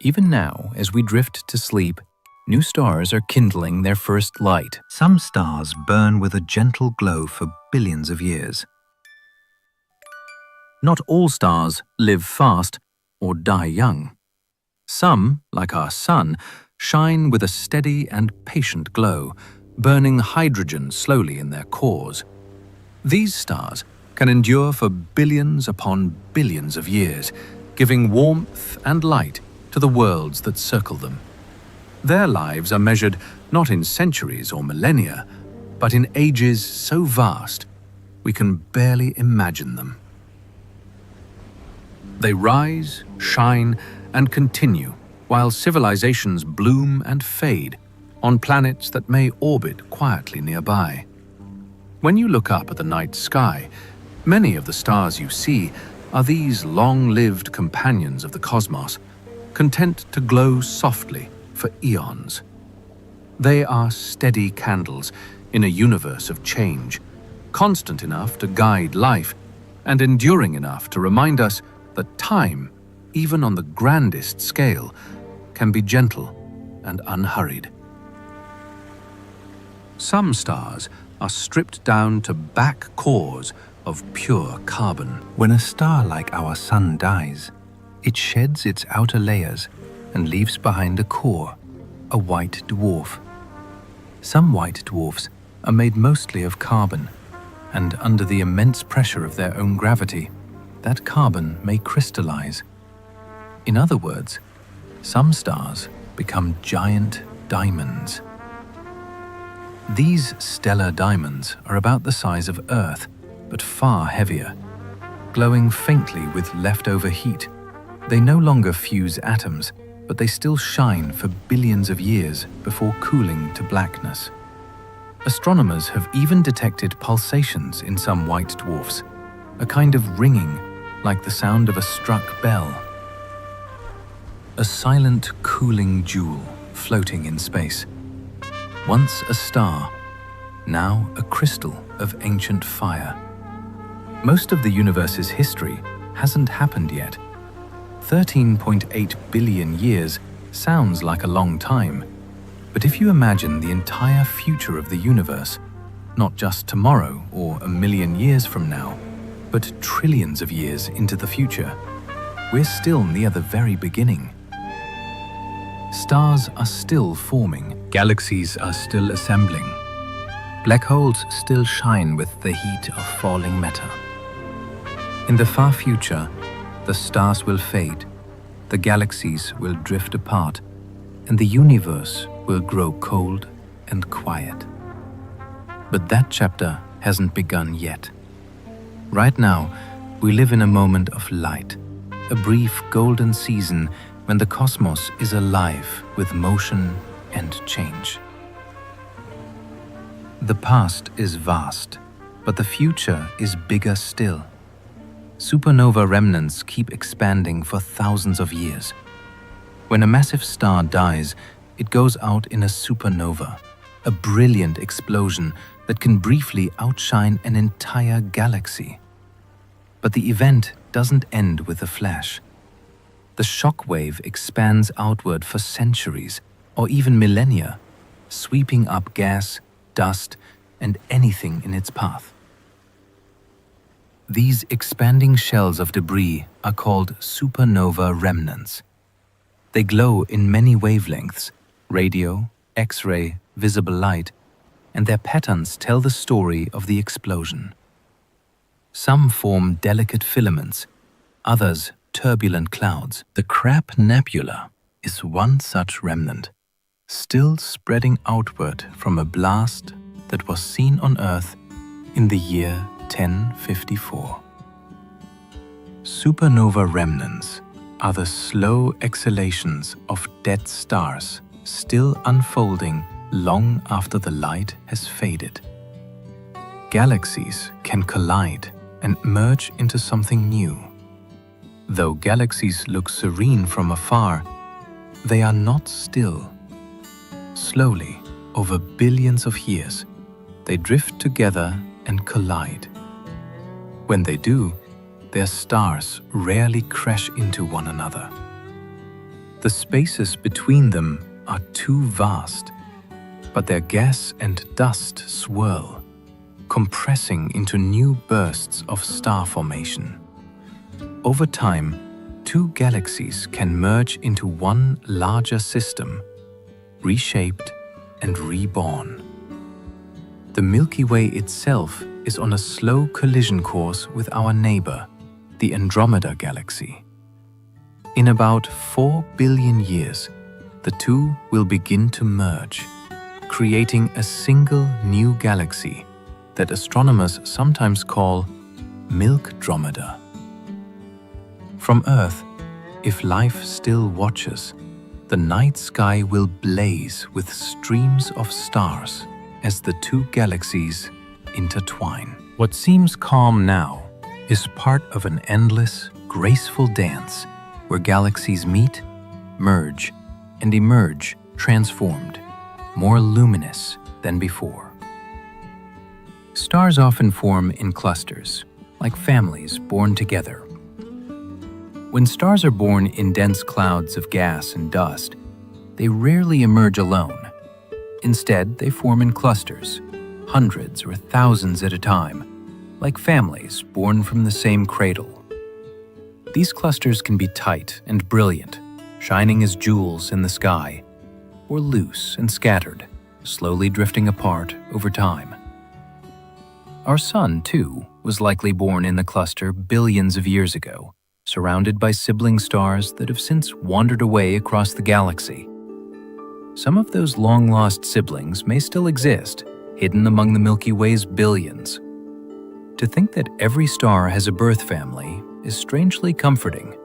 Even now, as we drift to sleep, new stars are kindling their first light. Some stars burn with a gentle glow for billions of years. Not all stars live fast or die young. Some, like our Sun, shine with a steady and patient glow, burning hydrogen slowly in their cores. These stars can endure for billions upon billions of years, giving warmth and light to the worlds that circle them. Their lives are measured not in centuries or millennia, but in ages so vast we can barely imagine them. They rise, shine, and continue while civilizations bloom and fade on planets that may orbit quietly nearby. When you look up at the night sky, many of the stars you see are these long-lived companions of the cosmos, content to glow softly for eons. They are steady candles in a universe of change, constant enough to guide life and enduring enough to remind us that time, even on the grandest scale, can be gentle and unhurried. Some stars are stripped down to back cores of pure carbon. When a star like our Sun dies, it sheds its outer layers and leaves behind a core, a white dwarf. Some white dwarfs are made mostly of carbon, and under the immense pressure of their own gravity, that carbon may crystallize. In other words, some stars become giant diamonds. These stellar diamonds are about the size of Earth, but far heavier. Glowing faintly with leftover heat, they no longer fuse atoms, but they still shine for billions of years before cooling to blackness. Astronomers have even detected pulsations in some white dwarfs, a kind of ringing like the sound of a struck bell. A silent, cooling jewel floating in space. Once a star, now a crystal of ancient fire. Most of the universe's history hasn't happened yet. 13.8 billion years sounds like a long time, but if you imagine the entire future of the universe, not just tomorrow or a million years from now, but trillions of years into the future, we're still near the very beginning. Stars are still forming, galaxies are still assembling. Black holes still shine with the heat of falling matter. In the far future, the stars will fade, the galaxies will drift apart, and the universe will grow cold and quiet. But that chapter hasn't begun yet. Right now, we live in a moment of light, a brief golden season when the cosmos is alive with motion and change. The past is vast, but the future is bigger still. Supernova remnants keep expanding for thousands of years. When a massive star dies, it goes out in a supernova, a brilliant explosion that can briefly outshine an entire galaxy. But the event doesn't end with a flash. The shock wave expands outward for centuries or even millennia, sweeping up gas, dust, and anything in its path. These expanding shells of debris are called supernova remnants. They glow in many wavelengths, radio, X-ray, visible light, and their patterns tell the story of the explosion. Some form delicate filaments, others turbulent clouds. The Crab Nebula is one such remnant, still spreading outward from a blast that was seen on Earth in the year 1054. Supernova remnants are the slow exhalations of dead stars still unfolding long after the light has faded. Galaxies can collide and merge into something new. Though galaxies look serene from afar, they are not still. Slowly, over billions of years, they drift together and collide. When they do, their stars rarely crash into one another. The spaces between them are too vast, but their gas and dust swirl, compressing into new bursts of star formation. Over time, two galaxies can merge into one larger system, reshaped and reborn. The Milky Way itself is on a slow collision course with our neighbor, the Andromeda Galaxy. In about 4 billion years, the two will begin to merge, creating a single new galaxy that astronomers sometimes call Milkdromeda. From Earth, if life still watches, the night sky will blaze with streams of stars as the two galaxies intertwine. What seems calm now is part of an endless, graceful dance where galaxies meet, merge, and emerge transformed, more luminous than before. Stars often form in clusters, like families born together. When stars are born in dense clouds of gas and dust, they rarely emerge alone. Instead, they form in clusters, hundreds or thousands at a time, like families born from the same cradle. These clusters can be tight and brilliant, shining as jewels in the sky, or loose and scattered, slowly drifting apart over time. Our Sun, too, was likely born in a cluster billions of years ago, surrounded by sibling stars that have since wandered away across the galaxy. Some of those long-lost siblings may still exist, hidden among the Milky Way's billions. To think that every star has a birth family is strangely comforting.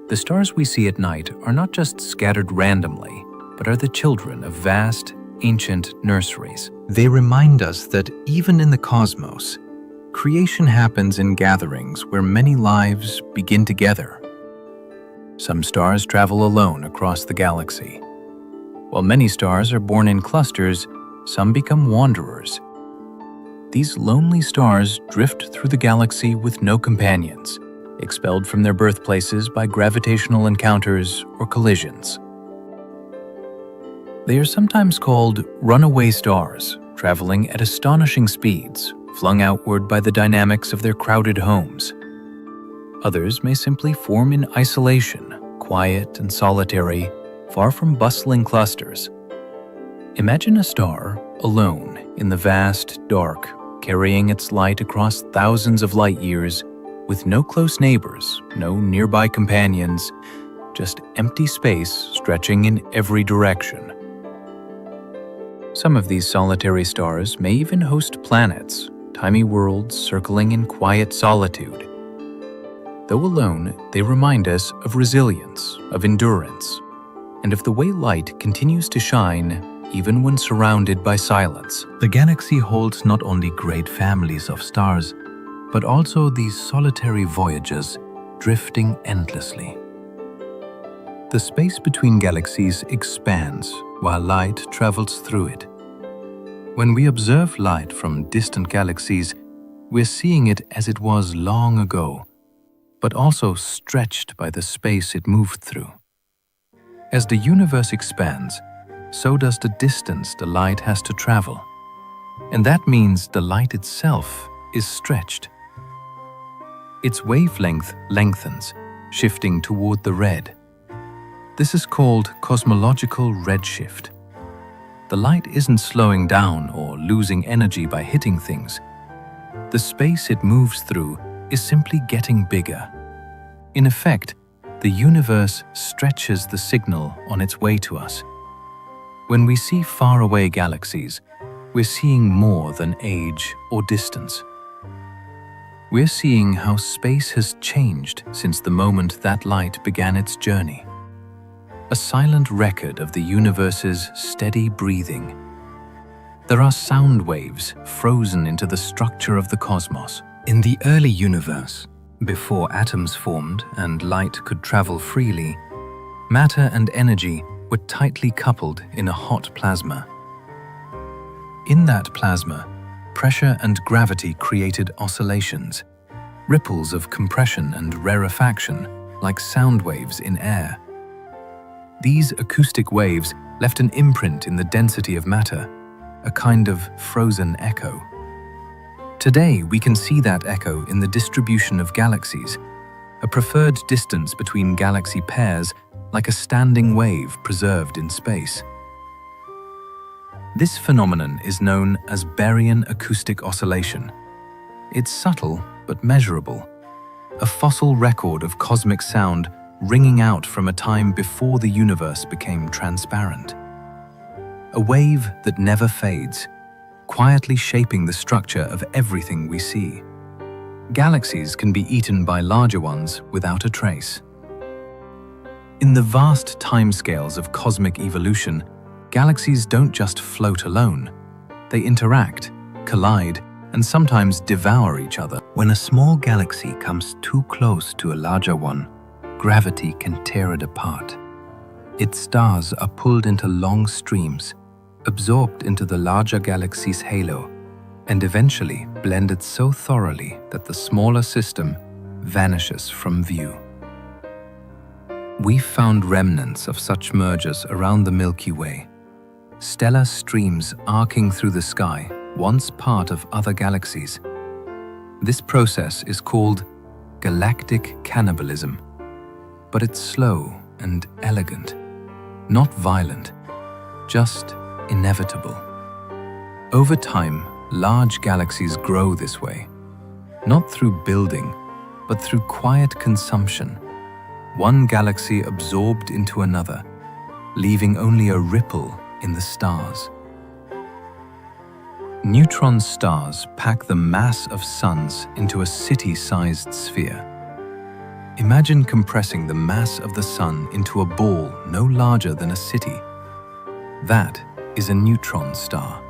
The stars we see at night are not just scattered randomly, but are the children of vast, ancient nurseries. They remind us that even in the cosmos, creation happens in gatherings where many lives begin together. Some stars travel alone across the galaxy. While many stars are born in clusters, some become wanderers. These lonely stars drift through the galaxy with no companions, expelled from their birthplaces by gravitational encounters or collisions. They are sometimes called runaway stars, traveling at astonishing speeds, flung outward by the dynamics of their crowded homes. Others may simply form in isolation, quiet and solitary, far from bustling clusters. Imagine a star alone in the vast dark, carrying its light across thousands of light years, with no close neighbors, no nearby companions, just empty space stretching in every direction. Some of these solitary stars may even host planets, tiny worlds circling in quiet solitude. Though alone, they remind us of resilience, of endurance, and of the way light continues to shine even when surrounded by silence. The galaxy holds not only great families of stars, but also these solitary voyagers drifting endlessly. The space between galaxies expands while light travels through it. When we observe light from distant galaxies, we're seeing it as it was long ago, but also stretched by the space it moved through. As the universe expands, so does the distance the light has to travel. And that means the light itself is stretched. Its wavelength lengthens, shifting toward the red. This is called cosmological redshift. The light isn't slowing down or losing energy by hitting things. The space it moves through is simply getting bigger. In effect, the universe stretches the signal on its way to us. When we see faraway galaxies, we're seeing more than age or distance. We're seeing how space has changed since the moment that light began its journey. A silent record of the universe's steady breathing. There are sound waves frozen into the structure of the cosmos. In the early universe, before atoms formed and light could travel freely, matter and energy were tightly coupled in a hot plasma. In that plasma, pressure and gravity created oscillations, ripples of compression and rarefaction, like sound waves in air. These acoustic waves left an imprint in the density of matter, a kind of frozen echo. Today, we can see that echo in the distribution of galaxies, a preferred distance between galaxy pairs, like a standing wave preserved in space. This phenomenon is known as baryon acoustic oscillation. It's subtle but measurable, a fossil record of cosmic sound ringing out from a time before the universe became transparent. A wave that never fades, quietly shaping the structure of everything we see. Galaxies can be eaten by larger ones without a trace. In the vast timescales of cosmic evolution, galaxies don't just float alone. They interact, collide, and sometimes devour each other. When a small galaxy comes too close to a larger one, gravity can tear it apart. Its stars are pulled into long streams, absorbed into the larger galaxy's halo, and eventually blended so thoroughly that the smaller system vanishes from view. We've found remnants of such mergers around the Milky Way, stellar streams arcing through the sky, once part of other galaxies. This process is called galactic cannibalism, but it's slow and elegant, not violent, just inevitable. Over time, large galaxies grow this way, not through building, but through quiet consumption, one galaxy absorbed into another, leaving only a ripple in the stars. Neutron stars pack the mass of suns into a city-sized sphere. Imagine compressing the mass of the sun into a ball no larger than a city. That is a neutron star,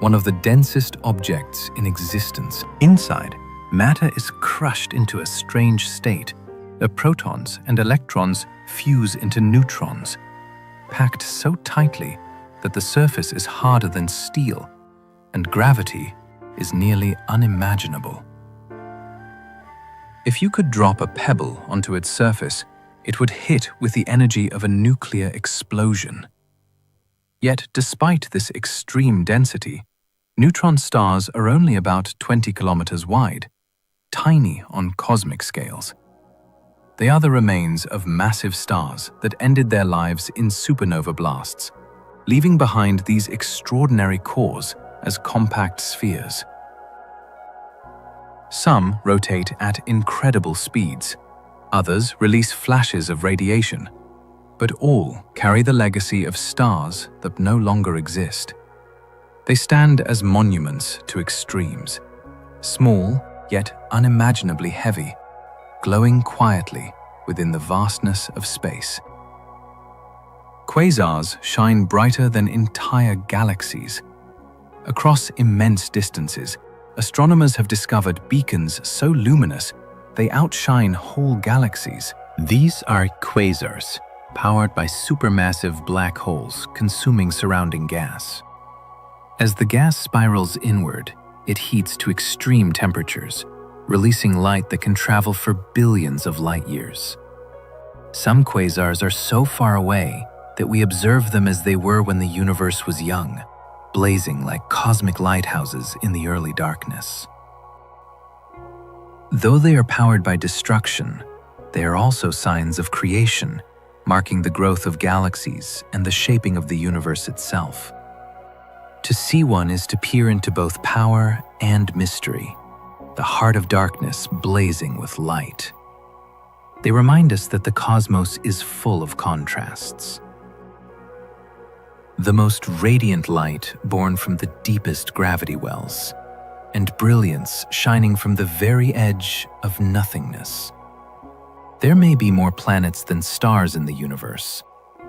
one of the densest objects in existence. Inside, matter is crushed into a strange state. The protons and electrons fuse into neutrons, packed so tightly that the surface is harder than steel, and gravity is nearly unimaginable. If you could drop a pebble onto its surface, it would hit with the energy of a nuclear explosion. Yet, despite this extreme density, neutron stars are only about 20 kilometers wide, tiny on cosmic scales. They are the remains of massive stars that ended their lives in supernova blasts, leaving behind these extraordinary cores as compact spheres. Some rotate at incredible speeds, others release flashes of radiation, but all carry the legacy of stars that no longer exist. They stand as monuments to extremes, small yet unimaginably heavy, glowing quietly within the vastness of space. Quasars shine brighter than entire galaxies. Across immense distances, astronomers have discovered beacons so luminous they outshine whole galaxies. These are quasars, powered by supermassive black holes consuming surrounding gas. As the gas spirals inward, it heats to extreme temperatures, releasing light that can travel for billions of light years. Some quasars are so far away that we observe them as they were when the universe was young, blazing like cosmic lighthouses in the early darkness. Though they are powered by destruction, they are also signs of creation, marking the growth of galaxies and the shaping of the universe itself. To see one is to peer into both power and mystery, the heart of darkness blazing with light. They remind us that the cosmos is full of contrasts. The most radiant light born from the deepest gravity wells, and brilliance shining from the very edge of nothingness. There may be more planets than stars in the universe.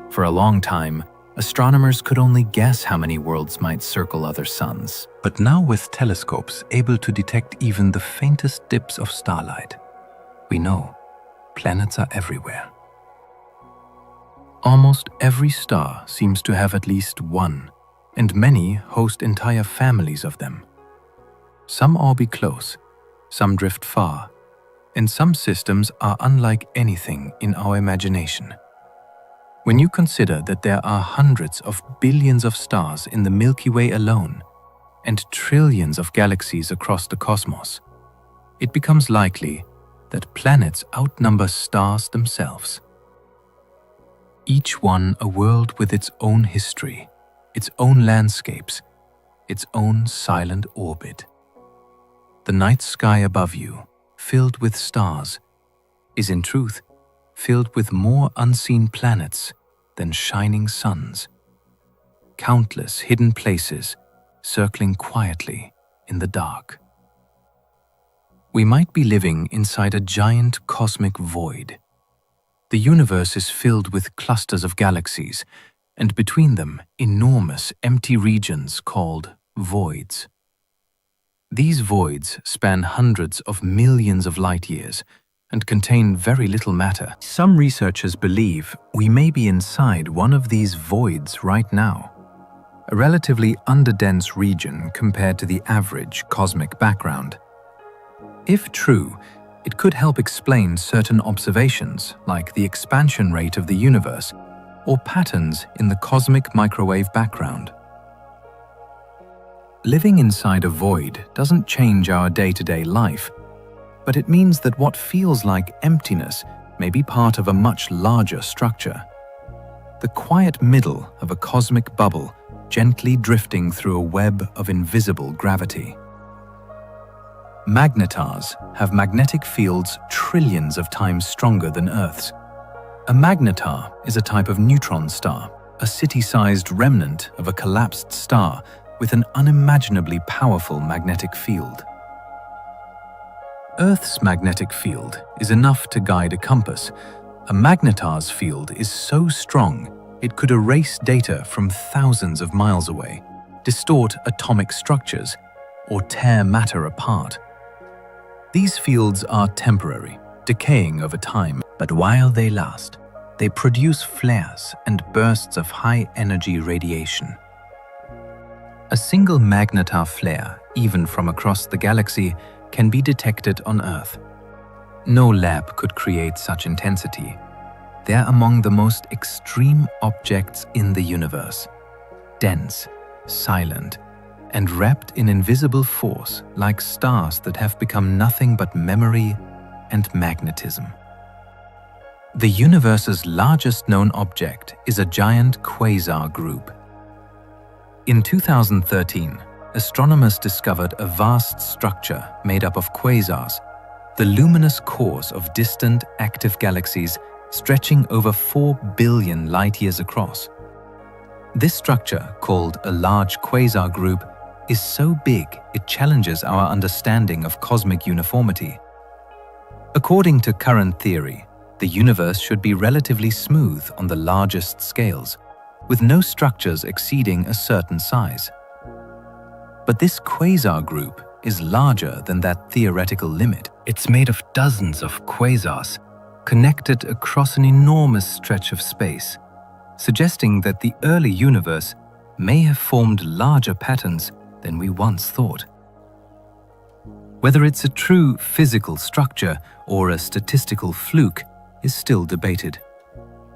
For a long time, astronomers could only guess how many worlds might circle other suns. But now, with telescopes able to detect even the faintest dips of starlight, we know planets are everywhere. Almost every star seems to have at least one, and many host entire families of them. Some orbit close, some drift far, and some systems are unlike anything in our imagination. When you consider that there are hundreds of billions of stars in the Milky Way alone, and trillions of galaxies across the cosmos, it becomes likely that planets outnumber stars themselves. Each one a world with its own history, its own landscapes, its own silent orbit. The night sky above you, filled with stars, is in truth filled with more unseen planets than shining suns. Countless hidden places circling quietly in the dark. We might be living inside a giant cosmic void. The universe is filled with clusters of galaxies, and between them, enormous empty regions called voids. These voids span hundreds of millions of light years and contain very little matter. Some researchers believe we may be inside one of these voids right now. a relatively underdense region compared to the average cosmic background. If true, it could help explain certain observations, like the expansion rate of the universe or patterns in the cosmic microwave background. Living inside a void doesn't change our day-to-day life, but it means that what feels like emptiness may be part of a much larger structure. The quiet middle of a cosmic bubble gently drifting through a web of invisible gravity. Magnetars have magnetic fields trillions of times stronger than Earth's. A magnetar is a type of neutron star, a city-sized remnant of a collapsed star with an unimaginably powerful magnetic field. Earth's magnetic field is enough to guide a compass. A magnetar's field is so strong it could erase data from thousands of miles away, distort atomic structures, or tear matter apart. These fields are temporary, decaying over time, but while they last, they produce flares and bursts of high-energy radiation. A single magnetar flare, even from across the galaxy, can be detected on Earth. No lab could create such intensity. They are among the most extreme objects in the universe, dense, silent, and wrapped in invisible force like stars that have become nothing but memory and magnetism. The universe's largest known object is a giant quasar group. In 2013, astronomers discovered a vast structure made up of quasars, the luminous cores of distant active galaxies stretching over 4 billion light-years across. This structure, called a large quasar group, is so big it challenges our understanding of cosmic uniformity. According to current theory, the universe should be relatively smooth on the largest scales, with no structures exceeding a certain size. But this quasar group is larger than that theoretical limit. It's made of dozens of quasars, connected across an enormous stretch of space, suggesting that the early universe may have formed larger patterns than we once thought. Whether it's a true physical structure or a statistical fluke is still debated.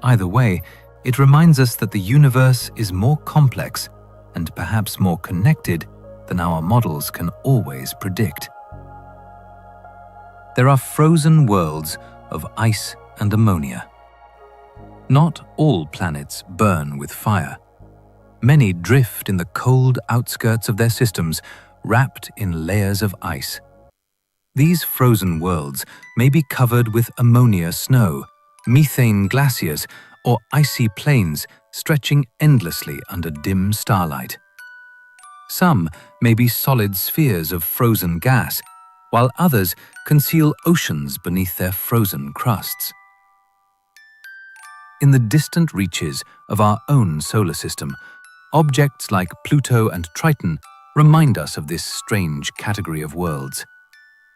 Either way, it reminds us that the universe is more complex and perhaps more connected than our models can always predict. There are frozen worlds of ice and ammonia. Not all planets burn with fire. Many drift in the cold outskirts of their systems, wrapped in layers of ice. These frozen worlds may be covered with ammonia snow, methane glaciers, or icy plains stretching endlessly under dim starlight. Some may be solid spheres of frozen gas, while others conceal oceans beneath their frozen crusts. In the distant reaches of our own solar system, objects like Pluto and Triton remind us of this strange category of worlds.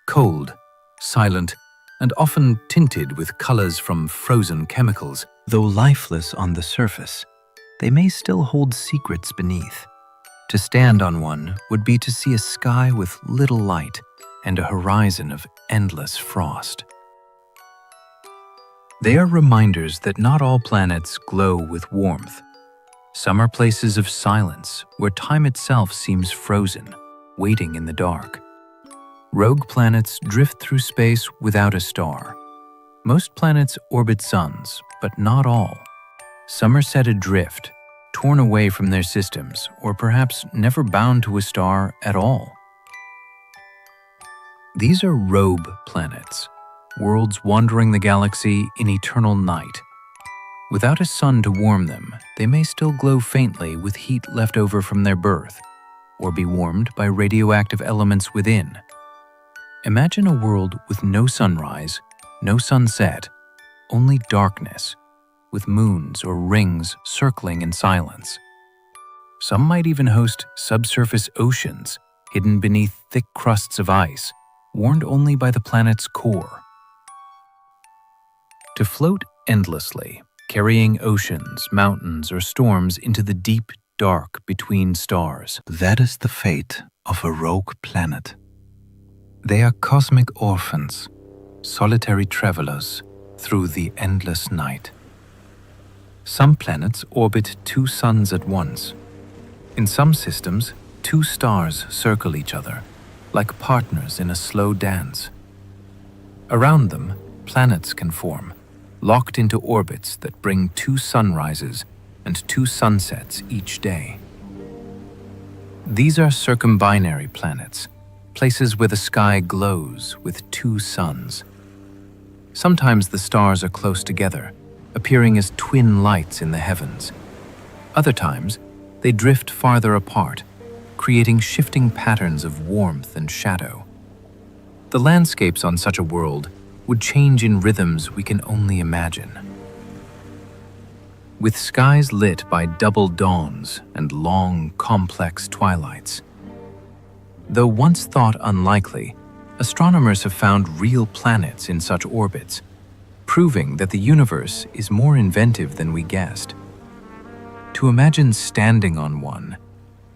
Cold, silent, and often tinted with colors from frozen chemicals. Though lifeless on the surface, they may still hold secrets beneath. To stand on one would be to see a sky with little light and a horizon of endless frost. They are reminders that not all planets glow with warmth. Some are places of silence where time itself seems frozen, waiting in the dark. Rogue planets drift through space without a star. Most planets orbit suns, but not all. Some are set adrift, torn away from their systems, or perhaps never bound to a star at all. These are rogue planets, worlds wandering the galaxy in eternal night. Without a sun to warm them, they may still glow faintly with heat left over from their birth, or be warmed by radioactive elements within. Imagine a world with no sunrise, no sunset, only darkness, with moons or rings circling in silence. Some might even host subsurface oceans hidden beneath thick crusts of ice, warmed only by the planet's core. To float endlessly, carrying oceans, mountains, or storms into the deep, dark between stars. That is the fate of a rogue planet. They are cosmic orphans, solitary travelers through the endless night. Some planets orbit two suns at once. In some systems, two stars circle each other, like partners in a slow dance. Around them, planets can form, locked into orbits that bring two sunrises and two sunsets each day. These are circumbinary planets, places where the sky glows with two suns. Sometimes the stars are close together, appearing as twin lights in the heavens. Other times, they drift farther apart, creating shifting patterns of warmth and shadow. The landscapes on such a world would change in rhythms we can only imagine. With skies lit by double dawns and long, complex twilights. Though once thought unlikely, astronomers have found real planets in such orbits, proving that the universe is more inventive than we guessed. To imagine standing on one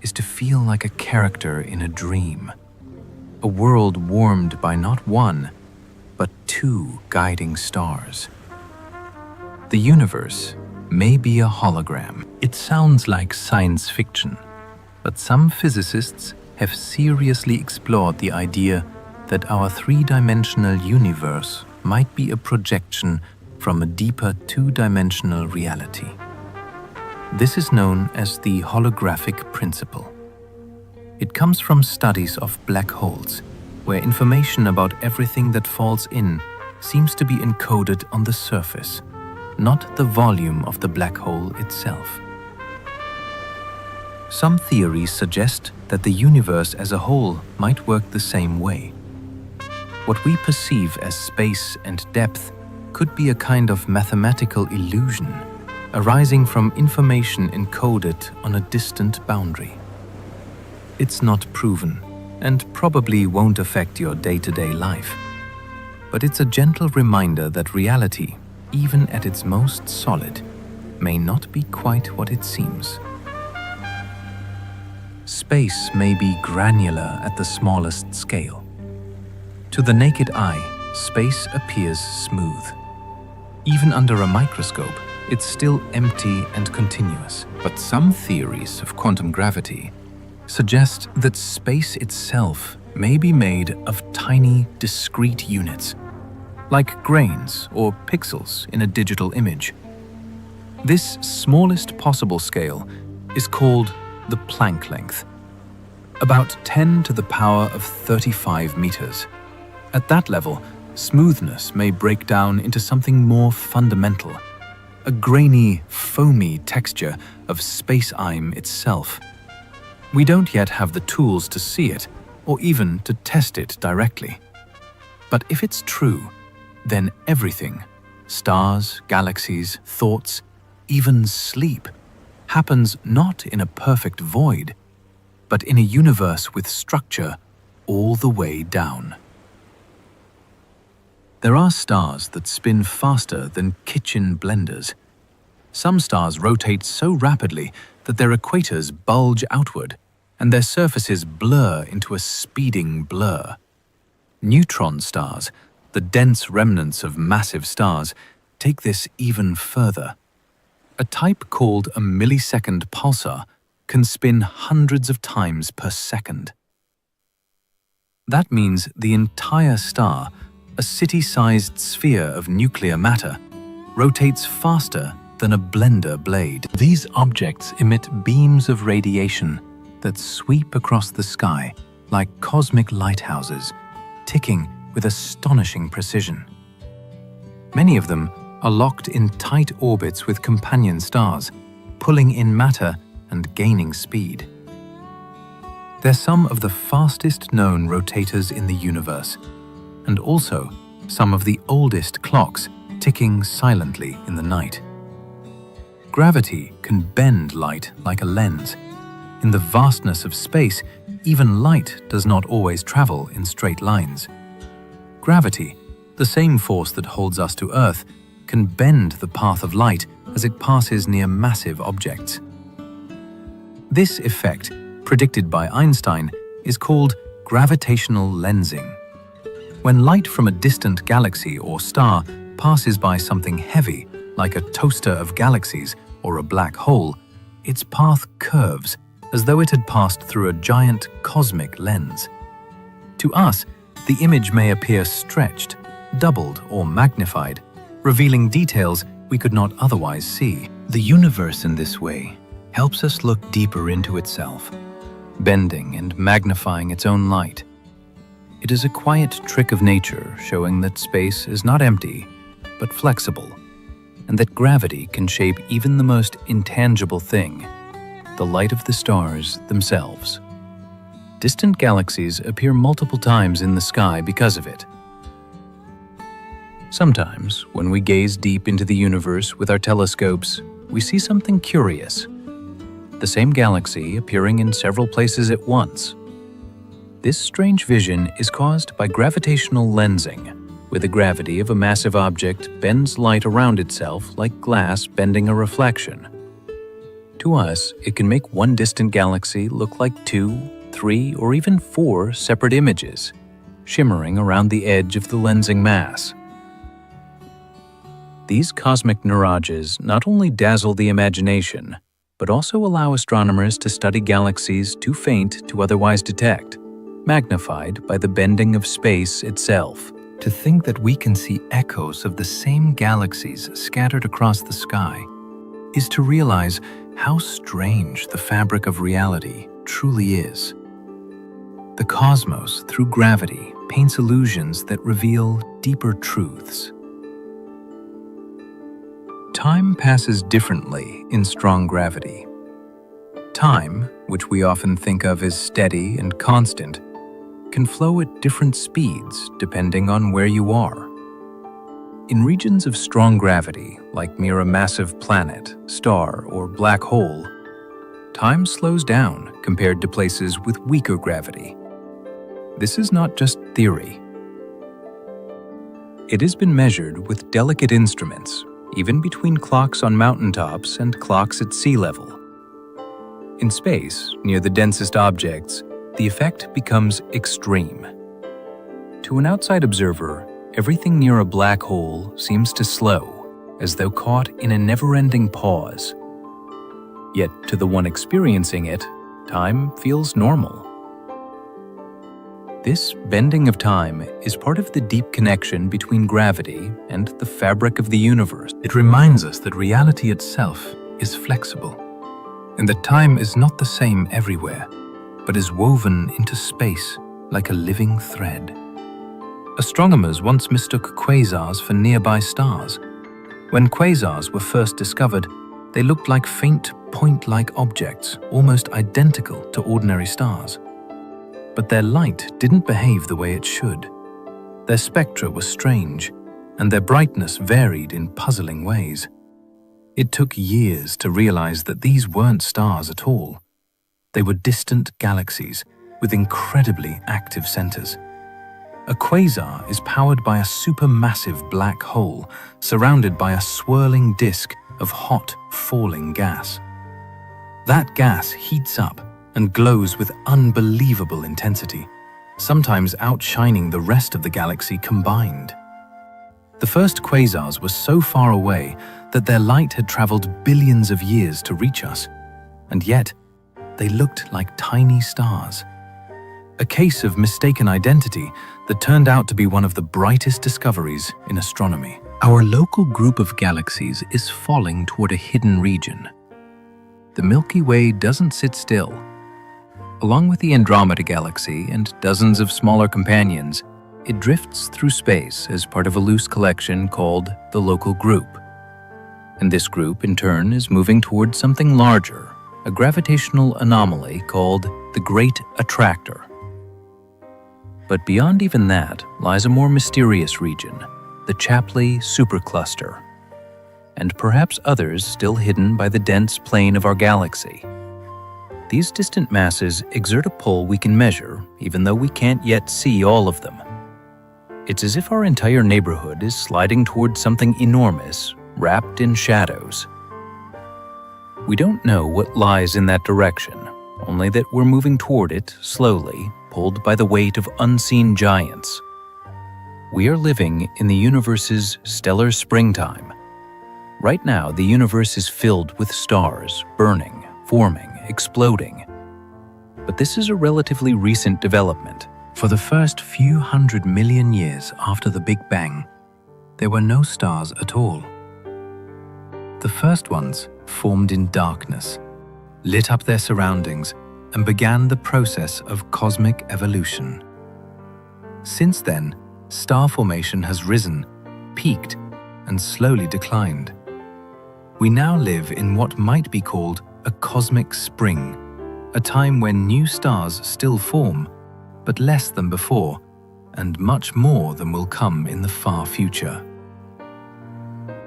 is to feel like a character in a dream, a world warmed by not one, but two guiding stars. The universe may be a hologram. It sounds like science fiction, but some physicists have seriously explored the idea that our three-dimensional universe might be a projection from a deeper two-dimensional reality. This is known as the holographic principle. It comes from studies of black holes, where information about everything that falls in seems to be encoded on the surface, not the volume of the black hole itself. Some theories suggest that the universe as a whole might work the same way. What we perceive as space and depth could be a kind of mathematical illusion arising from information encoded on a distant boundary. It's not proven and probably won't affect your day-to-day life, but it's a gentle reminder that reality, even at its most solid, may not be quite what it seems. Space may be granular at the smallest scale. To the naked eye, space appears smooth. Even under a microscope, it's still empty and continuous. But some theories of quantum gravity suggest that space itself may be made of tiny, discrete units, like grains or pixels in a digital image. This smallest possible scale is called the Planck length, about 10 to the power of 35 meters. At that level, smoothness may break down into something more fundamental, a grainy, foamy texture of space-time itself. We don't yet have the tools to see it, or even to test it directly. But if it's true, then everything, stars, galaxies, thoughts, even sleep, happens not in a perfect void, but in a universe with structure all the way down. There are stars that spin faster than kitchen blenders. Some stars rotate so rapidly that their equators bulge outward and their surfaces blur into a speeding blur. Neutron stars, the dense remnants of massive stars, take this even further. A type called a millisecond pulsar can spin hundreds of times per second. That means the entire star, a city-sized sphere of nuclear matter, rotates faster than a blender blade. These objects emit beams of radiation that sweep across the sky like cosmic lighthouses, ticking with astonishing precision. Many of them are locked in tight orbits with companion stars, pulling in matter and gaining speed. They're some of the fastest known rotators in the universe, and also some of the oldest clocks ticking silently in the night. Gravity can bend light like a lens. In the vastness of space, even light does not always travel in straight lines. Gravity, the same force that holds us to Earth, can bend the path of light as it passes near massive objects. This effect, predicted by Einstein, is called gravitational lensing. When light from a distant galaxy or star passes by something heavy, like a toaster of galaxies or a black hole, its path curves as though it had passed through a giant cosmic lens. To us, the image may appear stretched, doubled, or magnified, revealing details we could not otherwise see. The universe in this way helps us look deeper into itself, bending and magnifying its own light. It is a quiet trick of nature showing that space is not empty, but flexible, and that gravity can shape even the most intangible thing, the light of the stars themselves. Distant galaxies appear multiple times in the sky because of it. Sometimes, when we gaze deep into the universe with our telescopes, we see something curious. The same galaxy appearing in several places at once. This strange vision is caused by gravitational lensing, where the gravity of a massive object bends light around itself like glass bending a reflection. To us, it can make one distant galaxy look like 2, 3, or even 4 separate images, shimmering around the edge of the lensing mass. These cosmic mirages not only dazzle the imagination, but also allow astronomers to study galaxies too faint to otherwise detect, magnified by the bending of space itself. To think that we can see echoes of the same galaxies scattered across the sky is to realize how strange the fabric of reality truly is. The cosmos, through gravity, paints illusions that reveal deeper truths. Time passes differently in strong gravity. Time, which we often think of as steady and constant, can flow at different speeds depending on where you are. In regions of strong gravity, like near a massive planet, star, or black hole, time slows down compared to places with weaker gravity. This is not just theory. It has been measured with delicate instruments, even between clocks on mountaintops and clocks at sea level. In space, near the densest objects, the effect becomes extreme. To an outside observer, everything near a black hole seems to slow, as though caught in a never-ending pause. Yet to the one experiencing it, time feels normal. This bending of time is part of the deep connection between gravity and the fabric of the universe. It reminds us that reality itself is flexible, and that time is not the same everywhere, but is woven into space like a living thread. Astronomers once mistook quasars for nearby stars. When quasars were first discovered, they looked like faint, point-like objects, almost identical to ordinary stars. But their light didn't behave the way it should. Their spectra were strange, and their brightness varied in puzzling ways. It took years to realize that these weren't stars at all. They were distant galaxies with incredibly active centers. A quasar is powered by a supermassive black hole surrounded by a swirling disk of hot, falling gas. That gas heats up and glows with unbelievable intensity, sometimes outshining the rest of the galaxy combined. The first quasars were so far away that their light had traveled billions of years to reach us, and yet they looked like tiny stars. A case of mistaken identity that turned out to be one of the brightest discoveries in astronomy. Our local group of galaxies is falling toward a hidden region. The Milky Way doesn't sit still. Along with the Andromeda Galaxy and dozens of smaller companions, it drifts through space as part of a loose collection called the local group. And this group, in turn, is moving towards something larger, a gravitational anomaly called the Great Attractor. But beyond even that lies a more mysterious region, the Shapley supercluster, and perhaps others still hidden by the dense plane of our galaxy. These distant masses exert a pull we can measure, even though we can't yet see all of them. It's as if our entire neighborhood is sliding towards something enormous, wrapped in shadows. We don't know what lies in that direction, only that we're moving toward it slowly, pulled by the weight of unseen giants. We are living in the universe's stellar springtime. Right now, the universe is filled with stars, burning, forming, exploding. But this is a relatively recent development. For the first few 100 million years after the Big Bang, there were no stars at all. The first ones formed in darkness, lit up their surroundings, and began the process of cosmic evolution. Since then, star formation has risen, peaked, and slowly declined. We now live in what might be called a cosmic spring, a time when new stars still form, but less than before, and much more than will come in the far future.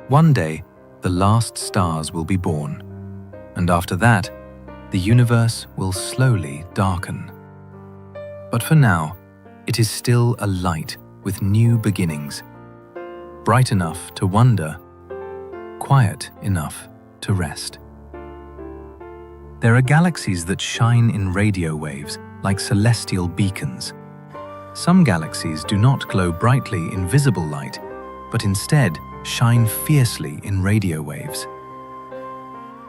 One day, the last stars will be born, and after that, the universe will slowly darken. But for now, it is still a light with new beginnings, bright enough to wonder, quiet enough to rest. There are galaxies that shine in radio waves like celestial beacons. Some galaxies do not glow brightly in visible light, but instead shine fiercely in radio waves.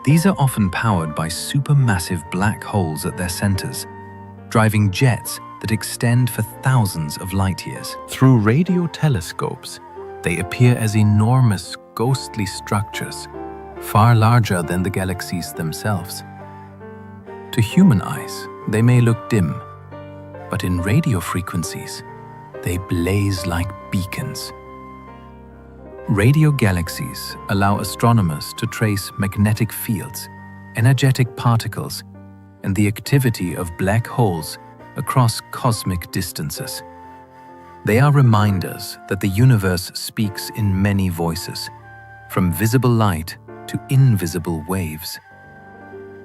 These are often powered by supermassive black holes at their centers, driving jets that extend for thousands of light years. Through radio telescopes, they appear as enormous, ghostly structures, far larger than the galaxies themselves. To human eyes, they may look dim, but in radio frequencies, they blaze like beacons. Radio galaxies allow astronomers to trace magnetic fields, energetic particles, and the activity of black holes across cosmic distances. They are reminders that the universe speaks in many voices, from visible light to invisible waves.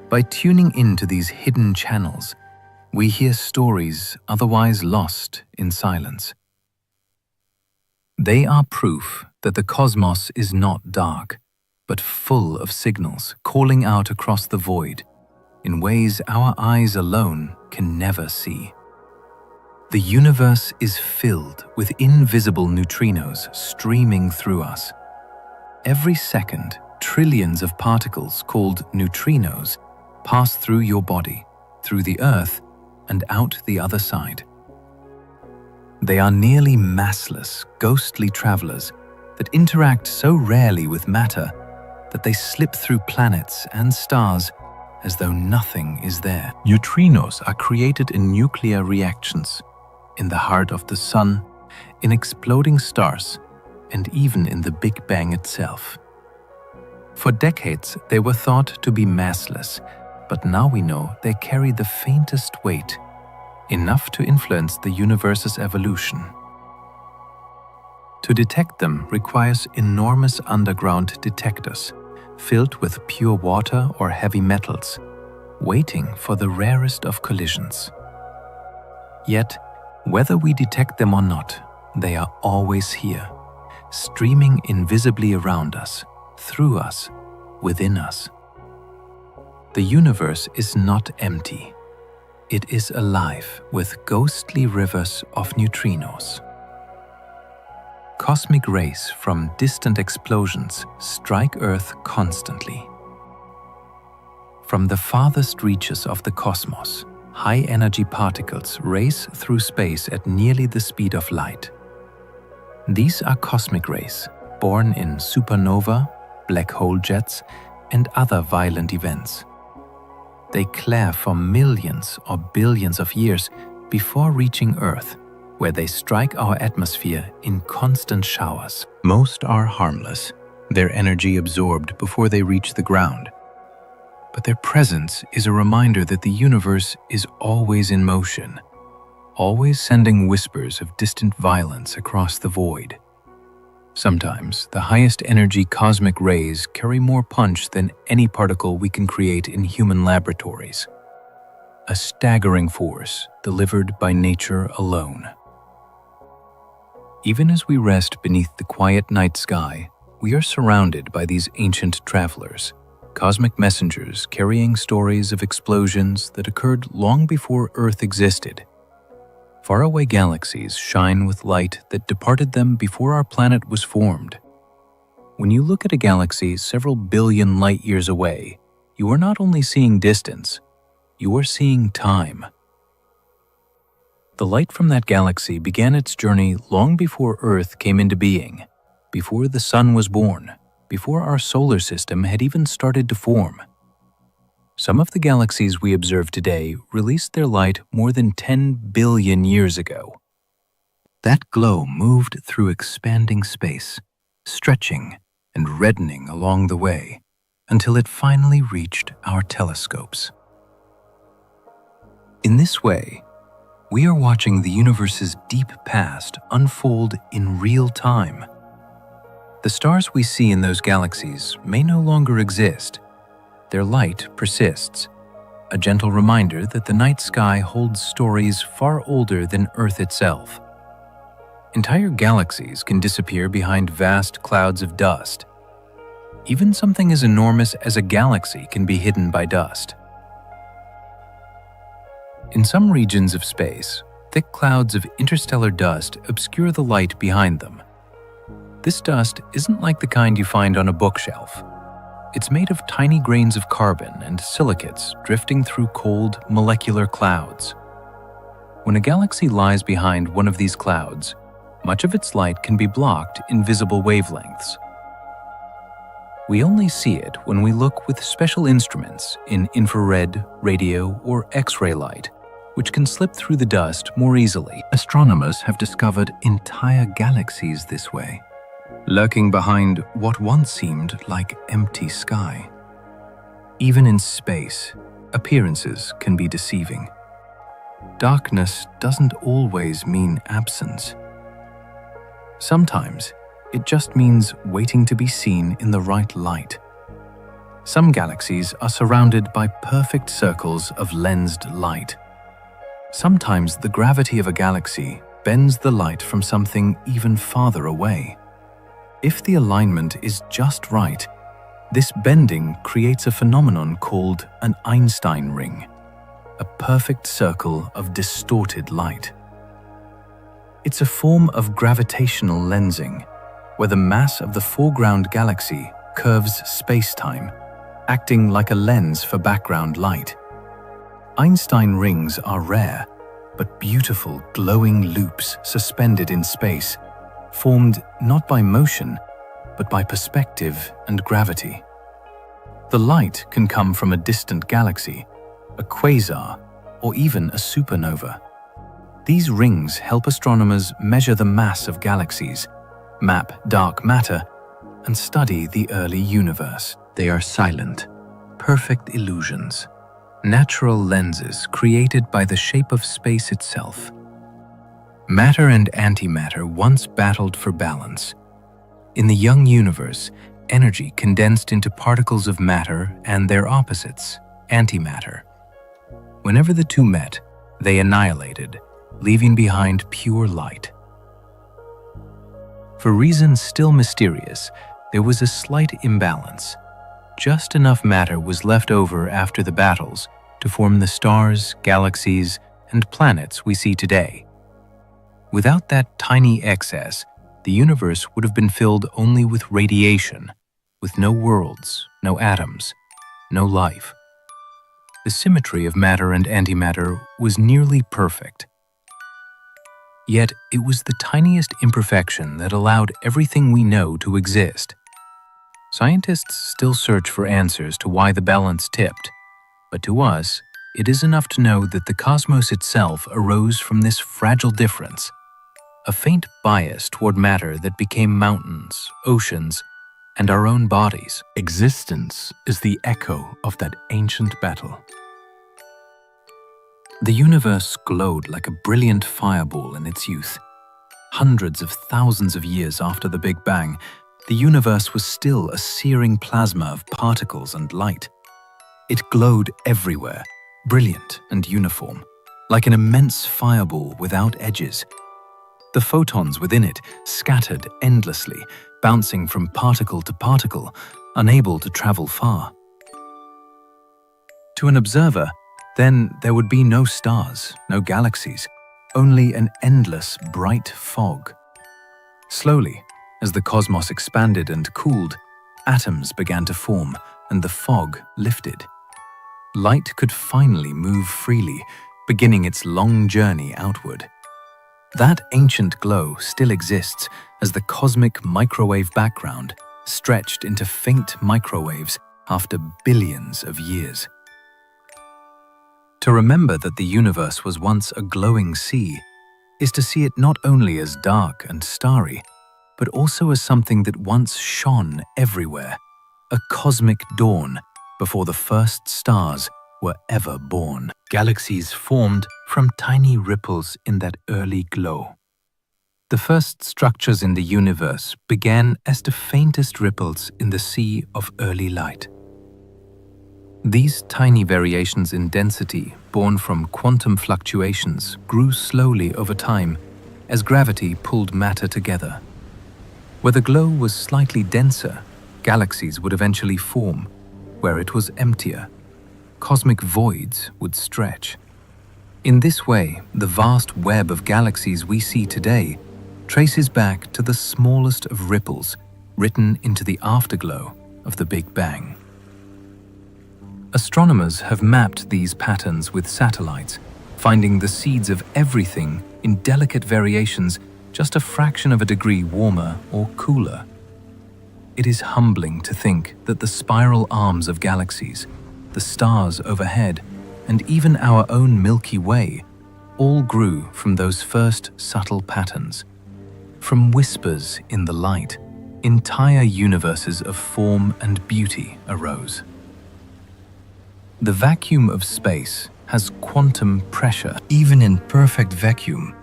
By tuning into these hidden channels, we hear stories otherwise lost in silence. They are proof that the cosmos is not dark, but full of signals calling out across the void in ways our eyes alone can never see. The universe is filled with invisible neutrinos streaming through us. Every second, trillions of particles called neutrinos pass through your body, through the Earth, and out the other side. They are nearly massless, ghostly travelers that interact so rarely with matter that they slip through planets and stars as though nothing is there. Neutrinos are created in nuclear reactions, in the heart of the Sun, in exploding stars, and even in the Big Bang itself. For decades, they were thought to be massless, but now we know they carry the faintest weight, enough to influence the universe's evolution. To detect them requires enormous underground detectors, filled with pure water or heavy metals, waiting for the rarest of collisions. Yet, whether we detect them or not, they are always here, streaming invisibly around us, through us, within us. The universe is not empty. It is alive with ghostly rivers of neutrinos. Cosmic rays from distant explosions strike Earth constantly. From the farthest reaches of the cosmos, high-energy particles race through space at nearly the speed of light. These are cosmic rays, born in supernova, black hole jets, and other violent events. They flare for millions or billions of years before reaching Earth, where they strike our atmosphere in constant showers. Most are harmless, their energy absorbed before they reach the ground. But their presence is a reminder that the universe is always in motion, always sending whispers of distant violence across the void. Sometimes, the highest energy cosmic rays carry more punch than any particle we can create in human laboratories. A staggering force delivered by nature alone. Even as we rest beneath the quiet night sky, we are surrounded by these ancient travelers, cosmic messengers carrying stories of explosions that occurred long before Earth existed. Faraway galaxies shine with light that departed them before our planet was formed. When you look at a galaxy several billion light-years away, you are not only seeing distance, you are seeing time. The light from that galaxy began its journey long before Earth came into being, before the Sun was born, before our solar system had even started to form. Some of the galaxies we observe today released their light more than 10 billion years ago. That glow moved through expanding space, stretching and reddening along the way, until it finally reached our telescopes. In this way, we are watching the universe's deep past unfold in real time. The stars we see in those galaxies may no longer exist. Their light persists, a gentle reminder that the night sky holds stories far older than Earth itself. Entire galaxies can disappear behind vast clouds of dust. Even something as enormous as a galaxy can be hidden by dust. In some regions of space, thick clouds of interstellar dust obscure the light behind them. This dust isn't like the kind you find on a bookshelf. It's made of tiny grains of carbon and silicates drifting through cold, molecular clouds. When a galaxy lies behind one of these clouds, much of its light can be blocked in visible wavelengths. We only see it when we look with special instruments in infrared, radio, or X-ray light, which can slip through the dust more easily. Astronomers have discovered entire galaxies this way, lurking behind what once seemed like empty sky. Even in space, appearances can be deceiving. Darkness doesn't always mean absence. Sometimes, it just means waiting to be seen in the right light. Some galaxies are surrounded by perfect circles of lensed light. Sometimes the gravity of a galaxy bends the light from something even farther away. If the alignment is just right, this bending creates a phenomenon called an Einstein ring, a perfect circle of distorted light. It's a form of gravitational lensing, where the mass of the foreground galaxy curves space-time, acting like a lens for background light. Einstein rings are rare, but beautiful glowing loops suspended in space, formed not by motion, but by perspective and gravity. The light can come from a distant galaxy, a quasar, or even a supernova. These rings help astronomers measure the mass of galaxies, map dark matter, and study the early universe. They are silent, perfect illusions, natural lenses created by the shape of space itself. Matter and antimatter once battled for balance. In the young universe, energy condensed into particles of matter and their opposites, antimatter. Whenever the two met, they annihilated, leaving behind pure light. For reasons still mysterious, there was a slight imbalance. Just enough matter was left over after the battles to form the stars, galaxies, and planets we see today. Without that tiny excess, the universe would have been filled only with radiation, with no worlds, no atoms, no life. The symmetry of matter and antimatter was nearly perfect. Yet it was the tiniest imperfection that allowed everything we know to exist. Scientists still search for answers to why the balance tipped, but to us, it is enough to know that the cosmos itself arose from this fragile difference, a faint bias toward matter that became mountains, oceans, and our own bodies. Existence is the echo of that ancient battle. The universe glowed like a brilliant fireball in its youth. Hundreds of thousands of years after the Big Bang, the universe was still a searing plasma of particles and light. It glowed everywhere, brilliant and uniform, like an immense fireball without edges. The photons within it scattered endlessly, bouncing from particle to particle, unable to travel far. To an observer, then there would be no stars, no galaxies, only an endless bright fog. Slowly, as the cosmos expanded and cooled, atoms began to form and the fog lifted. Light could finally move freely, beginning its long journey outward. That ancient glow still exists as the cosmic microwave background stretched into faint microwaves after billions of years. To remember that the universe was once a glowing sea is to see it not only as dark and starry, but also as something that once shone everywhere, a cosmic dawn before the first stars were ever born. Galaxies formed from tiny ripples in that early glow. The first structures in the universe began as the faintest ripples in the sea of early light. These tiny variations in density, born from quantum fluctuations, grew slowly over time as gravity pulled matter together. Where the glow was slightly denser, galaxies would eventually form. Where it was emptier, cosmic voids would stretch. In this way, the vast web of galaxies we see today traces back to the smallest of ripples written into the afterglow of the Big Bang. Astronomers have mapped these patterns with satellites, finding the seeds of everything in delicate variations just a fraction of a degree warmer or cooler. It is humbling to think that the spiral arms of galaxies, the stars overhead, and even our own Milky Way all grew from those first subtle patterns. From whispers in the light, entire universes of form and beauty arose. The vacuum of space has quantum pressure. Even in perfect vacuum,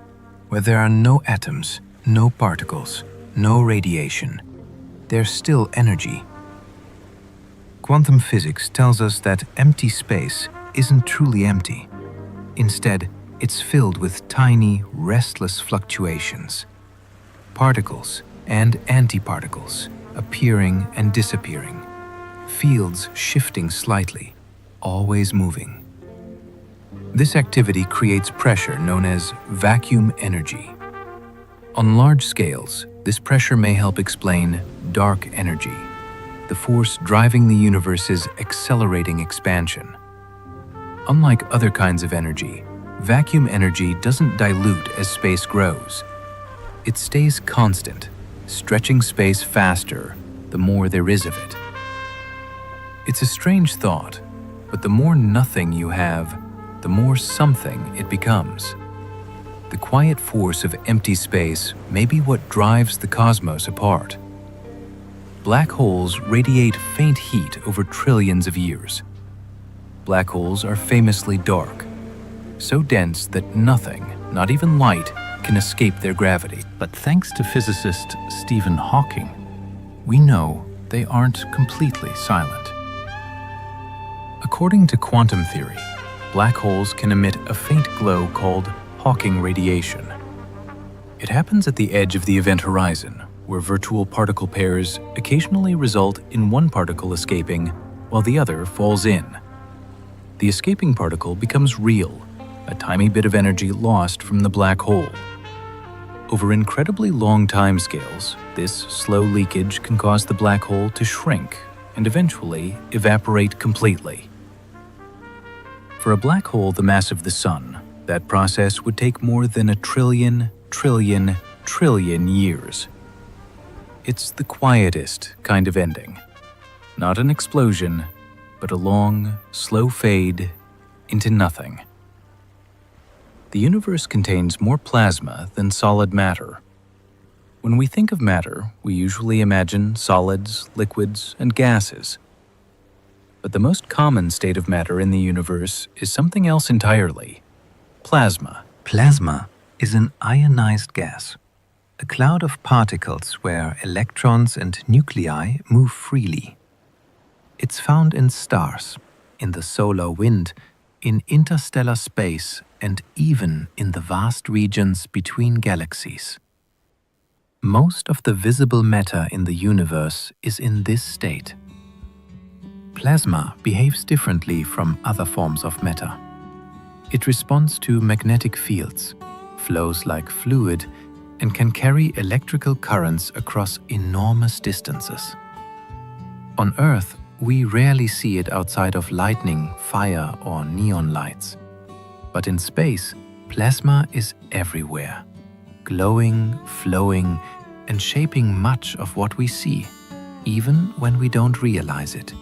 where there are no atoms, no particles, no radiation, there's still energy. Quantum physics tells us that empty space isn't truly empty. Instead, it's filled with tiny, restless fluctuations. Particles and antiparticles appearing and disappearing. Fields shifting slightly, always moving. This activity creates pressure known as vacuum energy. On large scales, this pressure may help explain dark energy, the force driving the universe's accelerating expansion. Unlike other kinds of energy, vacuum energy doesn't dilute as space grows. It stays constant, stretching space faster the more there is of it. It's a strange thought, but the more nothing you have, the more something it becomes. The quiet force of empty space may be what drives the cosmos apart. Black holes radiate faint heat over trillions of years. Black holes are famously dark, so dense that nothing, not even light, can escape their gravity. But thanks to physicist Stephen Hawking, we know they aren't completely silent. According to quantum theory, black holes can emit a faint glow called Hawking radiation. It happens at the edge of the event horizon, where virtual particle pairs occasionally result in one particle escaping while the other falls in. The escaping particle becomes real, a tiny bit of energy lost from the black hole. Over incredibly long timescales, this slow leakage can cause the black hole to shrink and eventually evaporate completely. For a black hole the mass of the Sun, that process would take more than a trillion years. It's the quietest kind of ending. Not an explosion, but a long, slow fade into nothing. The universe contains more plasma than solid matter. When we think of matter, we usually imagine solids, liquids, and gases. But the most common state of matter in the universe is something else entirely: plasma. Plasma is an ionized gas, a cloud of particles where electrons and nuclei move freely. It's found in stars, in the solar wind, in interstellar space, and even in the vast regions between galaxies. Most of the visible matter in the universe is in this state. Plasma behaves differently from other forms of matter. It responds to magnetic fields, flows like fluid, and can carry electrical currents across enormous distances. On Earth, we rarely see it outside of lightning, fire, or neon lights. But in space, plasma is everywhere, glowing, flowing, and shaping much of what we see, even when we don't realize it.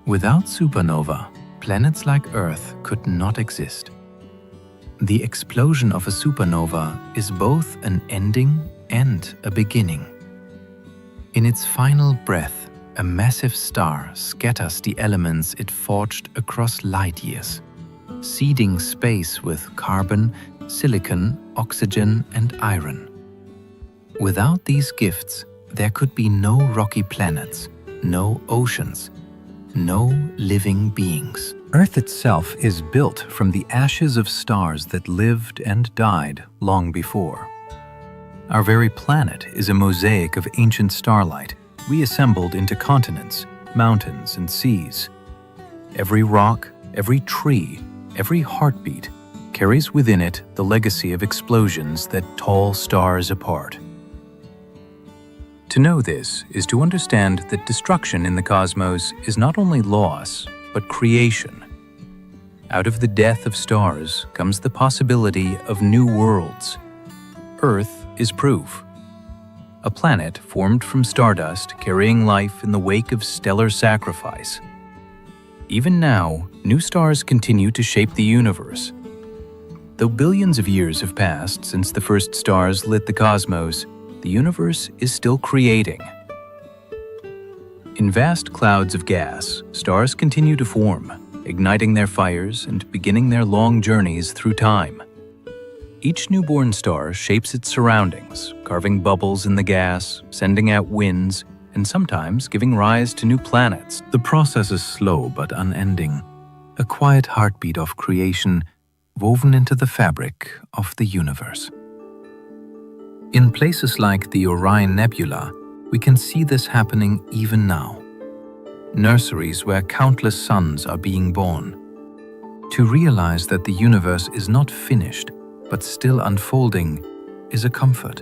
Without supernova, planets like Earth could not exist. The explosion of a supernova is both an ending and a beginning. In its final breath, a massive star scatters the elements it forged across light years, seeding space with carbon, silicon, oxygen, and iron. Without these gifts, there could be no rocky planets, no oceans, no living beings. Earth itself is built from the ashes of stars that lived and died long before. Our very planet is a mosaic of ancient starlight reassembled into continents, mountains, and seas. Every rock, every tree, every heartbeat carries within it the legacy of explosions that tall stars apart. To know this is to understand that destruction in the cosmos is not only loss, but creation. Out of the death of stars comes the possibility of new worlds. Earth is proof. A planet formed from stardust carrying life in the wake of stellar sacrifice. Even now, new stars continue to shape the universe. Though billions of years have passed since the first stars lit the cosmos, the universe is still creating. In vast clouds of gas, stars continue to form, igniting their fires and beginning their long journeys through time. Each newborn star shapes its surroundings, carving bubbles in the gas, sending out winds, and sometimes giving rise to new planets. The process is slow but unending, a quiet heartbeat of creation woven into the fabric of the universe. In places like the Orion Nebula, we can see this happening even now. Nurseries where countless suns are being born. To realize that the universe is not finished, but still unfolding, is a comfort.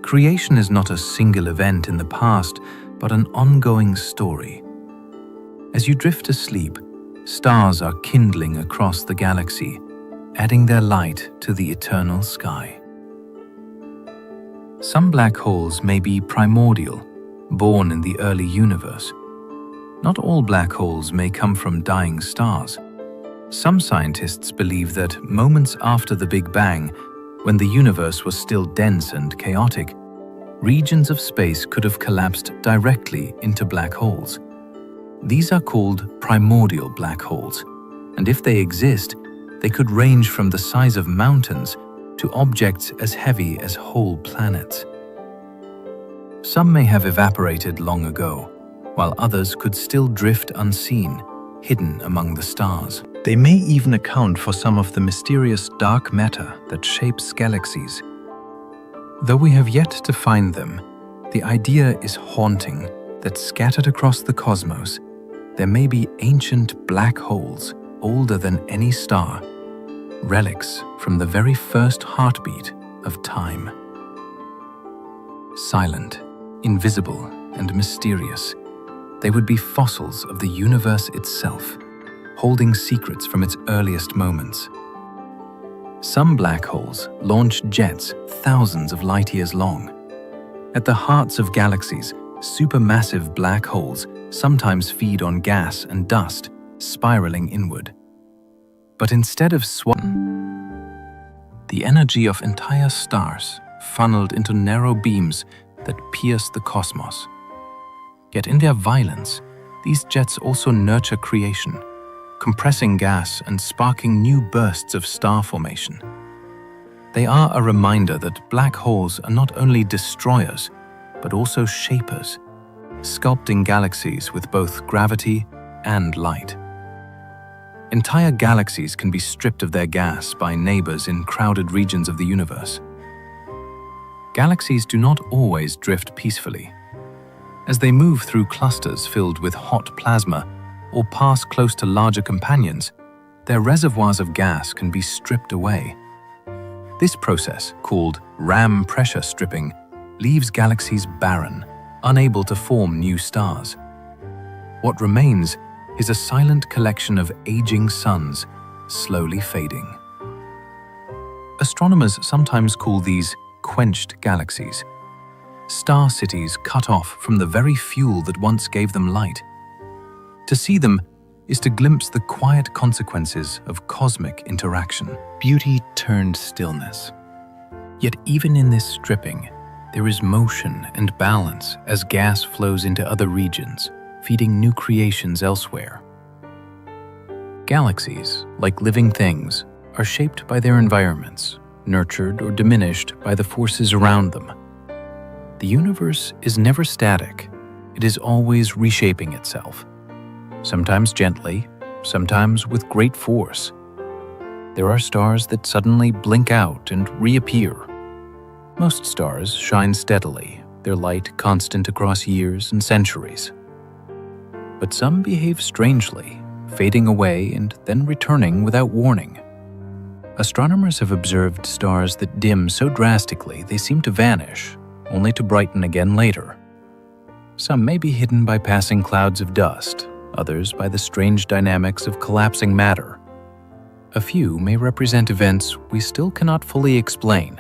Creation is not a single event in the past, but an ongoing story. As you drift asleep, stars are kindling across the galaxy, adding their light to the eternal sky. Some black holes may be primordial, born in the early universe. Not all black holes may come from dying stars. Some scientists believe that moments after the Big Bang, when the universe was still dense and chaotic, regions of space could have collapsed directly into black holes. These are called primordial black holes, and if they exist, they could range from the size of mountains to objects as heavy as whole planets. Some may have evaporated long ago, while others could still drift unseen, hidden among the stars. They may even account for some of the mysterious dark matter that shapes galaxies. Though we have yet to find them, the idea is haunting that scattered across the cosmos, there may be ancient black holes older than any star, relics from the very first heartbeat of time. Silent, invisible, and mysterious, they would be fossils of the universe itself, holding secrets from its earliest moments. Some black holes launch jets thousands of light years long. At the hearts of galaxies, supermassive black holes sometimes feed on gas and dust, spiraling inward. But instead of the energy of entire stars funneled into narrow beams that pierce the cosmos. Yet in their violence, these jets also nurture creation, compressing gas and sparking new bursts of star formation. They are a reminder that black holes are not only destroyers, but also shapers, sculpting galaxies with both gravity and light. Entire galaxies can be stripped of their gas by neighbors in crowded regions of the universe. Galaxies do not always drift peacefully. As they move through clusters filled with hot plasma or pass close to larger companions, their reservoirs of gas can be stripped away. This process, called ram pressure stripping, leaves galaxies barren, unable to form new stars. What remains is a silent collection of aging suns, slowly fading. Astronomers sometimes call these quenched galaxies, star cities cut off from the very fuel that once gave them light. To see them is to glimpse the quiet consequences of cosmic interaction. Beauty turned stillness. Yet even in this stripping, there is motion and balance as gas flows into other regions, feeding new creations elsewhere. Galaxies, like living things, are shaped by their environments, nurtured or diminished by the forces around them. The universe is never static. It is always reshaping itself, sometimes gently, sometimes with great force. There are stars that suddenly blink out and reappear. Most stars shine steadily, their light constant across years and centuries. But some behave strangely, fading away and then returning without warning. Astronomers have observed stars that dim so drastically they seem to vanish, only to brighten again later. Some may be hidden by passing clouds of dust, others by the strange dynamics of collapsing matter. A few may represent events we still cannot fully explain.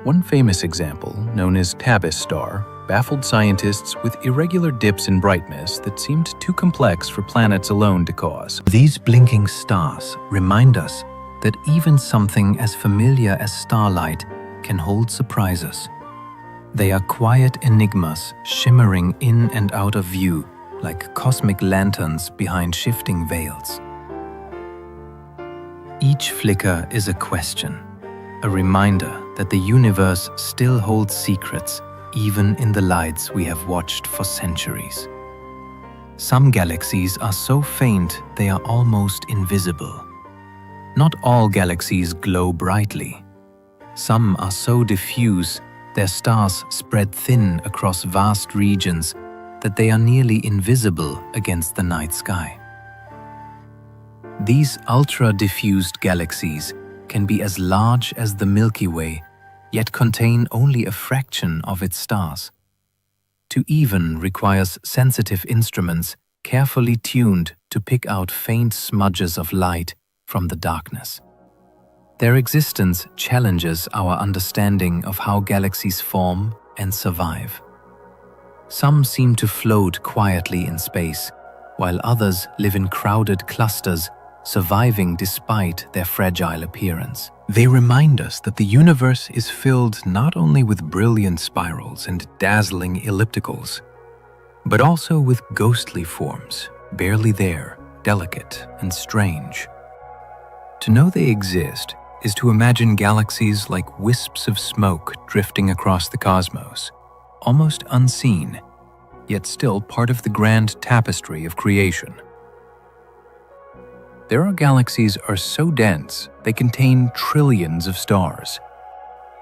One famous example, known as Tabis star, baffled scientists with irregular dips in brightness that seemed too complex for planets alone to cause. These blinking stars remind us that even something as familiar as starlight can hold surprises. They are quiet enigmas shimmering in and out of view like cosmic lanterns behind shifting veils. Each flicker is a question, a reminder that the universe still holds secrets even in the lights we have watched for centuries. Some galaxies are so faint they are almost invisible. Not all galaxies glow brightly. Some are so diffuse, their stars spread thin across vast regions that they are nearly invisible against the night sky. These ultra-diffused galaxies can be as large as the Milky Way, yet contain only a fraction of its stars. To even requires sensitive instruments carefully tuned to pick out faint smudges of light from the darkness. Their existence challenges our understanding of how galaxies form and survive. Some seem to float quietly in space, while others live in crowded clusters, surviving despite their fragile appearance. They remind us that the universe is filled not only with brilliant spirals and dazzling ellipticals, but also with ghostly forms, barely there, delicate and strange. To know they exist is to imagine galaxies like wisps of smoke drifting across the cosmos, almost unseen, yet still part of the grand tapestry of creation. There are galaxies are so dense they contain trillions of stars.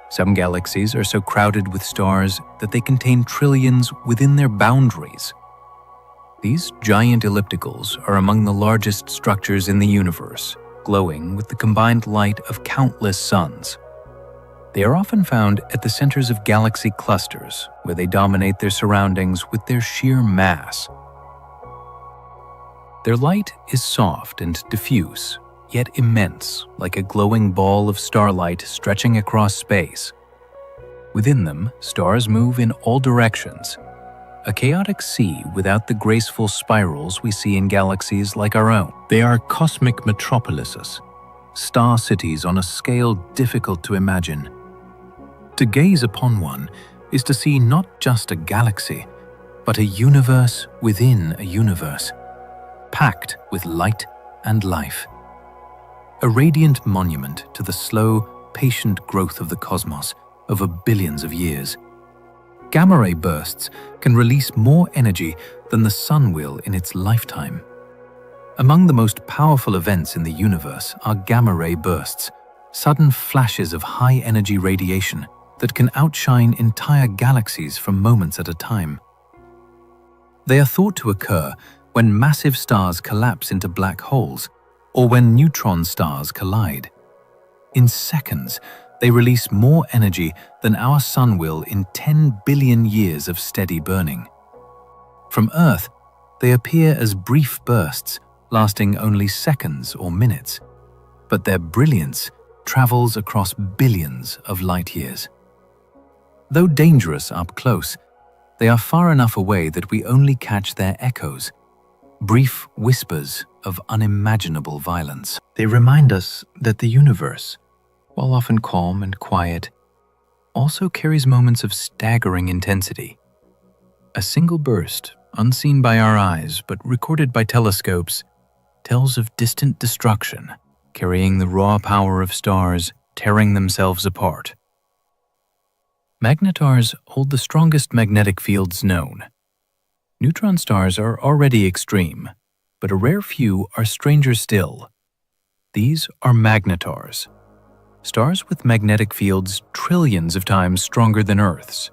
Some galaxies are so crowded with stars that they contain trillions within their boundaries. These giant ellipticals are among the largest structures in the universe, glowing with the combined light of countless suns. They are often found at the centers of galaxy clusters, where they dominate their surroundings with their sheer mass. Their light is soft and diffuse, yet immense, like a glowing ball of starlight stretching across space. Within them, stars move in all directions, a chaotic sea without the graceful spirals we see in galaxies like our own. They are cosmic metropolises, star cities on a scale difficult to imagine. To gaze upon one is to see not just a galaxy, but a universe within a universe, packed with light and life. A radiant monument to the slow, patient growth of the cosmos over billions of years. Gamma ray bursts can release more energy than the sun will in its lifetime. Among the most powerful events in the universe are gamma ray bursts, sudden flashes of high-energy radiation that can outshine entire galaxies for moments at a time. They are thought to occur when massive stars collapse into black holes or when neutron stars collide. In seconds, they release more energy than our sun will in 10 billion years of steady burning. From Earth, they appear as brief bursts lasting only seconds or minutes, but their brilliance travels across billions of light years. Though dangerous up close, they are far enough away that we only catch their echoes, brief whispers of unimaginable violence. They remind us that the universe, while often calm and quiet, also carries moments of staggering intensity. A single burst, unseen by our eyes but recorded by telescopes, tells of distant destruction, carrying the raw power of stars tearing themselves apart. Magnetars hold the strongest magnetic fields known. Neutron stars are already extreme, but a rare few are stranger still. These are magnetars, stars with magnetic fields trillions of times stronger than Earth's.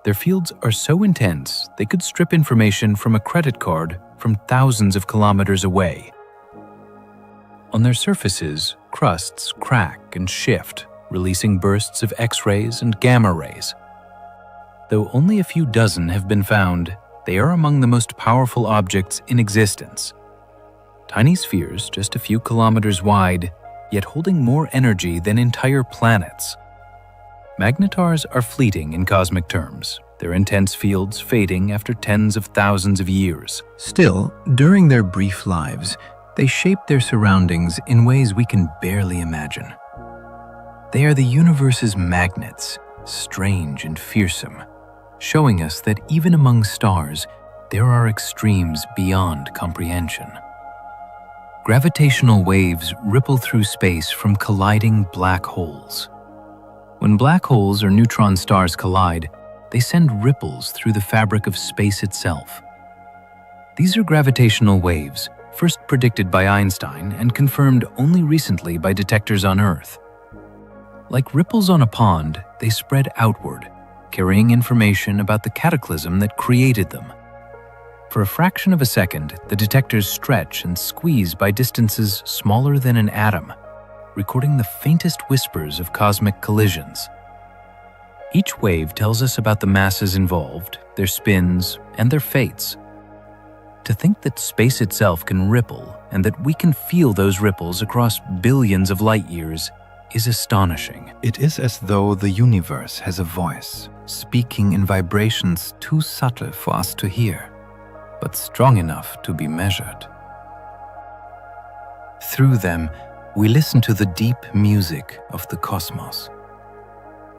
Their fields are so intense they could strip information from a credit card from thousands of kilometers away. On their surfaces, crusts crack and shift, releasing bursts of X-rays and gamma rays. Though only a few dozen have been found, they are among the most powerful objects in existence. Tiny spheres just a few kilometers wide, yet holding more energy than entire planets. Magnetars are fleeting in cosmic terms, their intense fields fading after tens of thousands of years. Still, during their brief lives, they shape their surroundings in ways we can barely imagine. They are the universe's magnets, strange and fearsome, showing us that even among stars, there are extremes beyond comprehension. Gravitational waves ripple through space from colliding black holes. When black holes or neutron stars collide, they send ripples through the fabric of space itself. These are gravitational waves, first predicted by Einstein and confirmed only recently by detectors on Earth. Like ripples on a pond, they spread outward, carrying information about the cataclysm that created them. For a fraction of a second, the detectors stretch and squeeze by distances smaller than an atom, recording the faintest whispers of cosmic collisions. Each wave tells us about the masses involved, their spins, and their fates. To think that space itself can ripple and that we can feel those ripples across billions of light years is astonishing. It is as though the universe has a voice, speaking in vibrations too subtle for us to hear, but strong enough to be measured. Through them, we listen to the deep music of the cosmos.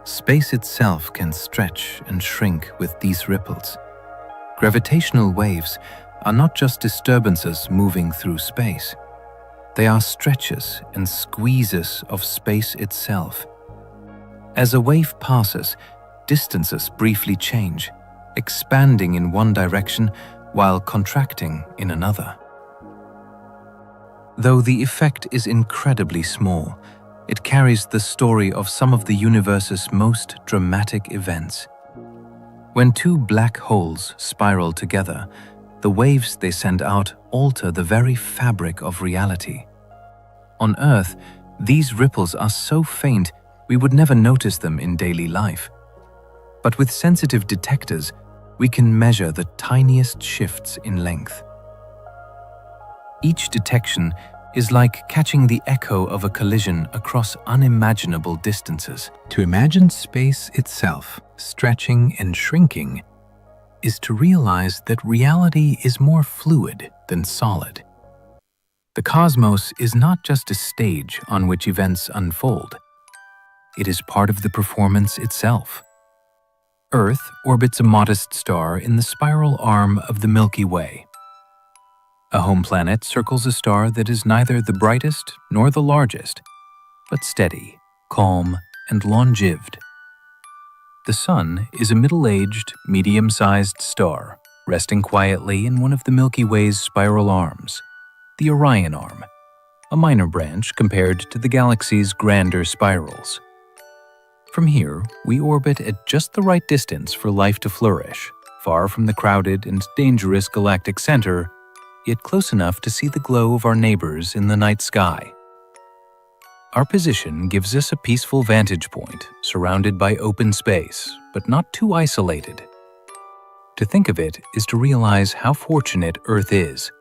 Space itself can stretch and shrink with these ripples. Gravitational waves are not just disturbances moving through space. They are stretches and squeezes of space itself. As a wave passes, distances briefly change, expanding in one direction while contracting in another. Though the effect is incredibly small, it carries the story of some of the universe's most dramatic events. When two black holes spiral together, the waves they send out alter the very fabric of reality. On Earth, these ripples are so faint we would never notice them in daily life. But with sensitive detectors, we can measure the tiniest shifts in length. Each detection is like catching the echo of a collision across unimaginable distances. To imagine space itself stretching and shrinking is to realize that reality is more fluid than solid. The cosmos is not just a stage on which events unfold. It is part of the performance itself. Earth orbits a modest star in the spiral arm of the Milky Way. A home planet circles a star that is neither the brightest nor the largest, but steady, calm, and longived. The Sun is a middle-aged, medium-sized star, resting quietly in one of the Milky Way's spiral arms, the Orion arm, a minor branch compared to the galaxy's grander spirals. From here, we orbit at just the right distance for life to flourish, far from the crowded and dangerous galactic center, yet close enough to see the glow of our neighbors in the night sky. Our position gives us a peaceful vantage point, surrounded by open space, but not too isolated. To think of it is to realize how fortunate Earth is,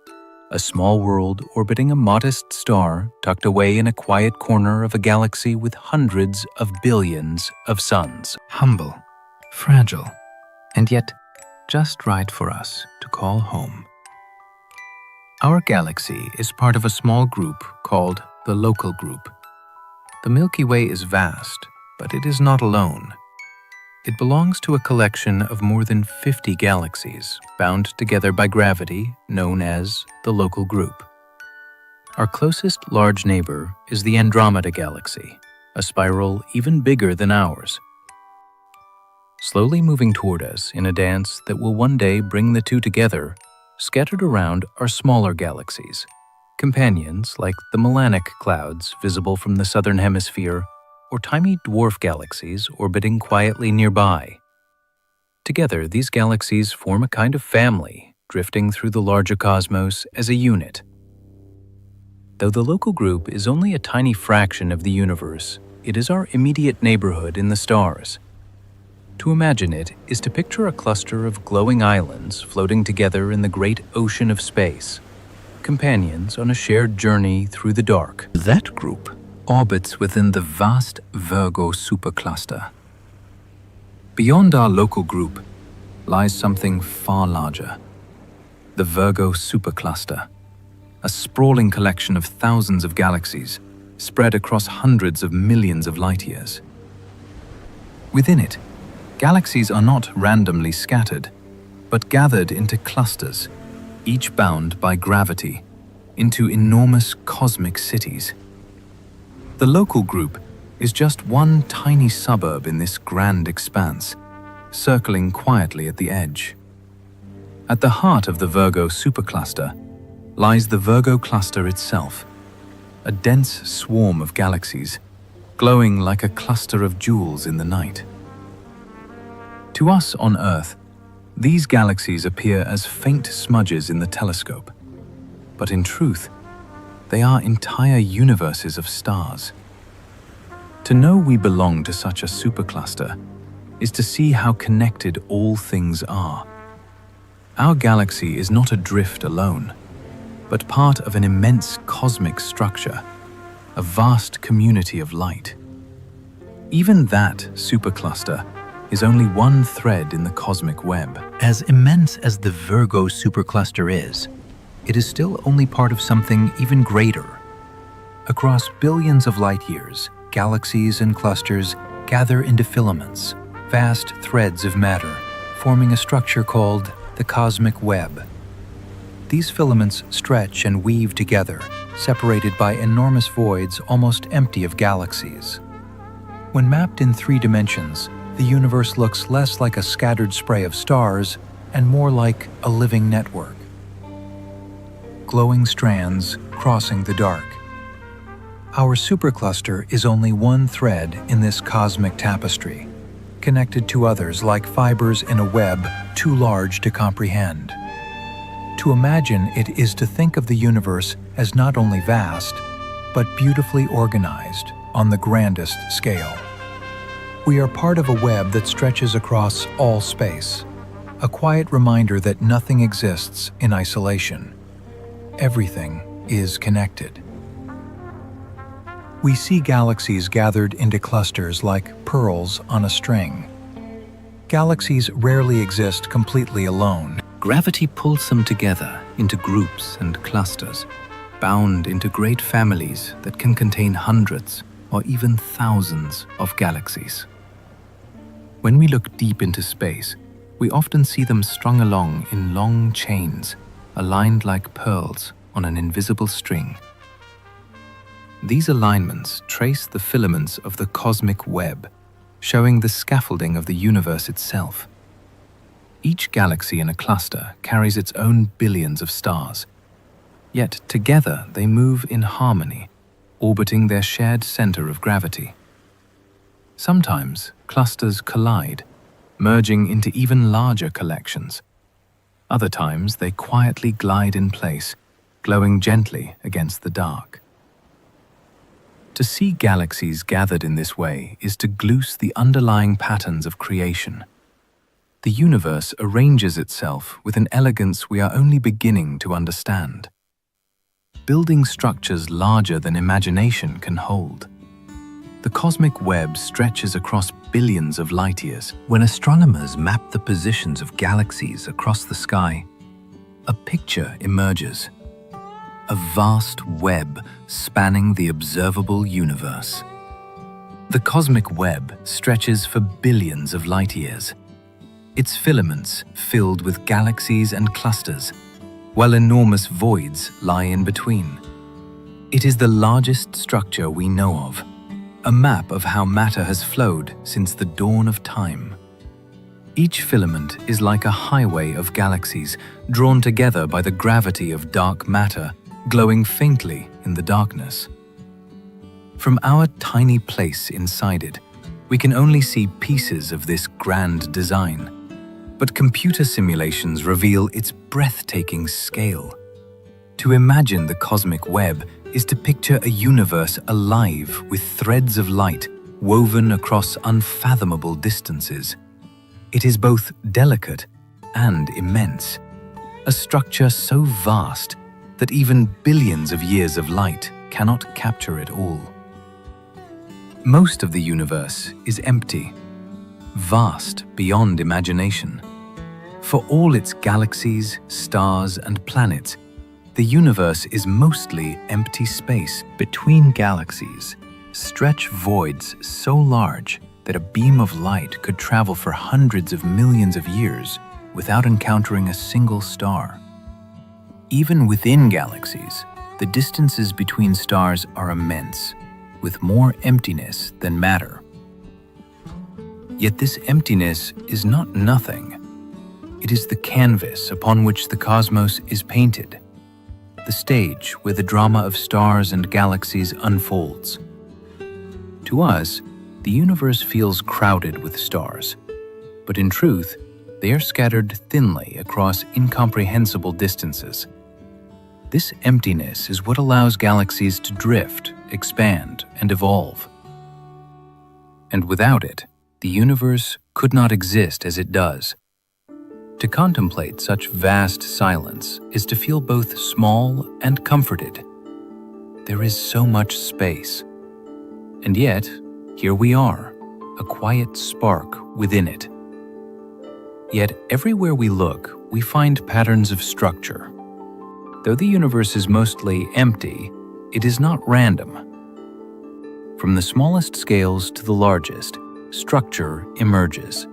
a small world orbiting a modest star tucked away in a quiet corner of a galaxy with hundreds of billions of suns. Humble, fragile, and yet just right for us to call home. Our galaxy is part of a small group called the Local Group. The Milky Way is vast, but it is not alone. It belongs to a collection of more than 50 galaxies bound together by gravity, known as the Local Group. Our closest large neighbor is the Andromeda Galaxy, a spiral even bigger than ours. Slowly moving toward us in a dance that will one day bring the two together, scattered around are smaller galaxies, companions like the Melanic clouds visible from the southern hemisphere, or tiny dwarf galaxies orbiting quietly nearby. Together, these galaxies form a kind of family, drifting through the larger cosmos as a unit. Though the Local Group is only a tiny fraction of the universe, it is our immediate neighborhood in the stars. To imagine it is to picture a cluster of glowing islands floating together in the great ocean of space, companions on a shared journey through the dark. That group orbits within the vast Virgo supercluster. Beyond our Local Group lies something far larger, the Virgo supercluster, a sprawling collection of thousands of galaxies spread across hundreds of millions of light years. Within it, galaxies are not randomly scattered, but gathered into clusters, each bound by gravity, into enormous cosmic cities. The Local Group is just one tiny suburb in this grand expanse, circling quietly at the edge. At the heart of the Virgo supercluster lies the Virgo cluster itself, a dense swarm of galaxies, glowing like a cluster of jewels in the night. To us on Earth, these galaxies appear as faint smudges in the telescope, but in truth, they are entire universes of stars. To know we belong to such a supercluster is to see how connected all things are. Our galaxy is not adrift alone, but part of an immense cosmic structure, a vast community of light. Even that supercluster is only one thread in the cosmic web. As immense as the Virgo supercluster is, it is still only part of something even greater. Across billions of light years, galaxies and clusters gather into filaments, vast threads of matter, forming a structure called the cosmic web. These filaments stretch and weave together, separated by enormous voids almost empty of galaxies. When mapped in 3 dimensions, the universe looks less like a scattered spray of stars and more like a living network. Glowing strands crossing the dark. Our supercluster is only one thread in this cosmic tapestry, connected to others like fibers in a web too large to comprehend. To imagine it is to think of the universe as not only vast, but beautifully organized on the grandest scale. We are part of a web that stretches across all space, a quiet reminder that nothing exists in isolation. Everything is connected. We see galaxies gathered into clusters like pearls on a string. Galaxies rarely exist completely alone. Gravity pulls them together into groups and clusters, bound into great families that can contain hundreds or even thousands of galaxies. When we look deep into space, we often see them strung along in long chains, aligned like pearls on an invisible string. These alignments trace the filaments of the cosmic web, showing the scaffolding of the universe itself. Each galaxy in a cluster carries its own billions of stars, yet together they move in harmony, orbiting their shared center of gravity. Sometimes clusters collide, merging into even larger collections. Other times, they quietly glide in place, glowing gently against the dark. To see galaxies gathered in this way is to glimpse the underlying patterns of creation. The universe arranges itself with an elegance we are only beginning to understand, building structures larger than imagination can hold. The cosmic web stretches across billions of light years. When astronomers map the positions of galaxies across the sky, a picture emerges. A vast web spanning the observable universe. The cosmic web stretches for billions of light years, its filaments filled with galaxies and clusters, while enormous voids lie in between. It is the largest structure we know of, a map of how matter has flowed since the dawn of time. Each filament is like a highway of galaxies drawn together by the gravity of dark matter, glowing faintly in the darkness. From our tiny place inside it, we can only see pieces of this grand design, but computer simulations reveal its breathtaking scale. To imagine the cosmic web is to picture a universe alive with threads of light woven across unfathomable distances. It is both delicate and immense, a structure so vast that even billions of years of light cannot capture it all. Most of the universe is empty, vast beyond imagination. For all its galaxies, stars, and planets, the universe is mostly empty space. Between galaxies stretch voids so large that a beam of light could travel for hundreds of millions of years without encountering a single star. Even within galaxies, the distances between stars are immense, with more emptiness than matter. Yet this emptiness is not nothing. It is the canvas upon which the cosmos is painted, the stage where the drama of stars and galaxies unfolds. To us, the universe feels crowded with stars, but in truth, they are scattered thinly across incomprehensible distances. This emptiness is what allows galaxies to drift, expand, and evolve. And without it, the universe could not exist as it does. To contemplate such vast silence is to feel both small and comforted. There is so much space. And yet, here we are, a quiet spark within it. Yet everywhere we look, we find patterns of structure. Though the universe is mostly empty, it is not random. From the smallest scales to the largest, structure emerges.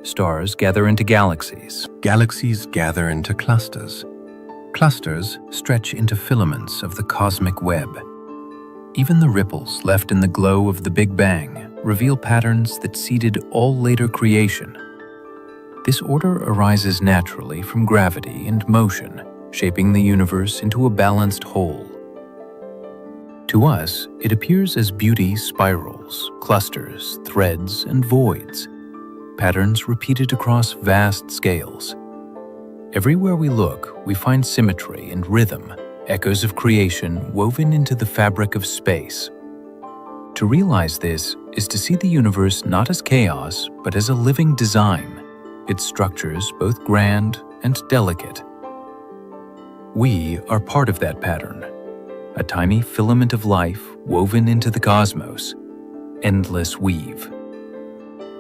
Stars gather into galaxies. Galaxies gather into clusters. Clusters stretch into filaments of the cosmic web. Even the ripples left in the glow of the Big Bang reveal patterns that seeded all later creation. This order arises naturally from gravity and motion, shaping the universe into a balanced whole. To us, it appears as beauty spirals, clusters, threads, and voids, patterns repeated across vast scales. Everywhere we look, we find symmetry and rhythm, echoes of creation woven into the fabric of space. To realize this is to see the universe not as chaos, but as a living design, its structures both grand and delicate. We are part of that pattern, a tiny filament of life woven into the cosmos, endless weave.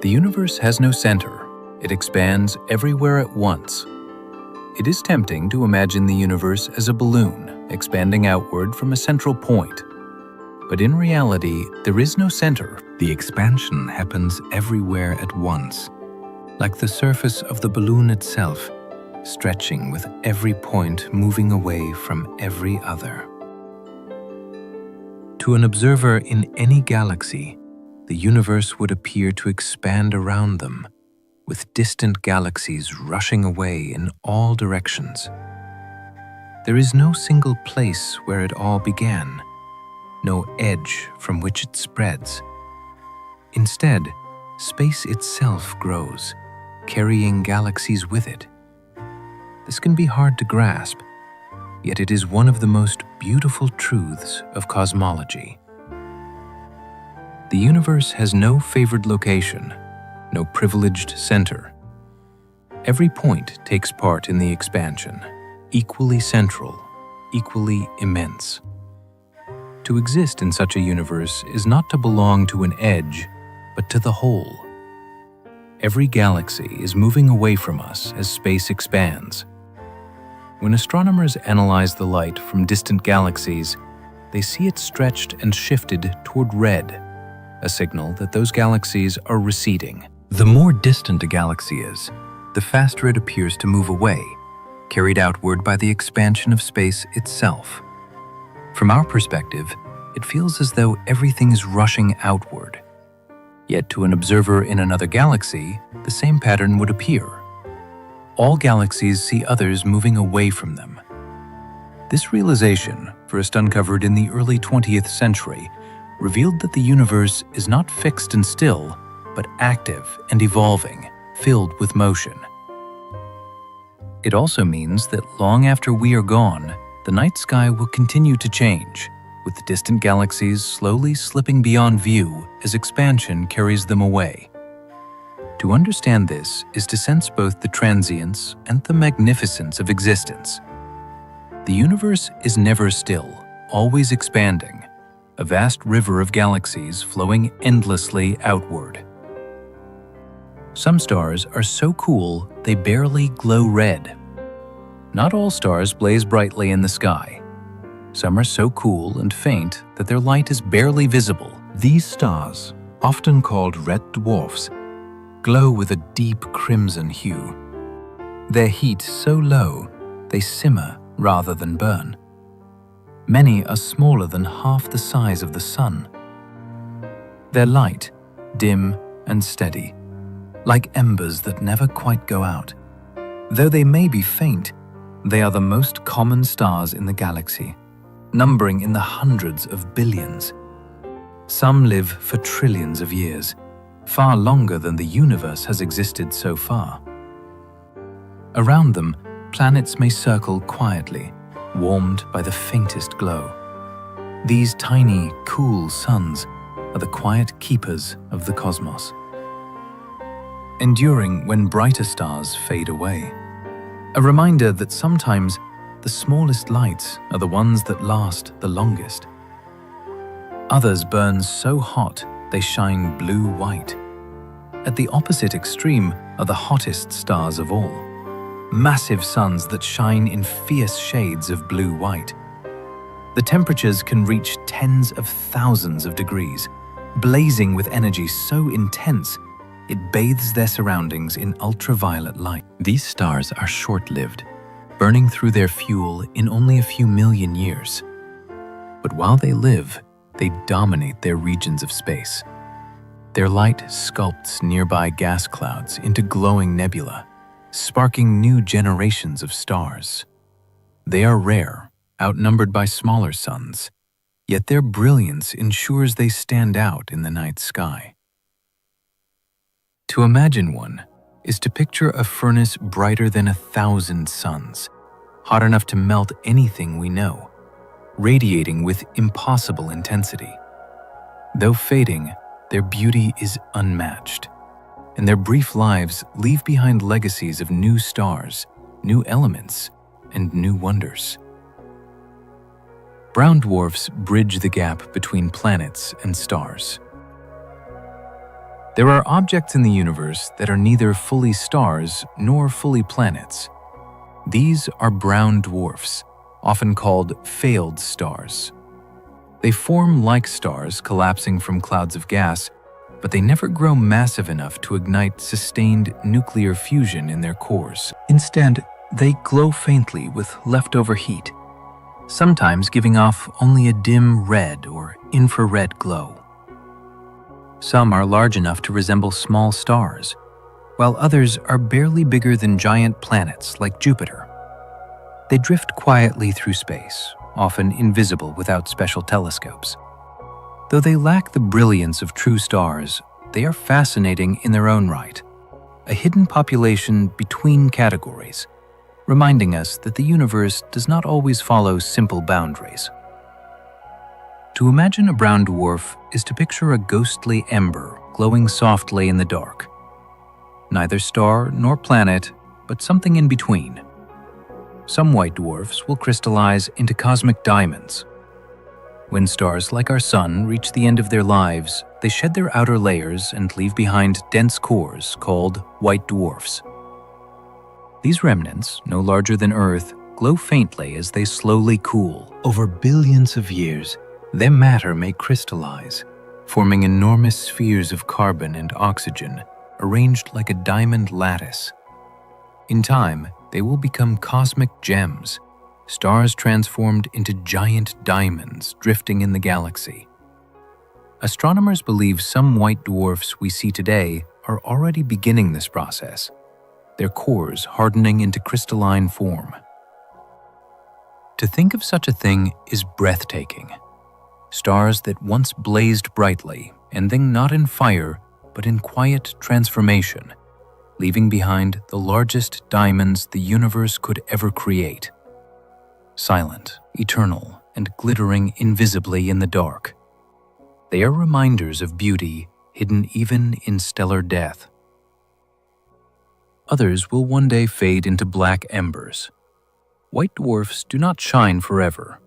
The universe has no center. It expands everywhere at once. It is tempting to imagine the universe as a balloon expanding outward from a central point. But in reality, there is no center. The expansion happens everywhere at once, like the surface of the balloon itself, stretching with every point moving away from every other. To an observer in any galaxy, the universe would appear to expand around them, with distant galaxies rushing away in all directions. There is no single place where it all began, no edge from which it spreads. Instead, space itself grows, carrying galaxies with it. This can be hard to grasp, yet it is one of the most beautiful truths of cosmology. The universe has no favored location, no privileged center. Every point takes part in the expansion, equally central, equally immense. To exist in such a universe is not to belong to an edge, but to the whole. Every galaxy is moving away from us as space expands. When astronomers analyze the light from distant galaxies, they see it stretched and shifted toward red, a signal that those galaxies are receding. The more distant a galaxy is, the faster it appears to move away, carried outward by the expansion of space itself. From our perspective, it feels as though everything is rushing outward. Yet to an observer in another galaxy, the same pattern would appear. All galaxies see others moving away from them. This realization, first uncovered in the early 20th century, revealed that the universe is not fixed and still, but active and evolving, filled with motion. It also means that long after we are gone, the night sky will continue to change, with the distant galaxies slowly slipping beyond view as expansion carries them away. To understand this is to sense both the transience and the magnificence of existence. The universe is never still, always expanding, a vast river of galaxies flowing endlessly outward. Some stars are so cool they barely glow red. Not all stars blaze brightly in the sky. Some are so cool and faint that their light is barely visible. These stars, often called red dwarfs, glow with a deep crimson hue. Their heat so low, they simmer rather than burn. Many are smaller than half the size of the sun. Their light, dim and steady, like embers that never quite go out. Though they may be faint, they are the most common stars in the galaxy, numbering in the hundreds of billions. Some live for trillions of years, far longer than the universe has existed so far. Around them, planets may circle quietly, warmed by the faintest glow. These tiny, cool suns are the quiet keepers of the cosmos, enduring when brighter stars fade away. A reminder that sometimes the smallest lights are the ones that last the longest. Others burn so hot they shine blue-white. At the opposite extreme are the hottest stars of all, massive suns that shine in fierce shades of blue-white. The temperatures can reach tens of thousands of degrees, blazing with energy so intense it bathes their surroundings in ultraviolet light. These stars are short-lived, burning through their fuel in only a few million years. But while they live, they dominate their regions of space. Their light sculpts nearby gas clouds into glowing nebula, sparking new generations of stars. They are rare, outnumbered by smaller suns, yet their brilliance ensures they stand out in the night sky. To imagine one is to picture a furnace brighter than 1,000 suns, hot enough to melt anything we know, radiating with impossible intensity. Though fading, their beauty is unmatched, and their brief lives leave behind legacies of new stars, new elements, and new wonders. Brown dwarfs bridge the gap between planets and stars. There are objects in the universe that are neither fully stars nor fully planets. These are brown dwarfs, often called failed stars. They form like stars collapsing from clouds of gas, but they never grow massive enough to ignite sustained nuclear fusion in their cores. Instead, they glow faintly with leftover heat, sometimes giving off only a dim red or infrared glow. Some are large enough to resemble small stars, while others are barely bigger than giant planets like Jupiter. They drift quietly through space, often invisible without special telescopes. Though they lack the brilliance of true stars, they are fascinating in their own right, a hidden population between categories, reminding us that the universe does not always follow simple boundaries. To imagine a brown dwarf is to picture a ghostly ember glowing softly in the dark. Neither star nor planet, but something in between. Some white dwarfs will crystallize into cosmic diamonds. When stars like our Sun reach the end of their lives, they shed their outer layers and leave behind dense cores called white dwarfs. These remnants, no larger than Earth, glow faintly as they slowly cool. Over billions of years, their matter may crystallize, forming enormous spheres of carbon and oxygen arranged like a diamond lattice. In time, they will become cosmic gems, stars transformed into giant diamonds drifting in the galaxy. Astronomers believe some white dwarfs we see today are already beginning this process, their cores hardening into crystalline form. To think of such a thing is breathtaking. Stars that once blazed brightly, ending not in fire, but in quiet transformation, leaving behind the largest diamonds the universe could ever create. Silent, eternal, and glittering invisibly in the dark. They are reminders of beauty hidden even in stellar death. Others will one day fade into black embers. White dwarfs do not shine forever.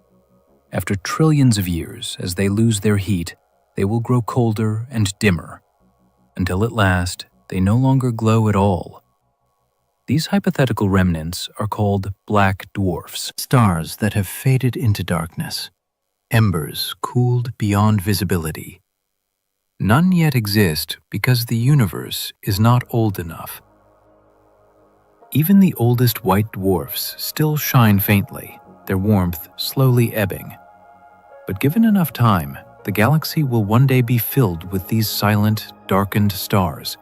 After trillions of years, as they lose their heat, they will grow colder and dimmer, until at last they no longer glow at all. These hypothetical remnants are called black dwarfs. Stars that have faded into darkness, embers cooled beyond visibility. None yet exist because the universe is not old enough. Even the oldest white dwarfs still shine faintly, their warmth slowly ebbing. But given enough time, the galaxy will one day be filled with these silent, darkened stars,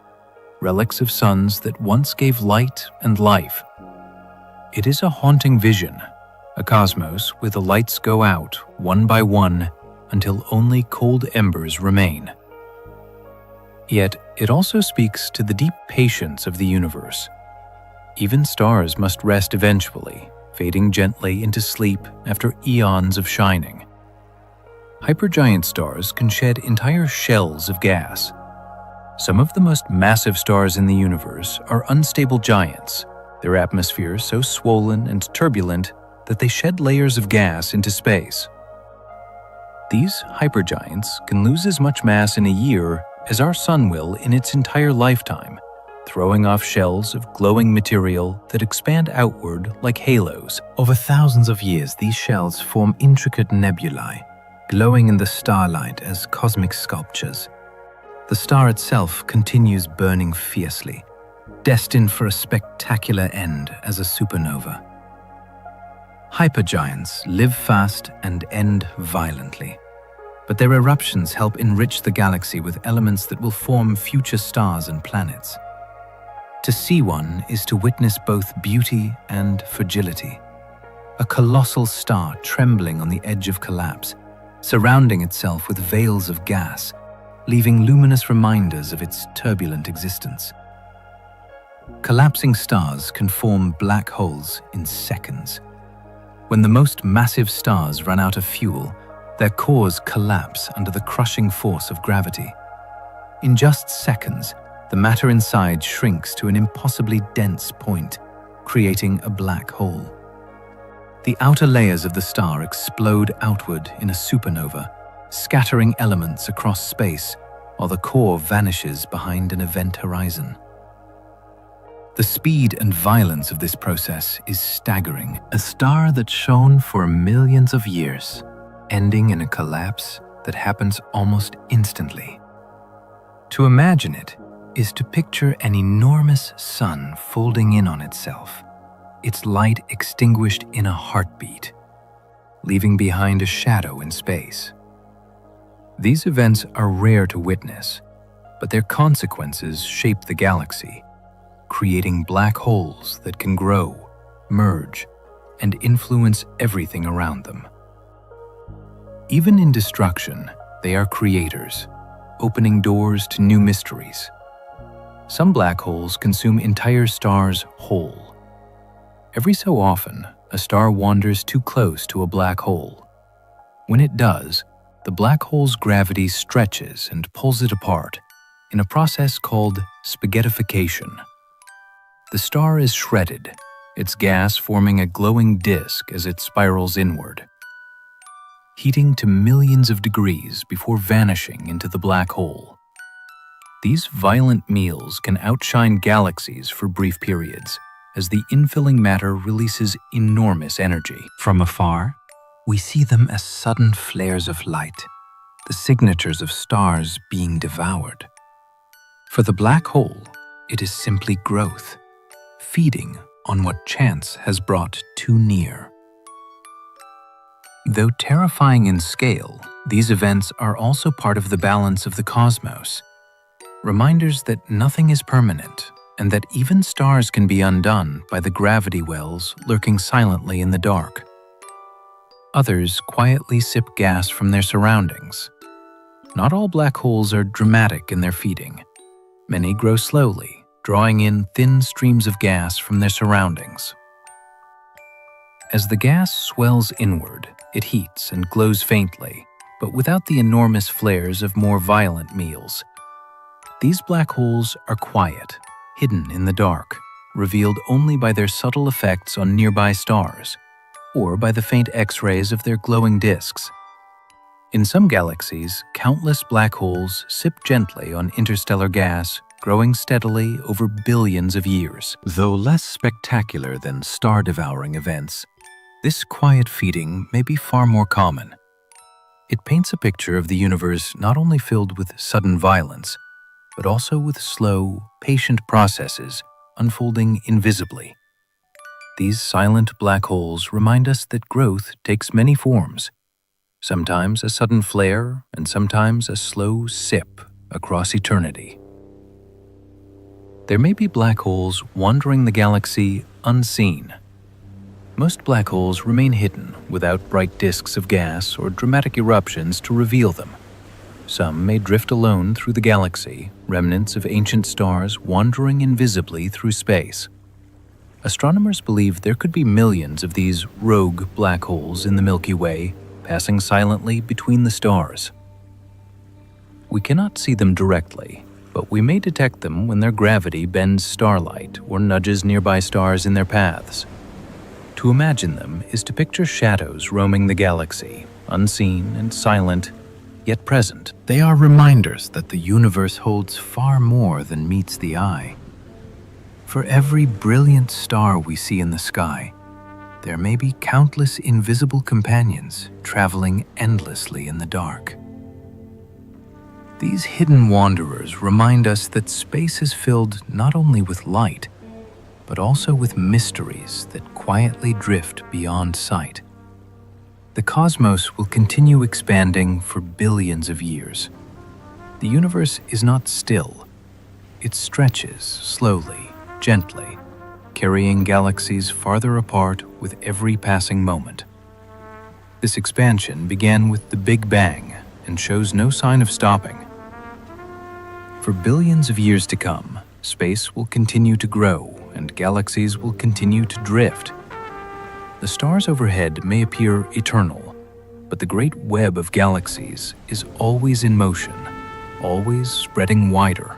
relics of suns that once gave light and life. It is a haunting vision, a cosmos where the lights go out one by one until only cold embers remain. Yet it also speaks to the deep patience of the universe. Even stars must rest eventually, fading gently into sleep after eons of shining. Hypergiant stars can shed entire shells of gas. Some of the most massive stars in the universe are unstable giants, their atmospheres so swollen and turbulent that they shed layers of gas into space. These hypergiants can lose as much mass in a year as our Sun will in its entire lifetime, throwing off shells of glowing material that expand outward like halos. Over thousands of years, these shells form intricate nebulae, glowing in the starlight as cosmic sculptures. The star itself continues burning fiercely, destined for a spectacular end as a supernova. Hypergiants live fast and end violently, but their eruptions help enrich the galaxy with elements that will form future stars and planets. To see one is to witness both beauty and fragility. A colossal star trembling on the edge of collapse, surrounding itself with veils of gas, leaving luminous reminders of its turbulent existence. Collapsing stars can form black holes in seconds. When the most massive stars run out of fuel, their cores collapse under the crushing force of gravity. In just seconds, the matter inside shrinks to an impossibly dense point, creating a black hole. The outer layers of the star explode outward in a supernova, scattering elements across space, while the core vanishes behind an event horizon. The speed and violence of this process is staggering. A star that shone for millions of years, ending in a collapse that happens almost instantly. To imagine it is to picture an enormous sun folding in on itself, its light extinguished in a heartbeat, leaving behind a shadow in space. These events are rare to witness, but their consequences shape the galaxy, creating black holes that can grow, merge, and influence everything around them. Even in destruction, they are creators, opening doors to new mysteries. Some black holes consume entire stars whole. Every so often, a star wanders too close to a black hole. When it does, the black hole's gravity stretches and pulls it apart in a process called spaghettification. The star is shredded, its gas forming a glowing disk as it spirals inward, heating to millions of degrees before vanishing into the black hole. These violent meals can outshine galaxies for brief periods, as the infilling matter releases enormous energy. From afar, we see them as sudden flares of light, the signatures of stars being devoured. For the black hole, it is simply growth, feeding on what chance has brought too near. Though terrifying in scale, these events are also part of the balance of the cosmos, reminders that nothing is permanent and that even stars can be undone by the gravity wells lurking silently in the dark. Others quietly sip gas from their surroundings. Not all black holes are dramatic in their feeding. Many grow slowly, drawing in thin streams of gas from their surroundings. As the gas swells inward, it heats and glows faintly, but without the enormous flares of more violent meals. These black holes are quiet, hidden in the dark, revealed only by their subtle effects on nearby stars, or by the faint X-rays of their glowing disks. In some galaxies, countless black holes sip gently on interstellar gas, growing steadily over billions of years. Though less spectacular than star-devouring events, this quiet feeding may be far more common. It paints a picture of the universe not only filled with sudden violence, but also with slow, patient processes unfolding invisibly. These silent black holes remind us that growth takes many forms, sometimes a sudden flare and sometimes a slow sip across eternity. There may be black holes wandering the galaxy unseen. Most black holes remain hidden without bright disks of gas or dramatic eruptions to reveal them. Some may drift alone through the galaxy, remnants of ancient stars wandering invisibly through space. Astronomers believe there could be millions of these rogue black holes in the Milky Way, passing silently between the stars. We cannot see them directly, but we may detect them when their gravity bends starlight or nudges nearby stars in their paths. To imagine them is to picture shadows roaming the galaxy, unseen and silent, yet present. They are reminders that the universe holds far more than meets the eye. For every brilliant star we see in the sky, there may be countless invisible companions traveling endlessly in the dark. These hidden wanderers remind us that space is filled not only with light, but also with mysteries that quietly drift beyond sight. The cosmos will continue expanding for billions of years. The universe is not still. It stretches slowly, gently, carrying galaxies farther apart with every passing moment. This expansion began with the Big Bang and shows no sign of stopping. For billions of years to come, space will continue to grow and galaxies will continue to drift. The stars overhead may appear eternal, but the great web of galaxies is always in motion, always spreading wider.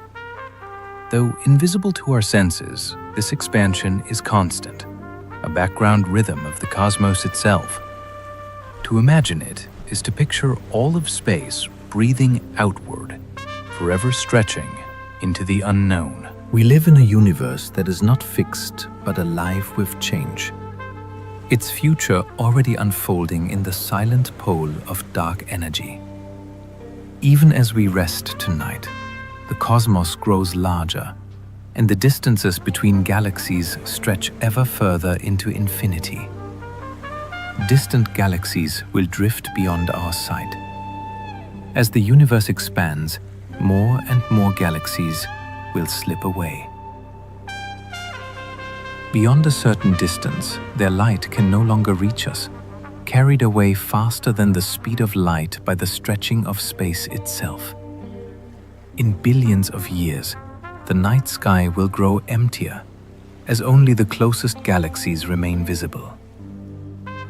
Though invisible to our senses, this expansion is constant, a background rhythm of the cosmos itself. To imagine it is to picture all of space breathing outward, forever stretching into the unknown. We live in a universe that is not fixed, but alive with change. Its future already unfolding in the silent pole of dark energy. Even as we rest tonight, the cosmos grows larger, and the distances between galaxies stretch ever further into infinity. Distant galaxies will drift beyond our sight. As the universe expands, more and more galaxies will slip away. Beyond a certain distance, their light can no longer reach us, carried away faster than the speed of light by the stretching of space itself. In billions of years, the night sky will grow emptier as only the closest galaxies remain visible.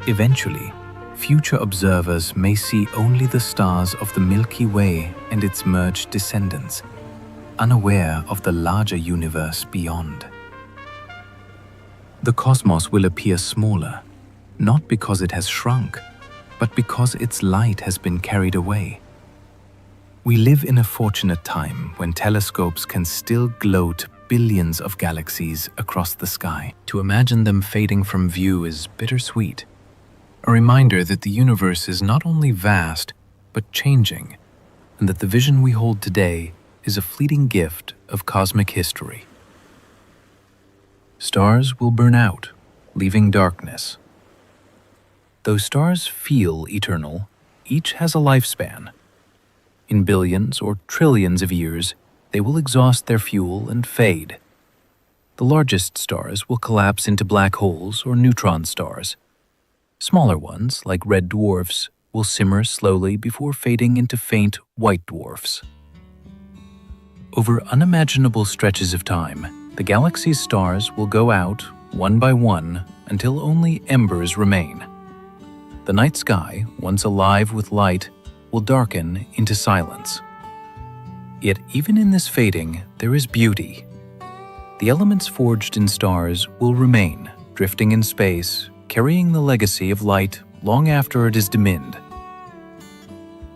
Eventually, future observers may see only the stars of the Milky Way and its merged descendants, unaware of the larger universe beyond. The cosmos will appear smaller, not because it has shrunk, but because its light has been carried away. We live in a fortunate time when telescopes can still gloat billions of galaxies across the sky. To imagine them fading from view is bittersweet, a reminder that the universe is not only vast, but changing, and that the vision we hold today is a fleeting gift of cosmic history. Stars will burn out, leaving darkness. Though stars feel eternal, each has a lifespan. In billions or trillions of years, they will exhaust their fuel and fade. The largest stars will collapse into black holes or neutron stars. Smaller ones, like red dwarfs, will simmer slowly before fading into faint white dwarfs. Over unimaginable stretches of time, the galaxy's stars will go out one by one until only embers remain. The night sky, once alive with light, will darken into silence. Yet even in this fading, there is beauty. The elements forged in stars will remain, drifting in space, carrying the legacy of light long after it is dimmed.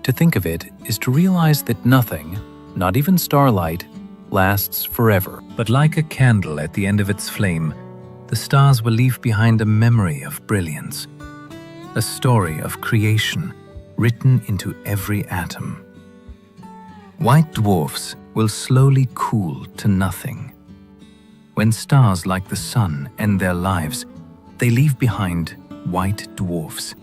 To think of it is to realize that nothing, not even starlight, lasts forever. But like a candle at the end of its flame, the stars will leave behind a memory of brilliance, a story of creation written into every atom. White dwarfs will slowly cool to nothing. When stars like the sun end their lives, they leave behind white dwarfs,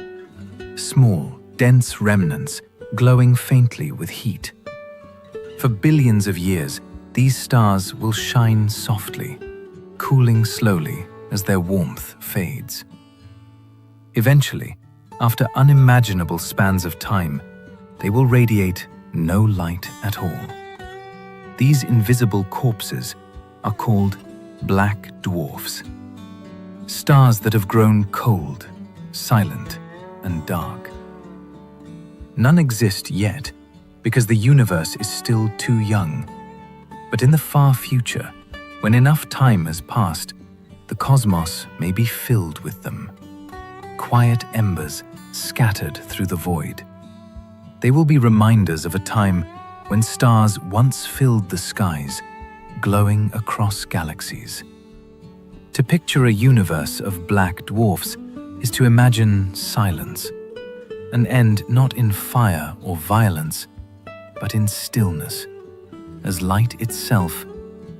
small, dense remnants glowing faintly with heat. For billions of years, these stars will shine softly, cooling slowly as their warmth fades. Eventually, after unimaginable spans of time, they will radiate no light at all. These invisible corpses are called black dwarfs, stars that have grown cold, silent, and dark. None exist yet because the universe is still too young. But in the far future, when enough time has passed, the cosmos may be filled with them. Quiet embers scattered through the void. They will be reminders of a time when stars once filled the skies, glowing across galaxies. To picture a universe of black dwarfs is to imagine silence, an end not in fire or violence, but in stillness, as light itself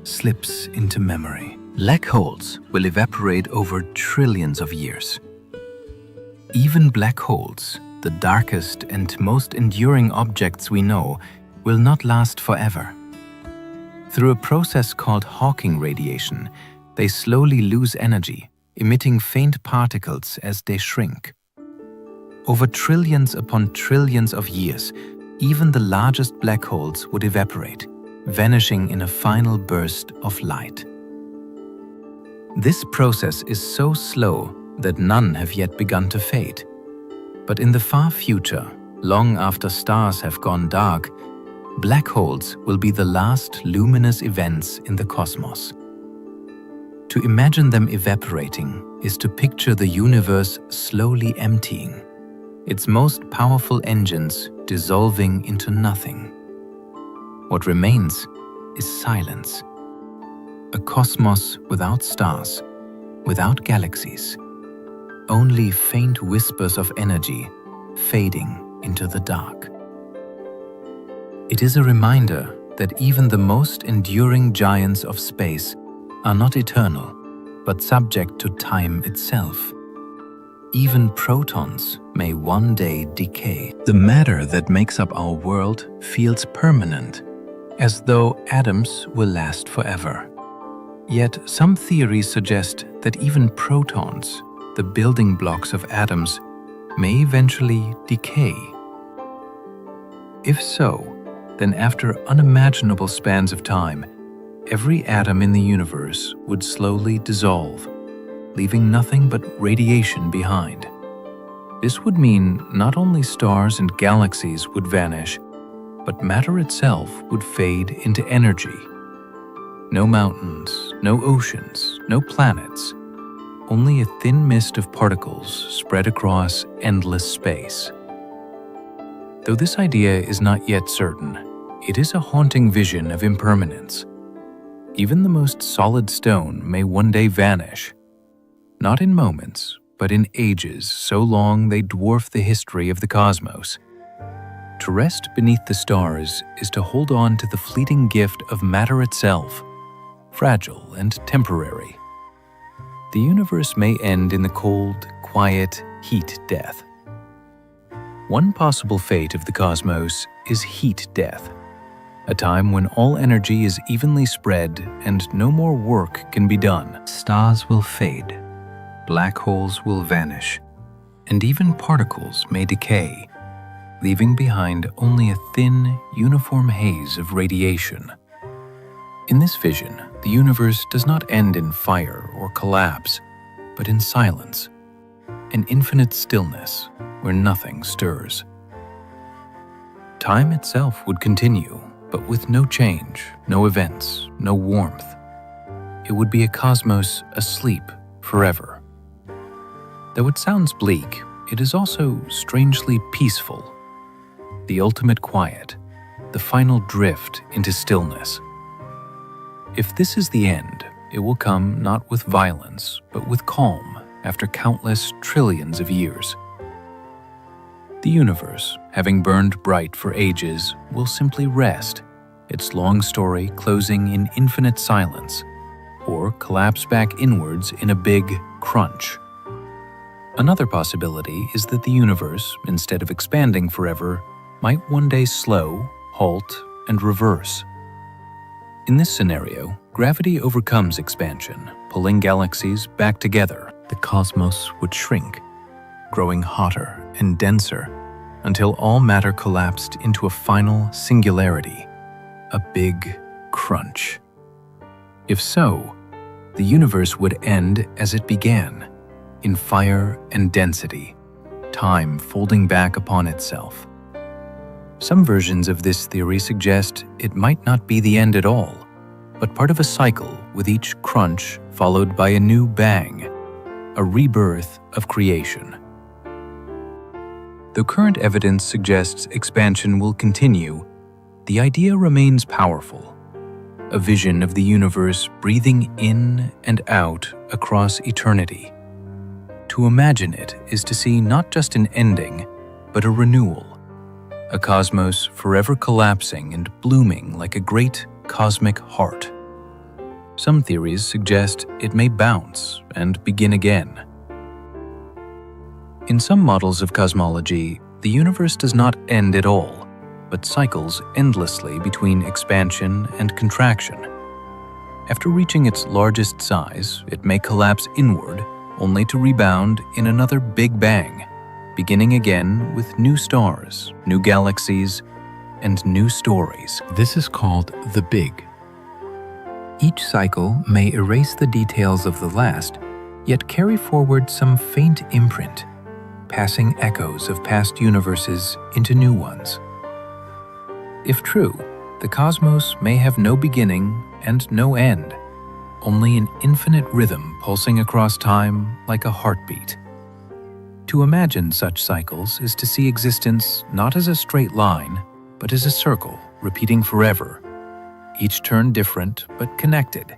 slips into memory. Black holes will evaporate over trillions of years. Even black holes, the darkest and most enduring objects we know, will not last forever. Through a process called Hawking radiation, they slowly lose energy, emitting faint particles as they shrink. Over trillions upon trillions of years, even the largest black holes would evaporate, vanishing in a final burst of light. This process is so slow that none have yet begun to fade. But in the far future, long after stars have gone dark, black holes will be the last luminous events in the cosmos. To imagine them evaporating is to picture the universe slowly emptying, its most powerful engines dissolving into nothing. What remains is silence, a cosmos without stars, without galaxies, only faint whispers of energy fading into the dark. It is a reminder that even the most enduring giants of space are not eternal, but subject to time itself. Even protons may one day decay. The matter that makes up our world feels permanent, as though atoms will last forever. Yet some theories suggest that even protons, the building blocks of atoms, may eventually decay. If so, then after unimaginable spans of time, every atom in the universe would slowly dissolve, leaving nothing but radiation behind. This would mean not only stars and galaxies would vanish, but matter itself would fade into energy. No mountains, no oceans, no planets, only a thin mist of particles spread across endless space. Though this idea is not yet certain, it is a haunting vision of impermanence. Even the most solid stone may one day vanish, not in moments, but in ages so long they dwarf the history of the cosmos. To rest beneath the stars is to hold on to the fleeting gift of matter itself, fragile and temporary. The universe may end in the cold, quiet heat death. One possible fate of the cosmos is heat death, a time when all energy is evenly spread and no more work can be done. Stars will fade, black holes will vanish, and even particles may decay, leaving behind only a thin, uniform haze of radiation. In this vision, the universe does not end in fire or collapse, but in silence, an infinite stillness where nothing stirs. Time itself would continue, but with no change, no events, no warmth. It would be a cosmos asleep forever. Though it sounds bleak, it is also strangely peaceful. The ultimate quiet, the final drift into stillness. If this is the end, it will come not with violence, but with calm after countless trillions of years. The universe, having burned bright for ages, will simply rest, its long story closing in infinite silence, or collapse back inwards in a big crunch. Another possibility is that the universe, instead of expanding forever, might one day slow, halt, and reverse. In this scenario, gravity overcomes expansion, pulling galaxies back together. The cosmos would shrink, growing hotter and denser, until all matter collapsed into a final singularity, a big crunch. If so, the universe would end as it began, in fire and density, time folding back upon itself. Some versions of this theory suggest it might not be the end at all, but part of a cycle with each crunch followed by a new bang, a rebirth of creation. Though current evidence suggests expansion will continue, the idea remains powerful, a vision of the universe breathing in and out across eternity. To imagine it is to see not just an ending, but a renewal, a cosmos forever collapsing and blooming like a great cosmic heart. Some theories suggest it may bounce and begin again. In some models of cosmology, the universe does not end at all, but cycles endlessly between expansion and contraction. After reaching its largest size, it may collapse inward, only to rebound in another big bang, beginning again with new stars, new galaxies, and new stories. This is called the Big. Each cycle may erase the details of the last, yet carry forward some faint imprint, passing echoes of past universes into new ones. If true, the cosmos may have no beginning and no end, only an infinite rhythm pulsing across time like a heartbeat. To imagine such cycles is to see existence not as a straight line, but as a circle repeating forever, each turn different but connected.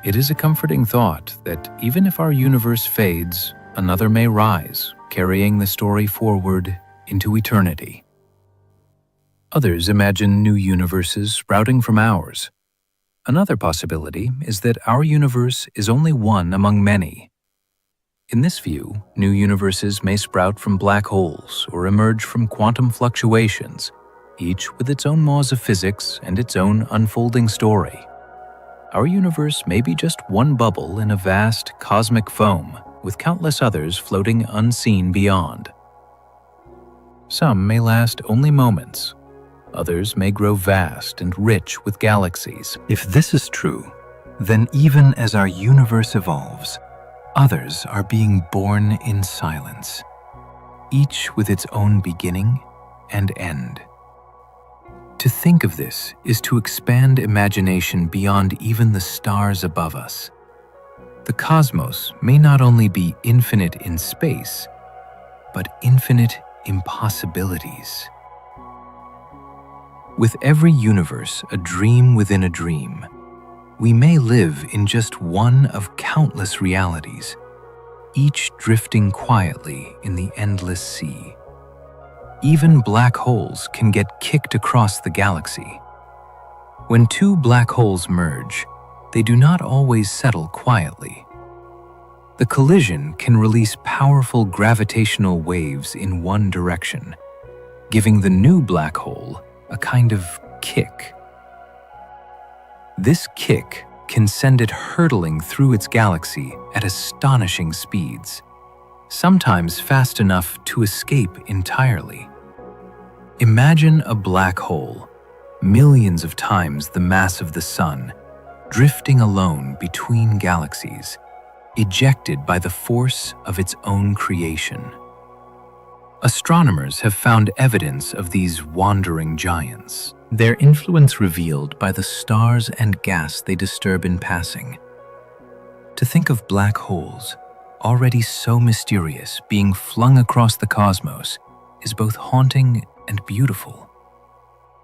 It is a comforting thought that even if our universe fades, another may rise, carrying the story forward into eternity. Others imagine new universes sprouting from ours. Another possibility is that our universe is only one among many. In this view, new universes may sprout from black holes or emerge from quantum fluctuations, each with its own laws of physics and its own unfolding story. Our universe may be just one bubble in a vast cosmic foam, with countless others floating unseen beyond. Some may last only moments, Others may grow vast and rich with galaxies. If this is true, then even as our universe evolves, others are being born in silence, each with its own beginning and end. To think of this is to expand imagination beyond even the stars above us. The cosmos may not only be infinite in space, but infinite impossibilities. With every universe a dream within a dream, we may live in just one of countless realities, each drifting quietly in the endless sea. Even black holes can get kicked across the galaxy. When two black holes merge, they do not always settle quietly. The collision can release powerful gravitational waves in one direction, giving the new black hole a kind of kick. This kick can send it hurtling through its galaxy at astonishing speeds, sometimes fast enough to escape entirely. Imagine a black hole, millions of times the mass of the Sun, drifting alone between galaxies, ejected by the force of its own creation. Astronomers have found evidence of these wandering giants, their influence revealed by the stars and gas they disturb in passing. To think of black holes, already so mysterious, being flung across the cosmos is both haunting and beautiful.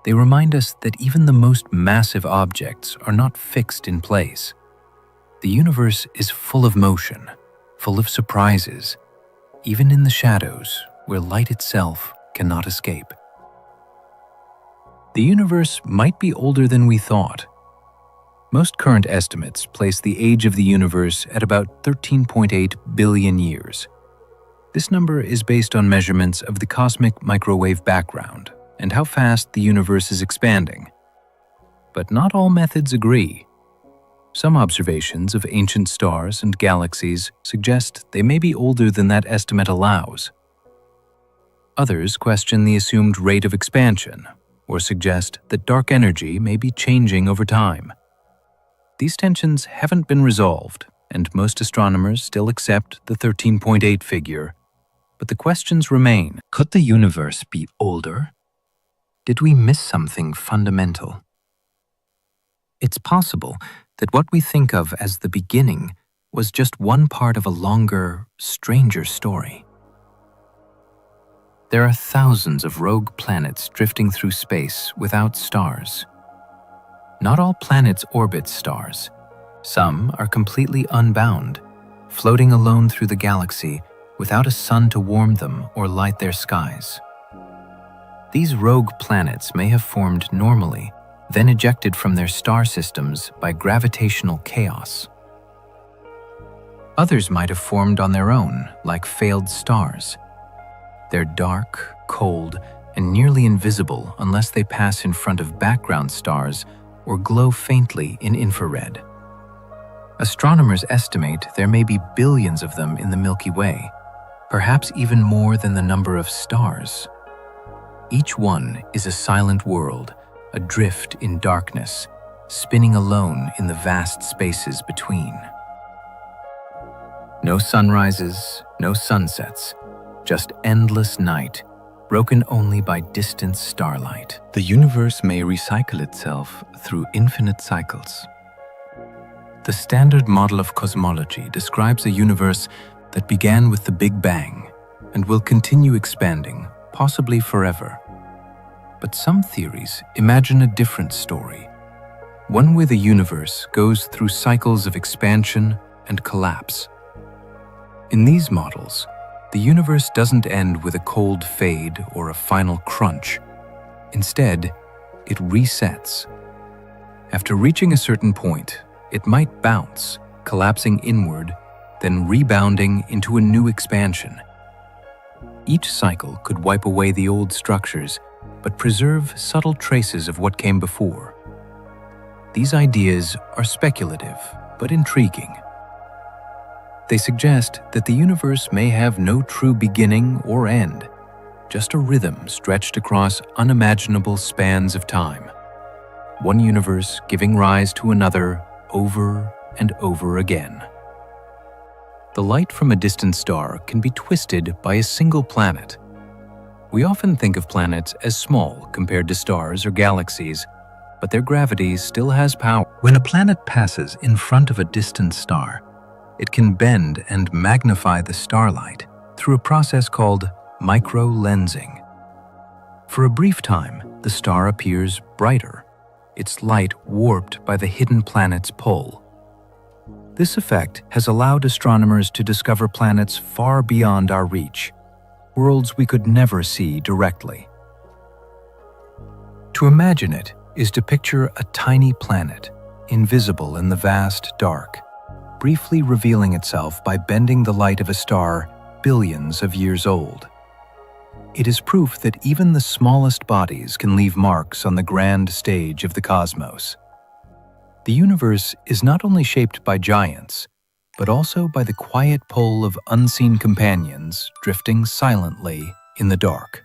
They remind us that even the most massive objects are not fixed in place. The universe is full of motion, full of surprises, even in the shadows where light itself cannot escape. The universe might be older than we thought. Most current estimates place the age of the universe at about 13.8 billion years. This number is based on measurements of the cosmic microwave background and how fast the universe is expanding. But not all methods agree. Some observations of ancient stars and galaxies suggest they may be older than that estimate allows. Others question the assumed rate of expansion, or suggest that dark energy may be changing over time. These tensions haven't been resolved, and most astronomers still accept the 13.8 figure. But the questions remain. Could the universe be older? Did we miss something fundamental? It's possible that what we think of as the beginning was just one part of a longer, stranger story. There are thousands of rogue planets drifting through space without stars. Not all planets orbit stars. Some are completely unbound, floating alone through the galaxy without a sun to warm them or light their skies. These rogue planets may have formed normally, then ejected from their star systems by gravitational chaos. Others might have formed on their own, like failed stars. They're dark, cold, and nearly invisible unless they pass in front of background stars or glow faintly in infrared. Astronomers estimate there may be billions of them in the Milky Way, perhaps even more than the number of stars. Each one is a silent world, adrift in darkness, spinning alone in the vast spaces between. No sunrises, no sunsets, just endless night, broken only by distant starlight. The universe may recycle itself through infinite cycles. The standard model of cosmology describes a universe that began with the Big Bang and will continue expanding, possibly forever. But some theories imagine a different story, one where the universe goes through cycles of expansion and collapse. In these models, the universe doesn't end with a cold fade or a final crunch. Instead, it resets. After reaching a certain point, it might bounce, collapsing inward, then rebounding into a new expansion. Each cycle could wipe away the old structures, but preserve subtle traces of what came before. These ideas are speculative, but intriguing. They suggest that the universe may have no true beginning or end, just a rhythm stretched across unimaginable spans of time. One universe giving rise to another over and over again. The light from a distant star can be twisted by a single planet. We often think of planets as small compared to stars or galaxies, but their gravity still has power. When a planet passes in front of a distant star, it can bend and magnify the starlight through a process called micro-lensing. For a brief time, the star appears brighter, its light warped by the hidden planet's pull. This effect has allowed astronomers to discover planets far beyond our reach, worlds we could never see directly. To imagine it is to picture a tiny planet, invisible in the vast dark, briefly revealing itself by bending the light of a star billions of years old. It is proof that even the smallest bodies can leave marks on the grand stage of the cosmos. The universe is not only shaped by giants, but also by the quiet pull of unseen companions drifting silently in the dark.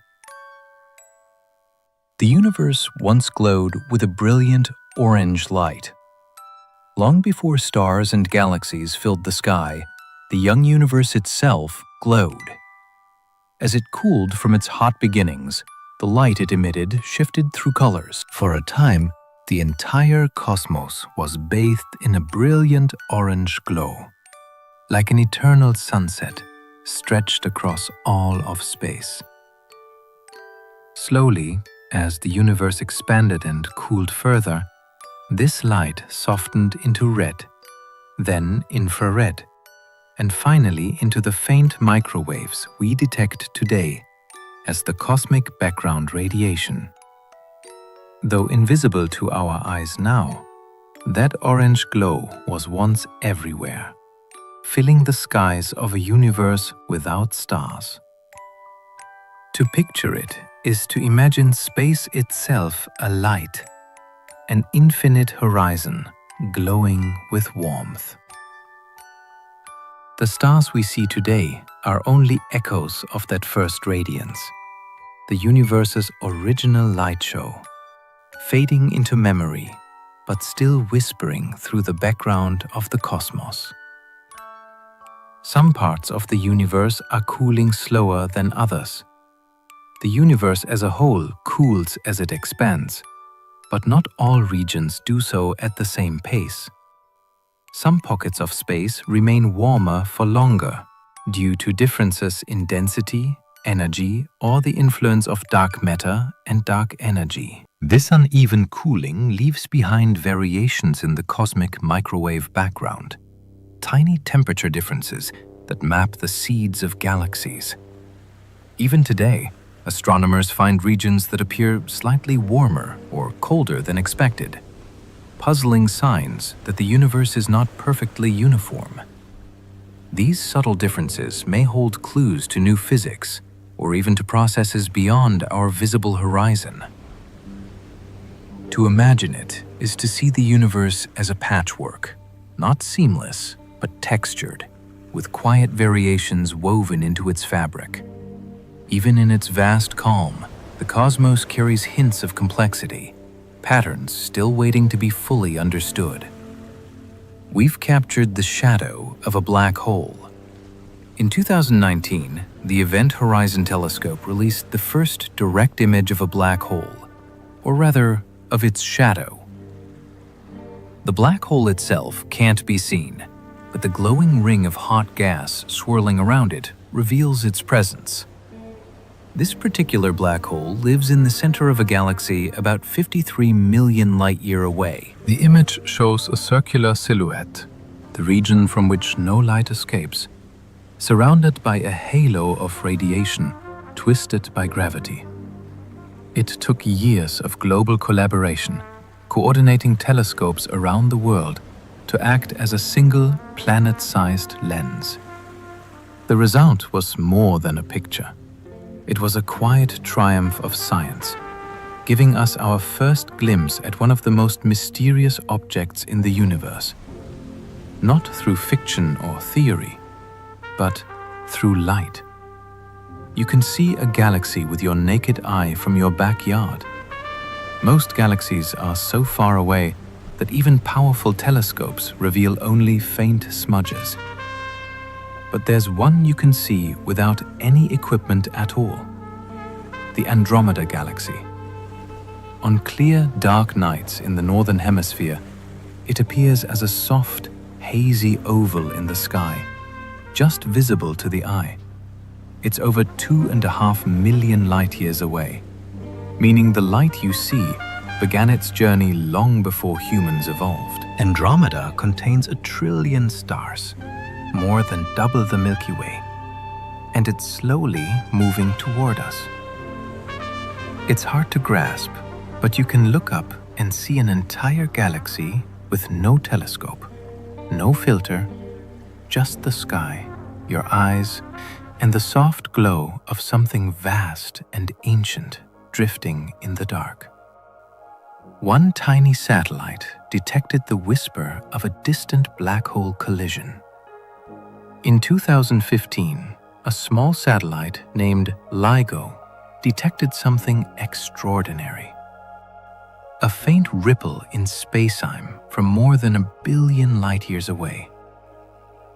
The universe once glowed with a brilliant orange light. Long before stars and galaxies filled the sky, the young universe itself glowed. As it cooled from its hot beginnings, the light it emitted shifted through colors. For a time, the entire cosmos was bathed in a brilliant orange glow, like an eternal sunset stretched across all of space. Slowly, as the universe expanded and cooled further, this light softened into red, then infrared, and finally into the faint microwaves we detect today as the cosmic background radiation. Though invisible to our eyes now, that orange glow was once everywhere, filling the skies of a universe without stars. To picture it is to imagine space itself alight, an infinite horizon glowing with warmth. The stars we see today are only echoes of that first radiance, the universe's original light show, fading into memory, but still whispering through the background of the cosmos. Some parts of the universe are cooling slower than others. The universe as a whole cools as it expands, but not all regions do so at the same pace. Some pockets of space remain warmer for longer due to differences in density, energy, or the influence of dark matter and dark energy. This uneven cooling leaves behind variations in the cosmic microwave background, tiny temperature differences that map the seeds of galaxies. Even today, astronomers find regions that appear slightly warmer or colder than expected, puzzling signs that the universe is not perfectly uniform. These subtle differences may hold clues to new physics or even to processes beyond our visible horizon. To imagine it is to see the universe as a patchwork, not seamless, but textured, with quiet variations woven into its fabric. Even in its vast calm, the cosmos carries hints of complexity, patterns still waiting to be fully understood. We've captured the shadow of a black hole. In 2019, the Event Horizon Telescope released the first direct image of a black hole, or rather, of its shadow. The black hole itself can't be seen, but the glowing ring of hot gas swirling around it reveals its presence. This particular black hole lives in the center of a galaxy about 53 million light-year away. The image shows a circular silhouette, the region from which no light escapes, surrounded by a halo of radiation twisted by gravity. It took years of global collaboration, coordinating telescopes around the world to act as a single planet-sized lens. The result was more than a picture. It was a quiet triumph of science, giving us our first glimpse at one of the most mysterious objects in the universe. Not through fiction or theory, but through light. You can see a galaxy with your naked eye from your backyard. Most galaxies are so far away that even powerful telescopes reveal only faint smudges. But there's one you can see without any equipment at all: the Andromeda Galaxy. On clear, dark nights in the northern hemisphere, it appears as a soft, hazy oval in the sky, just visible to the eye. It's over 2.5 million light-years away, meaning the light you see began its journey long before humans evolved. Andromeda contains 1 trillion stars, more than double the Milky Way, and it's slowly moving toward us. It's hard to grasp, but you can look up and see an entire galaxy with no telescope, no filter, just the sky, your eyes, and the soft glow of something vast and ancient drifting in the dark. One tiny satellite detected the whisper of a distant black hole collision. In 2015, a small satellite named LIGO detected something extraordinary. A faint ripple in space-time from more than 1 billion light-years away.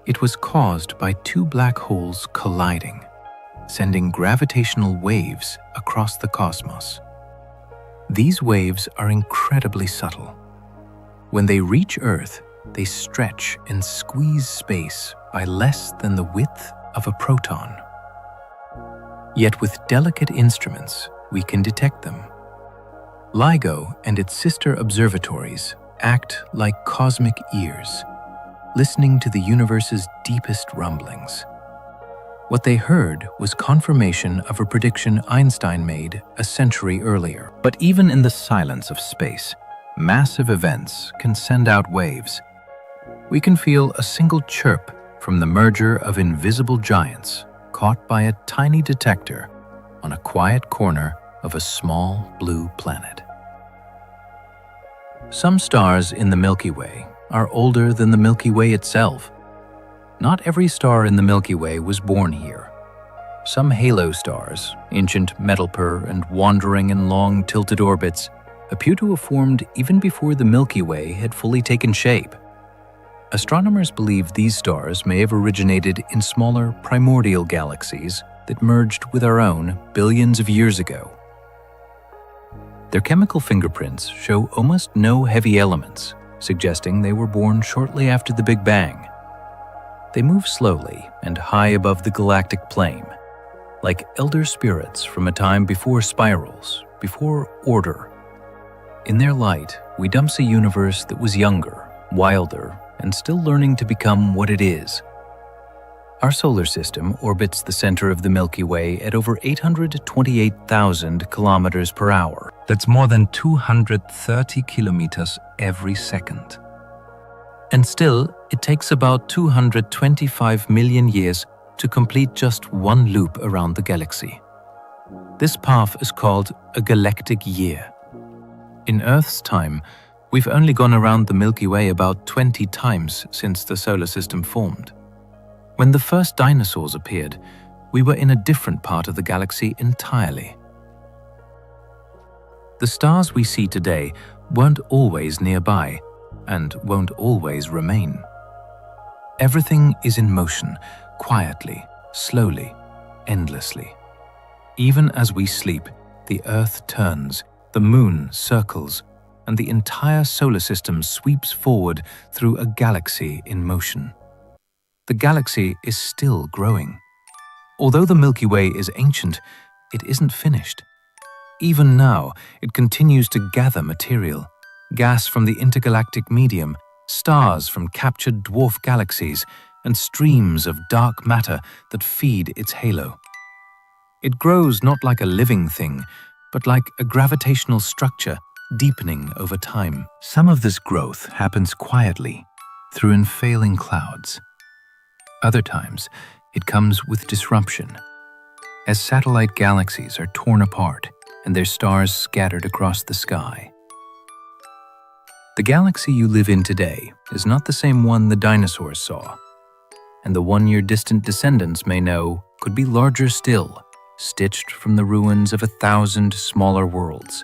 It was caused by 2 black holes colliding, sending gravitational waves across the cosmos. These waves are incredibly subtle. When they reach Earth, they stretch and squeeze space by less than the width of a proton. Yet with delicate instruments, we can detect them. LIGO and its sister observatories act like cosmic ears, listening to the universe's deepest rumblings. What they heard was confirmation of a prediction Einstein made a century earlier. But even in the silence of space, massive events can send out waves. We can feel a single chirp from the merger of invisible giants caught by a tiny detector on a quiet corner of a small blue planet. Some stars in the Milky Way are older than the Milky Way itself. Not every star in the Milky Way was born here. Some halo stars, ancient metal-pur and wandering in long tilted orbits, appear to have formed even before the Milky Way had fully taken shape. Astronomers believe these stars may have originated in smaller primordial galaxies that merged with our own billions of years ago. Their chemical fingerprints show almost no heavy elements, suggesting they were born shortly after the Big Bang. They move slowly and high above the galactic plane, like elder spirits from a time before spirals, before order. In their light, we glimpse a universe that was younger, wilder, and still learning to become what it is. Our solar system orbits the center of the Milky Way at over 828,000 kilometers per hour. That's more than 230 kilometers every second. And still, it takes about 225 million years to complete just one loop around the galaxy. This path is called a galactic year. In Earth's time, we've only gone around the Milky Way about 20 times since the solar system formed. When the first dinosaurs appeared, we were in a different part of the galaxy entirely. The stars we see today weren't always nearby and won't always remain. Everything is in motion, quietly, slowly, endlessly. Even as we sleep, the Earth turns, the Moon circles, and the entire solar system sweeps forward through a galaxy in motion. The galaxy is still growing. Although the Milky Way is ancient, it isn't finished. Even now, it continues to gather material, gas from the intergalactic medium, stars from captured dwarf galaxies, and streams of dark matter that feed its halo. It grows not like a living thing, but like a gravitational structure deepening over time. Some of this growth happens quietly, through unfailing clouds. Other times, it comes with disruption, as satellite galaxies are torn apart and their stars scattered across the sky. The galaxy you live in today is not the same one the dinosaurs saw, and the one your distant descendants may know could be larger still, stitched from the ruins of 1,000 smaller worlds.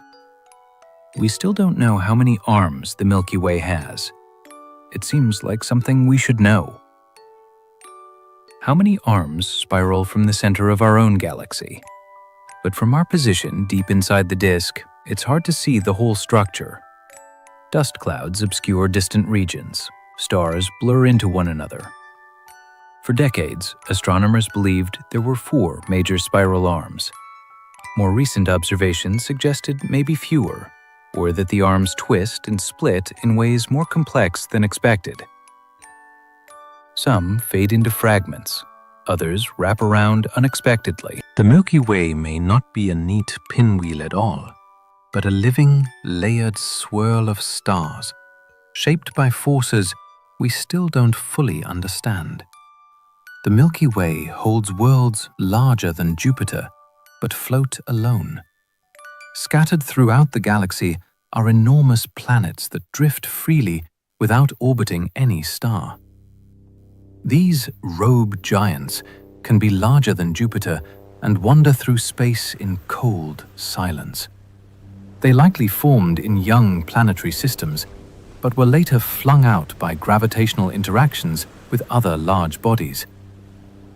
We still don't know how many arms the Milky Way has. It seems like something we should know. How many arms spiral from the center of our own galaxy? But from our position deep inside the disk, it's hard to see the whole structure. Dust clouds obscure distant regions. Stars blur into one another. For decades, astronomers believed there were 4 major spiral arms. More recent observations suggested maybe fewer, or that the arms twist and split in ways more complex than expected. Some fade into fragments, others wrap around unexpectedly. The Milky Way may not be a neat pinwheel at all, but a living, layered swirl of stars, shaped by forces we still don't fully understand. The Milky Way holds worlds larger than Jupiter, but float alone. Scattered throughout the galaxy are enormous planets that drift freely without orbiting any star. These rogue giants can be larger than Jupiter and wander through space in cold silence. They likely formed in young planetary systems, but were later flung out by gravitational interactions with other large bodies.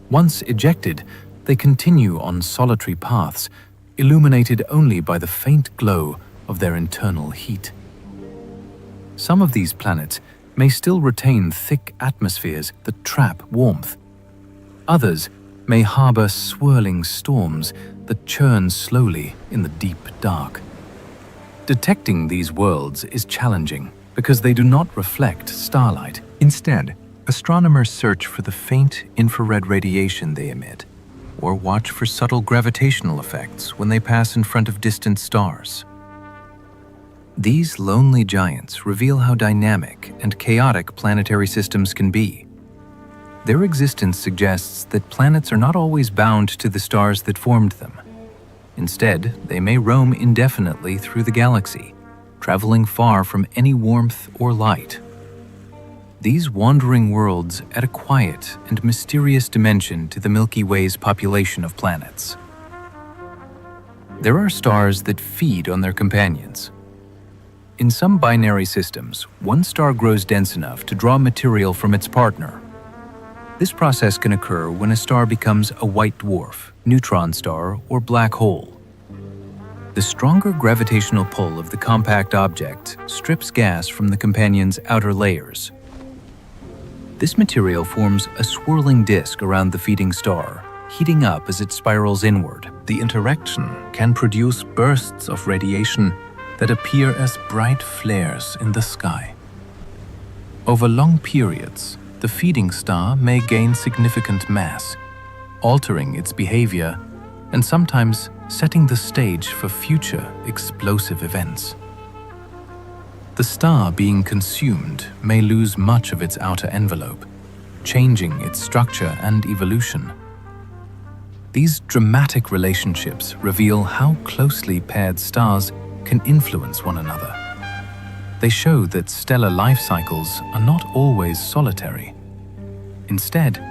Once ejected, they continue on solitary paths, illuminated only by the faint glow of their internal heat. Some of these planets may still retain thick atmospheres that trap warmth. Others may harbor swirling storms that churn slowly in the deep dark. Detecting these worlds is challenging because they do not reflect starlight. Instead, astronomers search for the faint infrared radiation they emit, or watch for subtle gravitational effects when they pass in front of distant stars. These lonely giants reveal how dynamic and chaotic planetary systems can be. Their existence suggests that planets are not always bound to the stars that formed them. Instead, they may roam indefinitely through the galaxy, traveling far from any warmth or light. These wandering worlds add a quiet and mysterious dimension to the Milky Way's population of planets. There are stars that feed on their companions. In some binary systems, one star grows dense enough to draw material from its partner. This process can occur when a star becomes a white dwarf, neutron star, or black hole. The stronger gravitational pull of the compact object strips gas from the companion's outer layers. This material forms a swirling disk around the feeding star, heating up as it spirals inward. The interaction can produce bursts of radiation that appear as bright flares in the sky. Over long periods, the feeding star may gain significant mass, altering its behavior and sometimes setting the stage for future explosive events. The star being consumed may lose much of its outer envelope, changing its structure and evolution. These dramatic relationships reveal how closely paired stars can influence one another. They show that stellar life cycles are not always solitary. Instead,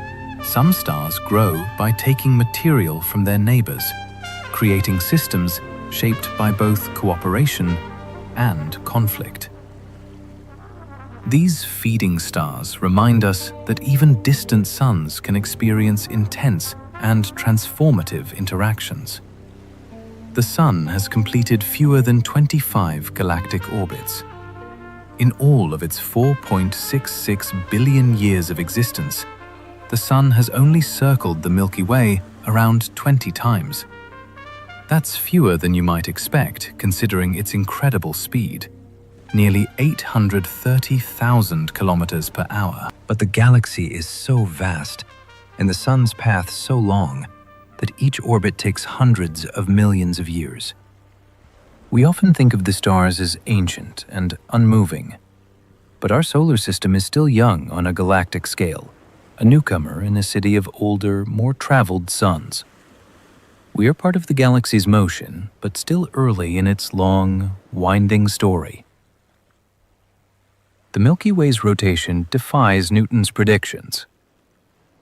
some stars grow by taking material from their neighbors, creating systems shaped by both cooperation and conflict. These feeding stars remind us that even distant suns can experience intense and transformative interactions. The Sun has completed fewer than 25 galactic orbits. In all of its 4.66 billion years of existence, the Sun has only circled the Milky Way around 20 times. That's fewer than you might expect, considering its incredible speed, nearly 830,000 kilometers per hour. But the galaxy is so vast, and the Sun's path so long, that each orbit takes hundreds of millions of years. We often think of the stars as ancient and unmoving, but our solar system is still young on a galactic scale, a newcomer in a city of older, more traveled suns. We are part of the galaxy's motion, but still early in its long, winding story. The Milky Way's rotation defies Newton's predictions.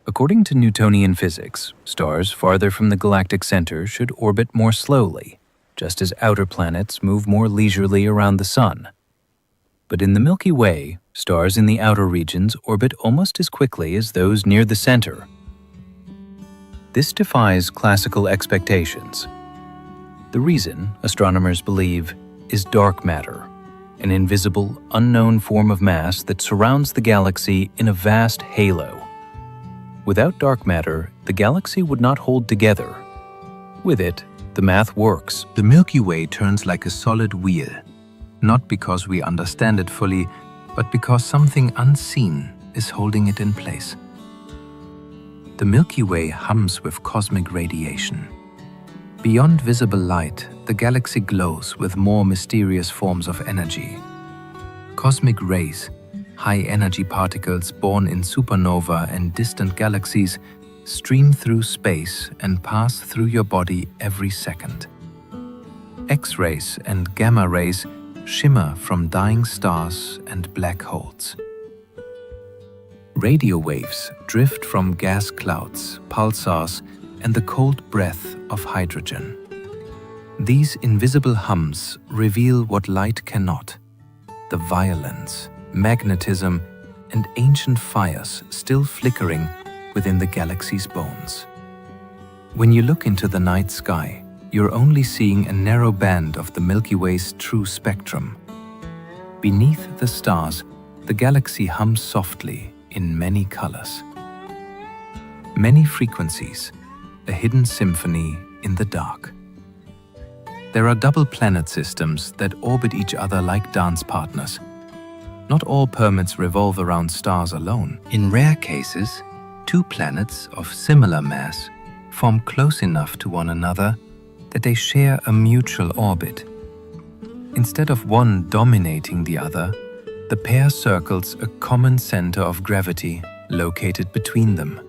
According to Newtonian physics, stars farther from the galactic center should orbit more slowly, just as outer planets move more leisurely around the Sun. But in the Milky Way, stars in the outer regions orbit almost as quickly as those near the center. This defies classical expectations. The reason, astronomers believe, is dark matter, an invisible, unknown form of mass that surrounds the galaxy in a vast halo. Without dark matter, the galaxy would not hold together. With it, the math works. The Milky Way turns like a solid wheel, not because we understand it fully, but because something unseen is holding it in place. The Milky Way hums with cosmic radiation. Beyond visible light, the galaxy glows with more mysterious forms of energy. Cosmic rays, high-energy particles born in supernova and distant galaxies, stream through space and pass through your body every second. X-rays and gamma rays shimmer from dying stars and black holes. Radio waves drift from gas clouds, pulsars, and the cold breath of hydrogen. These invisible hums reveal what light cannot: the violence, magnetism, and ancient fires still flickering within the galaxy's bones. When you look into the night sky, you're only seeing a narrow band of the Milky Way's true spectrum. Beneath the stars, the galaxy hums softly in many colors. Many frequencies, a hidden symphony in the dark. There are double planet systems that orbit each other like dance partners. Not all pyramids revolve around stars alone. In rare cases, two planets of similar mass form close enough to one another that they share a mutual orbit. Instead of one dominating the other, the pair circles a common center of gravity located between them.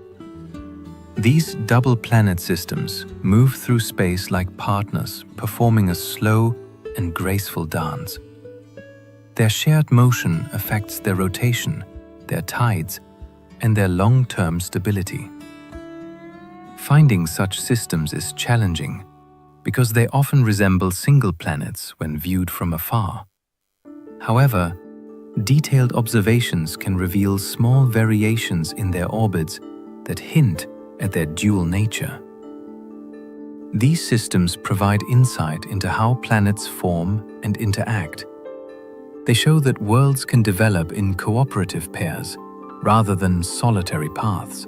These double planet systems move through space like partners, performing a slow and graceful dance. Their shared motion affects their rotation, their tides, and their long-term stability. Finding such systems is challenging because they often resemble single planets when viewed from afar. However, detailed observations can reveal small variations in their orbits that hint at their dual nature. These systems provide insight into how planets form and interact. They show that worlds can develop in cooperative pairs rather than solitary paths.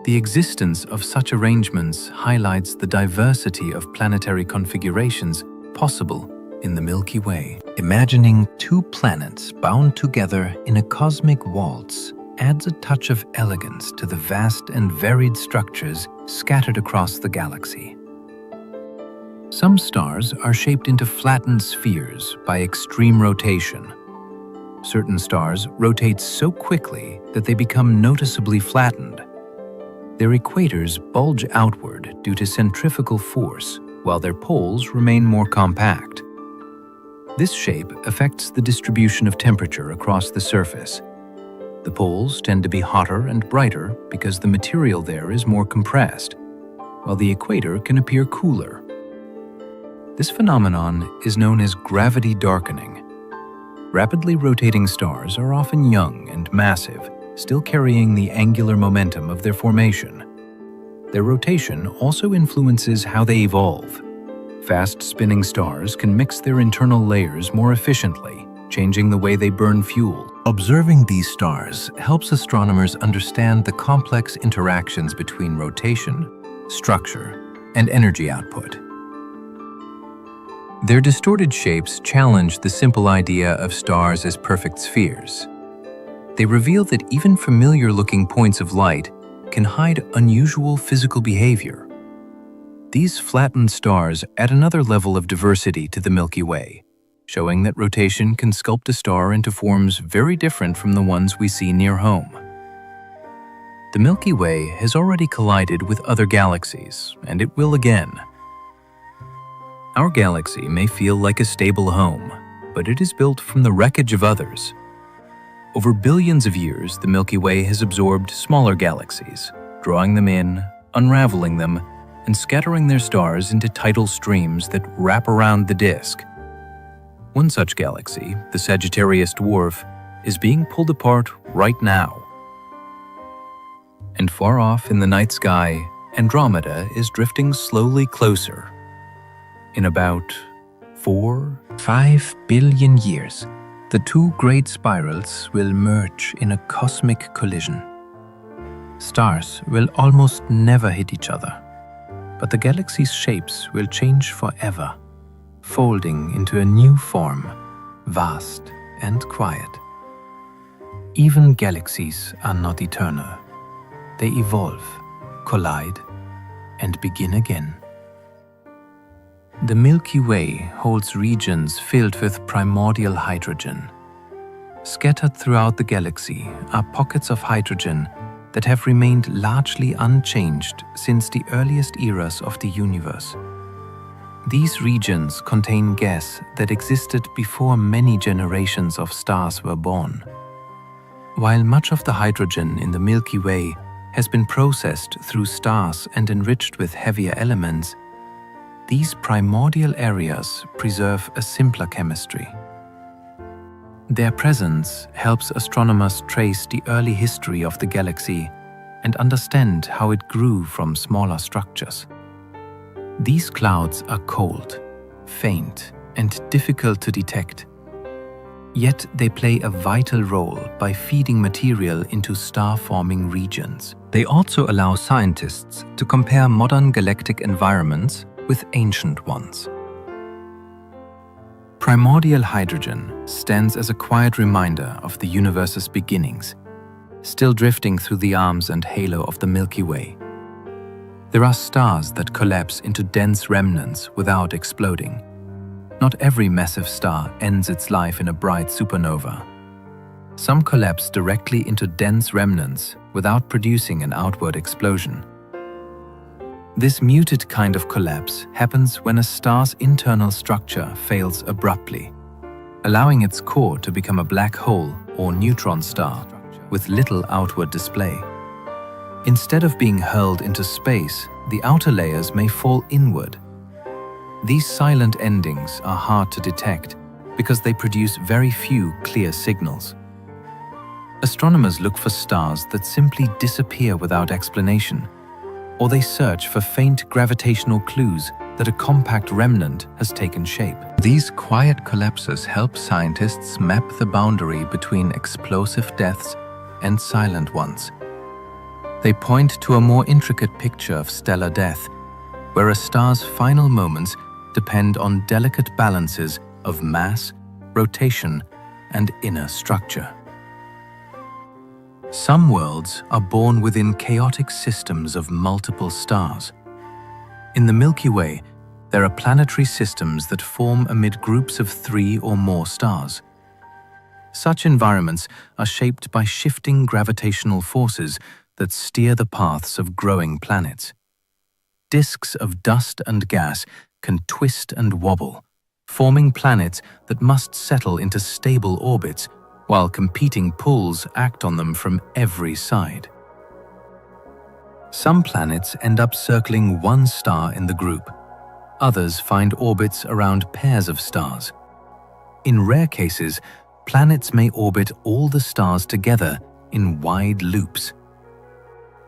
The existence of such arrangements highlights the diversity of planetary configurations possible in the Milky Way. Imagining two planets bound together in a cosmic waltz adds a touch of elegance to the vast and varied structures scattered across the galaxy. Some stars are shaped into flattened spheres by extreme rotation. Certain stars rotate so quickly that they become noticeably flattened. Their equators bulge outward due to centrifugal force, while their poles remain more compact. This shape affects the distribution of temperature across the surface. The poles tend to be hotter and brighter because the material there is more compressed, while the equator can appear cooler. This phenomenon is known as gravity darkening. Rapidly rotating stars are often young and massive, still carrying the angular momentum of their formation. Their rotation also influences how they evolve. Fast-spinning stars can mix their internal layers more efficiently, changing the way they burn fuel. Observing these stars helps astronomers understand the complex interactions between rotation, structure, and energy output. Their distorted shapes challenge the simple idea of stars as perfect spheres. They reveal that even familiar-looking points of light can hide unusual physical behavior. These flattened stars add another level of diversity to the Milky Way, showing that rotation can sculpt a star into forms very different from the ones we see near home. The Milky Way has already collided with other galaxies, and it will again. Our galaxy may feel like a stable home, but it is built from the wreckage of others. Over billions of years, the Milky Way has absorbed smaller galaxies, drawing them in, unraveling them, and scattering their stars into tidal streams that wrap around the disk. One such galaxy, the Sagittarius dwarf, is being pulled apart right now. And far off in the night sky, Andromeda is drifting slowly closer. In about 5 billion years, the two great spirals will merge in a cosmic collision. Stars will almost never hit each other, but the galaxy's shapes will change forever, folding into a new form, vast and quiet. Even galaxies are not eternal. They evolve, collide, and begin again. The Milky Way holds regions filled with primordial hydrogen. Scattered throughout the galaxy are pockets of hydrogen that have remained largely unchanged since the earliest eras of the universe. These regions contain gas that existed before many generations of stars were born. While much of the hydrogen in the Milky Way has been processed through stars and enriched with heavier elements, these primordial areas preserve a simpler chemistry. Their presence helps astronomers trace the early history of the galaxy and understand how it grew from smaller structures. These clouds are cold, faint, and difficult to detect. Yet they play a vital role by feeding material into star-forming regions. They also allow scientists to compare modern galactic environments with ancient ones. Primordial hydrogen stands as a quiet reminder of the universe's beginnings, still drifting through the arms and halo of the Milky Way. There are stars that collapse into dense remnants without exploding. Not every massive star ends its life in a bright supernova. Some collapse directly into dense remnants without producing an outward explosion. This muted kind of collapse happens when a star's internal structure fails abruptly, allowing its core to become a black hole or neutron star with little outward display. Instead of being hurled into space, the outer layers may fall inward. These silent endings are hard to detect because they produce very few clear signals. Astronomers look for stars that simply disappear without explanation, or they search for faint gravitational clues that a compact remnant has taken shape. These quiet collapses help scientists map the boundary between explosive deaths and silent ones. They point to a more intricate picture of stellar death, where a star's final moments depend on delicate balances of mass, rotation, and inner structure. Some worlds are born within chaotic systems of multiple stars. In the Milky Way, there are planetary systems that form amid groups of 3 or more stars. Such environments are shaped by shifting gravitational forces that steer the paths of growing planets. Disks of dust and gas can twist and wobble, forming planets that must settle into stable orbits while competing pulls act on them from every side. Some planets end up circling one star in the group. Others find orbits around pairs of stars. In rare cases, planets may orbit all the stars together in wide loops.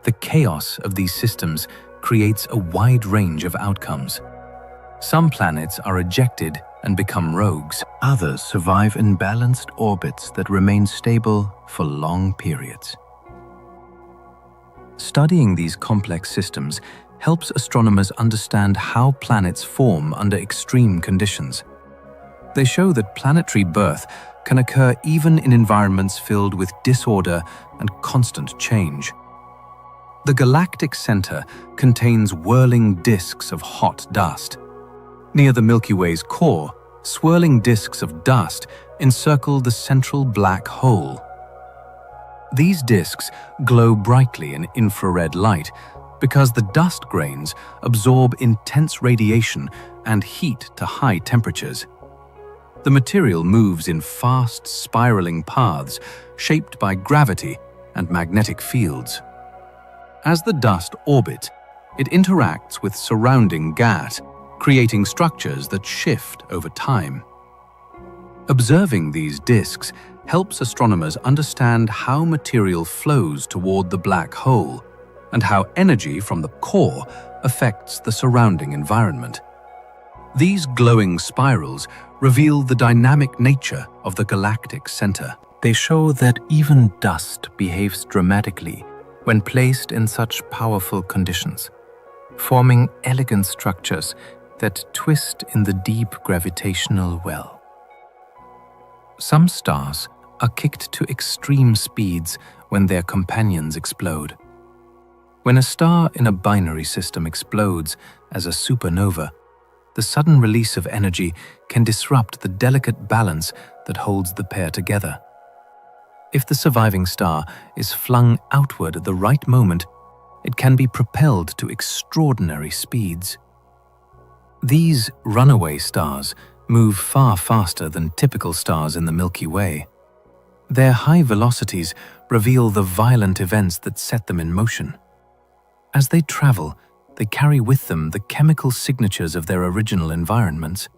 The chaos of these systems creates a wide range of outcomes. Some planets are ejected and become rogues. Others survive in balanced orbits that remain stable for long periods. Studying these complex systems helps astronomers understand how planets form under extreme conditions. They show that planetary birth can occur even in environments filled with disorder and constant change. The galactic center contains whirling disks of hot dust. Near the Milky Way's core, swirling disks of dust encircle the central black hole. These disks glow brightly in infrared light because the dust grains absorb intense radiation and heat to high temperatures. The material moves in fast, spiraling paths shaped by gravity and magnetic fields. As the dust orbits, it interacts with surrounding gas, creating structures that shift over time. Observing these disks helps astronomers understand how material flows toward the black hole and how energy from the core affects the surrounding environment. These glowing spirals reveal the dynamic nature of the galactic center. They show that even dust behaves dramatically when placed in such powerful conditions, forming elegant structures that twist in the deep gravitational well. Some stars are kicked to extreme speeds when their companions explode. When a star in a binary system explodes as a supernova, the sudden release of energy can disrupt the delicate balance that holds the pair together. If the surviving star is flung outward at the right moment, it can be propelled to extraordinary speeds. These runaway stars move far faster than typical stars in the Milky Way. Their high velocities reveal the violent events that set them in motion. As they travel, they carry with them the chemical signatures of their original environments.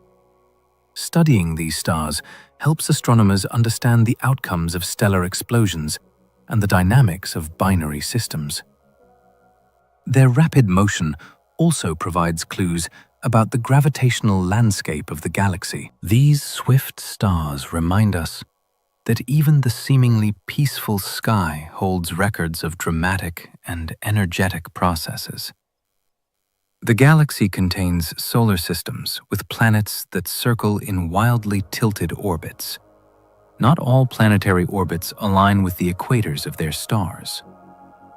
Studying these stars helps astronomers understand the outcomes of stellar explosions and the dynamics of binary systems. Their rapid motion also provides clues about the gravitational landscape of the galaxy. These swift stars remind us that even the seemingly peaceful sky holds records of dramatic and energetic processes. The galaxy contains solar systems with planets that circle in wildly tilted orbits. Not all planetary orbits align with the equators of their stars.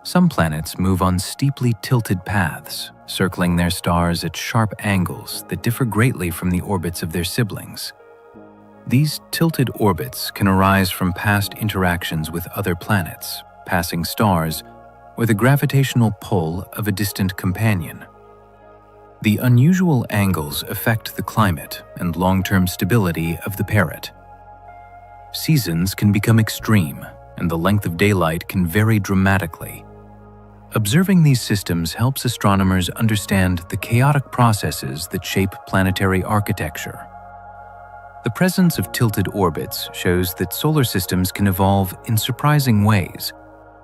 Some planets move on steeply tilted paths, circling their stars at sharp angles that differ greatly from the orbits of their siblings. These tilted orbits can arise from past interactions with other planets, passing stars, or the gravitational pull of a distant companion. The unusual angles affect the climate and long-term stability of the parrot. Seasons can become extreme, and the length of daylight can vary dramatically. Observing these systems helps astronomers understand the chaotic processes that shape planetary architecture. The presence of tilted orbits shows that solar systems can evolve in surprising ways,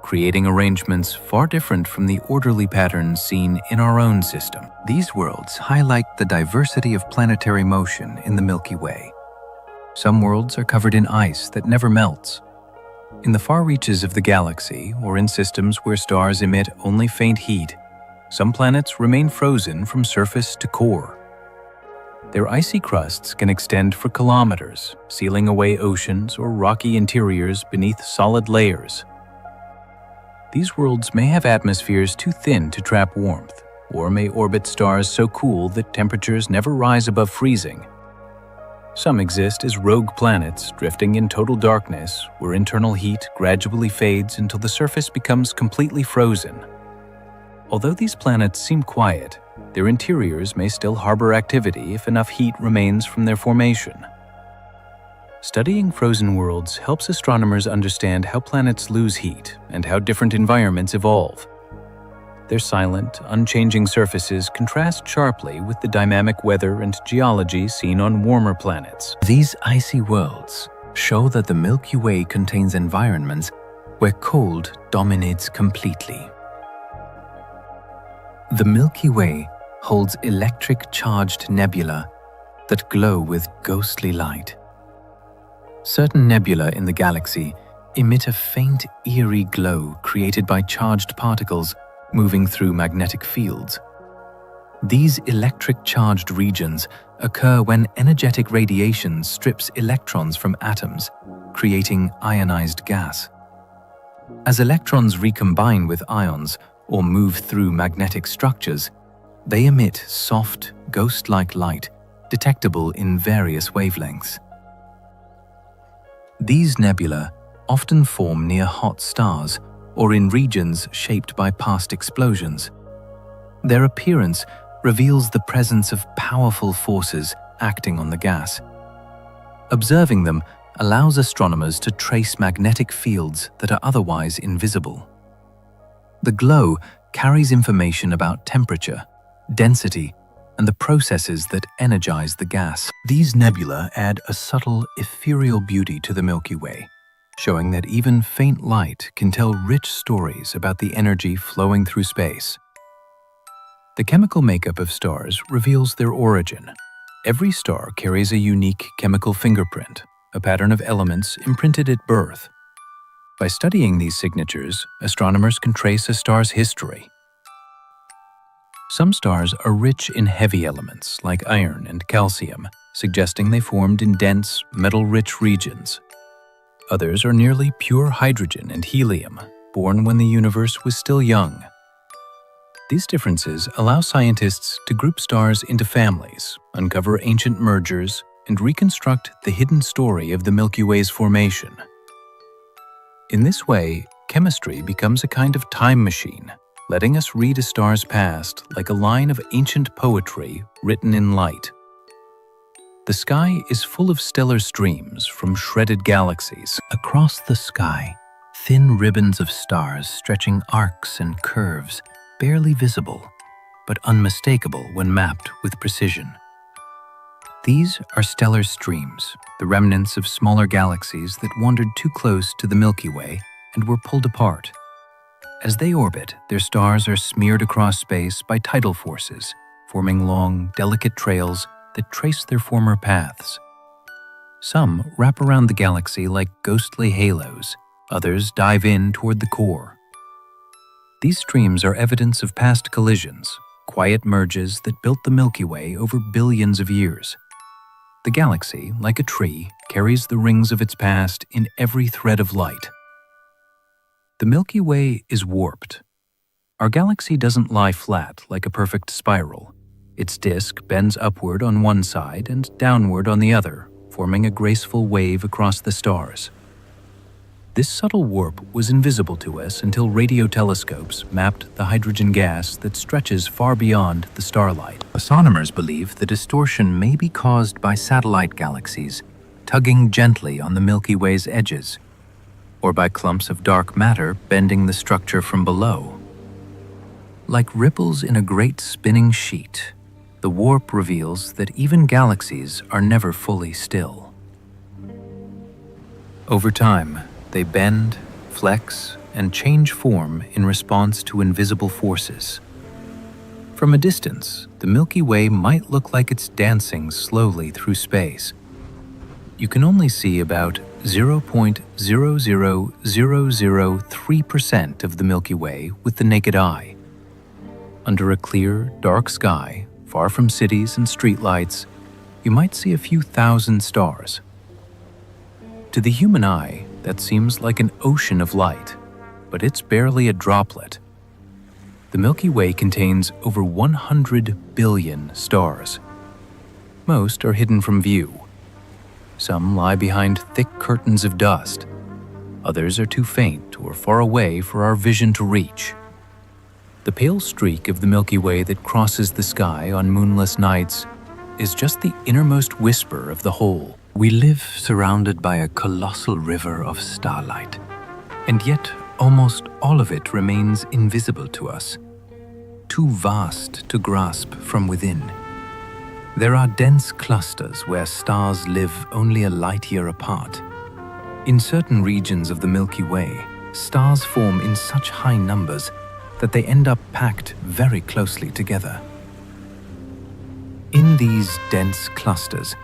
creating arrangements far different from the orderly patterns seen in our own system. These worlds highlight the diversity of planetary motion in the Milky Way. Some worlds are covered in ice that never melts. In the far reaches of the galaxy, or in systems where stars emit only faint heat, some planets remain frozen from surface to core. Their icy crusts can extend for kilometers, sealing away oceans or rocky interiors beneath solid layers. These worlds may have atmospheres too thin to trap warmth, or may orbit stars so cool that temperatures never rise above freezing. Some exist as rogue planets drifting in total darkness, where internal heat gradually fades until the surface becomes completely frozen. Although these planets seem quiet, their interiors may still harbor activity if enough heat remains from their formation. Studying frozen worlds helps astronomers understand how planets lose heat and how different environments evolve. Their silent, unchanging surfaces contrast sharply with the dynamic weather and geology seen on warmer planets. These icy worlds show that the Milky Way contains environments where cold dominates completely. The Milky Way holds electric-charged nebula that glow with ghostly light. Certain nebulae in the galaxy emit a faint, eerie glow created by charged particles moving through magnetic fields. These electric-charged regions occur when energetic radiation strips electrons from atoms, creating ionized gas. As electrons recombine with ions or move through magnetic structures, they emit soft, ghost-like light detectable in various wavelengths. These nebulae often form near hot stars or in regions shaped by past explosions. Their appearance reveals the presence of powerful forces acting on the gas. Observing them allows astronomers to trace magnetic fields that are otherwise invisible. The glow carries information about temperature, density, and the processes that energize the gas. These nebula add a subtle, ethereal beauty to the Milky Way, showing that even faint light can tell rich stories about the energy flowing through space. The chemical makeup of stars reveals their origin. Every star carries a unique chemical fingerprint, a pattern of elements imprinted at birth. By studying these signatures, astronomers can trace a star's history. Some stars are rich in heavy elements like iron and calcium, suggesting they formed in dense, metal-rich regions. Others are nearly pure hydrogen and helium, born when the universe was still young. These differences allow scientists to group stars into families, uncover ancient mergers, and reconstruct the hidden story of the Milky Way's formation. In this way, chemistry becomes a kind of time machine, letting us read a star's past like a line of ancient poetry written in light. The sky is full of stellar streams from shredded galaxies. Across the sky, thin ribbons of stars stretching arcs and curves, barely visible, but unmistakable when mapped with precision. These are stellar streams, the remnants of smaller galaxies that wandered too close to the Milky Way and were pulled apart. As they orbit, their stars are smeared across space by tidal forces, forming long, delicate trails that trace their former paths. Some wrap around the galaxy like ghostly halos, others dive in toward the core. These streams are evidence of past collisions, quiet merges that built the Milky Way over billions of years. The galaxy, like a tree, carries the rings of its past in every thread of light. The Milky Way is warped. Our galaxy doesn't lie flat like a perfect spiral. Its disk bends upward on one side and downward on the other, forming a graceful wave across the stars. This subtle warp was invisible to us until radio telescopes mapped the hydrogen gas that stretches far beyond the starlight. Astronomers believe the distortion may be caused by satellite galaxies tugging gently on the Milky Way's edges, or by clumps of dark matter bending the structure from below. Like ripples in a great spinning sheet, the warp reveals that even galaxies are never fully still. Over time, they bend, flex, and change form in response to invisible forces. From a distance, the Milky Way might look like it's dancing slowly through space. You can only see about 0.00003% of the Milky Way with the naked eye. Under a clear, dark sky, far from cities and streetlights, you might see a few thousand stars. To the human eye, that seems like an ocean of light, but it's barely a droplet. The Milky Way contains over 100 billion stars. Most are hidden from view. Some lie behind thick curtains of dust. Others are too faint or far away for our vision to reach. The pale streak of the Milky Way that crosses the sky on moonless nights is just the innermost whisper of the whole. We live surrounded by a colossal river of starlight, and yet almost all of it remains invisible to us, too vast to grasp from within. There are dense clusters where stars live only a light year apart. In certain regions of the Milky Way, stars form in such high numbers that they end up packed very closely together. In these dense clusters,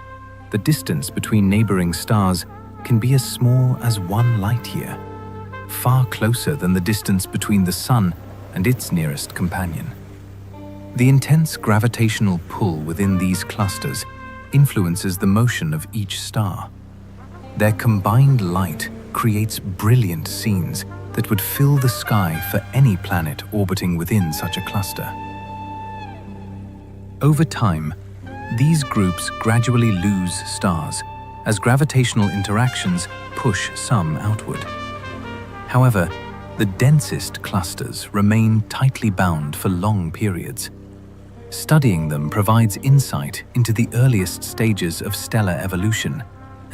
the distance between neighboring stars can be as small as 1 light-year, far closer than the distance between the Sun and its nearest companion. The intense gravitational pull within these clusters influences the motion of each star. Their combined light creates brilliant scenes that would fill the sky for any planet orbiting within such a cluster. Over time, these groups gradually lose stars as gravitational interactions push some outward. However, the densest clusters remain tightly bound for long periods. Studying them provides insight into the earliest stages of stellar evolution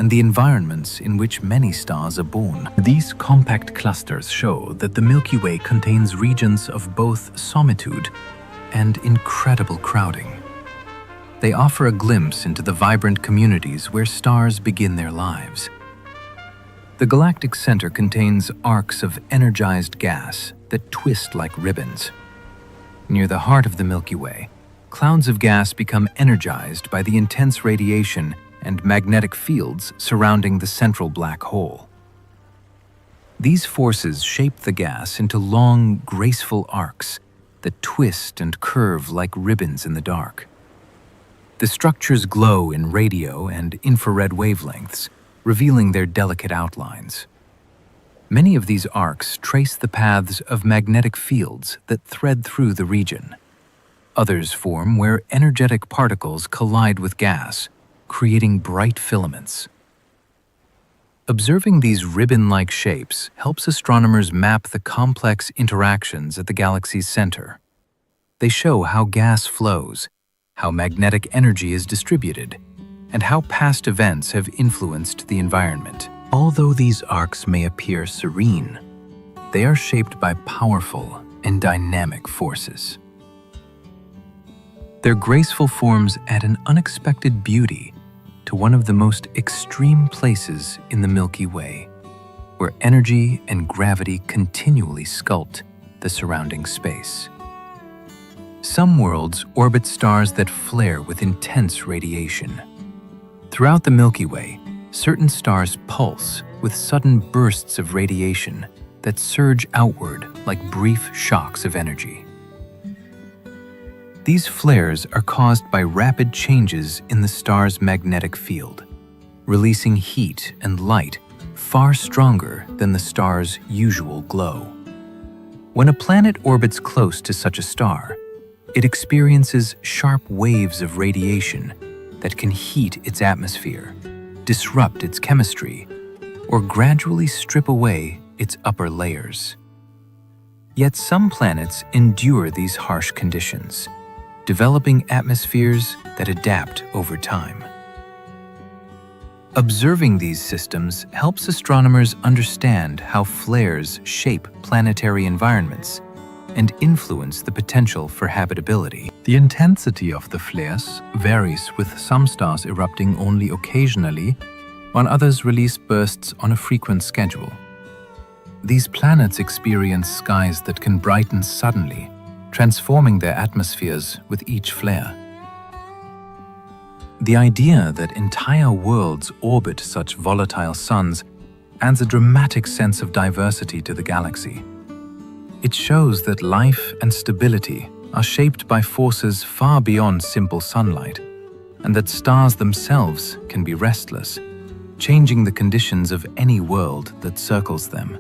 and the environments in which many stars are born. These compact clusters show that the Milky Way contains regions of both solitude and incredible crowding. They offer a glimpse into the vibrant communities where stars begin their lives. The galactic center contains arcs of energized gas that twist like ribbons. Near the heart of the Milky Way, clouds of gas become energized by the intense radiation and magnetic fields surrounding the central black hole. These forces shape the gas into long, graceful arcs that twist and curve like ribbons in the dark. The structures glow in radio and infrared wavelengths, revealing their delicate outlines. Many of these arcs trace the paths of magnetic fields that thread through the region. Others form where energetic particles collide with gas, creating bright filaments. Observing these ribbon-like shapes helps astronomers map the complex interactions at the galaxy's center. They show how gas flows, how magnetic energy is distributed, and how past events have influenced the environment. Although these arcs may appear serene, they are shaped by powerful and dynamic forces. Their graceful forms add an unexpected beauty to one of the most extreme places in the Milky Way, where energy and gravity continually sculpt the surrounding space. Some worlds orbit stars that flare with intense radiation. Throughout the Milky Way, certain stars pulse with sudden bursts of radiation that surge outward like brief shocks of energy. These flares are caused by rapid changes in the star's magnetic field, releasing heat and light far stronger than the star's usual glow. When a planet orbits close to such a star, it experiences sharp waves of radiation that can heat its atmosphere, disrupt its chemistry, or gradually strip away its upper layers. Yet some planets endure these harsh conditions, developing atmospheres that adapt over time. Observing these systems helps astronomers understand how flares shape planetary environments and influence the potential for habitability. The intensity of the flares varies, with some stars erupting only occasionally, while others release bursts on a frequent schedule. These planets experience skies that can brighten suddenly, transforming their atmospheres with each flare. The idea that entire worlds orbit such volatile suns adds a dramatic sense of diversity to the galaxy. It shows that life and stability are shaped by forces far beyond simple sunlight, and that stars themselves can be restless, changing the conditions of any world that circles them.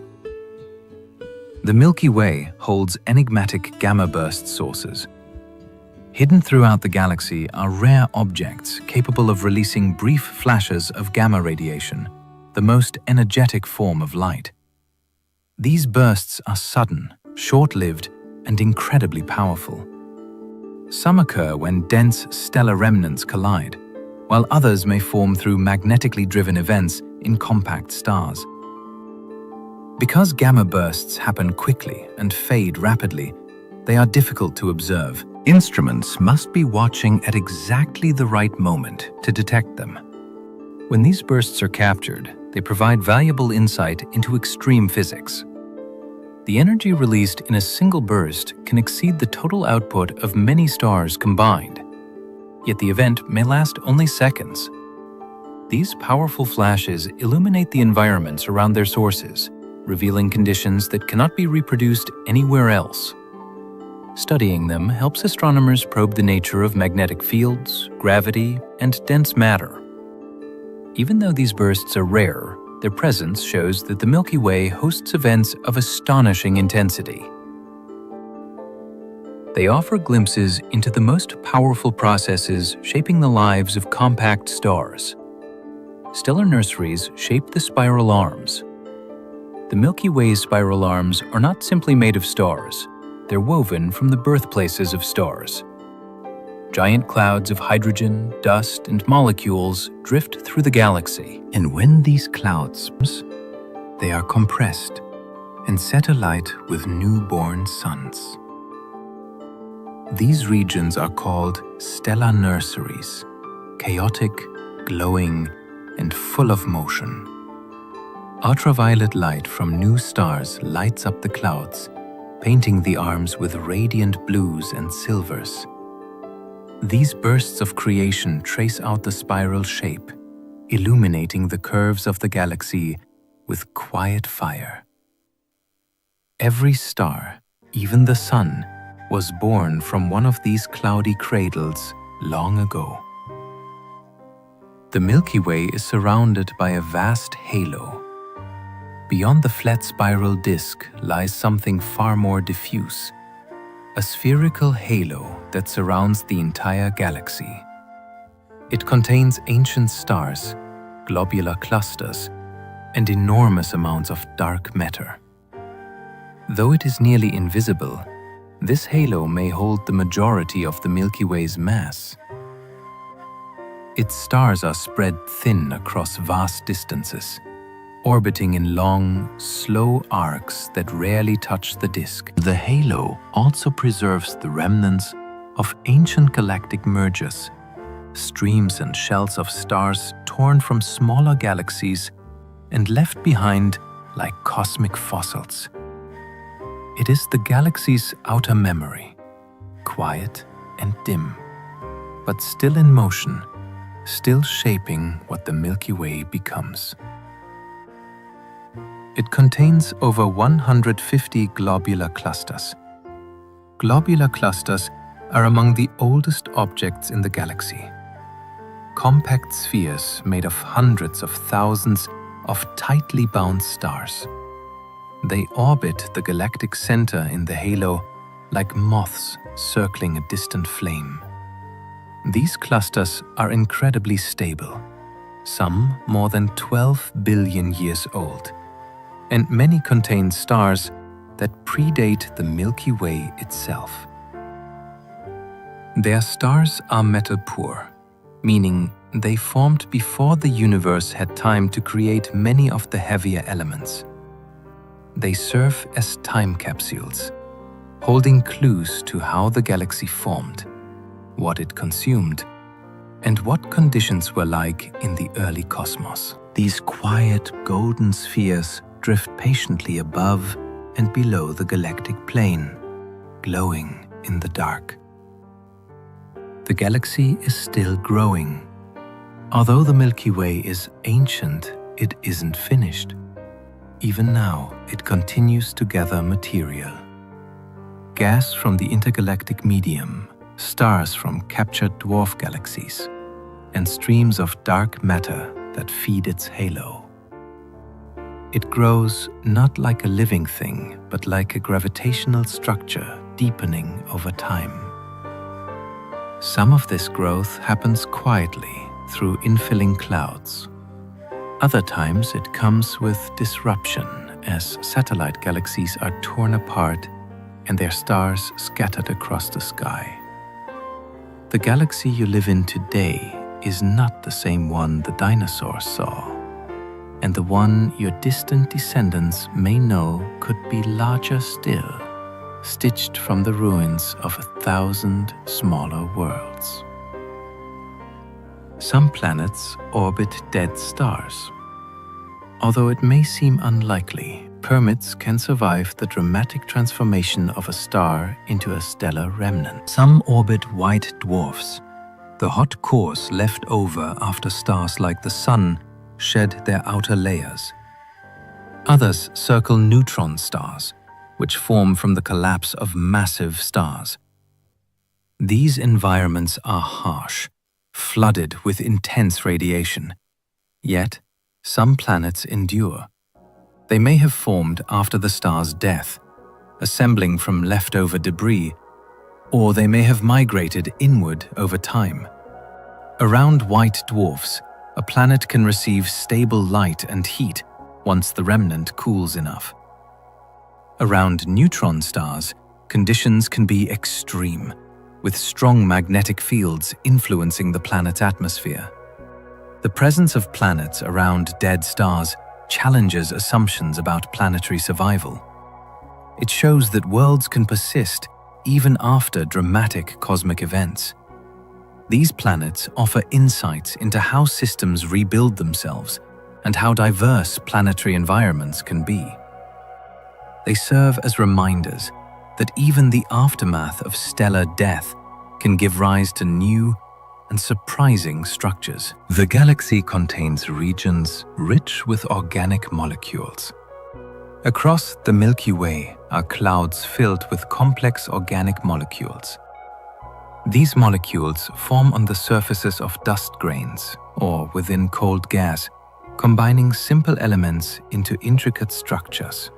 The Milky Way holds enigmatic gamma burst sources. Hidden throughout the galaxy are rare objects capable of releasing brief flashes of gamma radiation, the most energetic form of light. These bursts are sudden, short-lived, and incredibly powerful. Some occur when dense stellar remnants collide, while others may form through magnetically driven events in compact stars. Because gamma bursts happen quickly and fade rapidly, they are difficult to observe. Instruments must be watching at exactly the right moment to detect them. When these bursts are captured, they provide valuable insight into extreme physics. The energy released in a single burst can exceed the total output of many stars combined, yet the event may last only seconds. These powerful flashes illuminate the environments around their sources, revealing conditions that cannot be reproduced anywhere else. Studying them helps astronomers probe the nature of magnetic fields, gravity, and dense matter. Even though these bursts are rare, their presence shows that the Milky Way hosts events of astonishing intensity. They offer glimpses into the most powerful processes shaping the lives of compact stars. Stellar nurseries shape the spiral arms. The Milky Way's spiral arms are not simply made of stars, they're woven from the birthplaces of stars. Giant clouds of hydrogen, dust, and molecules drift through the galaxy. And when these clouds, they are compressed and set alight with newborn suns. These regions are called stellar nurseries, chaotic, glowing, and full of motion. Ultraviolet light from new stars lights up the clouds, painting the arms with radiant blues and silvers. These bursts of creation trace out the spiral shape, illuminating the curves of the galaxy with quiet fire. Every star, even the sun, was born from one of these cloudy cradles long ago. The Milky Way is surrounded by a vast halo. Beyond the flat spiral disk lies something far more diffuse, a spherical halo that surrounds the entire galaxy. It contains ancient stars, globular clusters, and enormous amounts of dark matter. Though it is nearly invisible, this halo may hold the majority of the Milky Way's mass. Its stars are spread thin across vast distances, orbiting in long, slow arcs that rarely touch the disk. The halo also preserves the remnants of ancient galactic mergers, streams and shells of stars torn from smaller galaxies and left behind like cosmic fossils. It is the galaxy's outer memory, quiet and dim, but still in motion, still shaping what the Milky Way becomes. It contains over 150 globular clusters. Globular clusters are among the oldest objects in the galaxy. Compact spheres made of hundreds of thousands of tightly bound stars. They orbit the galactic center in the halo like moths circling a distant flame. These clusters are incredibly stable, some more than 12 billion years old, and many contain stars that predate the Milky Way itself. Their stars are metal poor, meaning they formed before the universe had time to create many of the heavier elements. They serve as time capsules, holding clues to how the galaxy formed, what it consumed, and what conditions were like in the early cosmos. These quiet golden spheres drift patiently above and below the galactic plane, glowing in the dark. The galaxy is still growing. Although the Milky Way is ancient, it isn't finished. Even now, it continues to gather material. Gas from the intergalactic medium, stars from captured dwarf galaxies, and streams of dark matter that feed its halo. It grows not like a living thing, but like a gravitational structure deepening over time. Some of this growth happens quietly through infilling clouds. Other times it comes with disruption as satellite galaxies are torn apart and their stars scattered across the sky. The galaxy you live in today is not the same one the dinosaurs saw, and the one your distant descendants may know could be larger still, stitched from the ruins of 1,000 smaller worlds. Some planets orbit dead stars. Although it may seem unlikely, permits can survive the dramatic transformation of a star into a stellar remnant. Some orbit white dwarfs, the hot cores left over after stars like the Sun shed their outer layers. Others circle neutron stars, which form from the collapse of massive stars. These environments are harsh, flooded with intense radiation. Yet, some planets endure. They may have formed after the star's death, assembling from leftover debris, or they may have migrated inward over time. Around white dwarfs, a planet can receive stable light and heat once the remnant cools enough. Around neutron stars, conditions can be extreme. with strong magnetic fields influencing the planet's atmosphere. The presence of planets around dead stars challenges assumptions about planetary survival. It shows that worlds can persist even after dramatic cosmic events. These planets offer insights into how systems rebuild themselves and how diverse planetary environments can be. They serve as reminders that even the aftermath of stellar death can give rise to new and surprising structures. The galaxy contains regions rich with organic molecules. Across the Milky Way are clouds filled with complex organic molecules. These molecules form on the surfaces of dust grains or within cold gas, combining simple elements into intricate structures.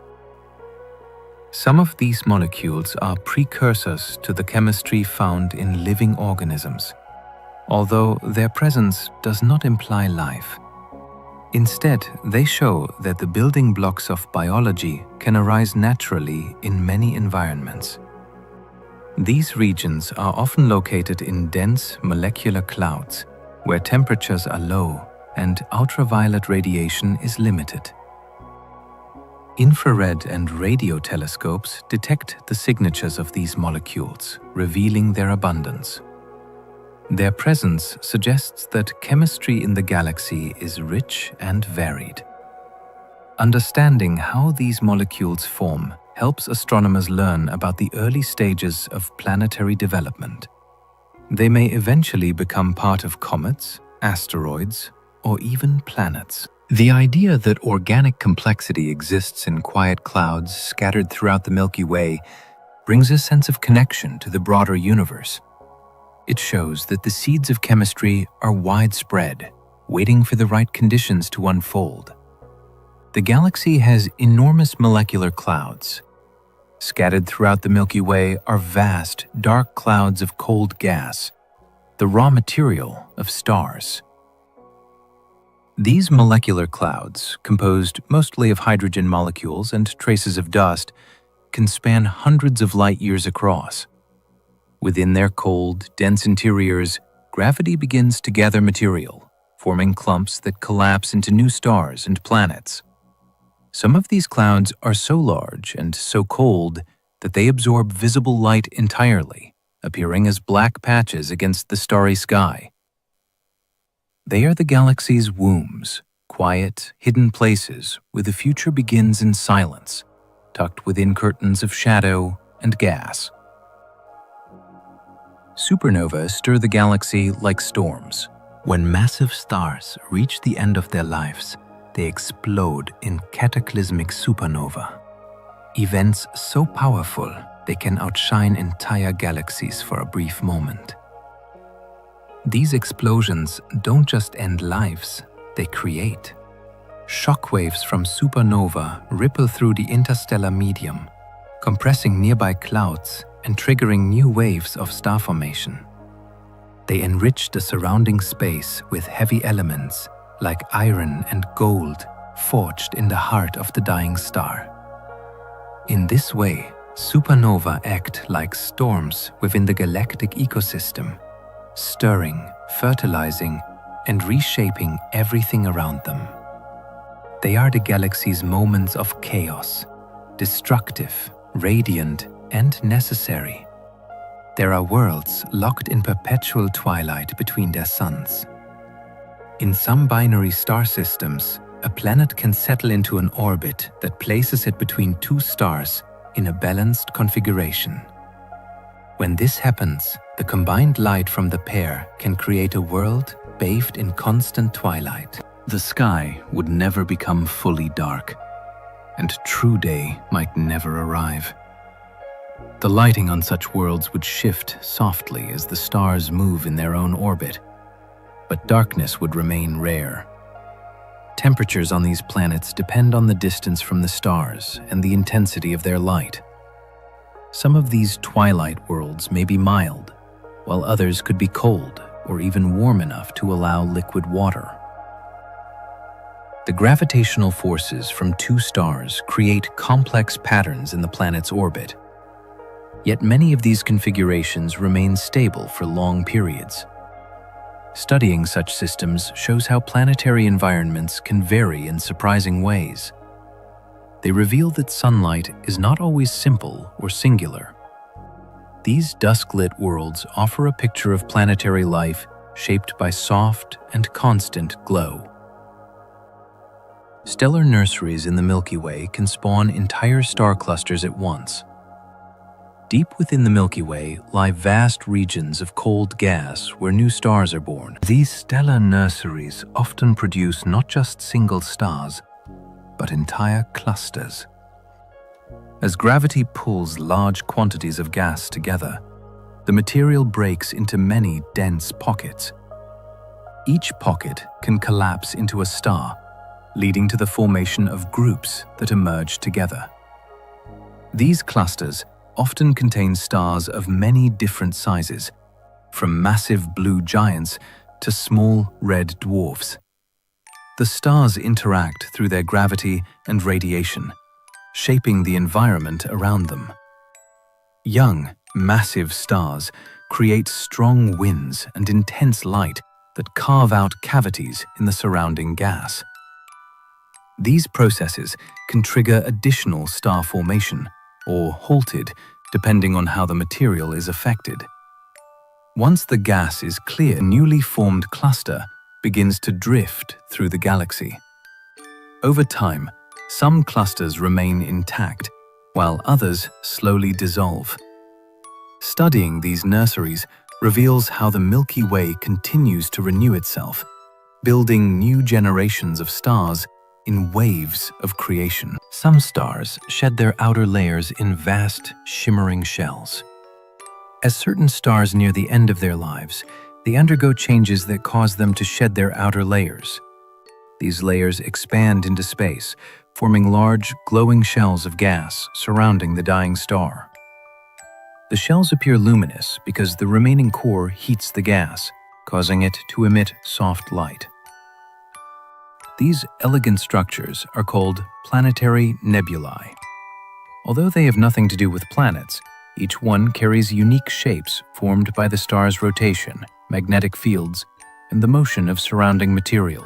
Some of these molecules are precursors to the chemistry found in living organisms, although their presence does not imply life. Instead, they show that the building blocks of biology can arise naturally in many environments. These regions are often located in dense molecular clouds, where temperatures are low and ultraviolet radiation is limited. Infrared and radio telescopes detect the signatures of these molecules, revealing their abundance. Their presence suggests that chemistry in the galaxy is rich and varied. Understanding how these molecules form helps astronomers learn about the early stages of planetary development. They may eventually become part of comets, asteroids, or even planets. The idea that organic complexity exists in quiet clouds scattered throughout the Milky Way brings a sense of connection to the broader universe. It shows that the seeds of chemistry are widespread, waiting for the right conditions to unfold. The galaxy has enormous molecular clouds. Scattered throughout the Milky Way are vast, dark clouds of cold gas, the raw material of stars. These molecular clouds, composed mostly of hydrogen molecules and traces of dust, can span hundreds of light years across. Within their cold, dense interiors, gravity begins to gather material, forming clumps that collapse into new stars and planets. Some of these clouds are so large and so cold that they absorb visible light entirely, appearing as black patches against the starry sky. They are the galaxy's wombs, quiet, hidden places where the future begins in silence, tucked within curtains of shadow and gas. Supernovae stir the galaxy like storms. When massive stars reach the end of their lives, they explode in cataclysmic supernova. Events so powerful they can outshine entire galaxies for a brief moment. These explosions don't just end lives, they create. Shockwaves from supernova ripple through the interstellar medium, compressing nearby clouds and triggering new waves of star formation. They enrich the surrounding space with heavy elements like iron and gold forged in the heart of the dying star. In this way, supernova act like storms within the galactic ecosystem, stirring, fertilizing, and reshaping everything around them. They are the galaxy's moments of chaos, destructive, radiant, and necessary. There are worlds locked in perpetual twilight between their suns. In some binary star systems, a planet can settle into an orbit that places it between two stars in a balanced configuration. When this happens, the combined light from the pair can create a world bathed in constant twilight. The sky would never become fully dark, and true day might never arrive. The lighting on such worlds would shift softly as the stars move in their own orbit, but darkness would remain rare. Temperatures on these planets depend on the distance from the stars and the intensity of their light. Some of these twilight worlds may be mild, while others could be cold or even warm enough to allow liquid water. The gravitational forces from two stars create complex patterns in the planet's orbit. Yet many of these configurations remain stable for long periods. Studying such systems shows how planetary environments can vary in surprising ways. They reveal that sunlight is not always simple or singular. These dusk-lit worlds offer a picture of planetary life shaped by soft and constant glow. Stellar nurseries in the Milky Way can spawn entire star clusters at once. Deep within the Milky Way lie vast regions of cold gas where new stars are born. These stellar nurseries often produce not just single stars, but entire clusters. As gravity pulls large quantities of gas together, the material breaks into many dense pockets. Each pocket can collapse into a star, leading to the formation of groups that emerge together. These clusters often contain stars of many different sizes, from massive blue giants to small red dwarfs. The stars interact through their gravity and radiation, shaping the environment around them. Young, massive stars create strong winds and intense light that carve out cavities in the surrounding gas. These processes can trigger additional star formation, or halted, depending on how the material is affected. Once the gas is clear, a newly formed cluster begins to drift through the galaxy. Over time, some clusters remain intact, while others slowly dissolve. Studying these nurseries reveals how the Milky Way continues to renew itself, building new generations of stars in waves of creation. Some stars shed their outer layers in vast, shimmering shells. As certain stars near the end of their lives, they undergo changes that cause them to shed their outer layers. These layers expand into space, forming large, glowing shells of gas surrounding the dying star. The shells appear luminous because the remaining core heats the gas, causing it to emit soft light. These elegant structures are called planetary nebulae. Although they have nothing to do with planets, each one carries unique shapes formed by the star's rotation, magnetic fields, and the motion of surrounding material.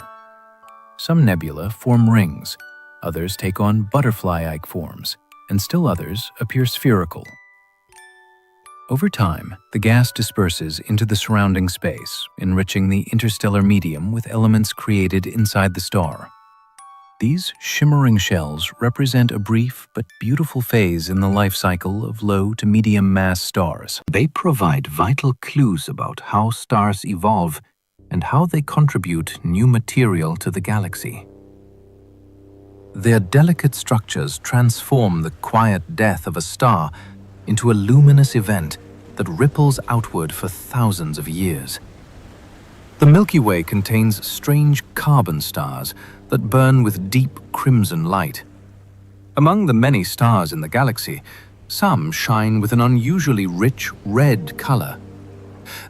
Some nebula form rings, others take on butterfly-like forms, and still others appear spherical. Over time, the gas disperses into the surrounding space, enriching the interstellar medium with elements created inside the star. These shimmering shells represent a brief but beautiful phase in the life cycle of low to medium mass stars. They provide vital clues about how stars evolve and how they contribute new material to the galaxy. Their delicate structures transform the quiet death of a star into a luminous event that ripples outward for thousands of years. The Milky Way contains strange carbon stars that burn with deep crimson light. Among the many stars in the galaxy, some shine with an unusually rich red color.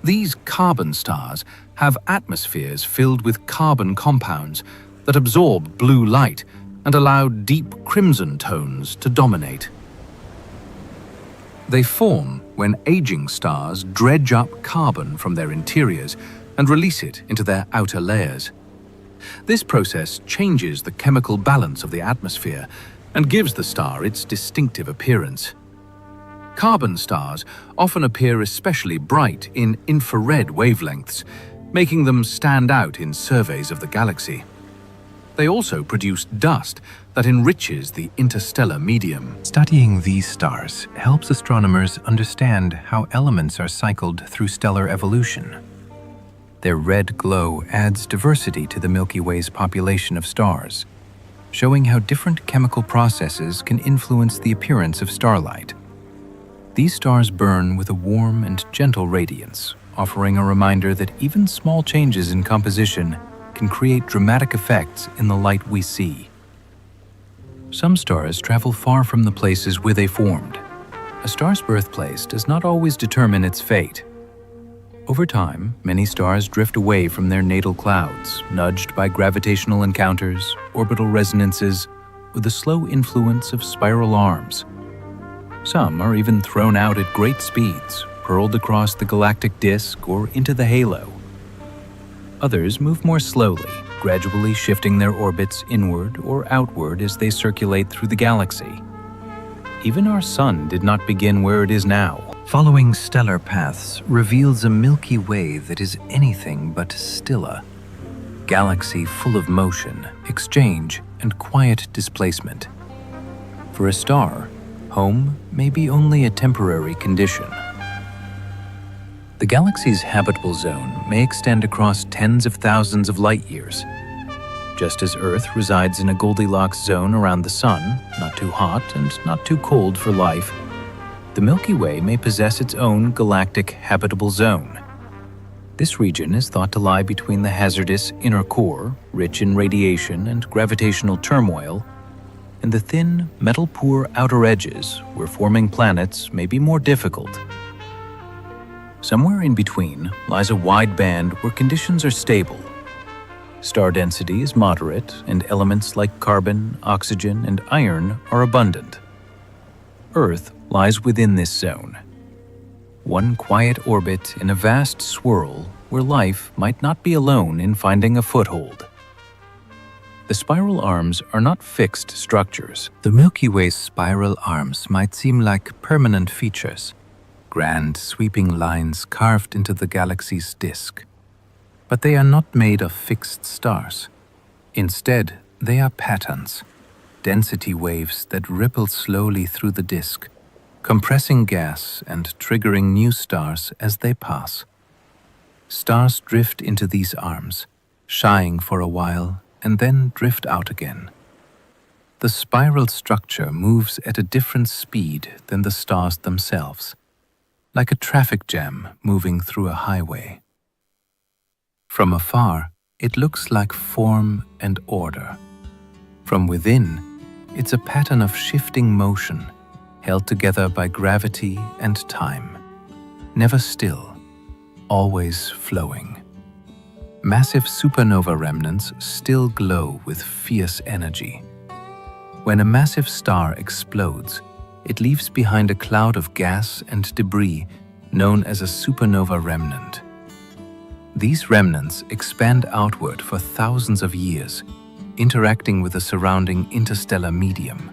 These carbon stars have atmospheres filled with carbon compounds that absorb blue light and allow deep crimson tones to dominate. They form when aging stars dredge up carbon from their interiors and release it into their outer layers. This process changes the chemical balance of the atmosphere and gives the star its distinctive appearance. Carbon stars often appear especially bright in infrared wavelengths, making them stand out in surveys of the galaxy. They also produce dust that enriches the interstellar medium. Studying these stars helps astronomers understand how elements are cycled through stellar evolution. Their red glow adds diversity to the Milky Way's population of stars, showing how different chemical processes can influence the appearance of starlight. These stars burn with a warm and gentle radiance, offering a reminder that even small changes in composition can create dramatic effects in the light we see. Some stars travel far from the places where they formed. A star's birthplace does not always determine its fate. Over time, many stars drift away from their natal clouds, nudged by gravitational encounters, orbital resonances, or the slow influence of spiral arms. Some are even thrown out at great speeds, hurled across the galactic disk or into the halo. Others move more slowly, gradually shifting their orbits inward or outward as they circulate through the galaxy. Even our Sun did not begin where it is now. Following stellar paths reveals a Milky Way that is anything but stilla. Galaxy full of motion, exchange, and quiet displacement. For a star, home may be only a temporary condition. The galaxy's habitable zone may extend across tens of thousands of light years. Just as Earth resides in a Goldilocks zone around the Sun, not too hot and not too cold for life, the Milky Way may possess its own galactic habitable zone. This region is thought to lie between the hazardous inner core, rich in radiation and gravitational turmoil, and the thin, metal-poor outer edges, where forming planets may be more difficult. Somewhere in between lies a wide band where conditions are stable. Star density is moderate, and elements like carbon, oxygen, and iron are abundant. Earth lies within this zone. One quiet orbit in a vast swirl where life might not be alone in finding a foothold. The spiral arms are not fixed structures. The Milky Way's spiral arms might seem like permanent features, grand sweeping lines carved into the galaxy's disk. But they are not made of fixed stars. Instead, they are patterns, density waves that ripple slowly through the disk, compressing gas and triggering new stars as they pass. Stars drift into these arms, shying for a while and then drift out again. The spiral structure moves at a different speed than the stars themselves, like a traffic jam moving through a highway. From afar, it looks like form and order. From within, it's a pattern of shifting motion, held together by gravity and time, never still, always flowing. Massive supernova remnants still glow with fierce energy. When a massive star explodes, it leaves behind a cloud of gas and debris known as a supernova remnant. These remnants expand outward for thousands of years, interacting with the surrounding interstellar medium.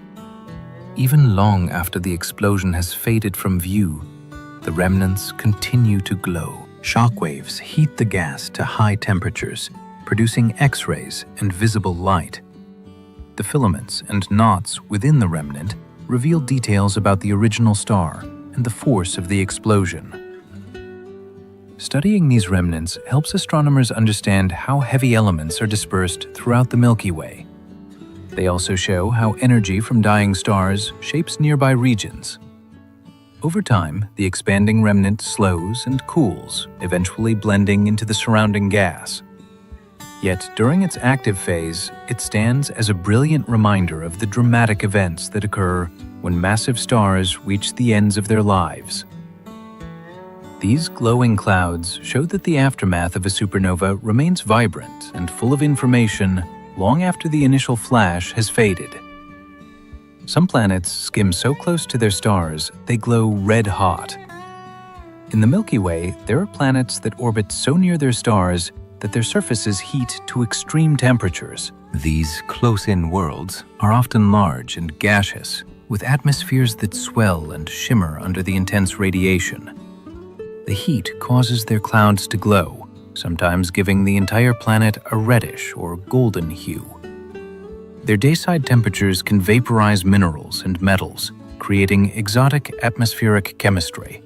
Even long after the explosion has faded from view, the remnants continue to glow. Shockwaves heat the gas to high temperatures, producing X-rays and visible light. The filaments and knots within the remnant reveal details about the original star and the force of the explosion. Studying these remnants helps astronomers understand how heavy elements are dispersed throughout the Milky Way. They also show how energy from dying stars shapes nearby regions. Over time, the expanding remnant slows and cools, eventually blending into the surrounding gas. Yet, during its active phase, it stands as a brilliant reminder of the dramatic events that occur when massive stars reach the ends of their lives. These glowing clouds show that the aftermath of a supernova remains vibrant and full of information long after the initial flash has faded. Some planets skim so close to their stars they glow red hot. In the Milky Way, there are planets that orbit so near their stars that their surfaces heat to extreme temperatures. These close-in worlds are often large and gaseous, with atmospheres that swell and shimmer under the intense radiation. The heat causes their clouds to glow, sometimes giving the entire planet a reddish or golden hue. Their dayside temperatures can vaporize minerals and metals, creating exotic atmospheric chemistry.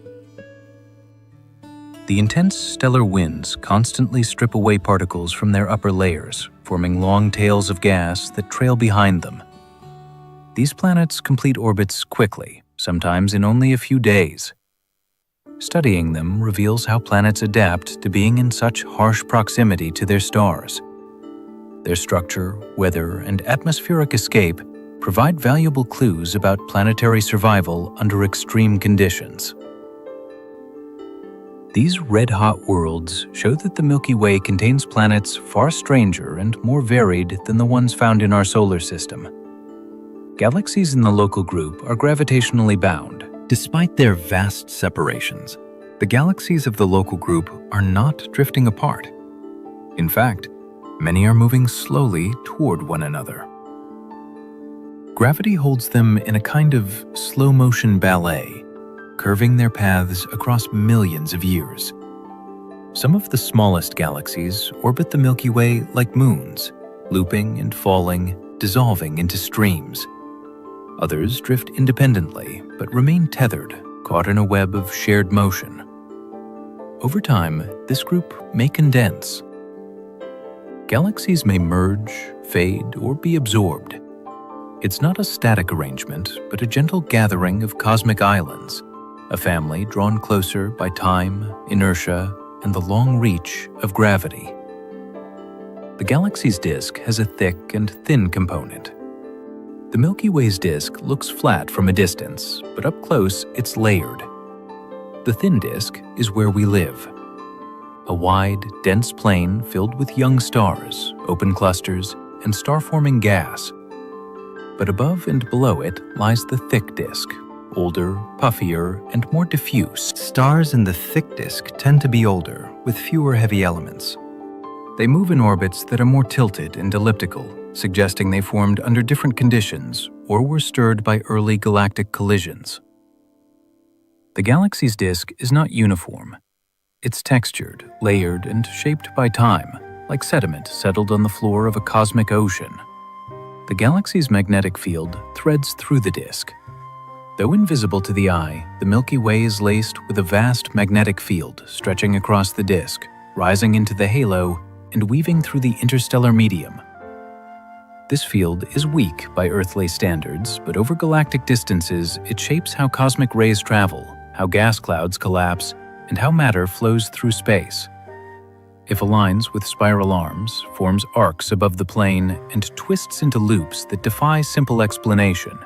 The intense stellar winds constantly strip away particles from their upper layers, forming long tails of gas that trail behind them. These planets complete orbits quickly, sometimes in only a few days. Studying them reveals how planets adapt to being in such harsh proximity to their stars. Their structure, weather, and atmospheric escape provide valuable clues about planetary survival under extreme conditions. These red-hot worlds show that the Milky Way contains planets far stranger and more varied than the ones found in our solar system. Galaxies in the local group are gravitationally bound, Despite their vast separations, the galaxies of the local group are not drifting apart. In fact, many are moving slowly toward one another. Gravity holds them in a kind of slow-motion ballet, curving their paths across millions of years. Some of the smallest galaxies orbit the Milky Way like moons, looping and falling, dissolving into streams. Others drift independently, but remain tethered, caught in a web of shared motion. Over time, this group may condense. Galaxies may merge, fade, or be absorbed. It's not a static arrangement, but a gentle gathering of cosmic islands, a family drawn closer by time, inertia, and the long reach of gravity. The galaxy's disk has a thick and thin component. The Milky Way's disk looks flat from a distance, but up close it's layered. The thin disk is where we live. A wide, dense plain filled with young stars, open clusters, and star-forming gas. But above and below it lies the thick disk, older, puffier, and more diffuse. Stars in the thick disk tend to be older, with fewer heavy elements. They move in orbits that are more tilted and elliptical, suggesting they formed under different conditions or were stirred by early galactic collisions. The galaxy's disk is not uniform. It's textured, layered, and shaped by time, like sediment settled on the floor of a cosmic ocean. The galaxy's magnetic field threads through the disk. Though invisible to the eye, the Milky Way is laced with a vast magnetic field stretching across the disk, rising into the halo, and weaving through the interstellar medium. This field is weak by earthly standards, but over galactic distances, it shapes how cosmic rays travel, how gas clouds collapse, and how matter flows through space. It aligns with spiral arms, forms arcs above the plane, and twists into loops that defy simple explanation.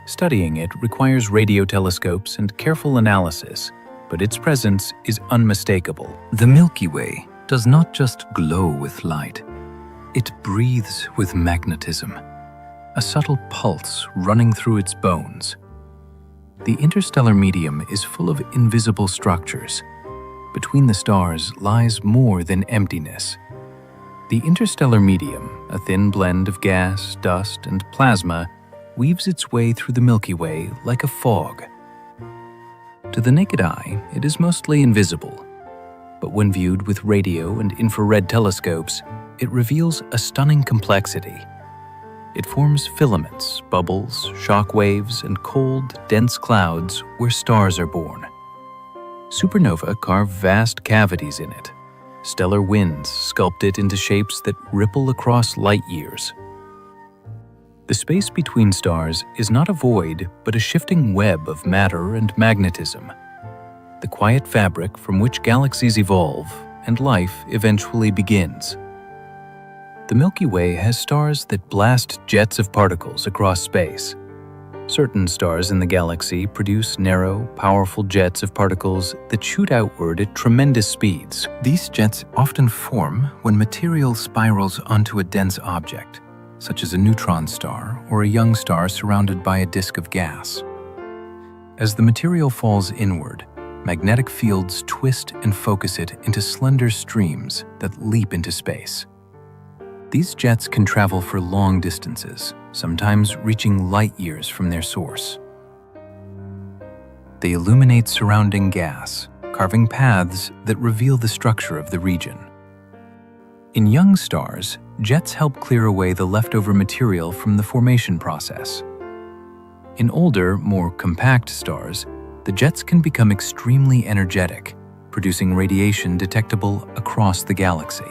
Studying it requires radio telescopes and careful analysis, but its presence is unmistakable. The Milky Way does not just glow with light. It breathes with magnetism, a subtle pulse running through its bones. The interstellar medium is full of invisible structures. Between the stars lies more than emptiness. The interstellar medium, a thin blend of gas, dust, and plasma, weaves its way through the Milky Way like a fog. To the naked eye, it is mostly invisible, but when viewed with radio and infrared telescopes, it reveals a stunning complexity. It forms filaments, bubbles, shock waves, and cold, dense clouds where stars are born. Supernova carve vast cavities in it. Stellar winds sculpt it into shapes that ripple across light years. The space between stars is not a void, but a shifting web of matter and magnetism. The quiet fabric from which galaxies evolve and life eventually begins. The Milky Way has stars that blast jets of particles across space. Certain stars in the galaxy produce narrow, powerful jets of particles that shoot outward at tremendous speeds. These jets often form when material spirals onto a dense object, such as a neutron star or a young star surrounded by a disk of gas. As the material falls inward, magnetic fields twist and focus it into slender streams that leap into space. These jets can travel for long distances, sometimes reaching light years from their source. They illuminate surrounding gas, carving paths that reveal the structure of the region. In young stars, jets help clear away the leftover material from the formation process. In older, more compact stars, the jets can become extremely energetic, producing radiation detectable across the galaxy.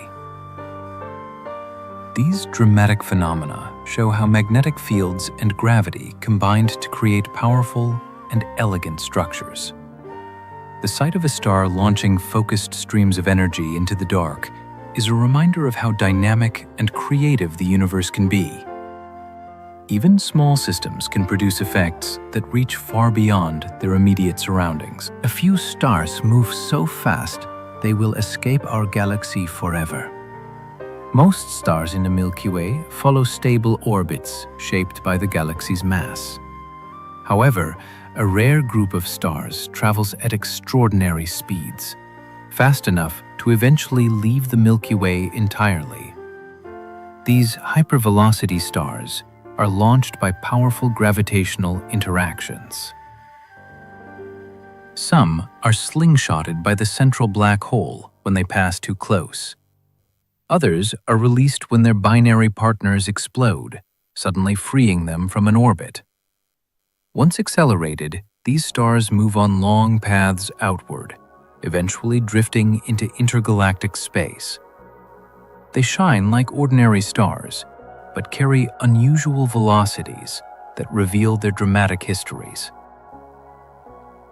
These dramatic phenomena show how magnetic fields and gravity combined to create powerful and elegant structures. The sight of a star launching focused streams of energy into the dark is a reminder of how dynamic and creative the universe can be. Even small systems can produce effects that reach far beyond their immediate surroundings. A few stars move so fast they will escape our galaxy forever. Most stars in the Milky Way follow stable orbits shaped by the galaxy's mass. However, a rare group of stars travels at extraordinary speeds, fast enough to eventually leave the Milky Way entirely. These hypervelocity stars are launched by powerful gravitational interactions. Some are slingshotted by the central black hole when they pass too close. Others are released when their binary partners explode, suddenly freeing them from an orbit. Once accelerated, these stars move on long paths outward, eventually drifting into intergalactic space. They shine like ordinary stars, but carry unusual velocities that reveal their dramatic histories.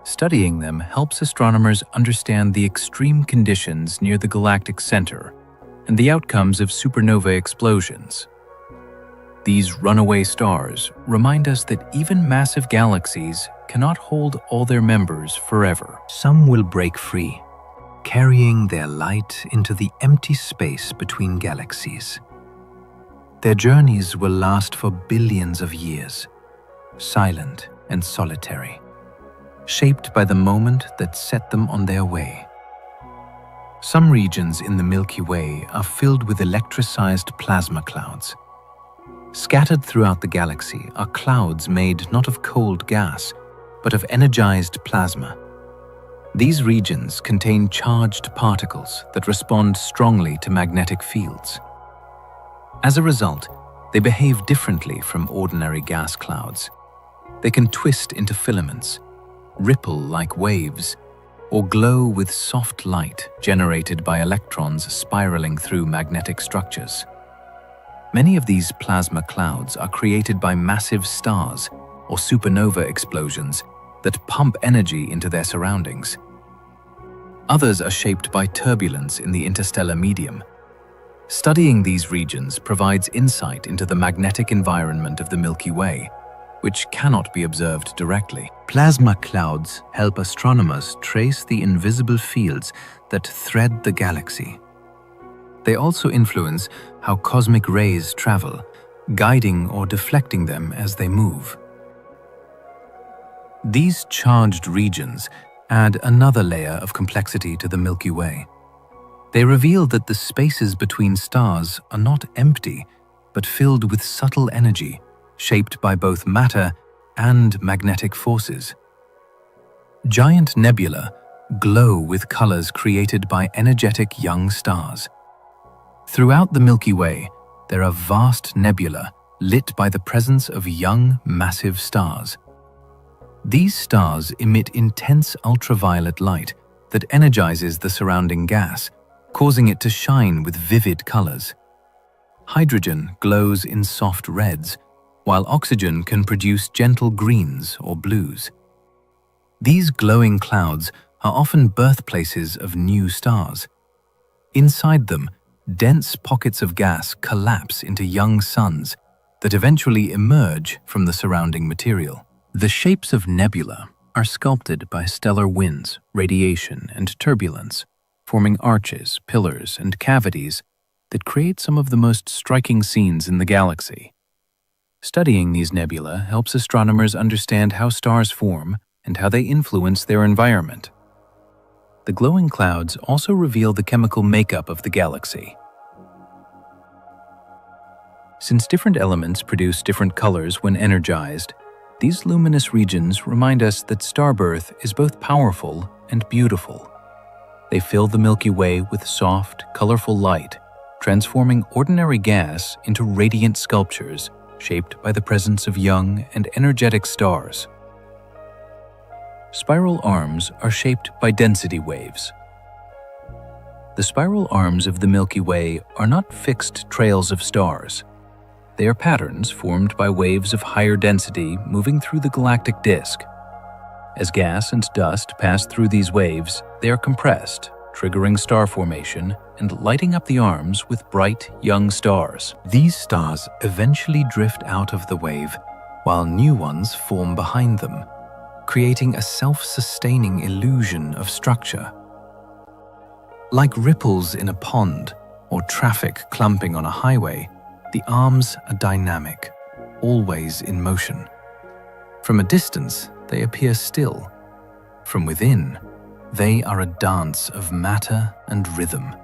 Studying them helps astronomers understand the extreme conditions near the galactic center and the outcomes of supernova explosions. These runaway stars remind us that even massive galaxies cannot hold all their members forever. Some will break free, carrying their light into the empty space between galaxies. Their journeys will last for billions of years, silent and solitary, shaped by the moment that set them on their way. Some regions in the Milky Way are filled with electricized plasma clouds. Scattered throughout the galaxy are clouds made not of cold gas, but of energized plasma. These regions contain charged particles that respond strongly to magnetic fields. As a result, they behave differently from ordinary gas clouds. They can twist into filaments, ripple like waves, or glow with soft light generated by electrons spiraling through magnetic structures. Many of these plasma clouds are created by massive stars or supernova explosions that pump energy into their surroundings. Others are shaped by turbulence in the interstellar medium. Studying these regions provides insight into the magnetic environment of the Milky Way, which cannot be observed directly. Plasma clouds help astronomers trace the invisible fields that thread the galaxy. They also influence how cosmic rays travel, guiding or deflecting them as they move. These charged regions add another layer of complexity to the Milky Way. They reveal that the spaces between stars are not empty, but filled with subtle energy, shaped by both matter and magnetic forces. Giant nebulae glow with colors created by energetic young stars. Throughout the Milky Way, there are vast nebulae lit by the presence of young, massive stars. These stars emit intense ultraviolet light that energizes the surrounding gas, causing it to shine with vivid colors. Hydrogen glows in soft reds, while oxygen can produce gentle greens or blues. These glowing clouds are often birthplaces of new stars. Inside them, dense pockets of gas collapse into young suns that eventually emerge from the surrounding material. The shapes of nebula are sculpted by stellar winds, radiation, and turbulence, forming arches, pillars, and cavities that create some of the most striking scenes in the galaxy. Studying these nebula helps astronomers understand how stars form and how they influence their environment. The glowing clouds also reveal the chemical makeup of the galaxy. Since different elements produce different colors when energized, these luminous regions remind us that starbirth is both powerful and beautiful. They fill the Milky Way with soft, colorful light, transforming ordinary gas into radiant sculptures shaped by the presence of young and energetic stars. Spiral arms are shaped by density waves. The spiral arms of the Milky Way are not fixed trails of stars. They are patterns formed by waves of higher density moving through the galactic disk. As gas and dust pass through these waves, they are compressed, triggering star formation and lighting up the arms with bright, young stars. These stars eventually drift out of the wave, while new ones form behind them, creating a self-sustaining illusion of structure. Like ripples in a pond or traffic clumping on a highway, the arms are dynamic, always in motion. From a distance, they appear still. From within, they are a dance of matter and rhythm,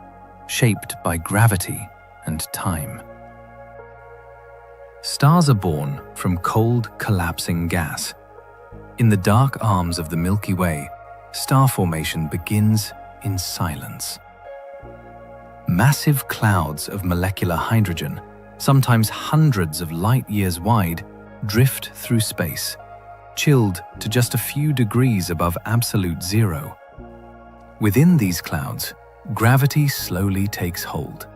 shaped by gravity and time. Stars are born from cold, collapsing gas. In the dark arms of the Milky Way, star formation begins in silence. Massive clouds of molecular hydrogen, sometimes hundreds of light years wide, drift through space, chilled to just a few degrees above absolute zero. Within these clouds, gravity slowly takes hold.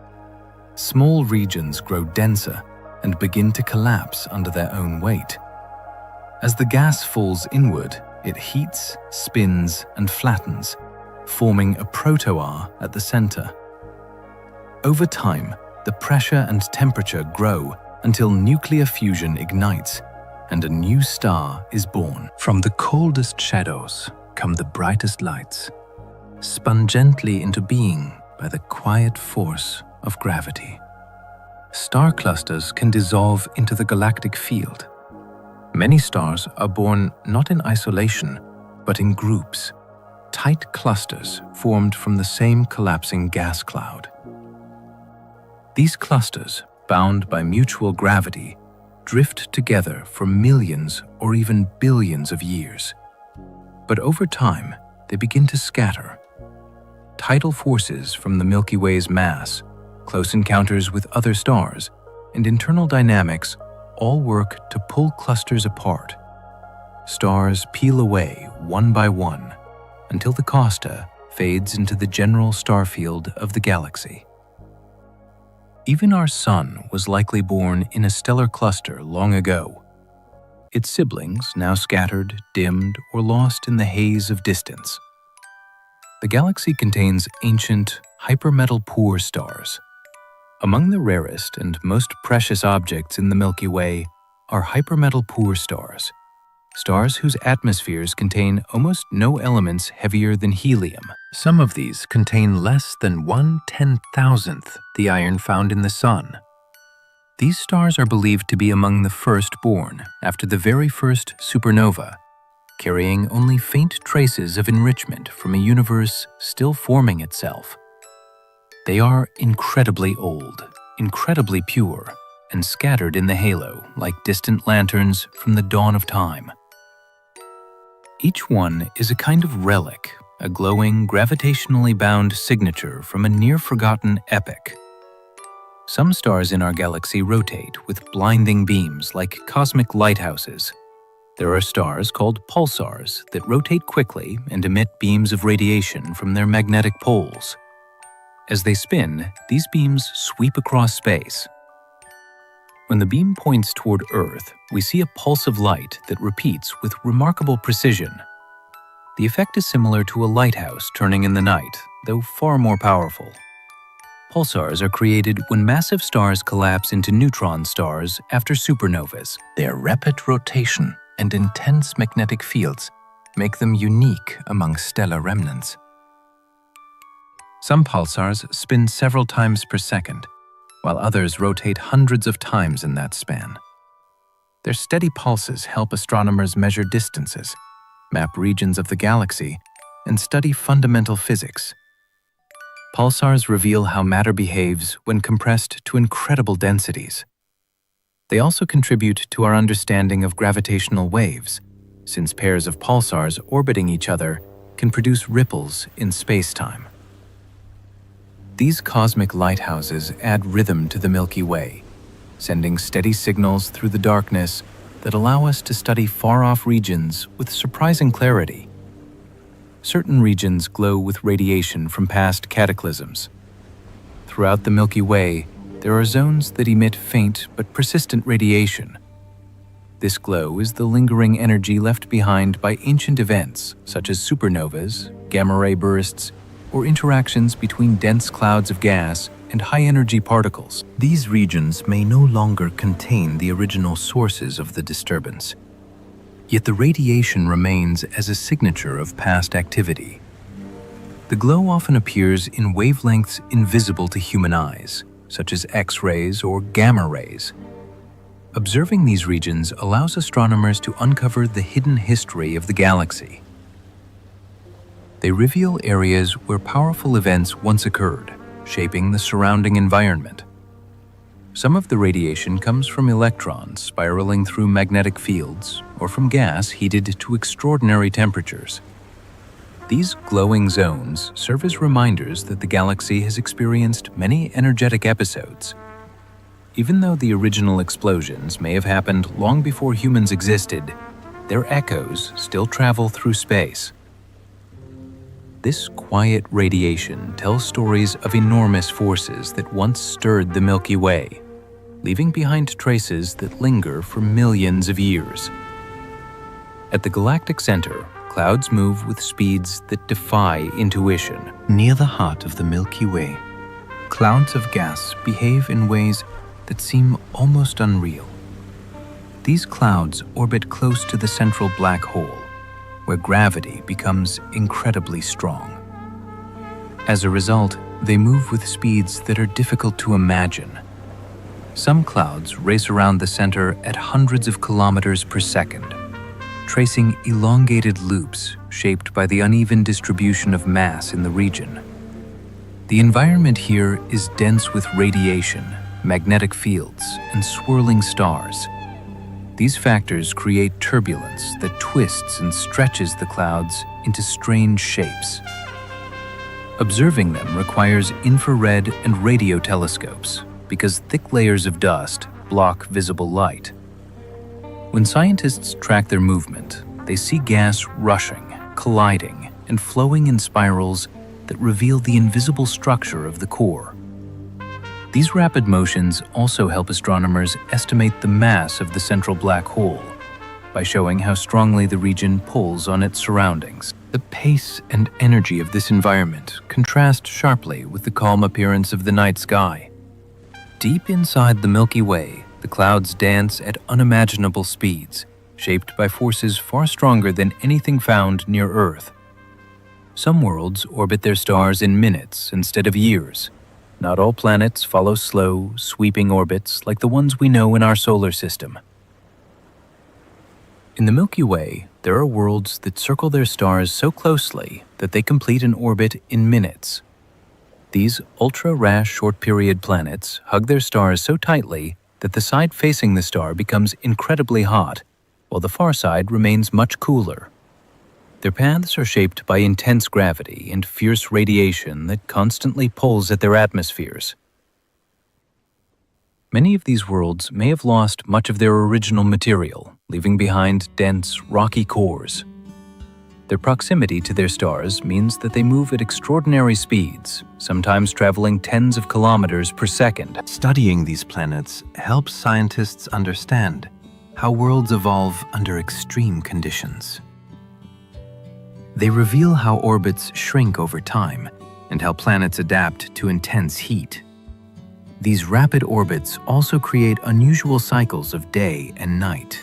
Small regions grow denser and begin to collapse under their own weight. As the gas falls inward, it heats, spins, and flattens, forming a protoar at the center. Over time, the pressure and temperature grow until nuclear fusion ignites and a new star is born. From the coldest shadows come the brightest lights, spun gently into being by the quiet force of gravity. Star clusters can dissolve into the galactic field. Many stars are born not in isolation, but in groups, tight clusters formed from the same collapsing gas cloud. These clusters, bound by mutual gravity, drift together for millions or even billions of years. But over time, they begin to scatter. Tidal forces from the Milky Way's mass, close encounters with other stars, and internal dynamics all work to pull clusters apart. Stars peel away one by one until the costa fades into the general star field of the galaxy. Even our Sun was likely born in a stellar cluster long ago. Its siblings now scattered, dimmed, or lost in the haze of distance. The galaxy contains ancient, hypermetal-poor stars. Among the rarest and most precious objects in the Milky Way are hypermetal-poor stars, stars whose atmospheres contain almost no elements heavier than helium. Some of these contain less than 1/10,000th the iron found in the Sun. These stars are believed to be among the first born after the very first supernova, carrying only faint traces of enrichment from a universe still forming itself. They are incredibly old, incredibly pure, and scattered in the halo like distant lanterns from the dawn of time. Each one is a kind of relic, a glowing, gravitationally bound signature from a near-forgotten epoch. Some stars in our galaxy rotate with blinding beams like cosmic lighthouses. There are stars called pulsars that rotate quickly and emit beams of radiation from their magnetic poles. As they spin, these beams sweep across space. When the beam points toward Earth, we see a pulse of light that repeats with remarkable precision. The effect is similar to a lighthouse turning in the night, though far more powerful. Pulsars are created when massive stars collapse into neutron stars after supernovas. Their rapid rotation and intense magnetic fields make them unique among stellar remnants. Some pulsars spin several times per second, while others rotate hundreds of times in that span. Their steady pulses help astronomers measure distances, map regions of the galaxy, and study fundamental physics. Pulsars reveal how matter behaves when compressed to incredible densities. They also contribute to our understanding of gravitational waves, since pairs of pulsars orbiting each other can produce ripples in space-time. These cosmic lighthouses add rhythm to the Milky Way, sending steady signals through the darkness that allow us to study far-off regions with surprising clarity. Certain regions glow with radiation from past cataclysms. Throughout the Milky Way, there are zones that emit faint but persistent radiation. This glow is the lingering energy left behind by ancient events such as supernovas, gamma-ray bursts, or interactions between dense clouds of gas and high-energy particles. These regions may no longer contain the original sources of the disturbance, yet the radiation remains as a signature of past activity. The glow often appears in wavelengths invisible to human eyes, such as X-rays or gamma rays. Observing these regions allows astronomers to uncover the hidden history of the galaxy. They reveal areas where powerful events once occurred, shaping the surrounding environment. Some of the radiation comes from electrons spiraling through magnetic fields or from gas heated to extraordinary temperatures. These glowing zones serve as reminders that the galaxy has experienced many energetic episodes. Even though the original explosions may have happened long before humans existed, their echoes still travel through space. This quiet radiation tells stories of enormous forces that once stirred the Milky Way, leaving behind traces that linger for millions of years. At the galactic center, clouds move with speeds that defy intuition. Near the heart of the Milky Way, clouds of gas behave in ways that seem almost unreal. These clouds orbit close to the central black hole, where gravity becomes incredibly strong. As a result, they move with speeds that are difficult to imagine. Some clouds race around the center at hundreds of kilometers per second, tracing elongated loops shaped by the uneven distribution of mass in the region. The environment here is dense with radiation, magnetic fields, and swirling stars. These factors create turbulence that twists and stretches the clouds into strange shapes. Observing them requires infrared and radio telescopes because thick layers of dust block visible light. When scientists track their movement, they see gas rushing, colliding, and flowing in spirals that reveal the invisible structure of the core. These rapid motions also help astronomers estimate the mass of the central black hole by showing how strongly the region pulls on its surroundings. The pace and energy of this environment contrast sharply with the calm appearance of the night sky. Deep inside the Milky Way, the clouds dance at unimaginable speeds, shaped by forces far stronger than anything found near Earth. Some worlds orbit their stars in minutes instead of years. Not all planets follow slow, sweeping orbits like the ones we know in our solar system. In the Milky Way, there are worlds that circle their stars so closely that they complete an orbit in minutes. These ultra-rash short-period planets hug their stars so tightly that the side facing the star becomes incredibly hot, while the far side remains much cooler. Their paths are shaped by intense gravity and fierce radiation that constantly pulls at their atmospheres. Many of these worlds may have lost much of their original material, leaving behind dense, rocky cores. Their proximity to their stars means that they move at extraordinary speeds, sometimes traveling tens of kilometers per second. Studying these planets helps scientists understand how worlds evolve under extreme conditions. They reveal how orbits shrink over time and how planets adapt to intense heat. These rapid orbits also create unusual cycles of day and night.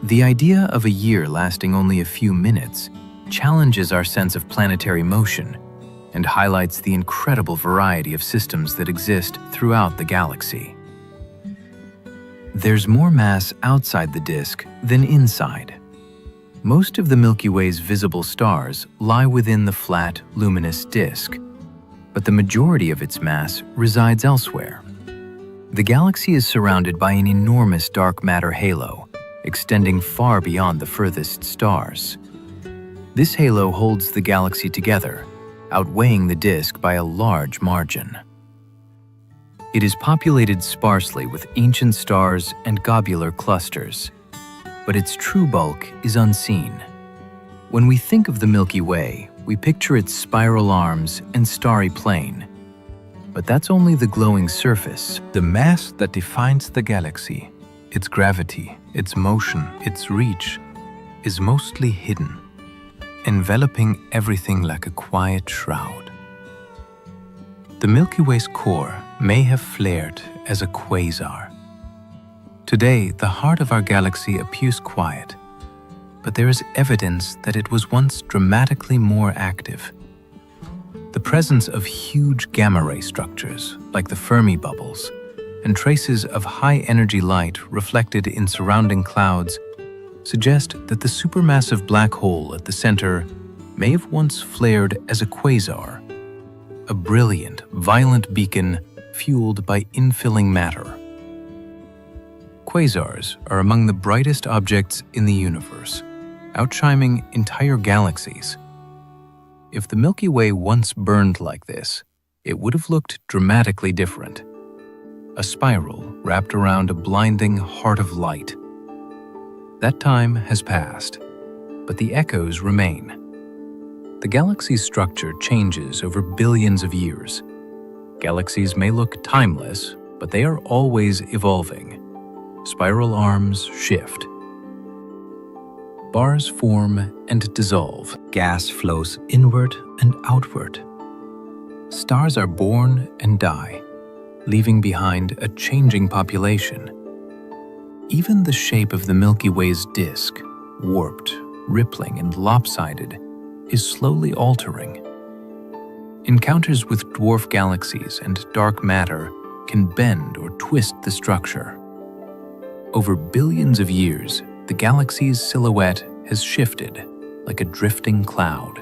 The idea of a year lasting only a few minutes challenges our sense of planetary motion and highlights the incredible variety of systems that exist throughout the galaxy. There's more mass outside the disk than inside. Most of the Milky Way's visible stars lie within the flat, luminous disk, but the majority of its mass resides elsewhere. The galaxy is surrounded by an enormous dark matter halo, extending far beyond the furthest stars. This halo holds the galaxy together, outweighing the disk by a large margin. It is populated sparsely with ancient stars and globular clusters, but its true bulk is unseen. When we think of the Milky Way, we picture its spiral arms and starry plane. But that's only the glowing surface. The mass that defines the galaxy, its gravity, its motion, its reach, is mostly hidden, enveloping everything like a quiet shroud. The Milky Way's core may have flared as a quasar. Today, the heart of our galaxy appears quiet, but there is evidence that it was once dramatically more active. The presence of huge gamma-ray structures, like the Fermi bubbles, and traces of high-energy light reflected in surrounding clouds suggest that the supermassive black hole at the center may have once flared as a quasar, a brilliant, violent beacon fueled by infilling matter. Quasars are among the brightest objects in the universe, outshining entire galaxies. If the Milky Way once burned like this, it would have looked dramatically different. A spiral wrapped around a blinding heart of light. That time has passed, but the echoes remain. The galaxy's structure changes over billions of years. Galaxies may look timeless, but they are always evolving. Spiral arms shift. Bars form and dissolve. Gas flows inward and outward. Stars are born and die, leaving behind a changing population. Even the shape of the Milky Way's disk, warped, rippling, and lopsided, is slowly altering. Encounters with dwarf galaxies and dark matter can bend or twist the structure. Over billions of years, the galaxy's silhouette has shifted like a drifting cloud.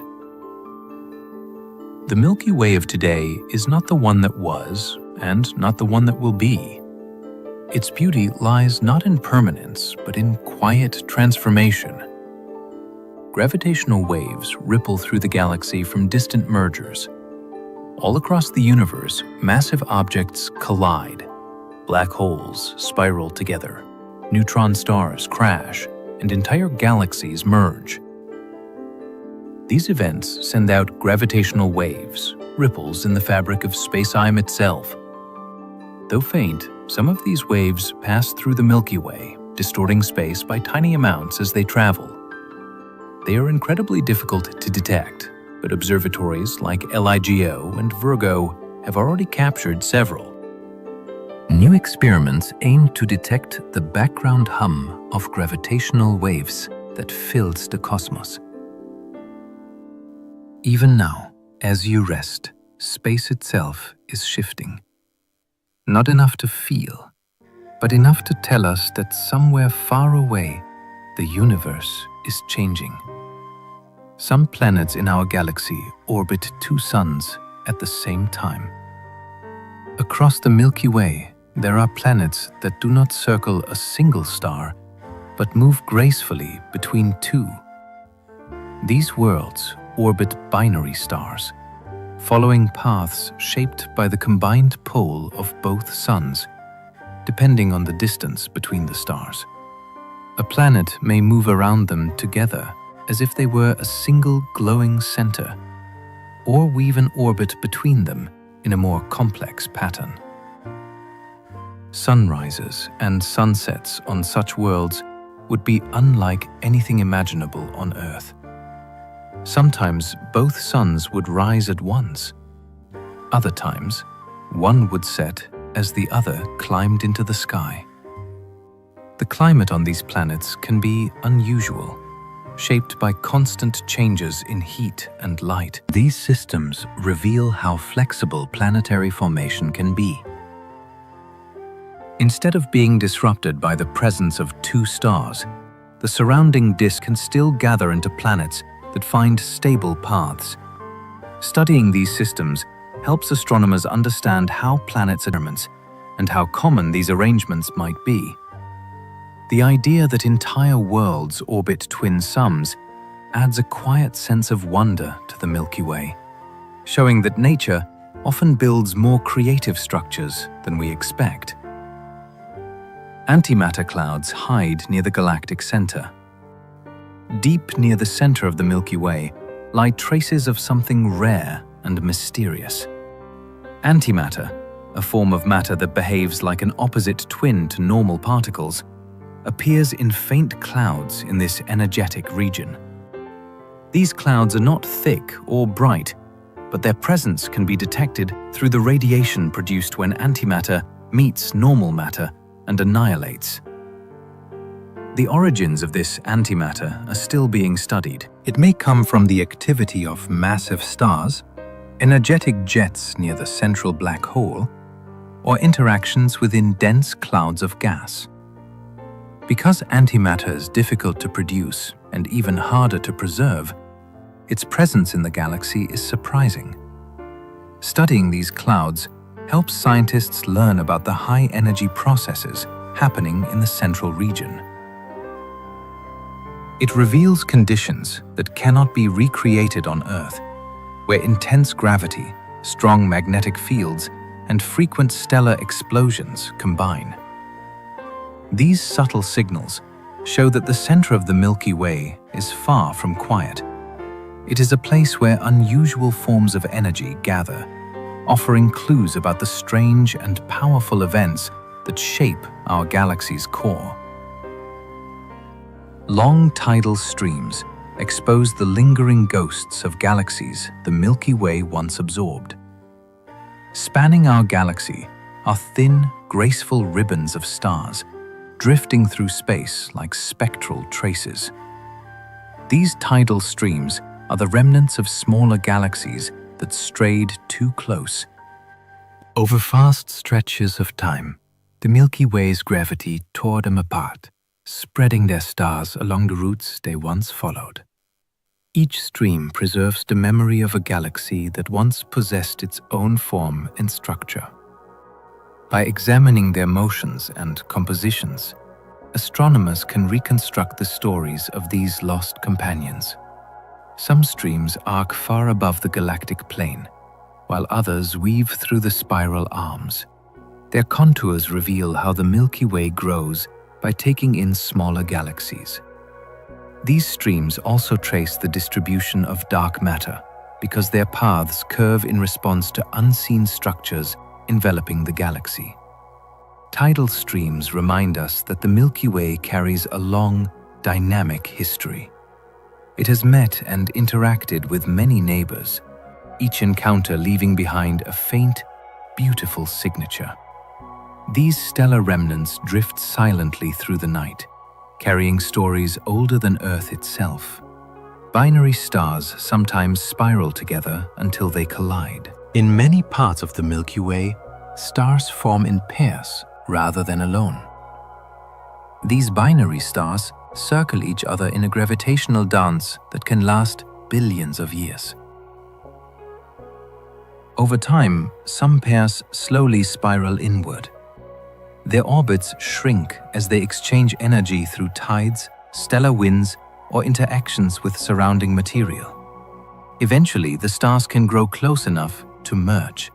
The Milky Way of today is not the one that was, and not the one that will be. Its beauty lies not in permanence, but in quiet transformation. Gravitational waves ripple through the galaxy from distant mergers. All across the universe, massive objects collide. Black holes spiral together. Neutron stars crash, and entire galaxies merge. These events send out gravitational waves, ripples in the fabric of space-time itself. Though faint, some of these waves pass through the Milky Way, distorting space by tiny amounts as they travel. They are incredibly difficult to detect, but observatories like LIGO and Virgo have already captured several. New experiments aim to detect the background hum of gravitational waves that fills the cosmos. Even now, as you rest, space itself is shifting. Not enough to feel, but enough to tell us that somewhere far away, the universe is changing. Some planets in our galaxy orbit two suns at the same time. Across the Milky Way, there are planets that do not circle a single star, but move gracefully between two. These worlds orbit binary stars, following paths shaped by the combined pole of both suns, depending on the distance between the stars. A planet may move around them together as if they were a single glowing center, or weave an orbit between them in a more complex pattern. Sunrises and sunsets on such worlds would be unlike anything imaginable on Earth. Sometimes both suns would rise at once. Other times, one would set as the other climbed into the sky. The climate on these planets can be unusual, shaped by constant changes in heat and light. These systems reveal how flexible planetary formation can be. Instead of being disrupted by the presence of two stars, the surrounding disk can still gather into planets that find stable paths. Studying these systems helps astronomers understand how planets are arranged and how common these arrangements might be. The idea that entire worlds orbit twin suns adds a quiet sense of wonder to the Milky Way, showing that nature often builds more creative structures than we expect. Antimatter clouds hide near the galactic center. Deep near the center of the Milky Way lie traces of something rare and mysterious. Antimatter, a form of matter that behaves like an opposite twin to normal particles, appears in faint clouds in this energetic region. These clouds are not thick or bright, but their presence can be detected through the radiation produced when antimatter meets normal matter and annihilates. The origins of this antimatter are still being studied. It may come from the activity of massive stars, energetic jets near the central black hole, or interactions within dense clouds of gas. Because antimatter is difficult to produce and even harder to preserve, its presence in the galaxy is surprising. Studying these clouds helps scientists learn about the high-energy processes happening in the central region. It reveals conditions that cannot be recreated on Earth, where intense gravity, strong magnetic fields, and frequent stellar explosions combine. These subtle signals show that the center of the Milky Way is far from quiet. It is a place where unusual forms of energy gather, offering clues about the strange and powerful events that shape our galaxy's core. Long tidal streams expose the lingering ghosts of galaxies the Milky Way once absorbed. Spanning our galaxy are thin, graceful ribbons of stars, drifting through space like spectral traces. These tidal streams are the remnants of smaller galaxies that strayed too close. Over vast stretches of time, the Milky Way's gravity tore them apart, spreading their stars along the routes they once followed. Each stream preserves the memory of a galaxy that once possessed its own form and structure. By examining their motions and compositions, astronomers can reconstruct the stories of these lost companions. Some streams arc far above the galactic plane, while others weave through the spiral arms. Their contours reveal how the Milky Way grows by taking in smaller galaxies. These streams also trace the distribution of dark matter because their paths curve in response to unseen structures enveloping the galaxy. Tidal streams remind us that the Milky Way carries a long, dynamic history. It has met and interacted with many neighbors, each encounter leaving behind a faint, beautiful signature. These stellar remnants drift silently through the night, carrying stories older than Earth itself. Binary stars sometimes spiral together until they collide. In many parts of the Milky Way, stars form in pairs rather than alone. These binary stars circle each other in a gravitational dance that can last billions of years. Over time, some pairs slowly spiral inward. Their orbits shrink as they exchange energy through tides, stellar winds, or interactions with surrounding material. Eventually, the stars can grow close enough to merge.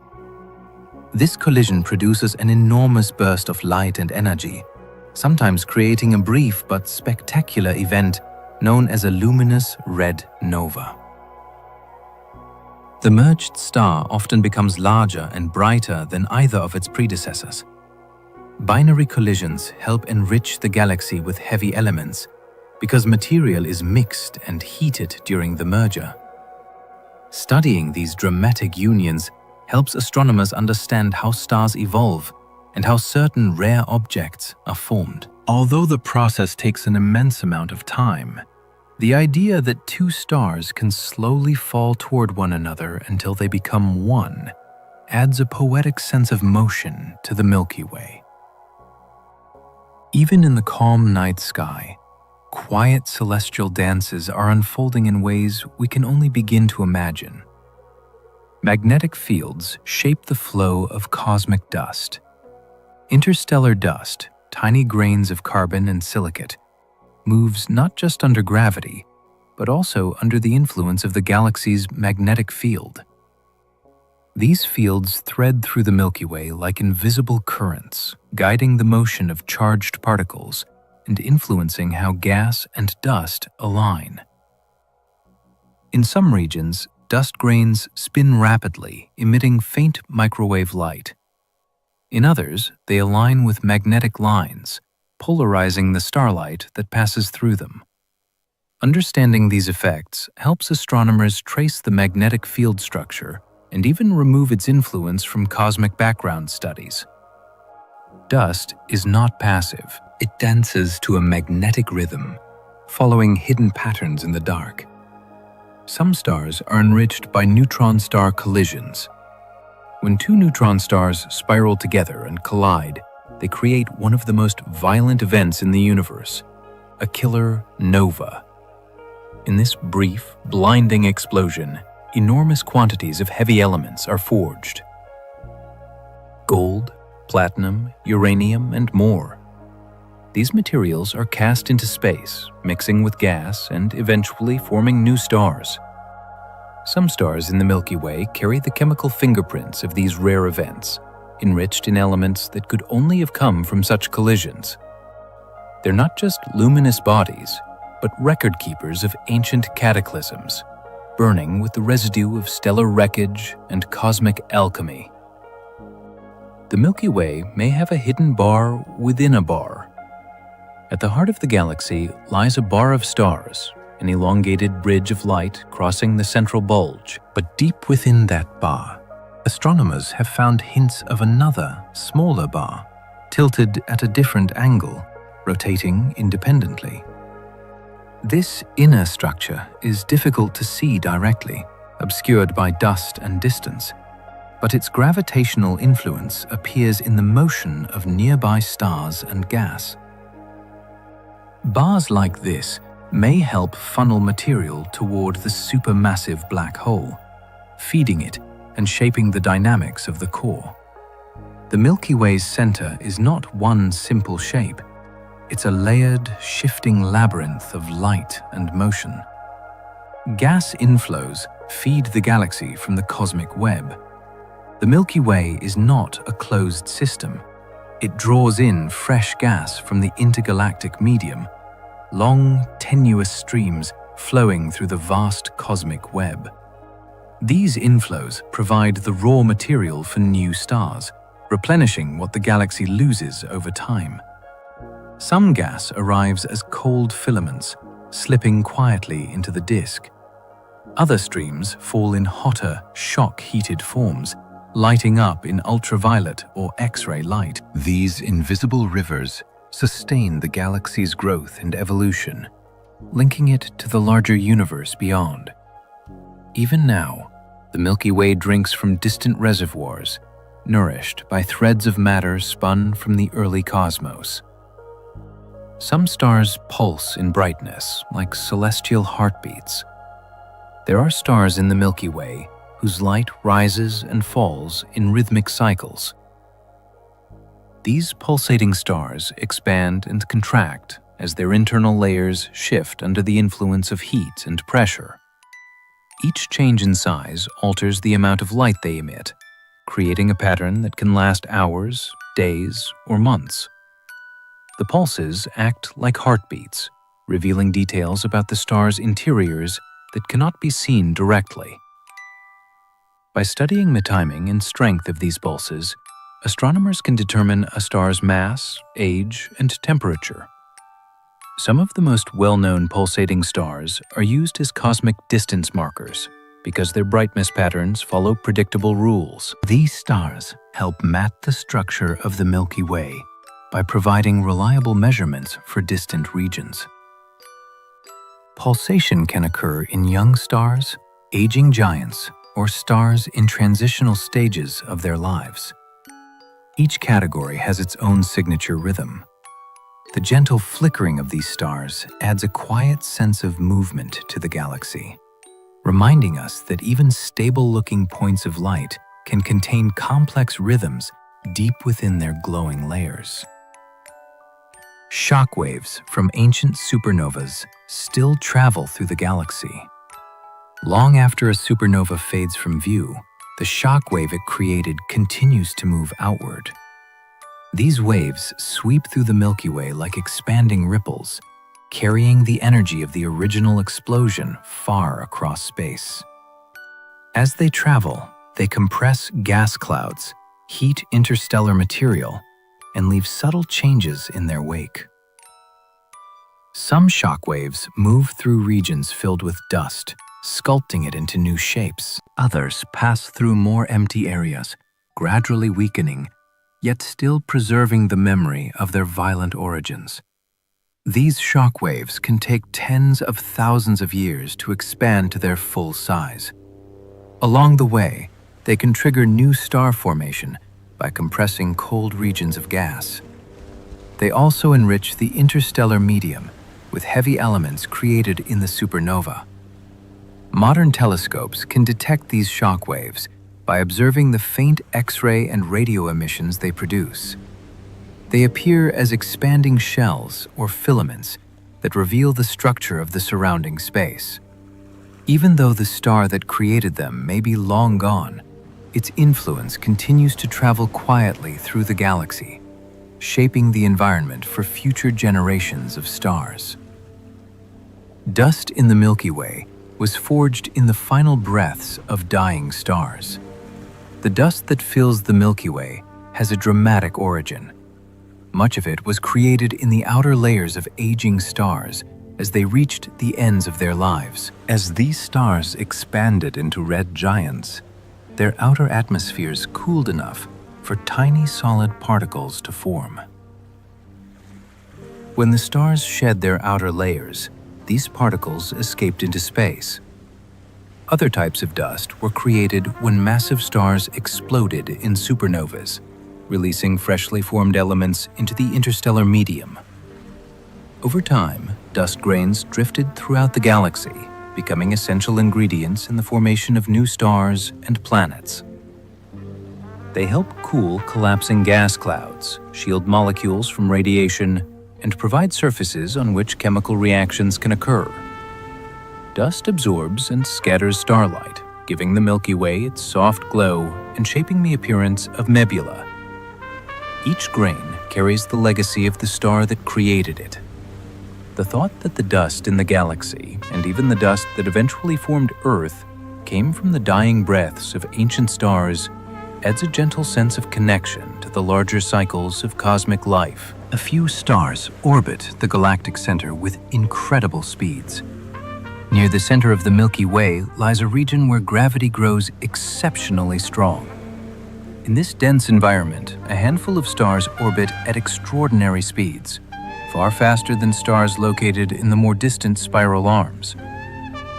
This collision produces an enormous burst of light and energy, sometimes creating a brief but spectacular event known as a luminous red nova. The merged star often becomes larger and brighter than either of its predecessors. Binary collisions help enrich the galaxy with heavy elements because material is mixed and heated during the merger. Studying these dramatic unions helps astronomers understand how stars evolve and how certain rare objects are formed. Although the process takes an immense amount of time, the idea that two stars can slowly fall toward one another until they become one adds a poetic sense of motion to the Milky Way. Even in the calm night sky, quiet celestial dances are unfolding in ways we can only begin to imagine. Magnetic fields shape the flow of cosmic dust. Interstellar dust, tiny grains of carbon and silicate, moves not just under gravity, but also under the influence of the galaxy's magnetic field. These fields thread through the Milky Way like invisible currents, guiding the motion of charged particles and influencing how gas and dust align. In some regions, dust grains spin rapidly, emitting faint microwave light. In others, they align with magnetic lines, polarizing the starlight that passes through them. Understanding these effects helps astronomers trace the magnetic field structure and even remove its influence from cosmic background studies. Dust is not passive. It dances to a magnetic rhythm, following hidden patterns in the dark. Some stars are enriched by neutron star collisions. When two neutron stars spiral together and collide, they create one of the most violent events in the universe, a killer nova. In this brief, blinding explosion, enormous quantities of heavy elements are forged. Gold, platinum, uranium, and more. These materials are cast into space, mixing with gas and eventually forming new stars. Some stars in the Milky Way carry the chemical fingerprints of these rare events, enriched in elements that could only have come from such collisions. They're not just luminous bodies, but record keepers of ancient cataclysms, burning with the residue of stellar wreckage and cosmic alchemy. The Milky Way may have a hidden bar within a bar. At the heart of the galaxy lies a bar of stars, an elongated bridge of light crossing the central bulge. But deep within that bar, astronomers have found hints of another, smaller bar, tilted at a different angle, rotating independently. This inner structure is difficult to see directly, obscured by dust and distance, but its gravitational influence appears in the motion of nearby stars and gas. Bars like this may help funnel material toward the supermassive black hole, feeding it and shaping the dynamics of the core. The Milky Way's center is not one simple shape. It's a layered, shifting labyrinth of light and motion. Gas inflows feed the galaxy from the cosmic web. The Milky Way is not a closed system. It draws in fresh gas from the intergalactic medium, long, tenuous streams flowing through the vast cosmic web. These inflows provide the raw material for new stars, replenishing what the galaxy loses over time. Some gas arrives as cold filaments, slipping quietly into the disk. Other streams fall in hotter, shock-heated forms, lighting up in ultraviolet or X-ray light. These invisible rivers sustain the galaxy's growth and evolution, linking it to the larger universe beyond. Even now, the Milky Way drinks from distant reservoirs, nourished by threads of matter spun from the early cosmos. Some stars pulse in brightness like celestial heartbeats. There are stars in the Milky Way whose light rises and falls in rhythmic cycles. These pulsating stars expand and contract as their internal layers shift under the influence of heat and pressure. Each change in size alters the amount of light they emit, creating a pattern that can last hours, days, or months. The pulses act like heartbeats, revealing details about the star's interiors that cannot be seen directly. By studying the timing and strength of these pulses, astronomers can determine a star's mass, age, and temperature. Some of the most well-known pulsating stars are used as cosmic distance markers because their brightness patterns follow predictable rules. These stars help map the structure of the Milky Way by providing reliable measurements for distant regions. Pulsation can occur in young stars, aging giants, or stars in transitional stages of their lives. Each category has its own signature rhythm. The gentle flickering of these stars adds a quiet sense of movement to the galaxy, reminding us that even stable-looking points of light can contain complex rhythms deep within their glowing layers. Shockwaves from ancient supernovas still travel through the galaxy. Long after a supernova fades from view, the shockwave it created continues to move outward. These waves sweep through the Milky Way like expanding ripples, carrying the energy of the original explosion far across space. As they travel, they compress gas clouds, heat interstellar material, and leave subtle changes in their wake. Some shockwaves move through regions filled with dust, sculpting it into new shapes. Others pass through more empty areas, gradually weakening, yet still preserving the memory of their violent origins. These shockwaves can take tens of thousands of years to expand to their full size. Along the way, They can trigger new star formation by compressing cold regions of gas. They also enrich the interstellar medium with heavy elements created in the supernova. Modern telescopes can detect these shock waves by observing the faint X-ray and radio emissions they produce. They appear as expanding shells or filaments that reveal the structure of the surrounding space. Even though the star that created them may be long gone, its influence continues to travel quietly through the galaxy, shaping the environment for future generations of stars. Dust in the Milky Way was forged in the final breaths of dying stars. The dust that fills the Milky Way has a dramatic origin. Much of it was created in the outer layers of aging stars as they reached the ends of their lives. As these stars expanded into red giants, their outer atmospheres cooled enough for tiny solid particles to form. When the stars shed their outer layers, these particles escaped into space. Other types of dust were created when massive stars exploded in supernovas, releasing freshly formed elements into the interstellar medium. Over time, dust grains drifted throughout the galaxy, becoming essential ingredients in the formation of new stars and planets. They help cool collapsing gas clouds, shield molecules from radiation, and provide surfaces on which chemical reactions can occur. Dust absorbs and scatters starlight, giving the Milky Way its soft glow and shaping the appearance of nebula. Each grain carries the legacy of the star that created it. The thought that the dust in the galaxy, and even the dust that eventually formed Earth, came from the dying breaths of ancient stars adds a gentle sense of connection to the larger cycles of cosmic life. A few stars orbit the galactic center with incredible speeds. Near the center of the Milky Way lies a region where gravity grows exceptionally strong. In this dense environment, a handful of stars orbit at extraordinary speeds, far faster than stars located in the more distant spiral arms.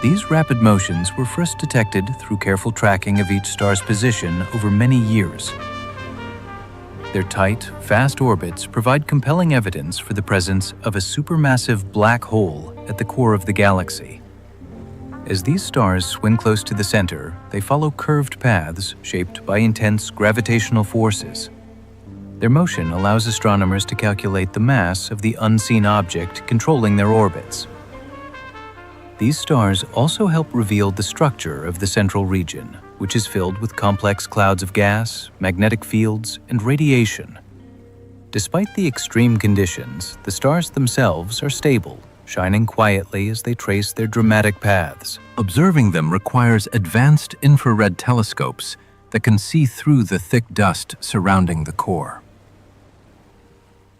These rapid motions were first detected through careful tracking of each star's position over many years. Their tight, fast orbits provide compelling evidence for the presence of a supermassive black hole at the core of the galaxy. As these stars swing close to the center, they follow curved paths shaped by intense gravitational forces. Their motion allows astronomers to calculate the mass of the unseen object controlling their orbits. These stars also help reveal the structure of the central region, which is filled with complex clouds of gas, magnetic fields, and radiation. Despite the extreme conditions, the stars themselves are stable, shining quietly as they trace their dramatic paths. Observing them requires advanced infrared telescopes that can see through the thick dust surrounding the core.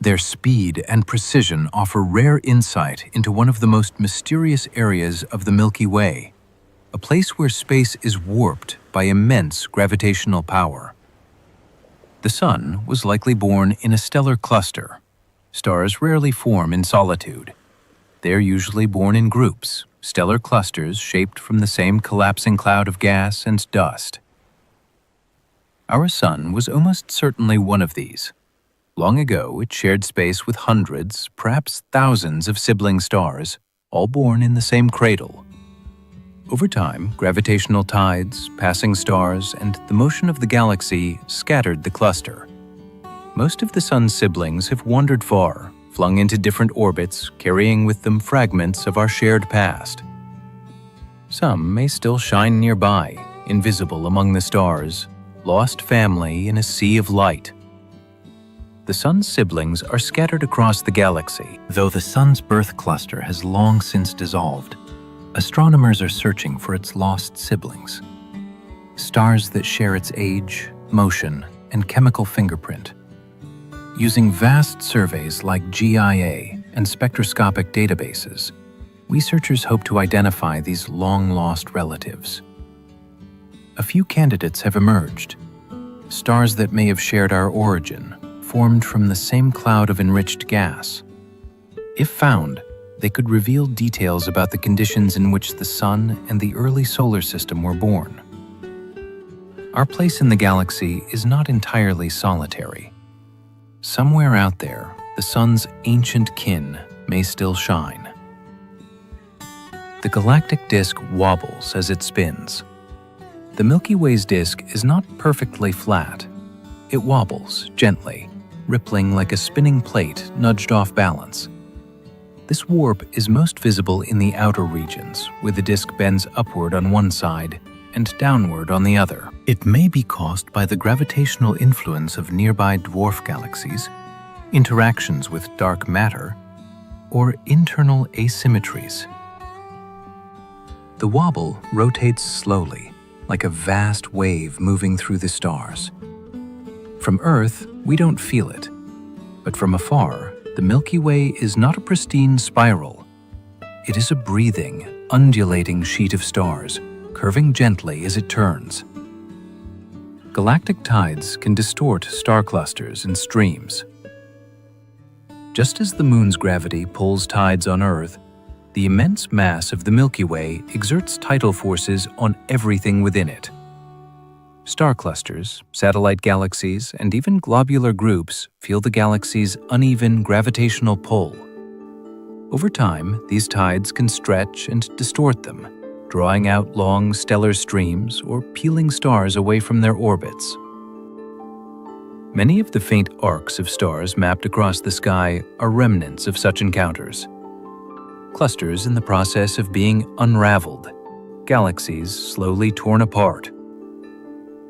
Their speed and precision offer rare insight into one of the most mysterious areas of the Milky Way, a place where space is warped by immense gravitational power. The Sun was likely born in a stellar cluster. Stars rarely form in solitude. They're usually born in groups, stellar clusters shaped from the same collapsing cloud of gas and dust. Our Sun was almost certainly one of these. Long ago, it shared space with hundreds, perhaps thousands of sibling stars, all born in the same cradle. Over time, gravitational tides, passing stars, and the motion of the galaxy scattered the cluster. Most of the Sun's siblings have wandered far, flung into different orbits, carrying with them fragments of our shared past. Some may still shine nearby, invisible among the stars, lost family in a sea of light. The Sun's siblings are scattered across the galaxy. Though the Sun's birth cluster has long since dissolved, astronomers are searching for its lost siblings, stars that share its age, motion, and chemical fingerprint. Using vast surveys like GIA and spectroscopic databases, researchers hope to identify these long-lost relatives. A few candidates have emerged, stars that may have shared our origin, formed from the same cloud of enriched gas. If found, they could reveal details about the conditions in which the Sun and the early solar system were born. Our place in the galaxy is not entirely solitary. Somewhere out there, the sun's ancient kin may still shine. The galactic disk wobbles as it spins. The Milky Way's disk is not perfectly flat. It wobbles gently, rippling like a spinning plate nudged off balance. This warp is most visible in the outer regions, where the disk bends upward on one side and downward on the other. It may be caused by the gravitational influence of nearby dwarf galaxies, interactions with dark matter, or internal asymmetries. The wobble rotates slowly, like a vast wave moving through the stars. From Earth, we don't feel it, but from afar, the Milky Way is not a pristine spiral. It is a breathing, undulating sheet of stars, curving gently as it turns. Galactic tides can distort star clusters and streams. Just as the Moon's gravity pulls tides on Earth, the immense mass of the Milky Way exerts tidal forces on everything within it. Star clusters, satellite galaxies, and even globular groups feel the galaxy's uneven gravitational pull. Over time, these tides can stretch and distort them, drawing out long stellar streams or peeling stars away from their orbits. Many of the faint arcs of stars mapped across the sky are remnants of such encounters. Clusters in the process of being unraveled, galaxies slowly torn apart.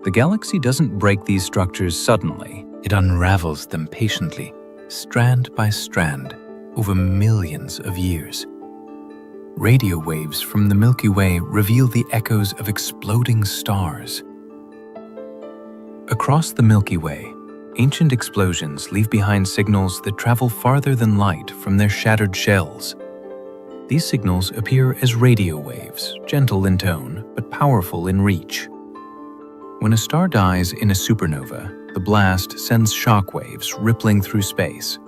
The galaxy doesn't break these structures suddenly. It unravels them patiently, strand by strand, over millions of years. Radio waves from the Milky Way reveal the echoes of exploding stars. Across the Milky Way, ancient explosions leave behind signals that travel farther than light from their shattered shells. These signals appear as radio waves, gentle in tone but powerful in reach. When a star dies in a supernova, the blast sends shock waves rippling through space.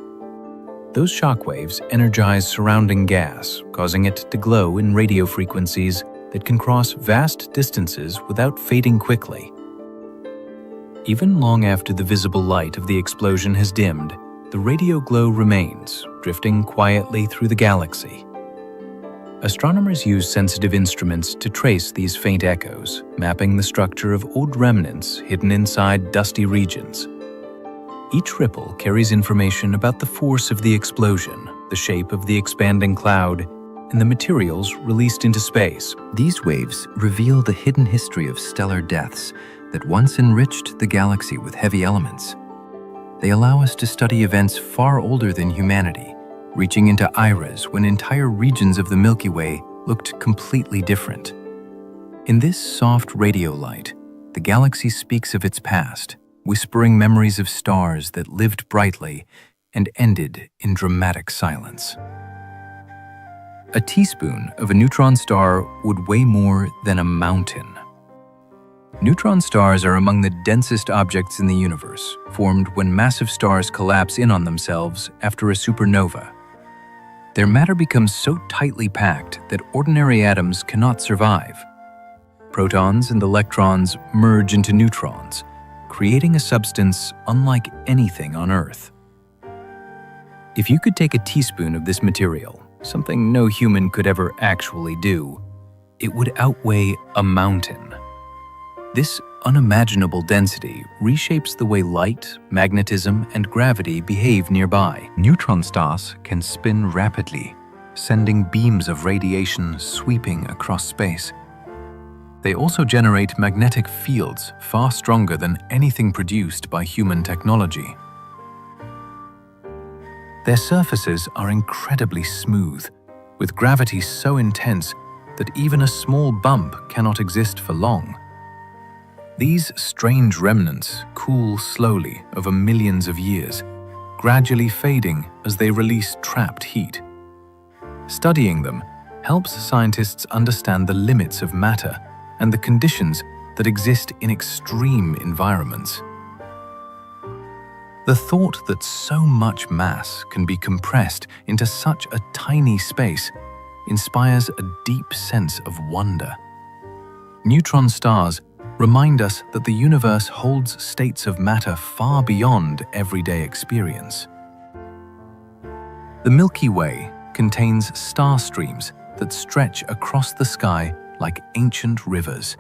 Those shock waves energize surrounding gas, causing it to glow in radio frequencies that can cross vast distances without fading quickly. Even long after the visible light of the explosion has dimmed, the radio glow remains, drifting quietly through the galaxy. Astronomers use sensitive instruments to trace these faint echoes, mapping the structure of old remnants hidden inside dusty regions. Each ripple carries information about the force of the explosion, the shape of the expanding cloud, and the materials released into space. These waves reveal the hidden history of stellar deaths that once enriched the galaxy with heavy elements. They allow us to study events far older than humanity, reaching into eras when entire regions of the Milky Way looked completely different. In this soft radio light, the galaxy speaks of its past, whispering memories of stars that lived brightly and ended in dramatic silence. A teaspoon of a neutron star would weigh more than a mountain. Neutron stars are among the densest objects in the universe, formed when massive stars collapse in on themselves after a supernova. Their matter becomes so tightly packed that ordinary atoms cannot survive. Protons and electrons merge into neutrons, creating a substance unlike anything on Earth. If you could take a teaspoon of this material, something no human could ever actually do, it would outweigh a mountain. This unimaginable density reshapes the way light, magnetism, and gravity behave nearby. Neutron stars can spin rapidly, sending beams of radiation sweeping across space. They also generate magnetic fields far stronger than anything produced by human technology. Their surfaces are incredibly smooth, with gravity so intense that even a small bump cannot exist for long. These strange remnants cool slowly over millions of years, gradually fading as they release trapped heat. Studying them helps scientists understand the limits of matter and the conditions that exist in extreme environments. The thought that so much mass can be compressed into such a tiny space inspires a deep sense of wonder. Neutron stars remind us that the universe holds states of matter far beyond everyday experience. The Milky Way contains star streams that stretch across the sky like ancient rivers.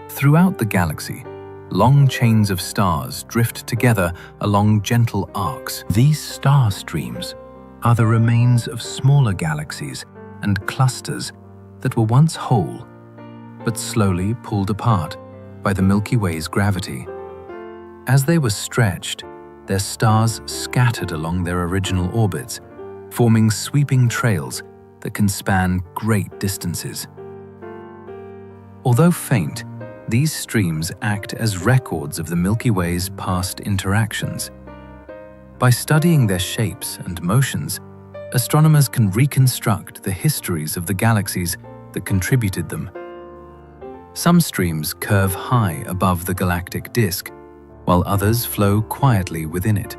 Throughout the galaxy, long chains of stars drift together along gentle arcs. These star streams are the remains of smaller galaxies and clusters that were once whole, but slowly pulled apart by the Milky Way's gravity. As they were stretched, their stars scattered along their original orbits, forming sweeping trails that can span great distances. Although faint, these streams act as records of the Milky Way's past interactions. By studying their shapes and motions, astronomers can reconstruct the histories of the galaxies that contributed them. Some streams curve high above the galactic disk, while others flow quietly within it.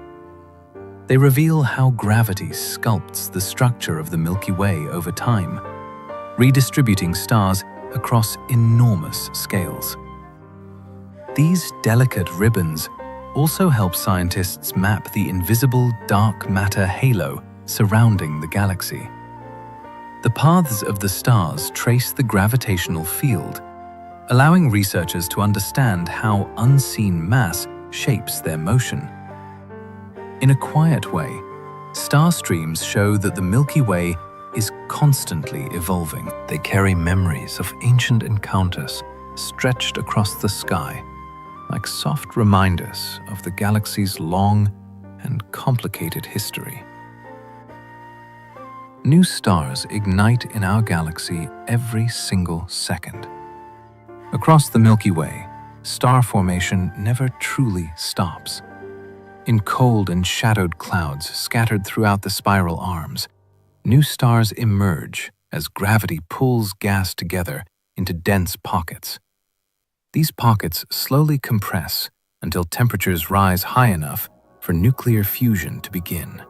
They reveal how gravity sculpts the structure of the Milky Way over time, redistributing stars across enormous scales. These delicate ribbons also help scientists map the invisible dark matter halo surrounding the galaxy. The paths of the stars trace the gravitational field, allowing researchers to understand how unseen mass shapes their motion. In a quiet way, star streams show that the Milky Way is constantly evolving. They carry memories of ancient encounters stretched across the sky, like soft reminders of the galaxy's long and complicated history. New stars ignite in our galaxy every single second. Across the Milky Way, star formation never truly stops. In cold and shadowed clouds scattered throughout the spiral arms, new stars emerge as gravity pulls gas together into dense pockets. These pockets slowly compress until temperatures rise high enough for nuclear fusion to begin.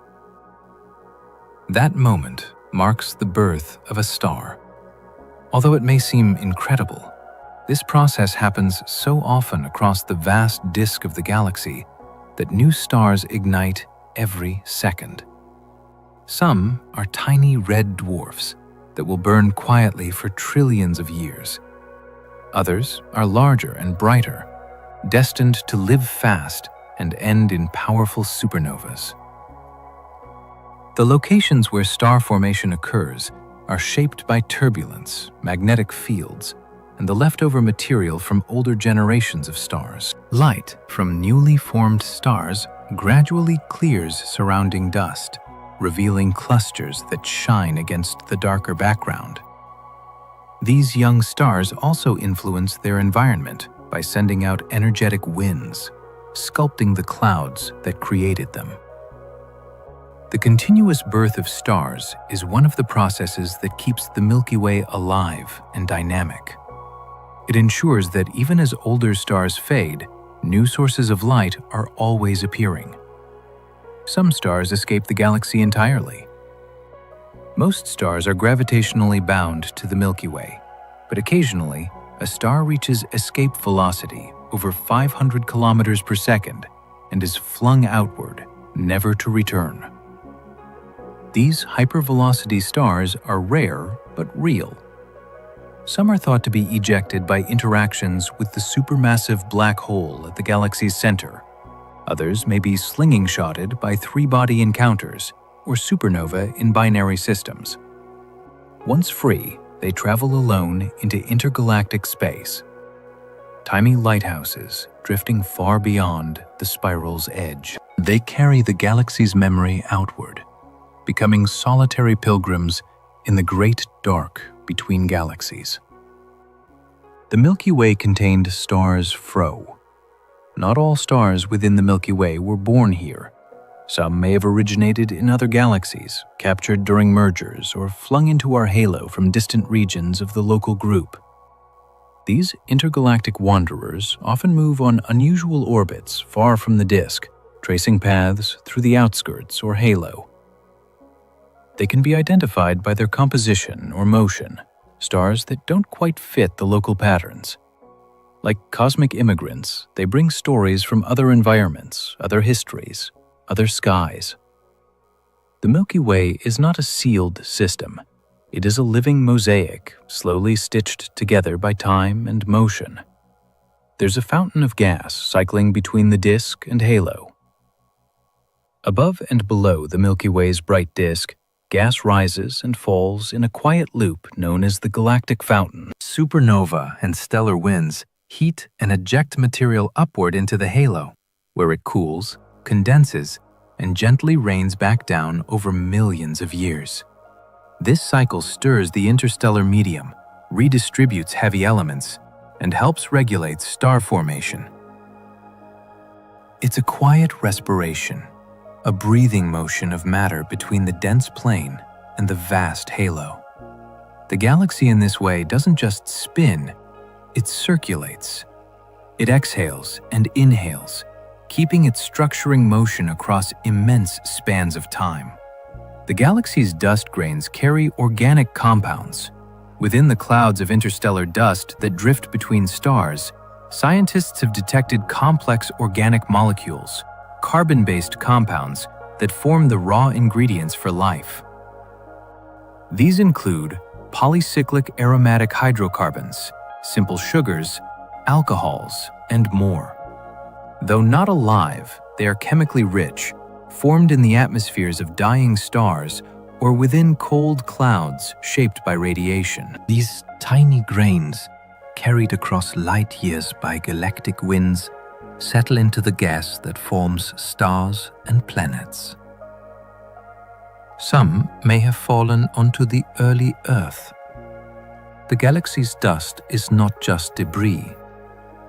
That moment marks the birth of a star. Although it may seem incredible, this process happens so often across the vast disk of the galaxy that new stars ignite every second. Some are tiny red dwarfs that will burn quietly for trillions of years. Others are larger and brighter, destined to live fast and end in powerful supernovas. The locations where star formation occurs are shaped by turbulence, magnetic fields, and the leftover material from older generations of stars. Light from newly formed stars gradually clears surrounding dust, revealing clusters that shine against the darker background. These young stars also influence their environment by sending out energetic winds, sculpting the clouds that created them. The continuous birth of stars is one of the processes that keeps the Milky Way alive and dynamic. It ensures that even as older stars fade, new sources of light are always appearing. Some stars escape the galaxy entirely. Most stars are gravitationally bound to the Milky Way, but occasionally, a star reaches escape velocity over 500 kilometers per second and is flung outward, never to return. These hypervelocity stars are rare but real. Some are thought to be ejected by interactions with the supermassive black hole at the galaxy's center. Others may be slinging-shotted by three-body encounters or supernova in binary systems. Once free, they travel alone into intergalactic space. Tiny lighthouses drifting far beyond the spiral's edge. They carry the galaxy's memory outward, becoming solitary pilgrims in the great dark between galaxies. The Milky Way contained stars fro. Not all stars within the Milky Way were born here. Some may have originated in other galaxies, captured during mergers, or flung into our halo from distant regions of the local group. These intergalactic wanderers often move on unusual orbits far from the disk, tracing paths through the outskirts or halo. They can be identified by their composition or motion, stars that don't quite fit the local patterns. Like cosmic immigrants, they bring stories from other environments, other histories, other skies. The Milky Way is not a sealed system. It is a living mosaic, slowly stitched together by time and motion. There's a fountain of gas cycling between the disk and halo. Above and below the Milky Way's bright disk, gas rises and falls in a quiet loop known as the galactic fountain. Supernova and stellar winds heat and eject material upward into the halo, where it cools, condenses, and gently rains back down over millions of years. This cycle stirs the interstellar medium, redistributes heavy elements, and helps regulate star formation. It's a quiet respiration, a breathing motion of matter between the dense plane and the vast halo. The galaxy in this way doesn't just spin, it circulates. It exhales and inhales, keeping its structuring motion across immense spans of time. The galaxy's dust grains carry organic compounds. Within the clouds of interstellar dust that drift between stars, scientists have detected complex organic molecules, carbon-based compounds that form the raw ingredients for life. These include polycyclic aromatic hydrocarbons, simple sugars, alcohols, and more. Though not alive, they are chemically rich, formed in the atmospheres of dying stars or within cold clouds shaped by radiation. These tiny grains, carried across light years by galactic winds, settle into the gas that forms stars and planets. Some may have fallen onto the early Earth. The galaxy's dust is not just debris.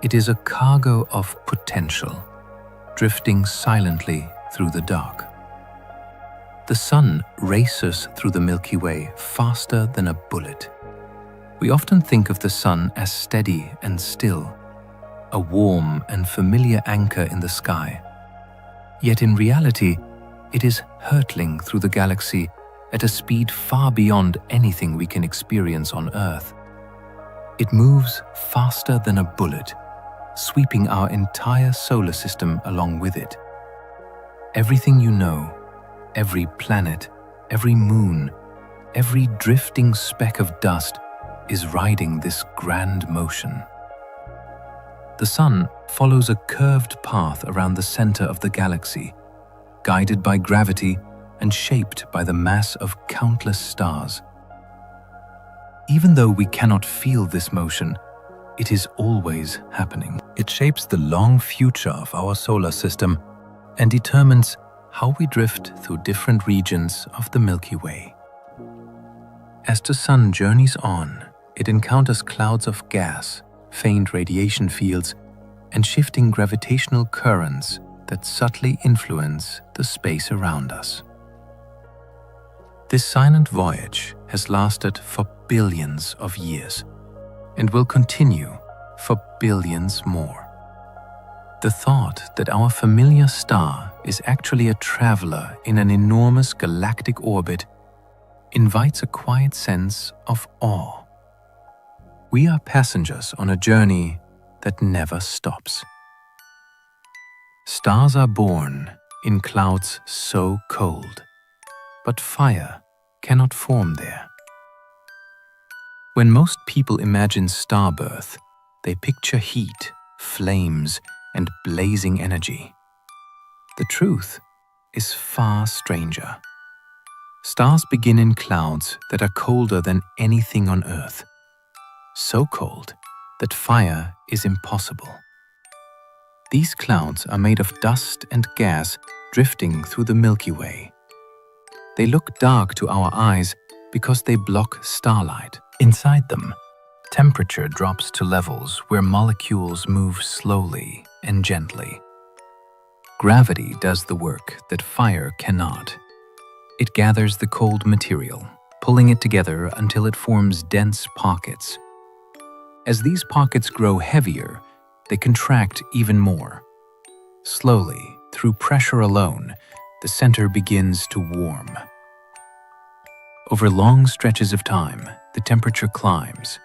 It is a cargo of potential, drifting silently through the dark. The sun races through the Milky Way faster than a bullet. We often think of the sun as steady and still, a warm and familiar anchor in the sky. Yet in reality, it is hurtling through the galaxy at a speed far beyond anything we can experience on Earth. It moves faster than a bullet, sweeping our entire solar system along with it. Everything you know, every planet, every moon, every drifting speck of dust is riding this grand motion. The sun follows a curved path around the center of the galaxy, guided by gravity and shaped by the mass of countless stars. Even though we cannot feel this motion, it is always happening. It shapes the long future of our solar system and determines how we drift through different regions of the Milky Way. As the sun journeys on, it encounters clouds of gas, faint radiation fields, and shifting gravitational currents that subtly influence the space around us. This silent voyage has lasted for billions of years and will continue for billions more. The thought that our familiar star is actually a traveler in an enormous galactic orbit invites a quiet sense of awe. We are passengers on a journey that never stops. Stars are born in clouds so cold, but fire cannot form there. When most people imagine starbirth, they picture heat, flames, and blazing energy. The truth is far stranger. Stars begin in clouds that are colder than anything on Earth, so cold that fire is impossible. These clouds are made of dust and gas drifting through the Milky Way. They look dark to our eyes because they block starlight. Inside them, temperature drops to levels where molecules move slowly and gently. Gravity does the work that fire cannot. It gathers the cold material, pulling it together until it forms dense pockets. As these pockets grow heavier, they contract even more. Slowly, through pressure alone, the center begins to warm. Over long stretches of time, the temperature climbs,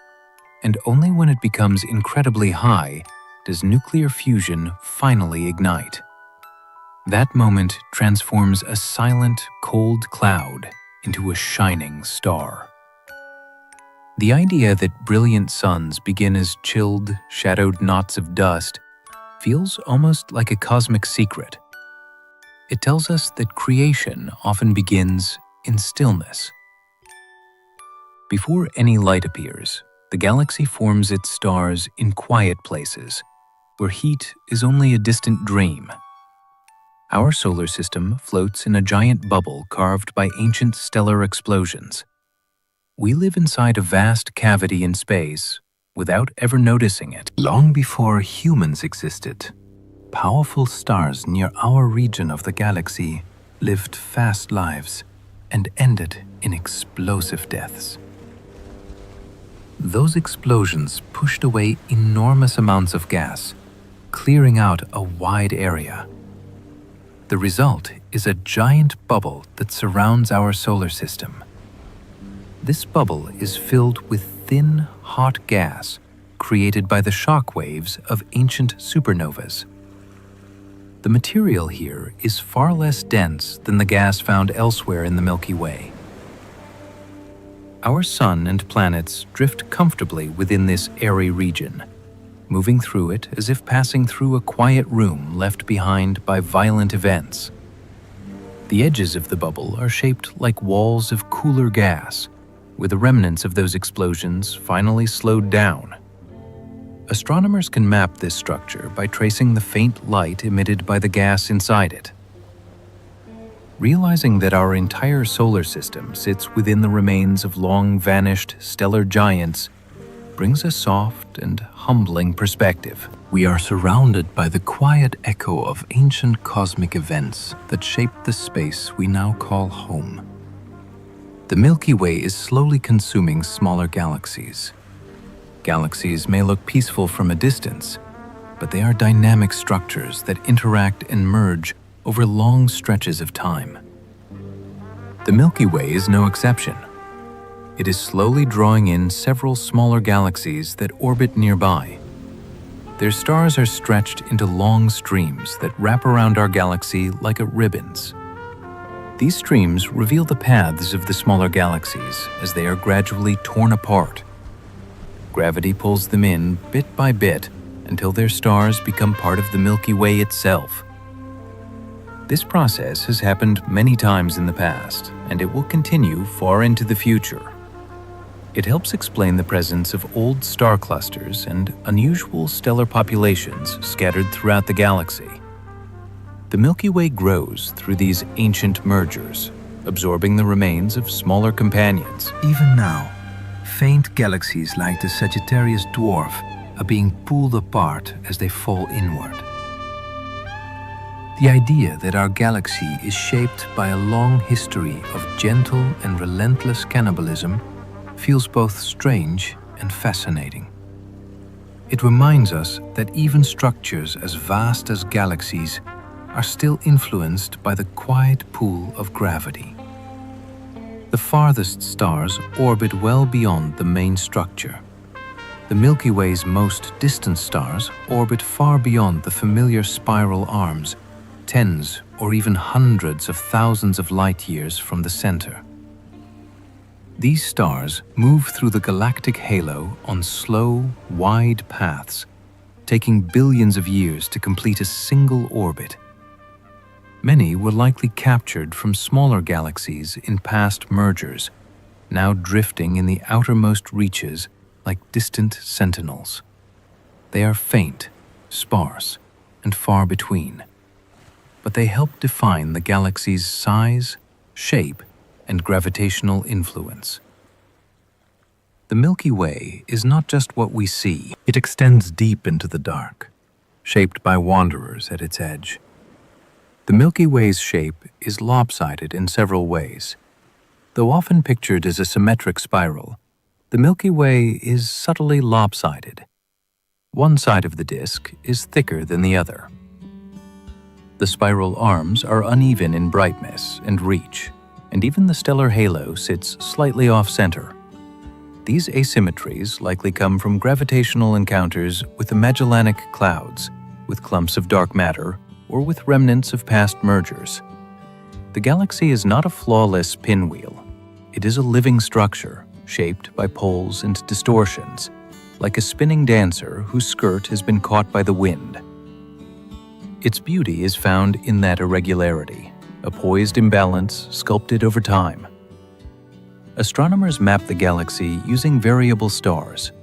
and only when it becomes incredibly high does nuclear fusion finally ignite. That moment transforms a silent, cold cloud into a shining star. The idea that brilliant suns begin as chilled, shadowed knots of dust feels almost like a cosmic secret. It tells us that creation often begins in stillness. Before any light appears, the galaxy forms its stars in quiet places, where heat is only a distant dream. Our solar system floats in a giant bubble carved by ancient stellar explosions. We live inside a vast cavity in space without ever noticing it. Long before humans existed, powerful stars near our region of the galaxy lived fast lives and ended in explosive deaths. Those explosions pushed away enormous amounts of gas, clearing out a wide area. The result is a giant bubble that surrounds our solar system. This bubble is filled with thin, hot gas created by the shock waves of ancient supernovas. The material here is far less dense than the gas found elsewhere in the Milky Way. Our sun and planets drift comfortably within this airy region, moving through it as if passing through a quiet room left behind by violent events. The edges of the bubble are shaped like walls of cooler gas, with the remnants of those explosions finally slowed down. Astronomers can map this structure by tracing the faint light emitted by the gas inside it. Realizing that our entire solar system sits within the remains of long-vanished stellar giants brings a soft and humbling perspective. We are surrounded by the quiet echo of ancient cosmic events that shaped the space we now call home. The Milky Way is slowly consuming smaller galaxies. Galaxies may look peaceful from a distance, but they are dynamic structures that interact and merge over long stretches of time. The Milky Way is no exception. It is slowly drawing in several smaller galaxies that orbit nearby. Their stars are stretched into long streams that wrap around our galaxy like ribbons. These streams reveal the paths of the smaller galaxies as they are gradually torn apart. Gravity pulls them in bit by bit until their stars become part of the Milky Way itself. This process has happened many times in the past, and it will continue far into the future. It helps explain the presence of old star clusters and unusual stellar populations scattered throughout the galaxy. The Milky Way grows through these ancient mergers, absorbing the remains of smaller companions. Even now, faint galaxies like the Sagittarius dwarf are being pulled apart as they fall inward. The idea that our galaxy is shaped by a long history of gentle and relentless cannibalism feels both strange and fascinating. It reminds us that even structures as vast as galaxies are still influenced by the quiet pull of gravity. The farthest stars orbit well beyond the main structure. The Milky Way's most distant stars orbit far beyond the familiar spiral arms, tens or even hundreds of thousands of light years from the center. These stars move through the galactic halo on slow, wide paths, taking billions of years to complete a single orbit. Many were likely captured from smaller galaxies in past mergers, now drifting in the outermost reaches like distant sentinels. They are faint, sparse, and far between, but they help define the galaxy's size, shape, and gravitational influence. The Milky Way is not just what we see. It extends deep into the dark, shaped by wanderers at its edge. The Milky Way's shape is lopsided in several ways. Though often pictured as a symmetric spiral, the Milky Way is subtly lopsided. One side of the disk is thicker than the other. The spiral arms are uneven in brightness and reach, and even the stellar halo sits slightly off-center. These asymmetries likely come from gravitational encounters with the Magellanic Clouds, with clumps of dark matter, or with remnants of past mergers. The galaxy is not a flawless pinwheel. It is a living structure, shaped by poles and distortions, like a spinning dancer whose skirt has been caught by the wind. Its beauty is found in that irregularity, a poised imbalance sculpted over time. Astronomers map the galaxy using variable stars.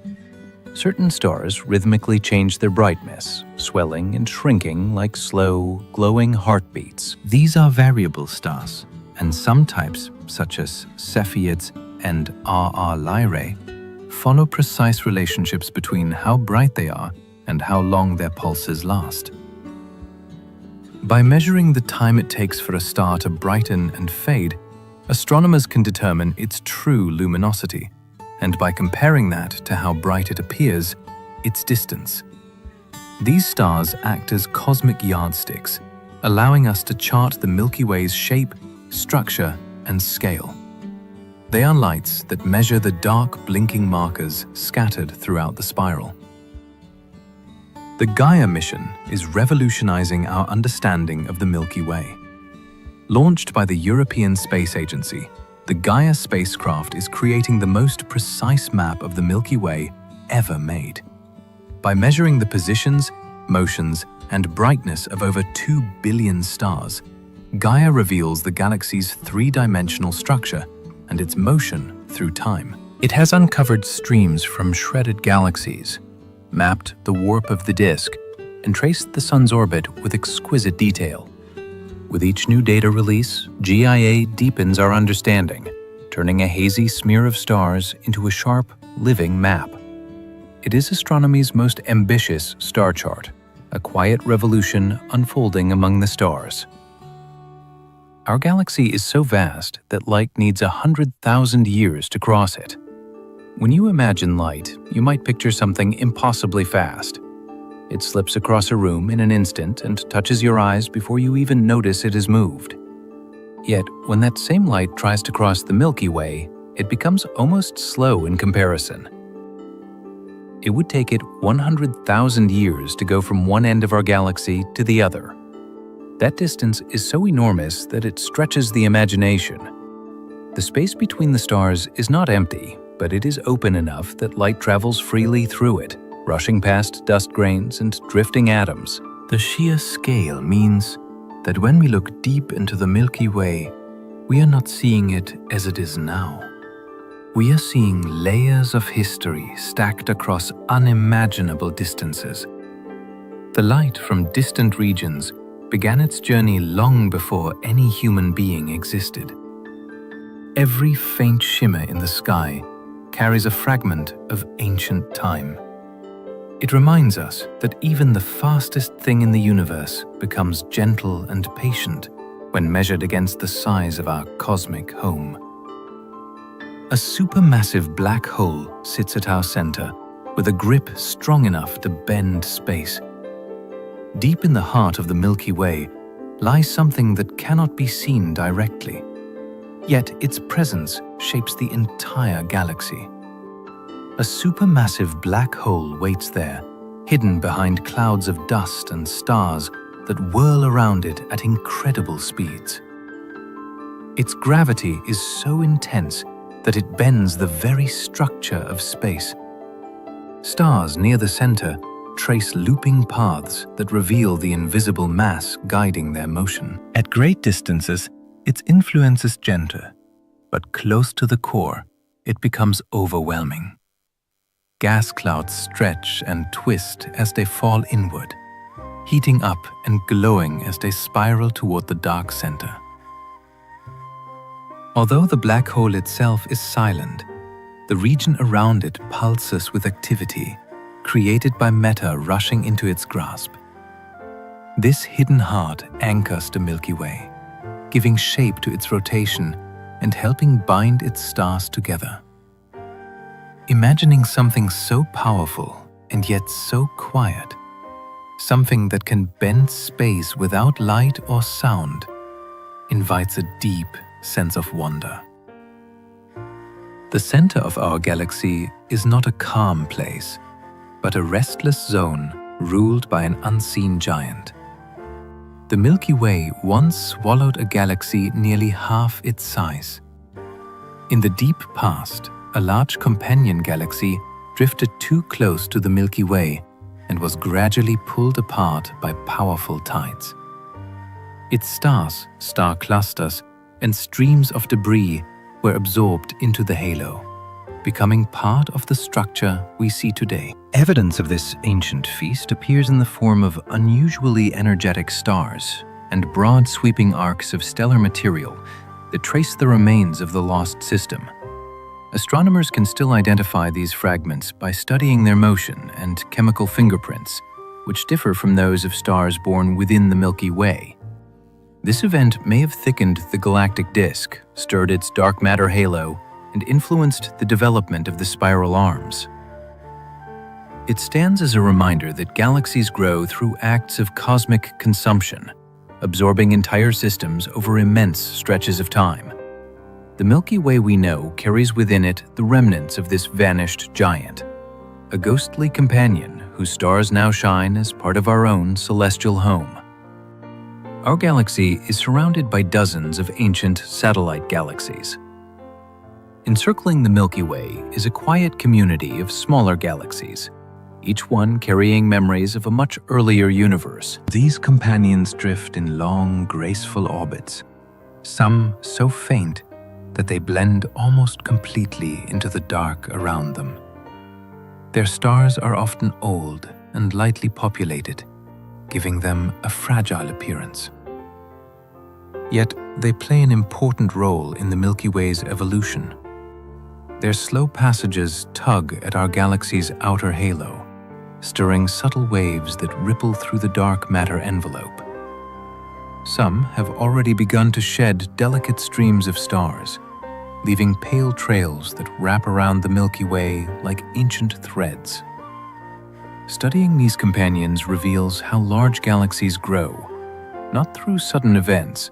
Certain stars rhythmically change their brightness, swelling and shrinking like slow, glowing heartbeats. These are variable stars, and some types, such as Cepheids and RR Lyrae, follow precise relationships between how bright they are and how long their pulses last. By measuring the time it takes for a star to brighten and fade, astronomers can determine its true luminosity, and by comparing that to how bright it appears, its distance. These stars act as cosmic yardsticks, allowing us to chart the Milky Way's shape, structure, and scale. They are lights that measure the dark blinking markers scattered throughout the spiral. The Gaia mission is revolutionizing our understanding of the Milky Way. Launched by the European Space Agency, the Gaia spacecraft is creating the most precise map of the Milky Way ever made. By measuring the positions, motions, and brightness of over 2 billion stars, Gaia reveals the galaxy's three-dimensional structure and its motion through time. It has uncovered streams from shredded galaxies, mapped the warp of the disk, and traced the sun's orbit with exquisite detail. With each new data release, GIA deepens our understanding, turning a hazy smear of stars into a sharp, living map. It is astronomy's most ambitious star chart, a quiet revolution unfolding among the stars. Our galaxy is so vast that light needs 100,000 years to cross it. When you imagine light, you might picture something impossibly fast. It slips across a room in an instant and touches your eyes before you even notice it has moved. Yet, when that same light tries to cross the Milky Way, it becomes almost slow in comparison. It would take it 100,000 years to go from one end of our galaxy to the other. That distance is so enormous that it stretches the imagination. The space between the stars is not empty, but it is open enough that light travels freely through it, rushing past dust grains and drifting atoms. The sheer scale means that when we look deep into the Milky Way, we are not seeing it as it is now. We are seeing layers of history stacked across unimaginable distances. The light from distant regions began its journey long before any human being existed. Every faint shimmer in the sky carries a fragment of ancient time. It reminds us that even the fastest thing in the universe becomes gentle and patient when measured against the size of our cosmic home. A supermassive black hole sits at our center with a grip strong enough to bend space. Deep in the heart of the Milky Way lies something that cannot be seen directly, yet its presence shapes the entire galaxy. A supermassive black hole waits there, hidden behind clouds of dust and stars that whirl around it at incredible speeds. Its gravity is so intense that it bends the very structure of space. Stars near the center trace looping paths that reveal the invisible mass guiding their motion. At great distances, its influence is gentle, but close to the core, it becomes overwhelming. Gas clouds stretch and twist as they fall inward, heating up and glowing as they spiral toward the dark center. Although the black hole itself is silent, the region around it pulses with activity, created by matter rushing into its grasp. This hidden heart anchors the Milky Way, giving shape to its rotation and helping bind its stars together. Imagining something so powerful and yet so quiet, something that can bend space without light or sound, invites a deep sense of wonder. The center of our galaxy is not a calm place, but a restless zone ruled by an unseen giant. The Milky Way once swallowed a galaxy nearly half its size. In the deep past, a large companion galaxy drifted too close to the Milky Way and was gradually pulled apart by powerful tides. Its stars, star clusters, and streams of debris were absorbed into the halo, becoming part of the structure we see today. Evidence of this ancient feast appears in the form of unusually energetic stars and broad sweeping arcs of stellar material that trace the remains of the lost system. Astronomers can still identify these fragments by studying their motion and chemical fingerprints, which differ from those of stars born within the Milky Way. This event may have thickened the galactic disk, stirred its dark matter halo, and influenced the development of the spiral arms. It stands as a reminder that galaxies grow through acts of cosmic consumption, absorbing entire systems over immense stretches of time. The Milky Way we know carries within it the remnants of this vanished giant, a ghostly companion whose stars now shine as part of our own celestial home. Our galaxy is surrounded by dozens of ancient satellite galaxies. Encircling the Milky Way is a quiet community of smaller galaxies, each one carrying memories of a much earlier universe. These companions drift in long, graceful orbits, some so faint that they blend almost completely into the dark around them. Their stars are often old and lightly populated, giving them a fragile appearance. Yet they play an important role in the Milky Way's evolution. Their slow passages tug at our galaxy's outer halo, stirring subtle waves that ripple through the dark matter envelope. Some have already begun to shed delicate streams of stars, leaving pale trails that wrap around the Milky Way like ancient threads. Studying these companions reveals how large galaxies grow, not through sudden events,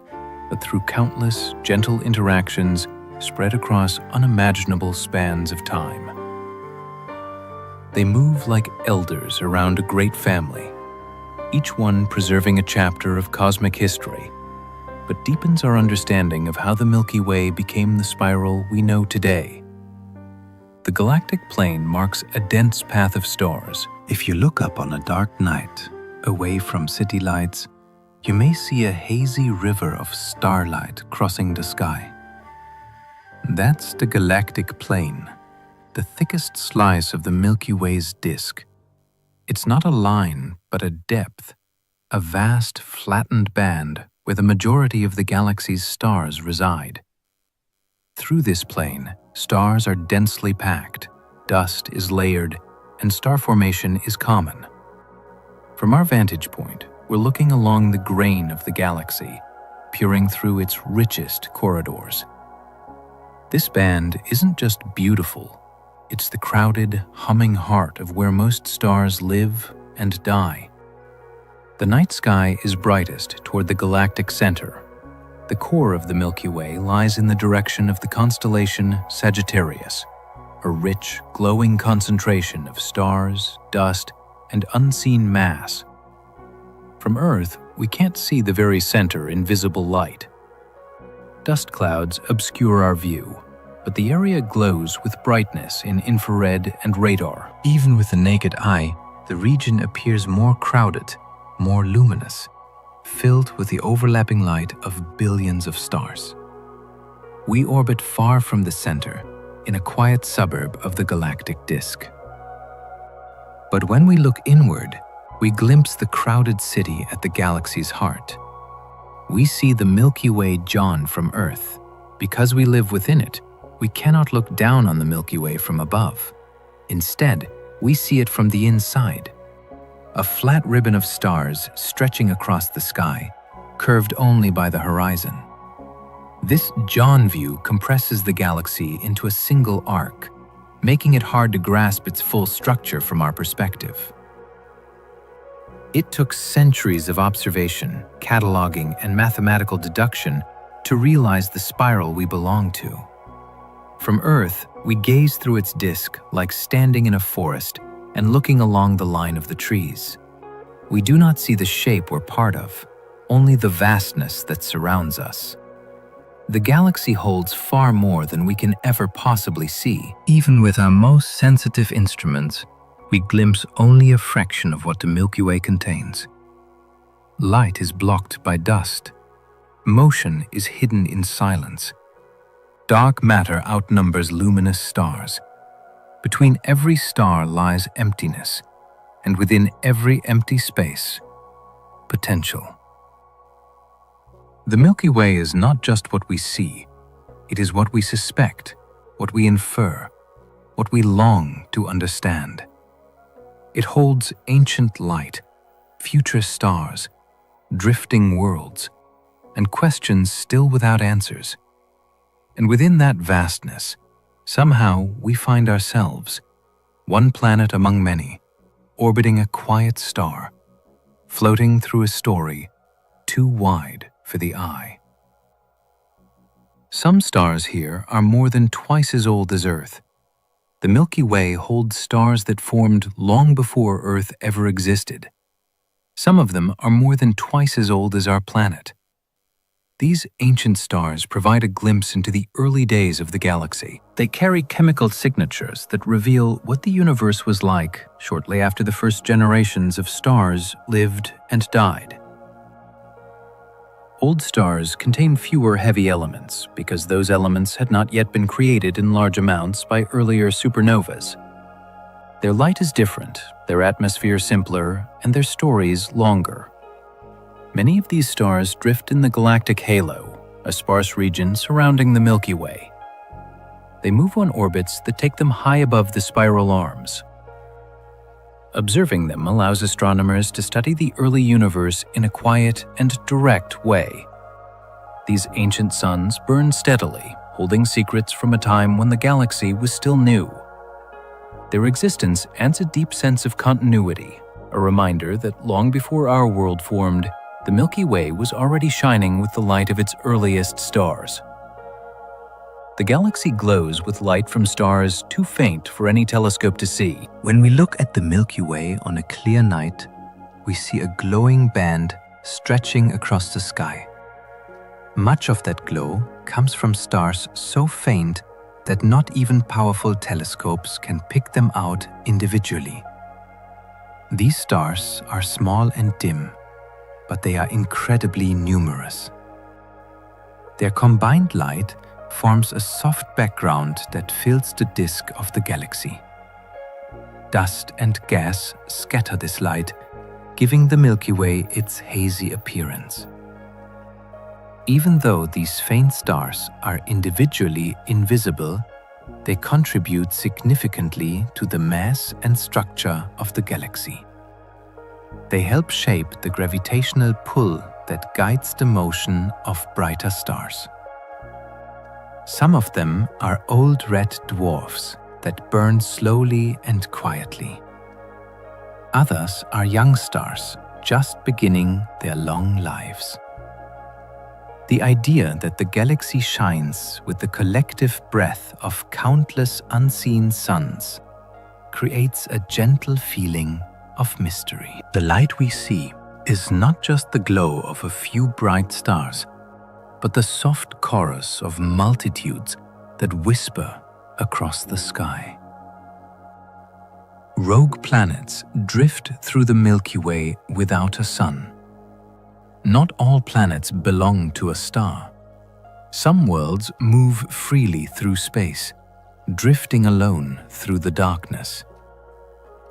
but through countless, gentle interactions spread across unimaginable spans of time. They move like elders around a great family, each one preserving a chapter of cosmic history, but deepens our understanding of how the Milky Way became the spiral we know today. The galactic plane marks a dense path of stars. If you look up on a dark night, away from city lights, you may see a hazy river of starlight crossing the sky. That's the galactic plane, the thickest slice of the Milky Way's disk. It's not a line, but a depth, a vast, flattened band where the majority of the galaxy's stars reside. Through this plane, stars are densely packed, dust is layered, and star formation is common. From our vantage point, we're looking along the grain of the galaxy, peering through its richest corridors. This band isn't just beautiful, it's the crowded, humming heart of where most stars live and die. The night sky is brightest toward the galactic center. The core of the Milky Way lies in the direction of the constellation Sagittarius, a rich, glowing concentration of stars, dust, and unseen mass. From Earth, we can't see the very center in visible light. Dust clouds obscure our view, but the area glows with brightness in infrared and radar. Even with the naked eye, the region appears more crowded, more luminous, filled with the overlapping light of billions of stars. We orbit far from the center, in a quiet suburb of the galactic disk. But when we look inward, we glimpse the crowded city at the galaxy's heart. We see the Milky Way jawn from Earth. Because we live within it, we cannot look down on the Milky Way from above. Instead, we see it from the inside. A flat ribbon of stars stretching across the sky, curved only by the horizon. This jawn view compresses the galaxy into a single arc, making it hard to grasp its full structure from our perspective. It took centuries of observation, cataloging, and mathematical deduction to realize the spiral we belong to. From Earth, we gaze through its disk like standing in a forest and looking along the line of the trees. We do not see the shape we're part of, only the vastness that surrounds us. The galaxy holds far more than we can ever possibly see. Even with our most sensitive instruments, we glimpse only a fraction of what the Milky Way contains. Light is blocked by dust. Motion is hidden in silence. Dark matter outnumbers luminous stars. Between every star lies emptiness, and within every empty space, potential. The Milky Way is not just what we see, it is what we suspect, what we infer, what we long to understand. It holds ancient light, future stars, drifting worlds, and questions still without answers. And within that vastness, somehow we find ourselves, one planet among many, orbiting a quiet star, floating through a story too wide for the eye. Some stars here are more than twice as old as Earth. The Milky Way holds stars that formed long before Earth ever existed. Some of them are more than twice as old as our planet. These ancient stars provide a glimpse into the early days of the galaxy. They carry chemical signatures that reveal what the universe was like shortly after the first generations of stars lived and died. Old stars contain fewer heavy elements because those elements had not yet been created in large amounts by earlier supernovas. Their light is different, their atmosphere simpler, and their stories longer. Many of these stars drift in the galactic halo, a sparse region surrounding the Milky Way. They move on orbits that take them high above the spiral arms. Observing them allows astronomers to study the early universe in a quiet and direct way. These ancient suns burn steadily, holding secrets from a time when the galaxy was still new. Their existence adds a deep sense of continuity, a reminder that long before our world formed, the Milky Way was already shining with the light of its earliest stars. The galaxy glows with light from stars too faint for any telescope to see. When we look at the Milky Way on a clear night, we see a glowing band stretching across the sky. Much of that glow comes from stars so faint that not even powerful telescopes can pick them out individually. These stars are small and dim, but they are incredibly numerous. Their combined light forms a soft background that fills the disk of the galaxy. Dust and gas scatter this light, giving the Milky Way its hazy appearance. Even though these faint stars are individually invisible, they contribute significantly to the mass and structure of the galaxy. They help shape the gravitational pull that guides the motion of brighter stars. Some of them are old red dwarfs that burn slowly and quietly. Others are young stars just beginning their long lives. The idea that the galaxy shines with the collective breath of countless unseen suns creates a gentle feeling of mystery. The light we see is not just the glow of a few bright stars, but the soft chorus of multitudes that whisper across the sky. Rogue planets drift through the Milky Way without a sun. Not all planets belong to a star. Some worlds move freely through space, drifting alone through the darkness.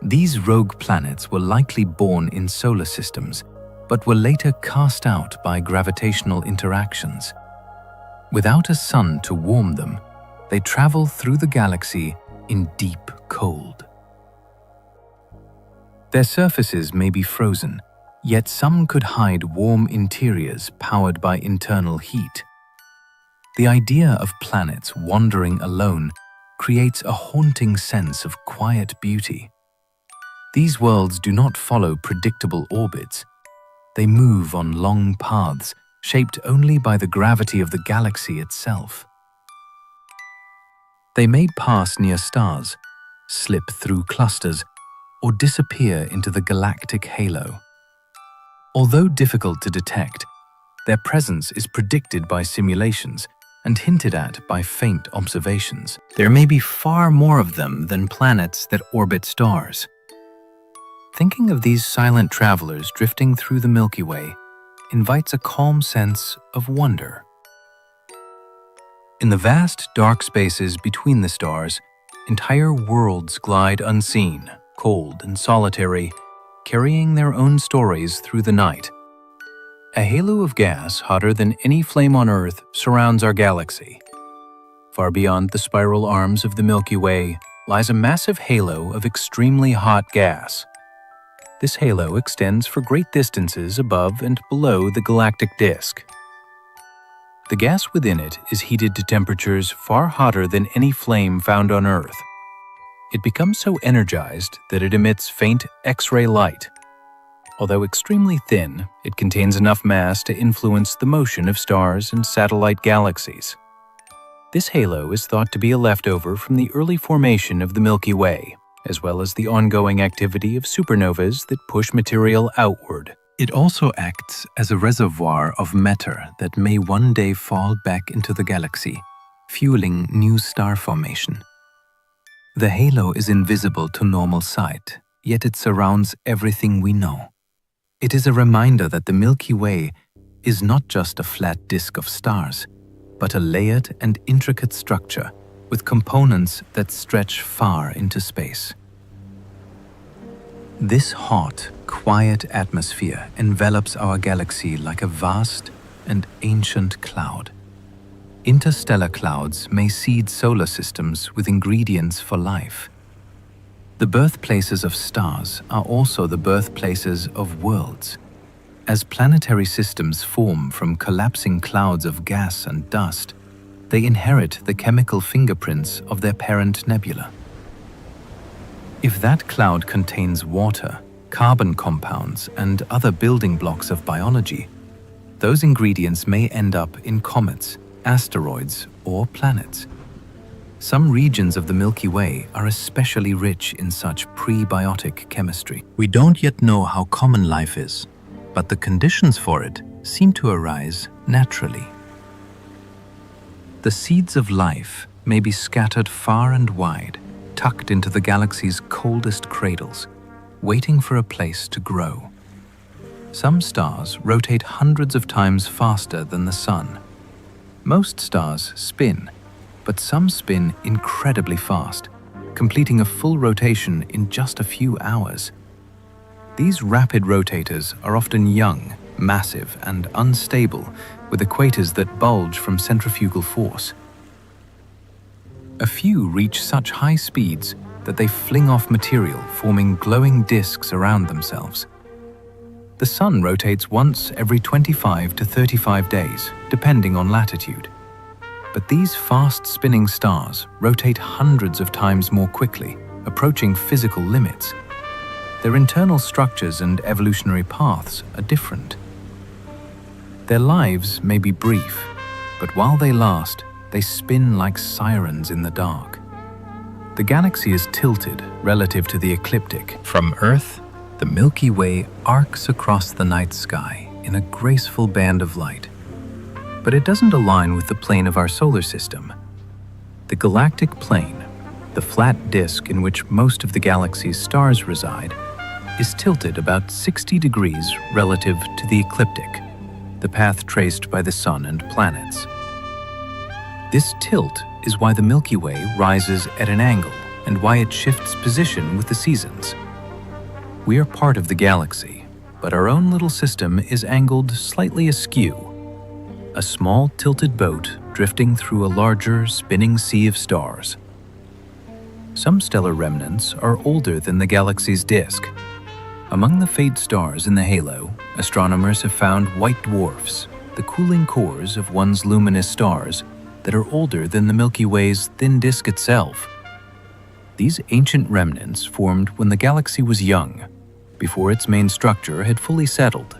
These rogue planets were likely born in solar systems, but were later cast out by gravitational interactions. Without a sun to warm them, they travel through the galaxy in deep cold. Their surfaces may be frozen, yet some could hide warm interiors powered by internal heat. The idea of planets wandering alone creates a haunting sense of quiet beauty. These worlds do not follow predictable orbits. They move on long paths, shaped only by the gravity of the galaxy itself. They may pass near stars, slip through clusters, or disappear into the galactic halo. Although difficult to detect, their presence is predicted by simulations and hinted at by faint observations. There may be far more of them than planets that orbit stars. Thinking of these silent travelers drifting through the Milky Way invites a calm sense of wonder. In the vast, dark spaces between the stars, entire worlds glide unseen, cold and solitary, carrying their own stories through the night. A halo of gas hotter than any flame on Earth surrounds our galaxy. Far beyond the spiral arms of the Milky Way lies a massive halo of extremely hot gas. This halo extends for great distances above and below the galactic disk. The gas within it is heated to temperatures far hotter than any flame found on Earth. It becomes so energized that it emits faint X-ray light. Although extremely thin, it contains enough mass to influence the motion of stars and satellite galaxies. This halo is thought to be a leftover from the early formation of the Milky Way, as well as the ongoing activity of supernovas that push material outward. It also acts as a reservoir of matter that may one day fall back into the galaxy, fueling new star formation. The halo is invisible to normal sight, yet it surrounds everything we know. It is a reminder that the Milky Way is not just a flat disk of stars, but a layered and intricate structure with components that stretch far into space. This hot, quiet atmosphere envelops our galaxy like a vast and ancient cloud. Interstellar clouds may seed solar systems with ingredients for life. The birthplaces of stars are also the birthplaces of worlds. As planetary systems form from collapsing clouds of gas and dust, they inherit the chemical fingerprints of their parent nebula. If that cloud contains water, carbon compounds, and other building blocks of biology, those ingredients may end up in comets, asteroids, or planets. Some regions of the Milky Way are especially rich in such prebiotic chemistry. We don't yet know how common life is, but the conditions for it seem to arise naturally. The seeds of life may be scattered far and wide, tucked into the galaxy's coldest cradles, waiting for a place to grow. Some stars rotate hundreds of times faster than the Sun. Most stars spin, but some spin incredibly fast, completing a full rotation in just a few hours. These rapid rotators are often young, massive, and unstable, with equators that bulge from centrifugal force. A few reach such high speeds that they fling off material, forming glowing disks around themselves. The Sun rotates once every 25 to 35 days, depending on latitude. But these fast-spinning stars rotate hundreds of times more quickly, approaching physical limits. Their internal structures and evolutionary paths are different. Their lives may be brief, but while they last, they spin like sirens in the dark. The galaxy is tilted relative to the ecliptic. From Earth, the Milky Way arcs across the night sky in a graceful band of light. But it doesn't align with the plane of our solar system. The galactic plane, the flat disk in which most of the galaxy's stars reside, is tilted about 60 degrees relative to the ecliptic, the path traced by the Sun and planets. This tilt is why the Milky Way rises at an angle and why it shifts position with the seasons. We are part of the galaxy, but our own little system is angled slightly askew. A small tilted boat drifting through a larger spinning sea of stars. Some stellar remnants are older than the galaxy's disk. Among the faint stars in the halo, astronomers have found white dwarfs, the cooling cores of one's luminous stars, that are older than the Milky Way's thin disk itself. These ancient remnants formed when the galaxy was young, before its main structure had fully settled.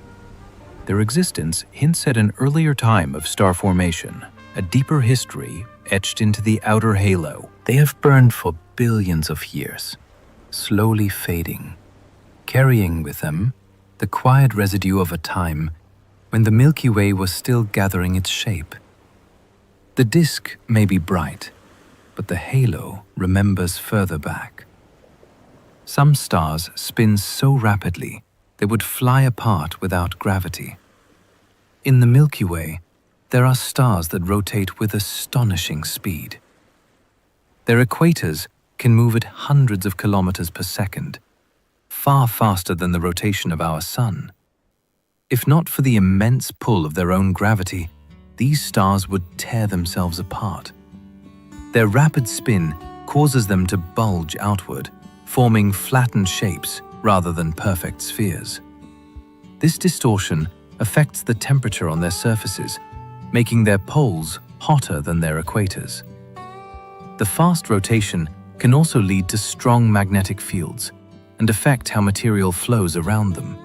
Their existence hints at an earlier time of star formation, a deeper history etched into the outer halo. They have burned for billions of years, slowly fading, carrying with them the quiet residue of a time when the Milky Way was still gathering its shape. The disk may be bright, but the halo remembers further back. Some stars spin so rapidly they would fly apart without gravity. In the Milky Way, there are stars that rotate with astonishing speed. Their equators can move at hundreds of kilometers per second, far faster than the rotation of our Sun. If not for the immense pull of their own gravity, these stars would tear themselves apart. Their rapid spin causes them to bulge outward, forming flattened shapes rather than perfect spheres. This distortion affects the temperature on their surfaces, making their poles hotter than their equators. The fast rotation can also lead to strong magnetic fields and affect how material flows around them.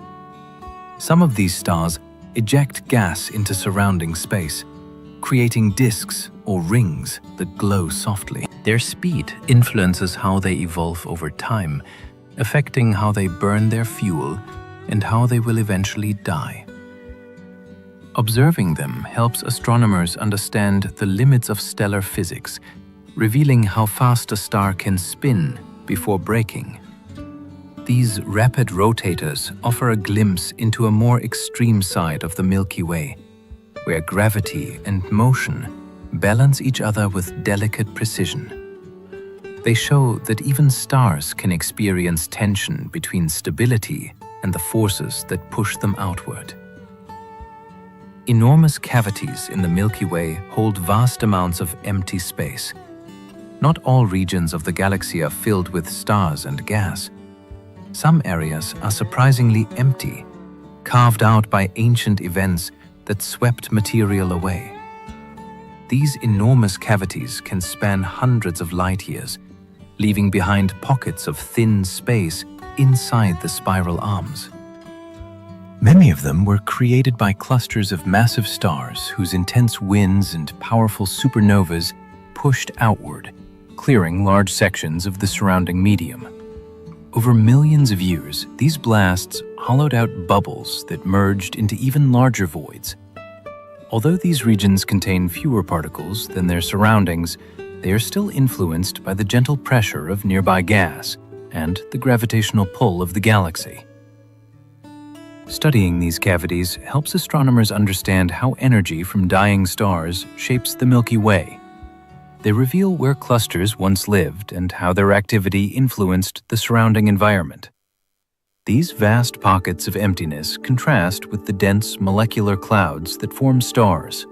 Some of these stars eject gas into surrounding space, creating disks or rings that glow softly. Their speed influences how they evolve over time, affecting how they burn their fuel and how they will eventually die. Observing them helps astronomers understand the limits of stellar physics, revealing how fast a star can spin before breaking. These rapid rotators offer a glimpse into a more extreme side of the Milky Way, where gravity and motion balance each other with delicate precision. They show that even stars can experience tension between stability and the forces that push them outward. Enormous cavities in the Milky Way hold vast amounts of empty space. Not all regions of the galaxy are filled with stars and gas. Some areas are surprisingly empty, carved out by ancient events that swept material away. These enormous cavities can span hundreds of light years, leaving behind pockets of thin space inside the spiral arms. Many of them were created by clusters of massive stars whose intense winds and powerful supernovas pushed outward, clearing large sections of the surrounding medium. Over millions of years, these blasts hollowed out bubbles that merged into even larger voids. Although these regions contain fewer particles than their surroundings, they are still influenced by the gentle pressure of nearby gas and the gravitational pull of the galaxy. Studying these cavities helps astronomers understand how energy from dying stars shapes the Milky Way. They reveal where clusters once lived and how their activity influenced the surrounding environment. These vast pockets of emptiness contrast with the dense molecular clouds that form stars.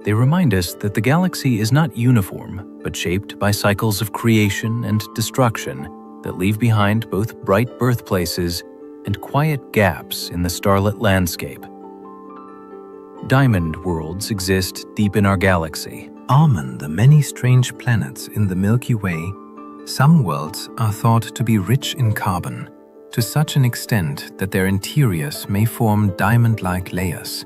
They remind us that the galaxy is not uniform, but shaped by cycles of creation and destruction that leave behind both bright birthplaces and quiet gaps in the starlit landscape. Diamond worlds exist deep in our galaxy. Among the many strange planets in the Milky Way, some worlds are thought to be rich in carbon, to such an extent that their interiors may form diamond-like layers.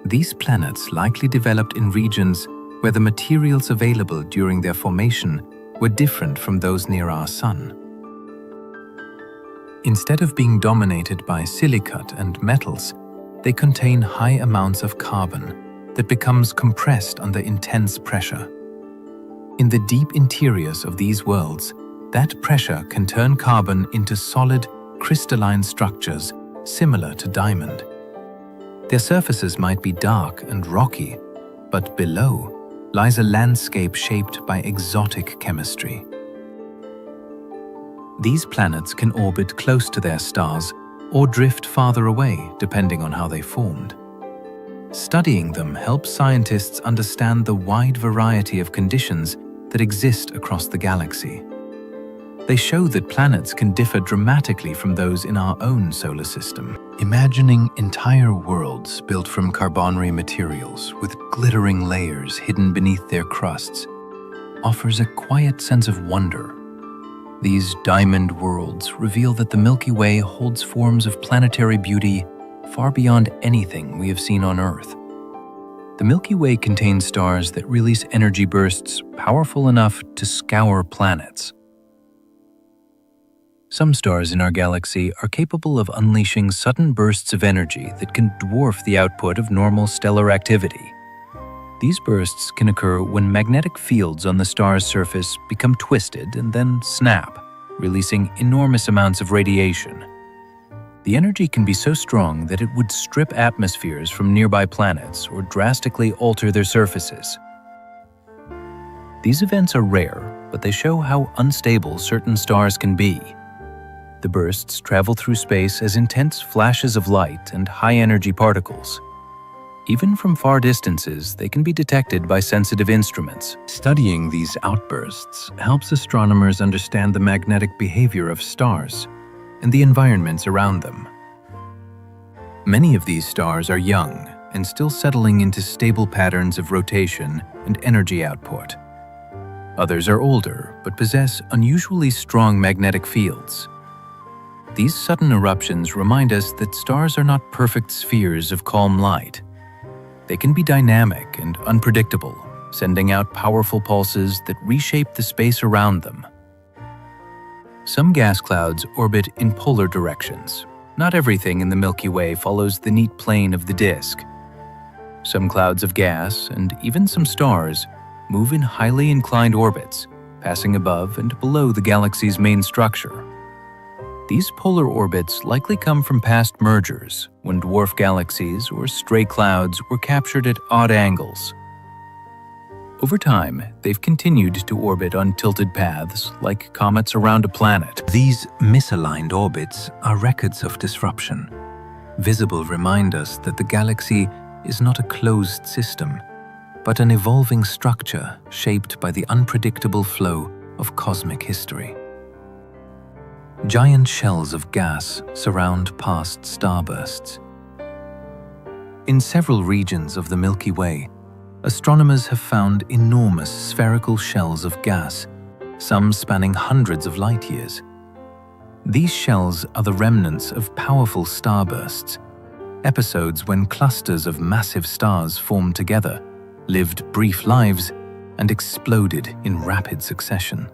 These planets likely developed in regions where the materials available during their formation were different from those near our Sun. Instead of being dominated by silicate and metals, they contain high amounts of carbon that becomes compressed under intense pressure. In the deep interiors of these worlds, that pressure can turn carbon into solid, crystalline structures similar to diamond. Their surfaces might be dark and rocky, but below lies a landscape shaped by exotic chemistry. These planets can orbit close to their stars or drift farther away depending on how they formed. Studying them helps scientists understand the wide variety of conditions that exist across the galaxy. They show that planets can differ dramatically from those in our own solar system. Imagining entire worlds built from carbonary materials with glittering layers hidden beneath their crusts offers a quiet sense of wonder. These diamond worlds reveal that the Milky Way holds forms of planetary beauty far beyond anything we have seen on Earth. The Milky Way contains stars that release energy bursts powerful enough to scour planets. Some stars in our galaxy are capable of unleashing sudden bursts of energy that can dwarf the output of normal stellar activity. These bursts can occur when magnetic fields on the star's surface become twisted and then snap, releasing enormous amounts of radiation. The energy can be so strong that it would strip atmospheres from nearby planets or drastically alter their surfaces. These events are rare, but they show how unstable certain stars can be. The bursts travel through space as intense flashes of light and high-energy particles. Even from far distances, they can be detected by sensitive instruments. Studying these outbursts helps astronomers understand the magnetic behavior of stars and the environments around them. Many of these stars are young and still settling into stable patterns of rotation and energy output. Others are older but possess unusually strong magnetic fields. These sudden eruptions remind us that stars are not perfect spheres of calm light. They can be dynamic and unpredictable, sending out powerful pulses that reshape the space around them. Some gas clouds orbit in polar directions. Not everything in the Milky Way follows the neat plane of the disk. Some clouds of gas, and even some stars, move in highly inclined orbits, passing above and below the galaxy's main structure. These polar orbits likely come from past mergers, when dwarf galaxies or stray clouds were captured at odd angles. Over time, they've continued to orbit on tilted paths, like comets around a planet. These misaligned orbits are records of disruption. Visible remind us that the galaxy is not a closed system, but an evolving structure shaped by the unpredictable flow of cosmic history. Giant shells of gas surround past starbursts. In several regions of the Milky Way, astronomers have found enormous spherical shells of gas, some spanning hundreds of light years. These shells are the remnants of powerful starbursts, episodes when clusters of massive stars formed together, lived brief lives, and exploded in rapid succession.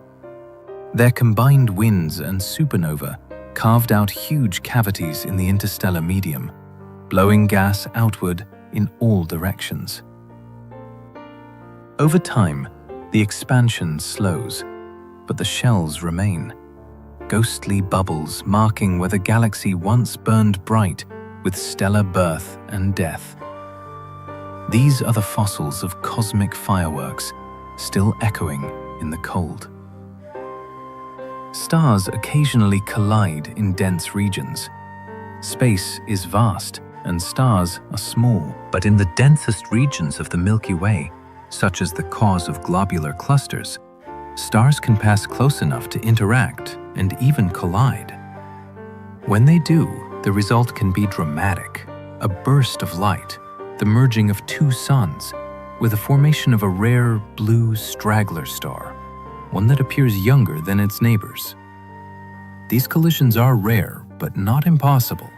Their combined winds and supernova carved out huge cavities in the interstellar medium, blowing gas outward in all directions. Over time, the expansion slows, but the shells remain, ghostly bubbles marking where the galaxy once burned bright with stellar birth and death. These are the fossils of cosmic fireworks, still echoing in the cold. Stars occasionally collide in dense regions. Space is vast, and stars are small. But in the densest regions of the Milky Way, such as the cause of globular clusters, stars can pass close enough to interact and even collide. When they do, the result can be dramatic: a burst of light, the merging of two suns, with the formation of a rare blue straggler star, one that appears younger than its neighbors. These collisions are rare, but not impossible.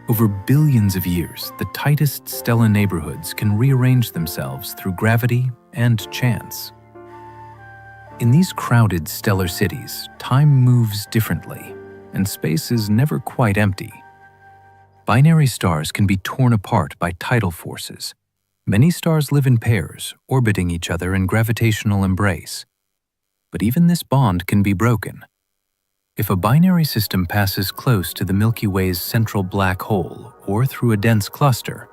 Over billions of years, the tightest stellar neighborhoods can rearrange themselves through gravity and chance. In these crowded stellar cities, time moves differently, and space is never quite empty. Binary stars can be torn apart by tidal forces. Many stars live in pairs, orbiting each other in gravitational embrace. But even this bond can be broken. If a binary system passes close to the Milky Way's central black hole or through a dense cluster,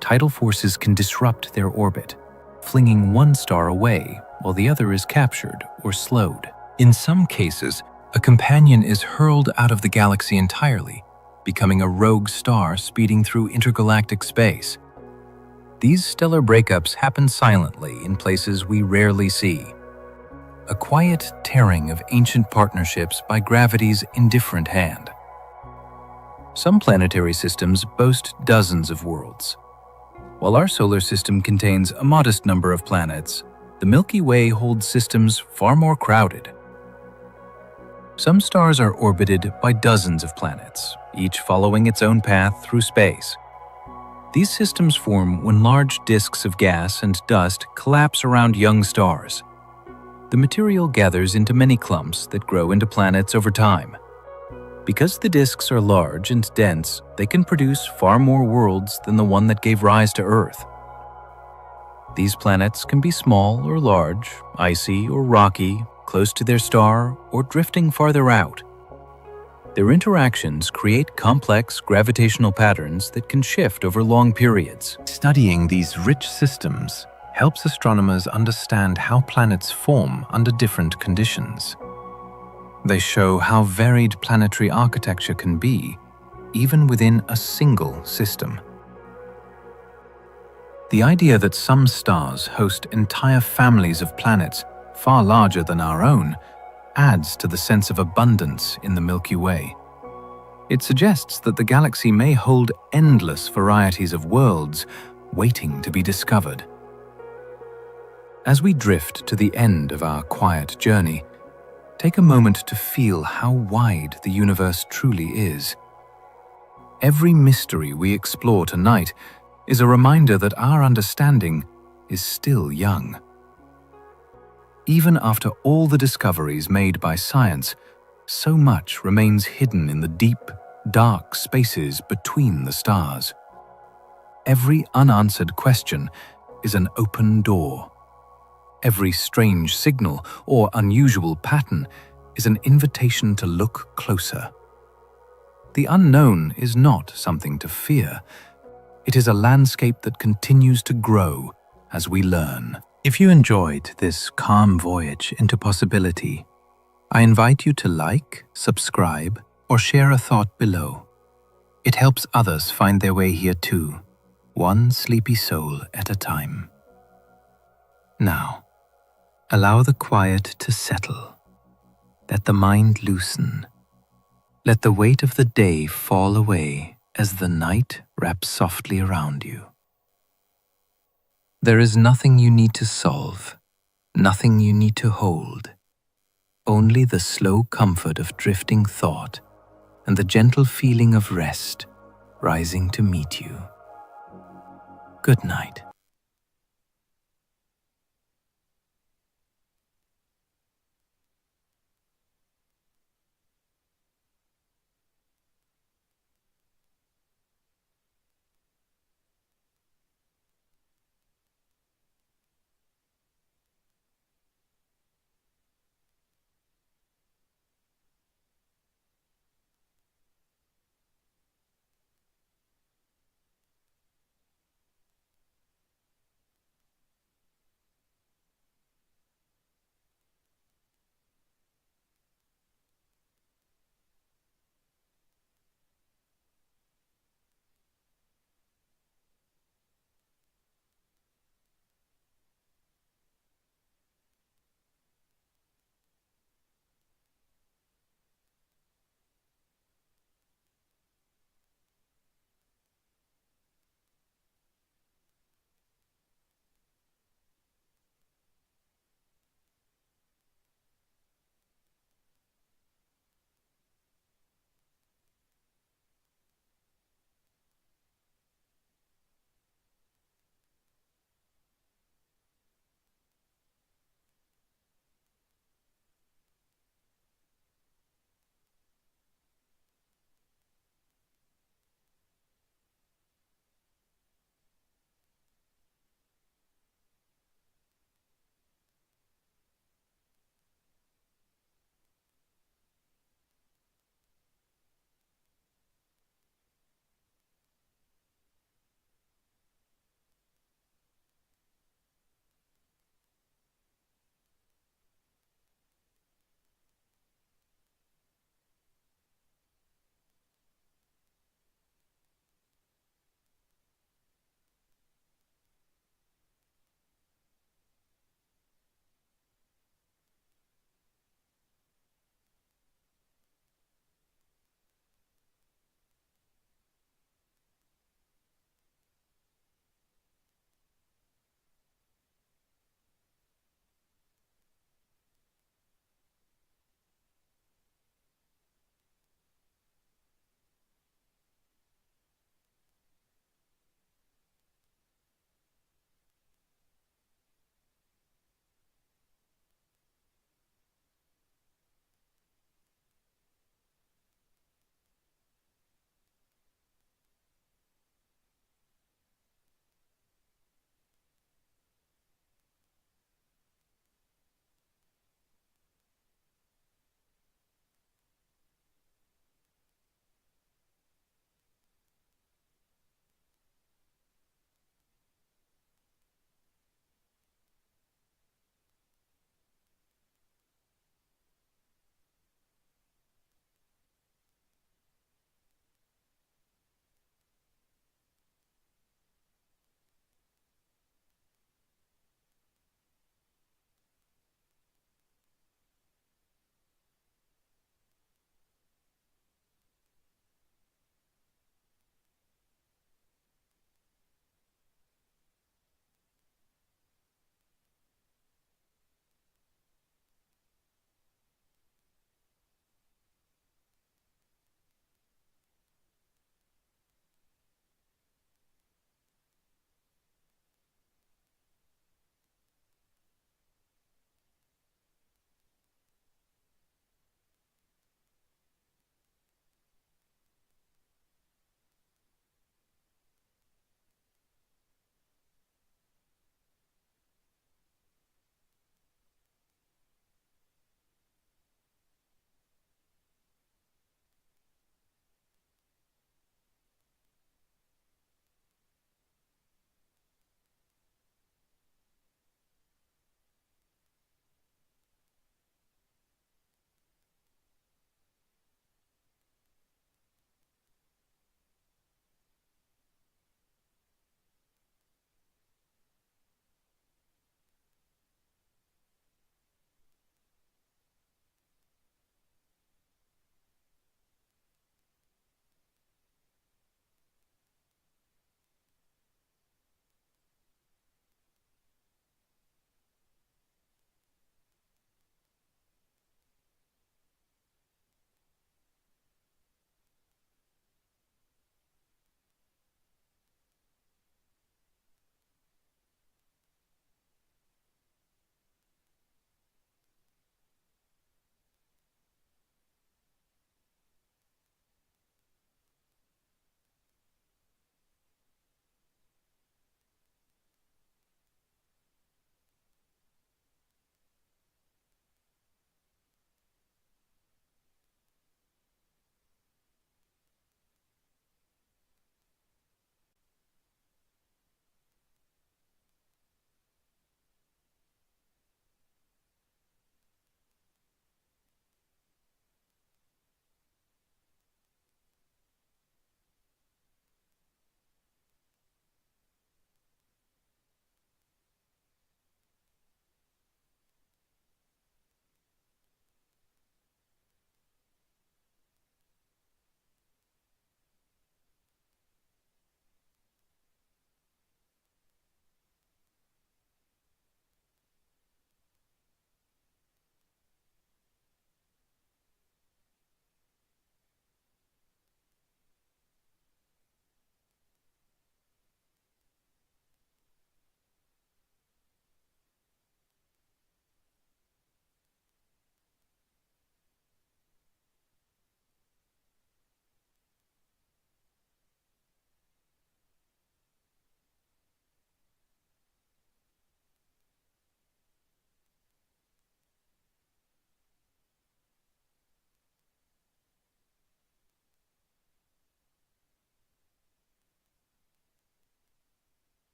tidal forces can disrupt their orbit, flinging one star away while the other is captured or slowed. In some cases, a companion is hurled out of the galaxy entirely, becoming a rogue star speeding through intergalactic space. These stellar breakups happen silently in places we rarely see. A quiet tearing of ancient partnerships by gravity's indifferent hand. Some planetary systems boast dozens of worlds. While our solar system contains a modest number of planets, the Milky Way holds systems far more crowded. Some stars are orbited by dozens of planets, each following its own path through space. These systems form when large disks of gas and dust collapse around young stars. The material gathers into many clumps that grow into planets over time. Because the disks are large and dense, they can produce far more worlds than the one that gave rise to Earth. These planets can be small or large, icy or rocky, close to their star, or drifting farther out. Their interactions create complex gravitational patterns that can shift over long periods. Studying these rich systems helps astronomers understand how planets form under different conditions. They show how varied planetary architecture can be, even within a single system. The idea that some stars host entire families of planets far larger than our own adds to the sense of abundance in the Milky Way. It suggests that the galaxy may hold endless varieties of worlds waiting to be discovered. As we drift to the end of our quiet journey, take a moment to feel how wide the universe truly is. Every mystery we explore tonight is a reminder that our understanding is still young. Even after all the discoveries made by science, so much remains hidden in the deep, dark spaces between the stars. Every unanswered question is an open door. Every strange signal or unusual pattern is an invitation to look closer. The unknown is not something to fear. It is a landscape that continues to grow as we learn. If you enjoyed this calm voyage into possibility, I invite you to like, subscribe, or share a thought below. It helps others find their way here too, one sleepy soul at a time. Now, allow the quiet to settle. Let the mind loosen. Let the weight of the day fall away as the night wraps softly around you. There is nothing you need to solve, nothing you need to hold. Only the slow comfort of drifting thought and the gentle feeling of rest rising to meet you. Good night.